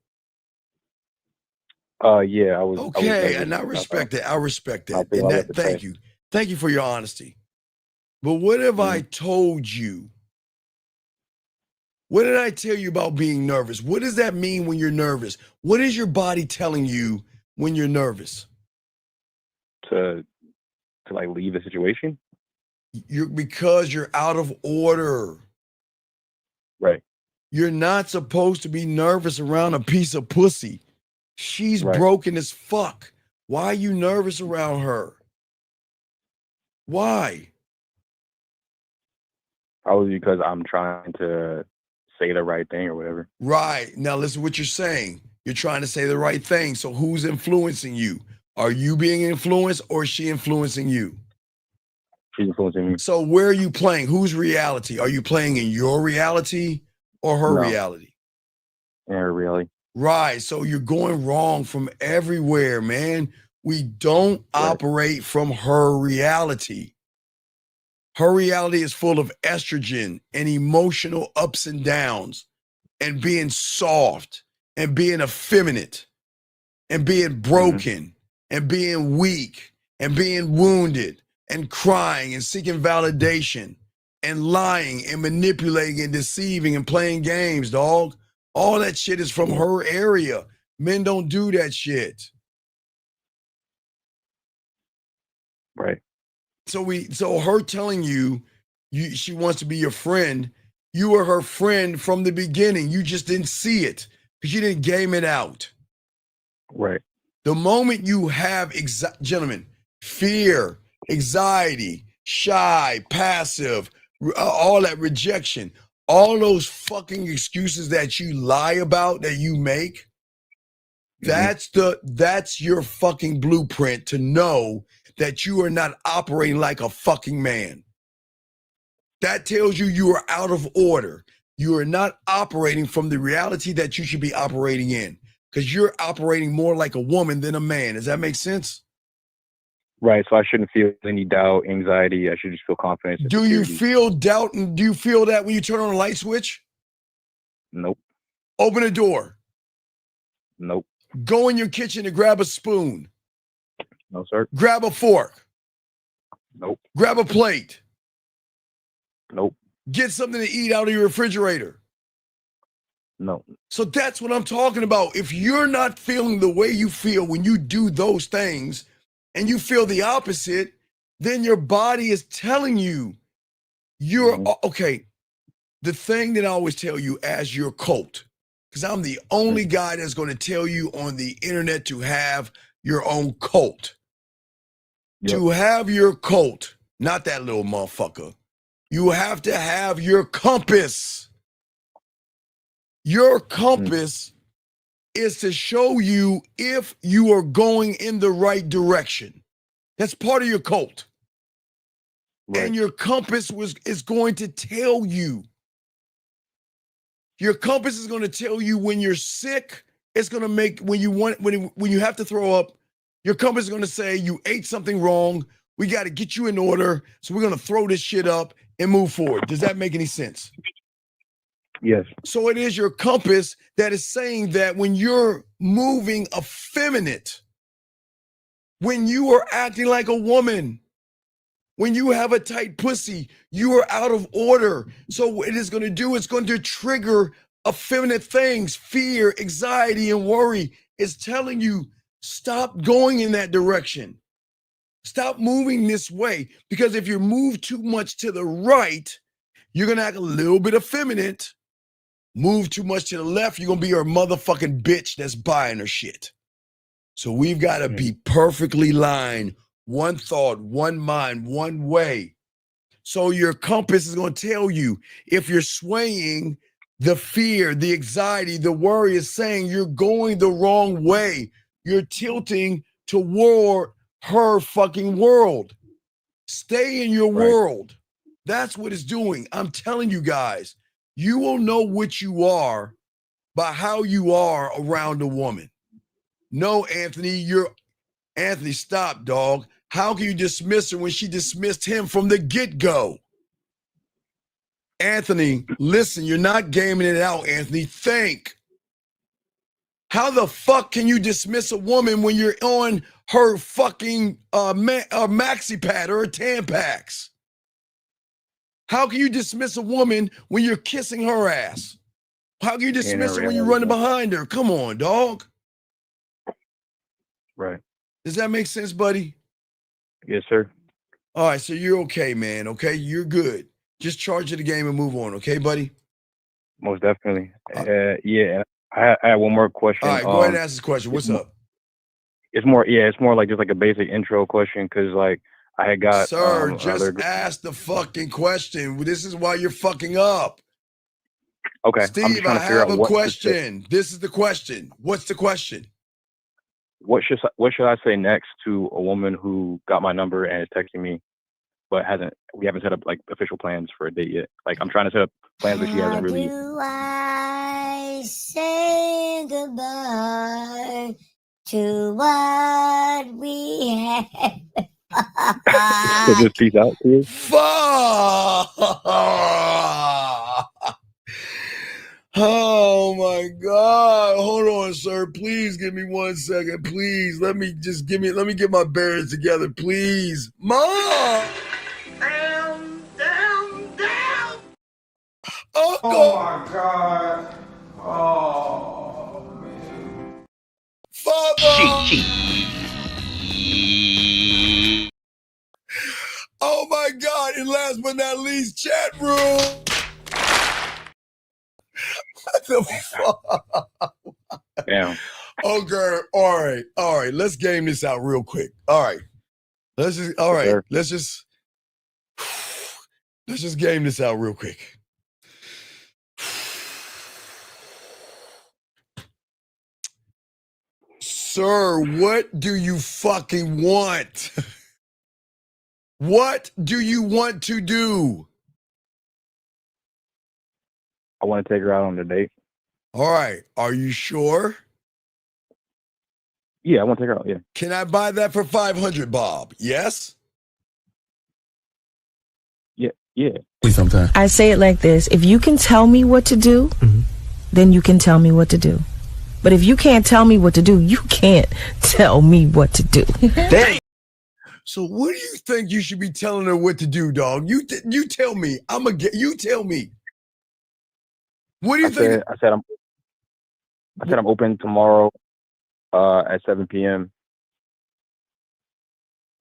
Yeah, I was. Okay, and I respect it. I respect that. And that, thank you. Thank you for your honesty. But what have I told you? What did I tell you about being nervous? What does that mean when you're nervous? What is your body telling you when you're nervous? To like leave the situation? Because you're out of order. Right. You're not supposed to be nervous around a piece of pussy. She's broken as fuck. Why are you nervous around her? Why? Probably because I'm trying to say the right thing or whatever. Right. Now listen to what you're saying. You're trying to say the right thing. So who's influencing you? Are you being influenced or is she influencing you? She's influencing me. So where are you playing? Whose reality? Are you playing in your reality or her reality? In her reality. Right. So you're going wrong from everywhere, man. We don't operate from her reality. Her reality is full of estrogen and emotional ups and downs and being soft and being effeminate and being broken and being weak and being wounded and crying and seeking validation and lying and manipulating and deceiving and playing games, dog. All that shit is from her area. Men don't do that shit. Right. So her telling you She wants to be your friend. You were her friend from the beginning. You just didn't see it because you didn't game it out. Right. The moment you have, gentlemen, fear, anxiety, shy, passive, all that rejection, all those fucking excuses that you lie about, that you make, that's your fucking blueprint to know that you are not operating like a fucking man. That tells you are out of order. You are not operating from the reality that you should be operating in, because you're operating more like a woman than a man. Does that make sense? Right. So I shouldn't feel any doubt, anxiety. I should just feel confidence. Do you feel doubt, and do you feel that when you turn on a light switch? Nope. Open a door. Nope. Go in your kitchen and grab a spoon. No, sir. Grab a fork. Nope. Grab a plate. Nope. Get something to eat out of your refrigerator. No. So that's what I'm talking about. If you're not feeling the way you feel when you do those things and you feel the opposite, then your body is telling you you're okay. The thing that I always tell you as your cult, because I'm the only guy that's going to tell you on the internet to have your own cult. Yep. To have your cult, not that little motherfucker. You have to have your compass. Your compass is to show you if you are going in the right direction. That's part of your cult. Right. And your compass is going to tell you. Your compass is going to tell you when you're sick. It's going to make when you have to throw up. Your compass is going to say you ate something wrong. We got to get you in order. So we're going to throw this shit up and move forward. Does that make any sense? Yes. So it is your compass that is saying that when you're moving effeminate, when you are acting like a woman, when you have a tight pussy, you are out of order. So what it is going to do, it's going to trigger effeminate things, fear, anxiety, and worry. It's telling you, stop going in that direction. Stop moving this way. Because if you move too much to the right, you're going to act a little bit effeminate. Move too much to the left, you're going to be her motherfucking bitch that's buying her shit. So we've got to be perfectly lined. One thought, one mind, one way. So your compass is going to tell you if you're swaying, the fear, the anxiety, the worry is saying you're going the wrong way. You're tilting toward her fucking world. Stay in your world. That's what it's doing. I'm telling you guys, you will know what you are by how you are around a woman. No, Anthony, Anthony, stop, dog. How can you dismiss her when she dismissed him from the get-go? Anthony, listen, you're not gaming it out, Anthony. Think. How the fuck can you dismiss a woman when you're on her fucking maxi pad or her Tampax? How can you dismiss a woman when you're kissing her ass? How can you dismiss her when you're running behind her? Come on, dog. Right. Does that make sense, buddy? Yes, sir. All right, so you're okay, man. Okay, you're good. Just charge of the game and move on. Okay, buddy? Most definitely. Yeah. I have one more question. All right, go ahead and ask this question. What's up? It's more like just like a basic intro question, because like I had got Sir, just ask the fucking question. This is why you're fucking up. Okay. Steve, I'm just trying to figure I have out a question. This is the question. What's the question? What should I say next to a woman who got my number and is texting me, but we haven't set up like official plans for a date yet? Like I'm trying to set up plans, but she hasn't really. How do I say goodbye to what we had? So just peace out to you. Fuck! Oh my God. Hold on, sir. Please give me 1 second. Please. Let me get my bearings together, please. Mom! Down. Uncle! Oh my God. Oh man. Father! Oh my God. And last but not least, chat room. What the fuck? Damn. Okay, all right. Let's game this out real quick. All right. Let's just game this out real quick. Sir, what do you fucking want? What do you want to do? I want to take her out on a date. All right. Are you sure? Yeah, I want to take her out. Yeah. Can I buy that for $500, Bob? Yes? Yeah. Please sometime. I say it like this. If you can tell me what to do, then you can tell me what to do. But if you can't tell me what to do, you can't tell me what to do. Dang. So what do you think you should be telling her what to do, dog? You tell me. You tell me. What do you think? I said I'm open tomorrow at 7 p.m.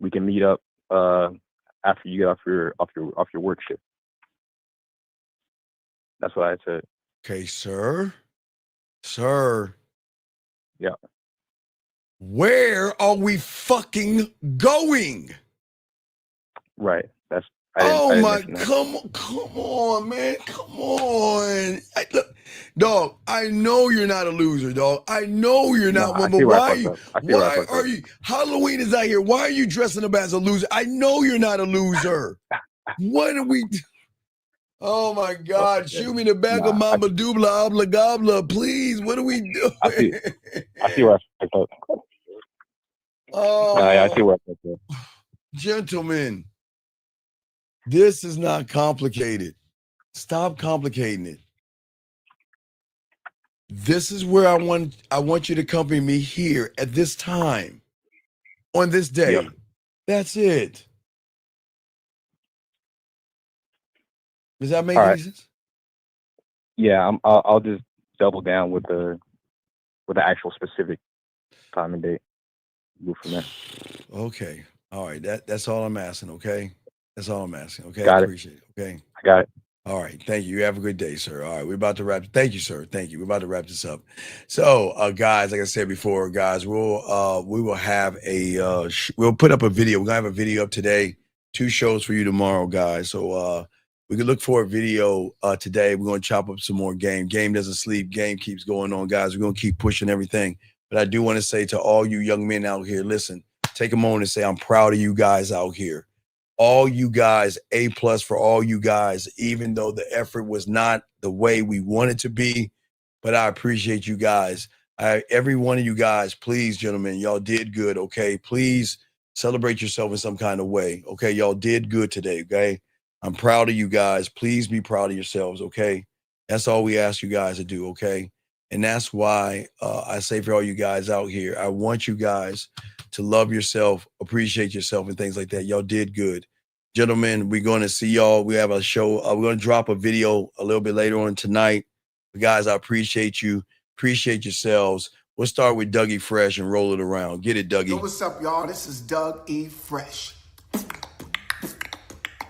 We can meet up after you get off your work shift. That's what I said. Okay, sir. Sir. Yeah. Where are we fucking going? Right. That's. Come on, man. Come on. Look, dog, I know you're not a loser, dog. I know you're not one, but why are you? Halloween is out here. Why are you dressing up as a loser? I know you're not a loser. What are we? Oh my God! Shoot me in the back of Mama Dubla Obla Gobla, please. What are we doing? I see where I fucked up. Oh, I see where I fucked up. Gentlemen, this is not complicated. Stop complicating it. This is where I want you to accompany me here at this time, on this day. Yep. That's it. Does that make any sense? Yeah, I'll just double down with the actual specific time and date. Go from there. Okay. All right. That's all I'm asking. Okay. That's all I'm asking. Okay. Got I it. appreciate it. Okay. I got it. All right. Thank you. You have a good day, sir. All right. We're about to wrap. Thank you, sir. Thank you. We're about to wrap this up. So, guys, like I said before, guys, we will have we'll put up a video. We're gonna have a video up today. 2 shows for you tomorrow, guys. So we can look for a video today. We're gonna chop up some more game. Game doesn't sleep. Game keeps going on, guys. We're gonna keep pushing everything. But I do want to say to all you young men out here, listen, take a moment and say, I'm proud of you guys out here. All you guys, A+ for all you guys, even though the effort was not the way we wanted to be, but I appreciate you guys. Every one of you guys, please, gentlemen, y'all did good, okay? Please celebrate yourself in some kind of way, okay? Y'all did good today, okay? I'm proud of you guys. Please be proud of yourselves, okay? That's all we ask you guys to do, okay? And that's why I say for all you guys out here, I want you guys to love yourself, appreciate yourself, and things like that. Y'all did good. Gentlemen, we're going to see y'all. We have a show. We're going to drop a video a little bit later on tonight. But guys, I appreciate you. Appreciate yourselves. We'll start with Dougie Fresh and roll it around. Get it, Dougie. Yo, what's up, y'all? This is Doug E. Fresh.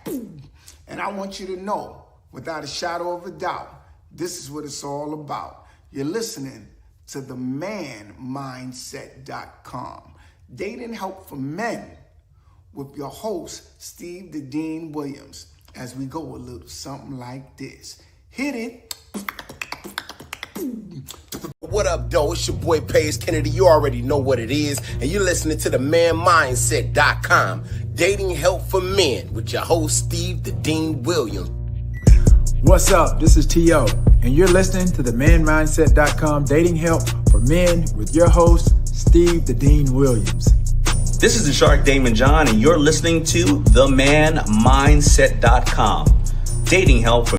And I want you to know, without a shadow of a doubt, this is what it's all about. You're listening to the manmindset.com. Dating help for men with your host, Steve the Dean Williams, as we go a little something like this. Hit it. What up, though? It's your boy, Paige Kennedy. You already know what it is. And you're listening to the manmindset.com. Dating help for men with your host, Steve the Dean Williams. What's up? This is T.O. and you're listening to the manmindset.com dating help for men with your host, Steve the Dean Williams. This is the Shark Damon John, and you're listening to the manmindset.com dating help for